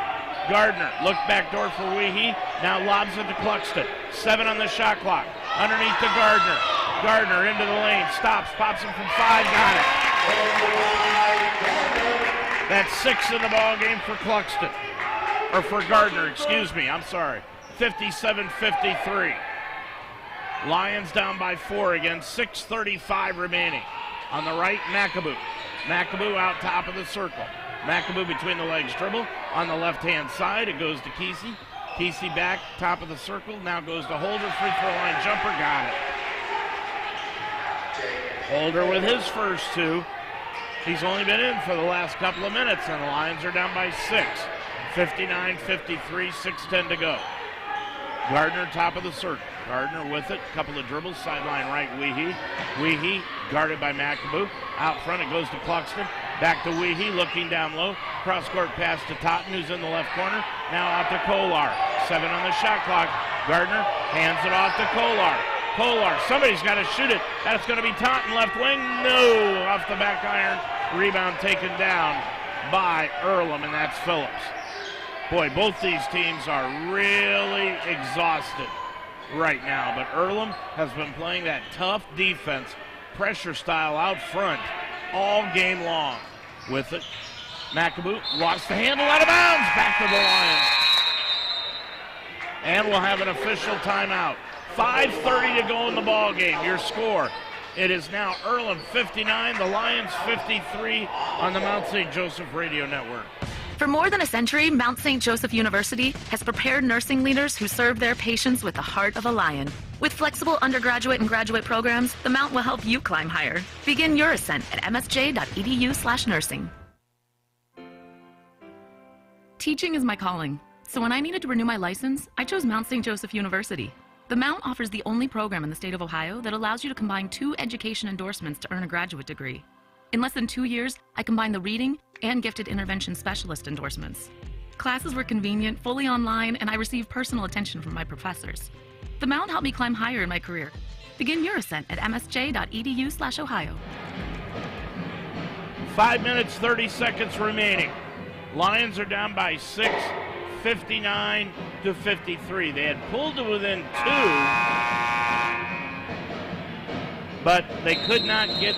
Gardner look back door for Weehee. Now lobs it to Cluxton. 7 on the shot clock. Underneath to Gardner. Gardner into the lane. Stops. Pops him from 5. Got it. That's 6 in the ball game for Cluxton. Or for Gardner, excuse me. I'm sorry. 57-53. Lions down by 4 again. 6:35 remaining. On the right, McAboo. McAboo out top of the circle. McAboo between the legs dribble. On the left-hand side, it goes to Kesey. Kesey back, top of the circle. Now goes to Holder. Free throw line jumper. Got it. Holder with his first 2. He's only been in for the last couple of minutes, and the Lions are down by 6. 59-53, 6:10 to go. Gardner, top of the circle. Gardner with it, couple of dribbles, sideline right, Weehee. Weehee, guarded by McAboo. Out front, it goes to Cluxton. Back to Weehee, looking down low. Cross-court pass to Totten, who's in the left corner. Now out to Kolar. 7 on the shot clock. Gardner hands it off to Kolar. Kolar, somebody's got to shoot it. That's going to be Totten, left wing. No, off the back iron. Rebound taken down by Earlham, and that's Phillips. Boy, both these teams are really exhausted right now, but Earlham has been playing that tough defense, pressure style out front all game long. With it, McAboo lost the handle out of bounds. Back to the Lions. And we'll have an official timeout. 5:30 to go in the ball game. Your score. It is now Earlham 59, the Lions 53 on the Mount St. Joseph Radio Network. For more than a century, Mount St. Joseph University has prepared nursing leaders who serve their patients with the heart of a lion. With flexible undergraduate and graduate programs, the Mount will help you climb higher. Begin your ascent at msj.edu/nursing. Teaching is my calling, so when I needed to renew my license, I chose Mount St. Joseph University. The Mount offers the only program in the state of Ohio that allows you to combine 2 education endorsements to earn a graduate degree. In less than 2 years, I combined the reading and gifted intervention specialist endorsements. Classes were convenient, fully online, and I received personal attention from my professors. The Mount helped me climb higher in my career. Begin your ascent at msj.edu/Ohio. 5 minutes, 30 seconds remaining. Lions are down by 6, 59-53. They had pulled to within 2, but they could not get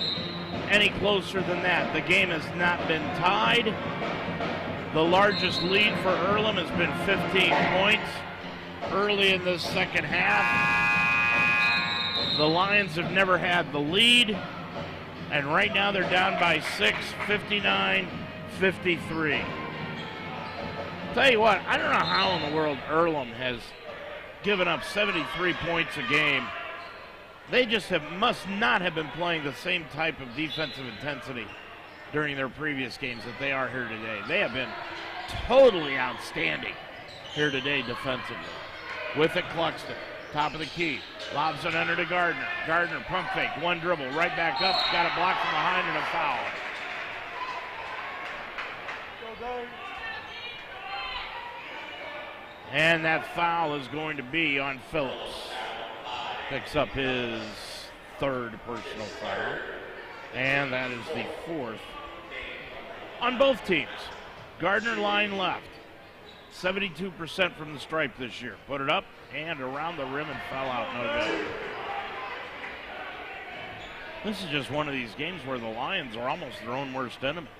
any closer than that. The game has not been tied. The largest lead for Earlham has been 15 points early in the second half. The Lions have never had the lead, and right now they're down by 6, 59-53. Tell you what, I don't know how in the world Earlham has given up 73 points a game. They just must not have been playing the same type of defensive intensity during their previous games that they are here today. They have been totally outstanding here today defensively. With it, Cluxton, top of the key, lobs it under to Gardner. Gardner, pump fake, one dribble, right back up, got it blocked from behind and a foul. And that foul is going to be on Phillips. Picks up his 3rd personal foul. And that is the 4th on both teams. Gardner line left. 72% from the stripe this year. Put it up and around the rim and fell out. No good. This is just one of these games where the Lions are almost their own worst enemy.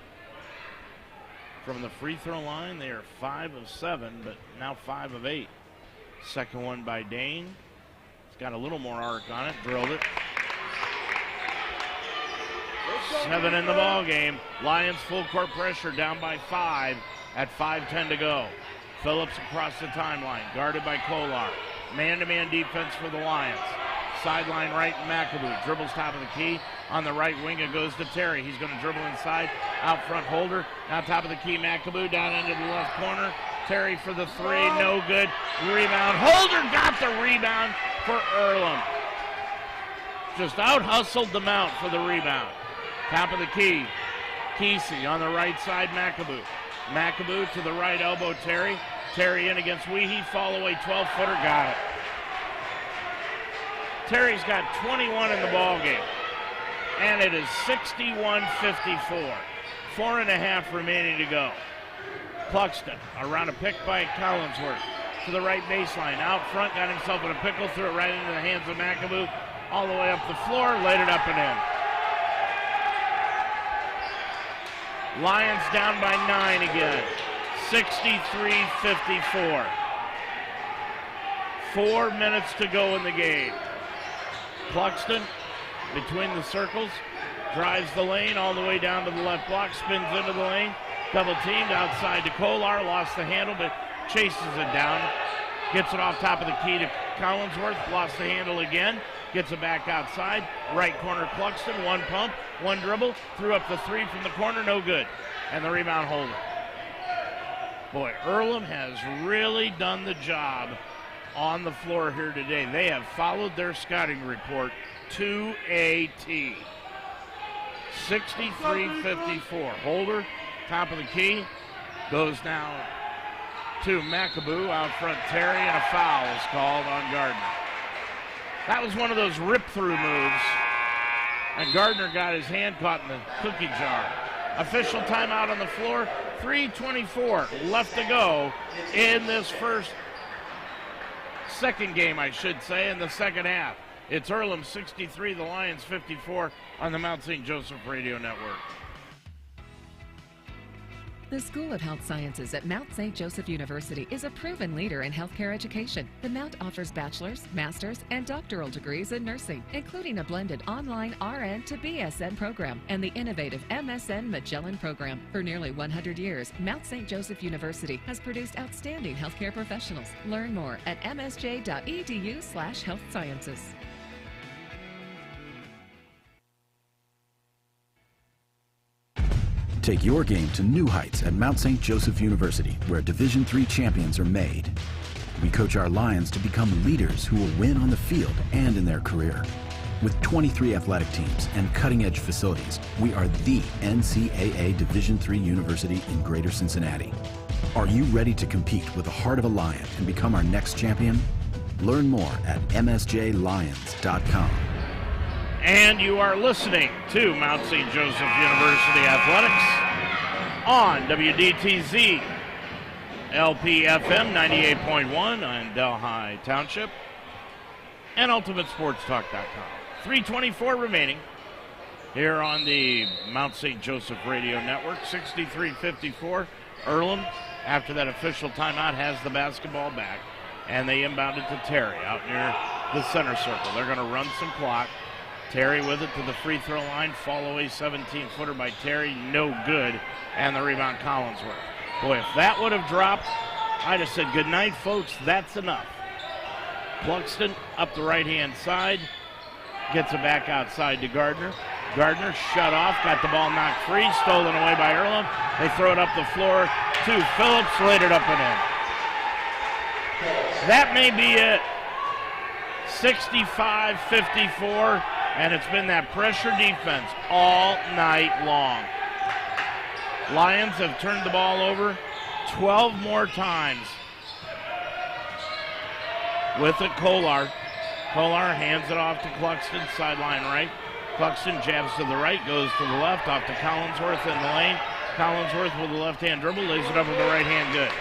From the free throw line, they are 5 of 7, but now 5 of 8. Second one by Dane. It's got a little more arc on it. Drilled it. 7 in the ball game. Lions full court pressure down by 5 at 5:10 to go. Phillips across the timeline, guarded by Kolar. Man-to-man defense for the Lions. Sideline right, McAdoo dribbles top of the key. On the right wing, it goes to Terry. He's going to dribble inside. Out front, Holder. Now top of the key, McAdoo down into the left corner. Terry for the 3, no good. Rebound. Holder got the rebound for Earlham. Just out-hustled the Mount for the rebound. Top of the key, Kesey on the right side, McAdoo. McAdoo to the right elbow, Terry. Terry in against Weehee, fall away 12-footer, got it. Terry's got 21 in the ball game, and it is 61-54. 4.5 remaining to go. Cluxton around a pick by Collinsworth to the right baseline. Out front, got himself in a pickle, threw it right into the hands of McAdoo. All the way up the floor, laid it up and in. Lions down by 9 again. 63-54. 4 minutes to go in the game. Cluxton between the circles, drives the lane all the way down to the left block, spins into the lane, double teamed outside to Kolar, lost the handle but chases it down, gets it off top of the key to Collinsworth, lost the handle again, gets it back outside, right corner Cluxton, one pump, one dribble, threw up the 3 from the corner, no good, and the rebound Holder. Boy, Earlham has really done the job on the floor here today. They have followed their scouting report to a T. 63-54. Holder, top of the key, goes now to McAdoo, out front Terry, and a foul is called on Gardner. That was one of those rip-through moves, and Gardner got his hand caught in the cookie jar. Official timeout on the floor, 3:24 left to go in this second game, I should say, in the second half. It's Earlham 63, the Lions 54 on the Mount St. Joseph Radio Network. The School of Health Sciences at Mount St. Joseph University is a proven leader in healthcare education. The Mount offers bachelor's, master's, and doctoral degrees in nursing, including a blended online RN to BSN program and the innovative MSN Magellan program. For nearly 100 years, Mount St. Joseph University has produced outstanding healthcare professionals. Learn more at msj.edu/healthsciences. Take your game to new heights at Mount St. Joseph University, where Division III champions are made. we coach our Lions to become leaders who will win on the field and in their career. With 23 athletic teams and cutting-edge facilities, we are the NCAA Division III university in Greater Cincinnati. Are you ready to compete with the heart of a Lion and become our next champion? Learn more at msjlions.com. And you are listening to Mount St. Joseph University Athletics on WDTZ LPFM 98.1 on Delhi Township and UltimateSportsTalk.com. 3:24 remaining here on the Mount St. Joseph Radio Network. 63-54. Earlham, after that official timeout, has the basketball back, and they inbound it to Terry out near the center circle. They're going to run some clock. Terry with it to the free throw line. Fall away 17-footer by Terry. No good. And the rebound, Collinsworth. Boy, if that would have dropped, I'd have said, good night, folks. That's enough. Cluxton up the right-hand side. Gets it back outside to Gardner. Gardner shut off. Got the ball knocked free. Stolen away by Earlham. They throw it up the floor to Phillips. Laid it up and in. That may be it. 65-54. And it's been that pressure defense all night long. Lions have turned the ball over 12 more times. With it, Kolar. Kolar hands it off to Cluxton, sideline right. Cluxton jabs to the right, goes to the left, off to Collinsworth in the lane. Collinsworth with a left-hand dribble, lays it up with the right hand good.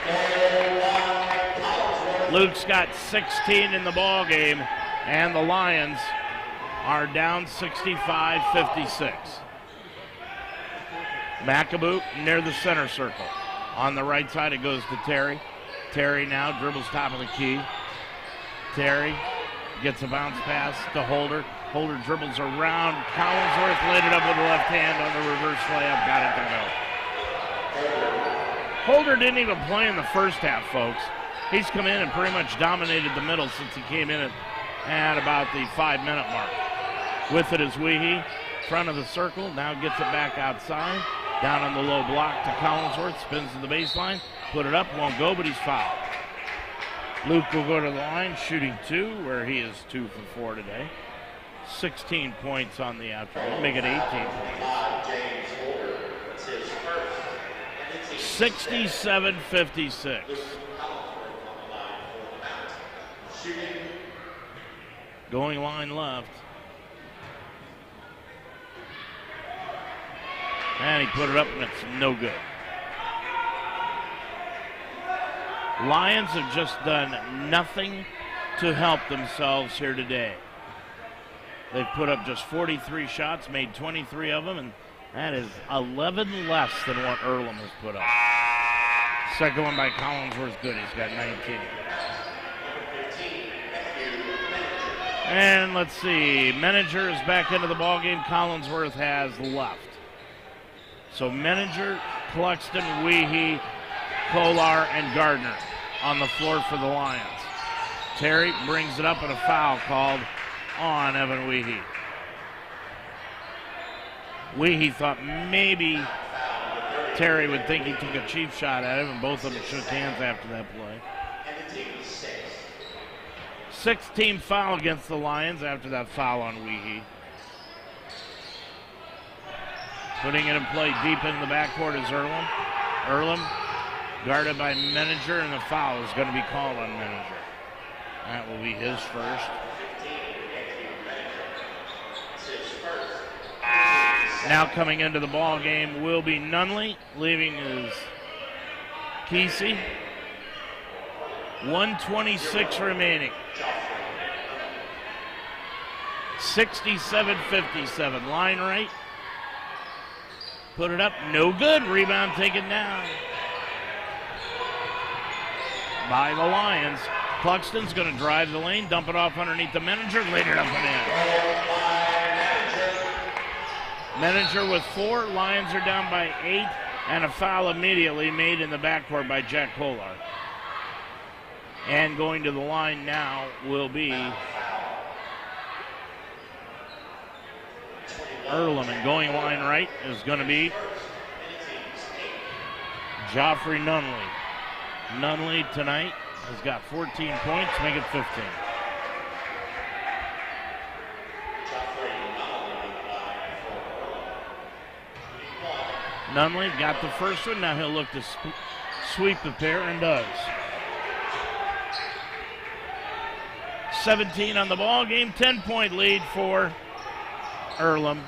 Luke's got 16 in the ball game, and the Lions are down 65-56. McAboo near the center circle. On the right side, it goes to Terry. Terry now dribbles top of the key. Terry gets a bounce pass to Holder. Holder dribbles around. Collinsworth laid it up with the left hand on the reverse layup. Got it to go. Holder didn't even play in the first half, folks. He's come in and pretty much dominated the middle since he came in at about the 5-minute mark. With it is Weehee, front of the circle, now gets it back outside. Down on the low block to Collinsworth, spins to the baseline, put it up, won't go, but he's fouled. Luke will go to the line, shooting 2, where he is 2 for 4 today. 16 points on the afternoon, make it 18 points. 67-56. Going line left. And he put it up, and it's no good. Lions have just done nothing to help themselves here today. They've put up just 43 shots, made 23 of them, and that is 11 less than what Earlham has put up. Second one by Collinsworth, good. He's got 19. And let's see, Menninger is back into the ballgame. Collinsworth has left. So Menninger, Cluxton, Weehee, Kolar, and Gardner on the floor for the Lions. Terry brings it up and a foul called on Evan Weehee. Weehee thought maybe Terry would think he took a cheap shot at him, and both of them shook hands after that play. 6-team foul against the Lions after that foul on Weehee. Putting it in play deep in the backcourt is Earlham. Earlham guarded by Menninger, and the foul is going to be called on Menninger. That will be his first. Now coming into the ball game will be Nunley, leaving is Kesey. 1:26 remaining. 67-57. Line right. Put it up. No good. Rebound taken down by the Lions. Cluxton's going to drive the lane, dump it off underneath the Menninger, laid it up and in. Menninger with 4. Lions are down by 8, and a foul immediately made in the backcourt by Jack Kolar. And going to the line now will be Earlham, and going line right is going to be Joffrey Nunley. Nunley tonight has got 14 points, make it 15. Nunley got the first one. Now he'll look to sweep the pair and does. 17 on the ball game, 10-point lead for Earlham.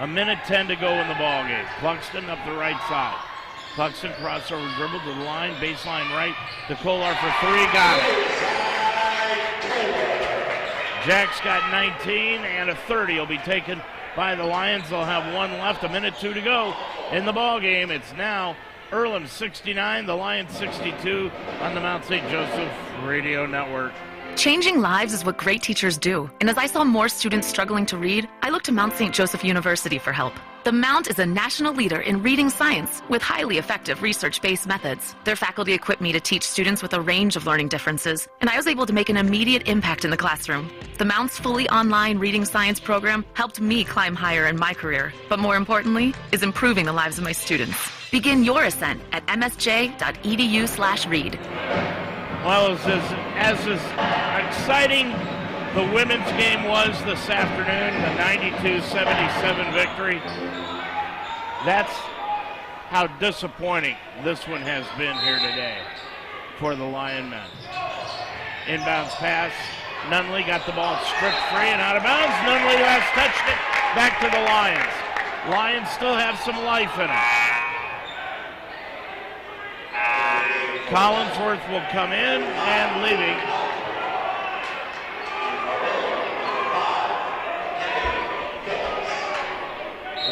A minute 10 to go in the ball game. Cluxton up the right side. Cluxton crossover dribble to the line, baseline right to Kolar for three, got it. Jack's got 19 and a 30 will be taken by the Lions. They'll have one left, a minute 2 to go in the ball game. It's now Earlham 69, the Lions 62 on the Mount St. Joseph Radio Network. Changing lives is what great teachers do. And as I saw more students struggling to read, I looked to Mount St. Joseph University for help. The Mount is a national leader in reading science with highly effective research-based methods. Their faculty equipped me to teach students with a range of learning differences, and I was able to make an immediate impact in the classroom. The Mount's fully online reading science program helped me climb higher in my career, but more importantly, is improving the lives of my students. Begin your ascent at msj.edu/read. Well, as exciting the women's game was this afternoon, the 92-77 victory, that's how disappointing this one has been here today for the Lion men. Inbounds pass, Nunley got the ball stripped free and out of bounds. Nunley last touched it, back to the Lions. Lions still have some life in it. Collinsworth will come in and leaving.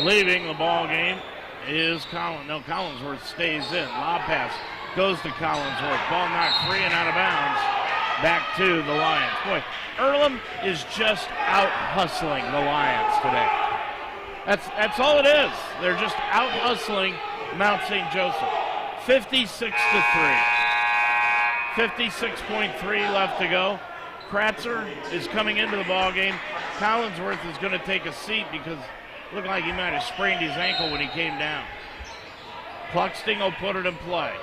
Leaving the ball game is Collinsworth stays in. Lob pass goes to Collinsworth. Ball knocked free and out of bounds. Back to the Lions. Boy, Earlham is just out hustling the Lions today. That's all it is. They're just out hustling Mount St. Joseph. 56-3. 56.3 left to go. Kratzer is coming into the ball game. Collinsworth is going to take a seat because it looked like he might have sprained his ankle when he came down. Cluxton will put it in play.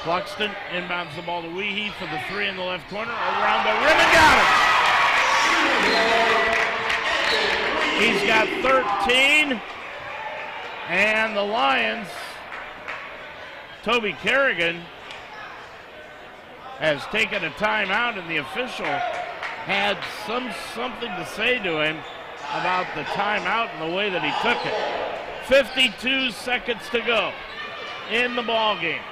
Cluxton inbounds the ball to Weehee for the three in the left corner. Around the rim and got it. He's got 13. And the Lions, Toby Kerrigan, has taken a timeout, and the official had something to say to him about the timeout and the way that he took it. 52 seconds to go in the ball game.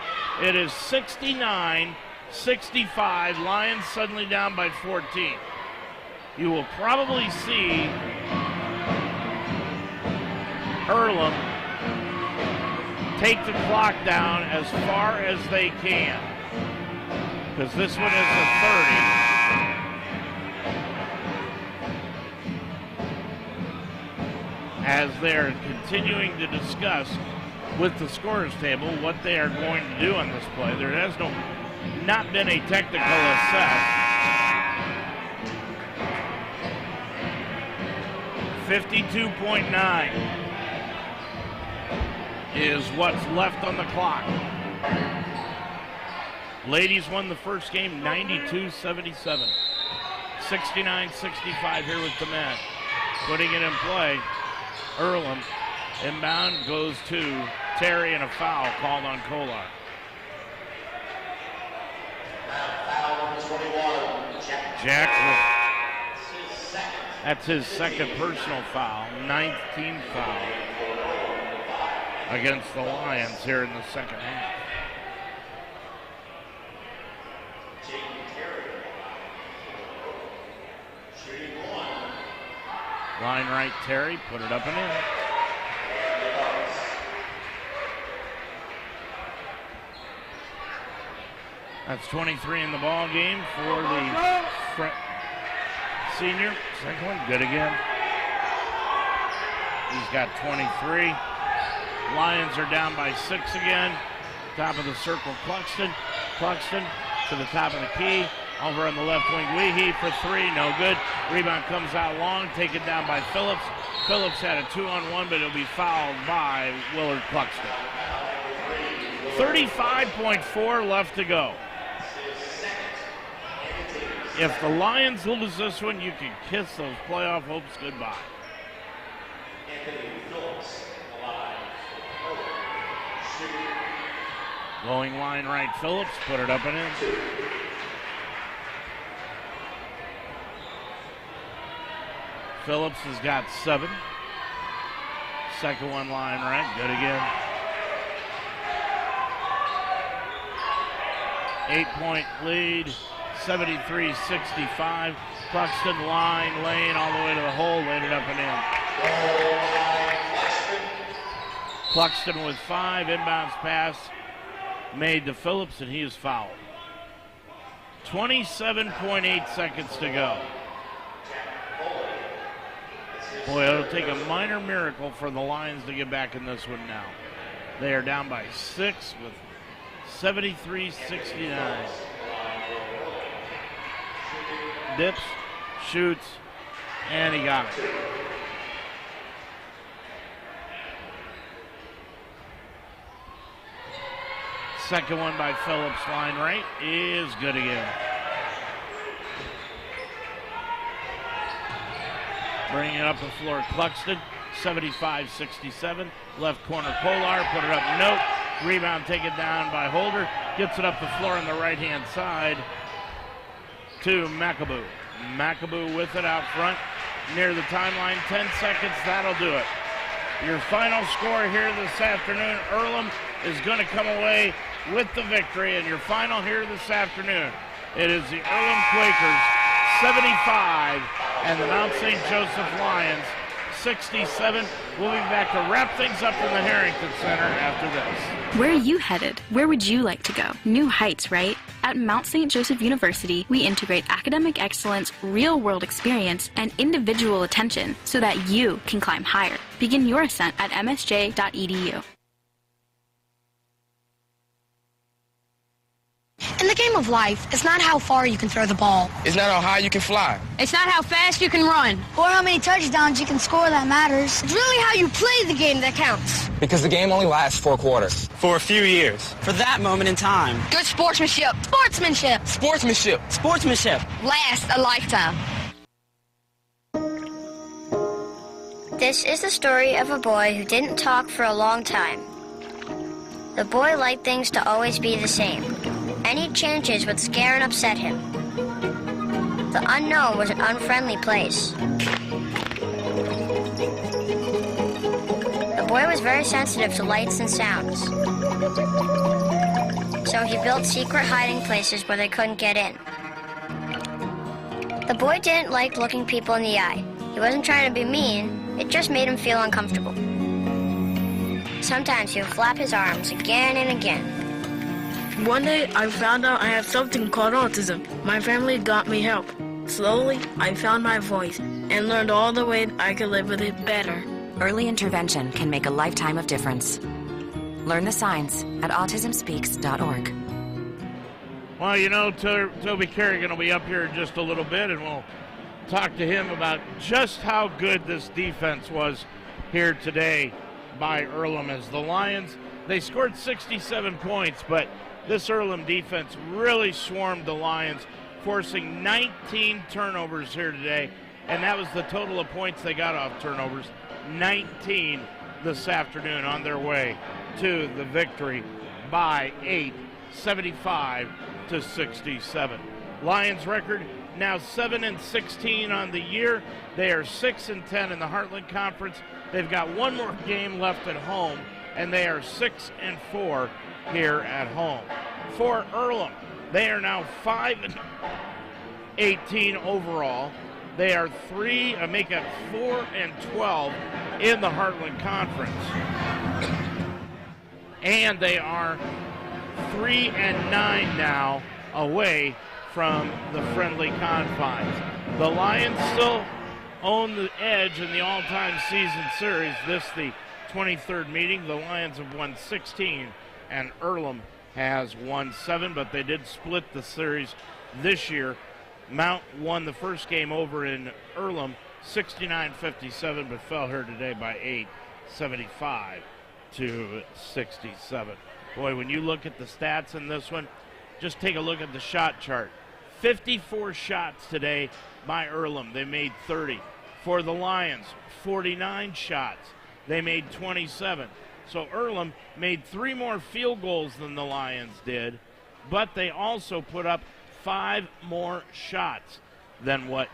It is 69-65. Lions suddenly down by 14. You will probably see Earlham take the clock down as far as they can, because this one is a 30. As they're continuing to discuss with the scorer's table what they are going to do on this play. There has not been a technical assess. 52.9 is what's left on the clock. Ladies won the first game 92-77. 69-65 here with the men. Putting it in play. Earlham inbound goes to Terry, and a foul called on Kolar. Jack, that's his second personal foul, 19th foul against the Lions here in the second half. Line right, Terry, put it up and in. That's 23 in the ball game for the senior. Second one, good again. He's got 23. Lions are down by 6 again. Top of the circle, Cluxton. Cluxton to the top of the key. Over on the left wing, Weehee for three, no good. Rebound comes out long, taken down by Phillips. Phillips had a 2-on-1, but it'll be fouled by Willard Cluxton. 35.4 left to go. If the Lions lose this one, you can kiss those playoff hopes goodbye. Going line right, Phillips, put it up and in. Phillips has got 7. Second one line right, good again. 8-point lead, 73-65. Cluxton line, lane all the way to the hole, laid it up and in. Cluxton with 5, inbounds pass made to Phillips, and he is fouled. 27.8 seconds to go. Boy, it'll take a minor miracle for the Lions to get back in this one now. They are down by 6 with 73-69. Dips, shoots, and he got it. Second one by Phillips, line right, is good again. Bringing it up the floor, Cluxton, 75-67. Left corner, Kolar, put it up, note. Rebound taken down by Holder. Gets it up the floor on the right-hand side to McAboo. McAboo with it out front, near the timeline, 10 seconds, that'll do it. Your final score here this afternoon, Earlham is going to come away with the victory, and your final here this afternoon, it is the Earlham Quakers 75 and the Mount St. Joseph Lions 67. We'll be back to wrap things up in the Harrington Center after this. Where are you headed? Where would you like to go? New heights, right? At Mount St. Joseph University, we integrate academic excellence, real-world experience, and individual attention so that you can climb higher. Begin your ascent at msj.edu. In the game of life, it's not how far you can throw the ball. It's not how high you can fly. It's not how fast you can run. Or how many touchdowns you can score that matters. It's really how you play the game that counts. Because the game only lasts 4 quarters. For a few years. For that moment in time. Good sportsmanship. Sportsmanship. Sportsmanship. Sportsmanship. Last a lifetime. This is the story of a boy who didn't talk for a long time. The boy liked things to always be the same. Any changes would scare and upset him. The unknown was an unfriendly place. The boy was very sensitive to lights and sounds. So he built secret hiding places where they couldn't get in. The boy didn't like looking people in the eye. He wasn't trying to be mean, it just made him feel uncomfortable. Sometimes he would flap his arms again and again. One day, I found out I had something called autism. My family got me help. Slowly, I found my voice and learned all the ways I could live with it better. Early intervention can make a lifetime of difference. Learn the signs at autismspeaks.org. Well, you know, Toby Kerrigan will be up here in just a little bit, and we'll talk to him about just how good this defense was here today by Earlham. As the Lions, they scored 67 points, but this Earlham defense really swarmed the Lions, forcing 19 turnovers here today, and that was the total of points they got off turnovers. 19 this afternoon on their way to the victory by 8, 75-67. Lions record now 7-16 on the year. They are 6-10 in the Heartland Conference. They've got one more game left at home, and they are 6-4 here at home. For Earlham, they are now 5-18 overall. They are 4-12 in the Heartland Conference. And they are 3-9 now away from the friendly confines. The Lions still own the edge in the all-time season series. This the 23rd meeting. The Lions have won 16 and Earlham has won 7, but they did split the series this year. Mount won the first game over in Earlham 69-57, but fell here today by 8, 75-67. Boy, when you look at the stats in this one, just take a look at the shot chart. 54 shots today by Earlham. They made 30. For the Lions, 49 shots. They made 27. So Earlham made 3 more field goals than the Lions did, but they also put up 5 more shots than what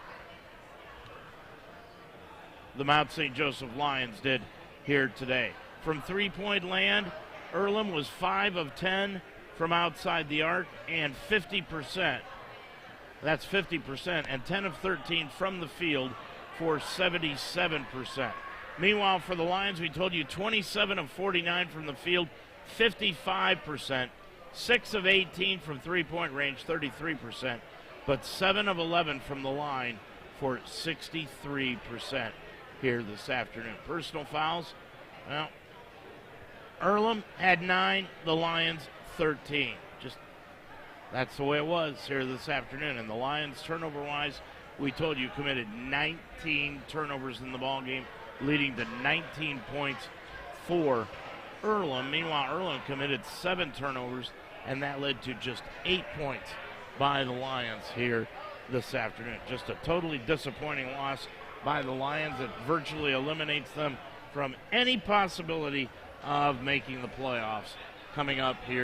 the Mount St. Joseph Lions did here today. From three-point land, Earlham was 5 of 10 from outside the arc and 50%. That's 50%, and 10 of 13 from the field for 77%. Meanwhile, for the Lions, we told you 27 of 49 from the field, 55%. 6 of 18 from three-point range, 33%. But 7 of 11 from the line for 63% here this afternoon. Personal fouls, well, Earlham had 9, the Lions 13. Just that's the way it was here this afternoon. And the Lions, turnover-wise, we told you committed 19 turnovers in the ball game, leading to 19 points for Earlham. Meanwhile, Earlham committed 7 turnovers, and that led to just 8 points by the Lions here this afternoon. Just a totally disappointing loss by the Lions that virtually eliminates them from any possibility of making the playoffs coming up here.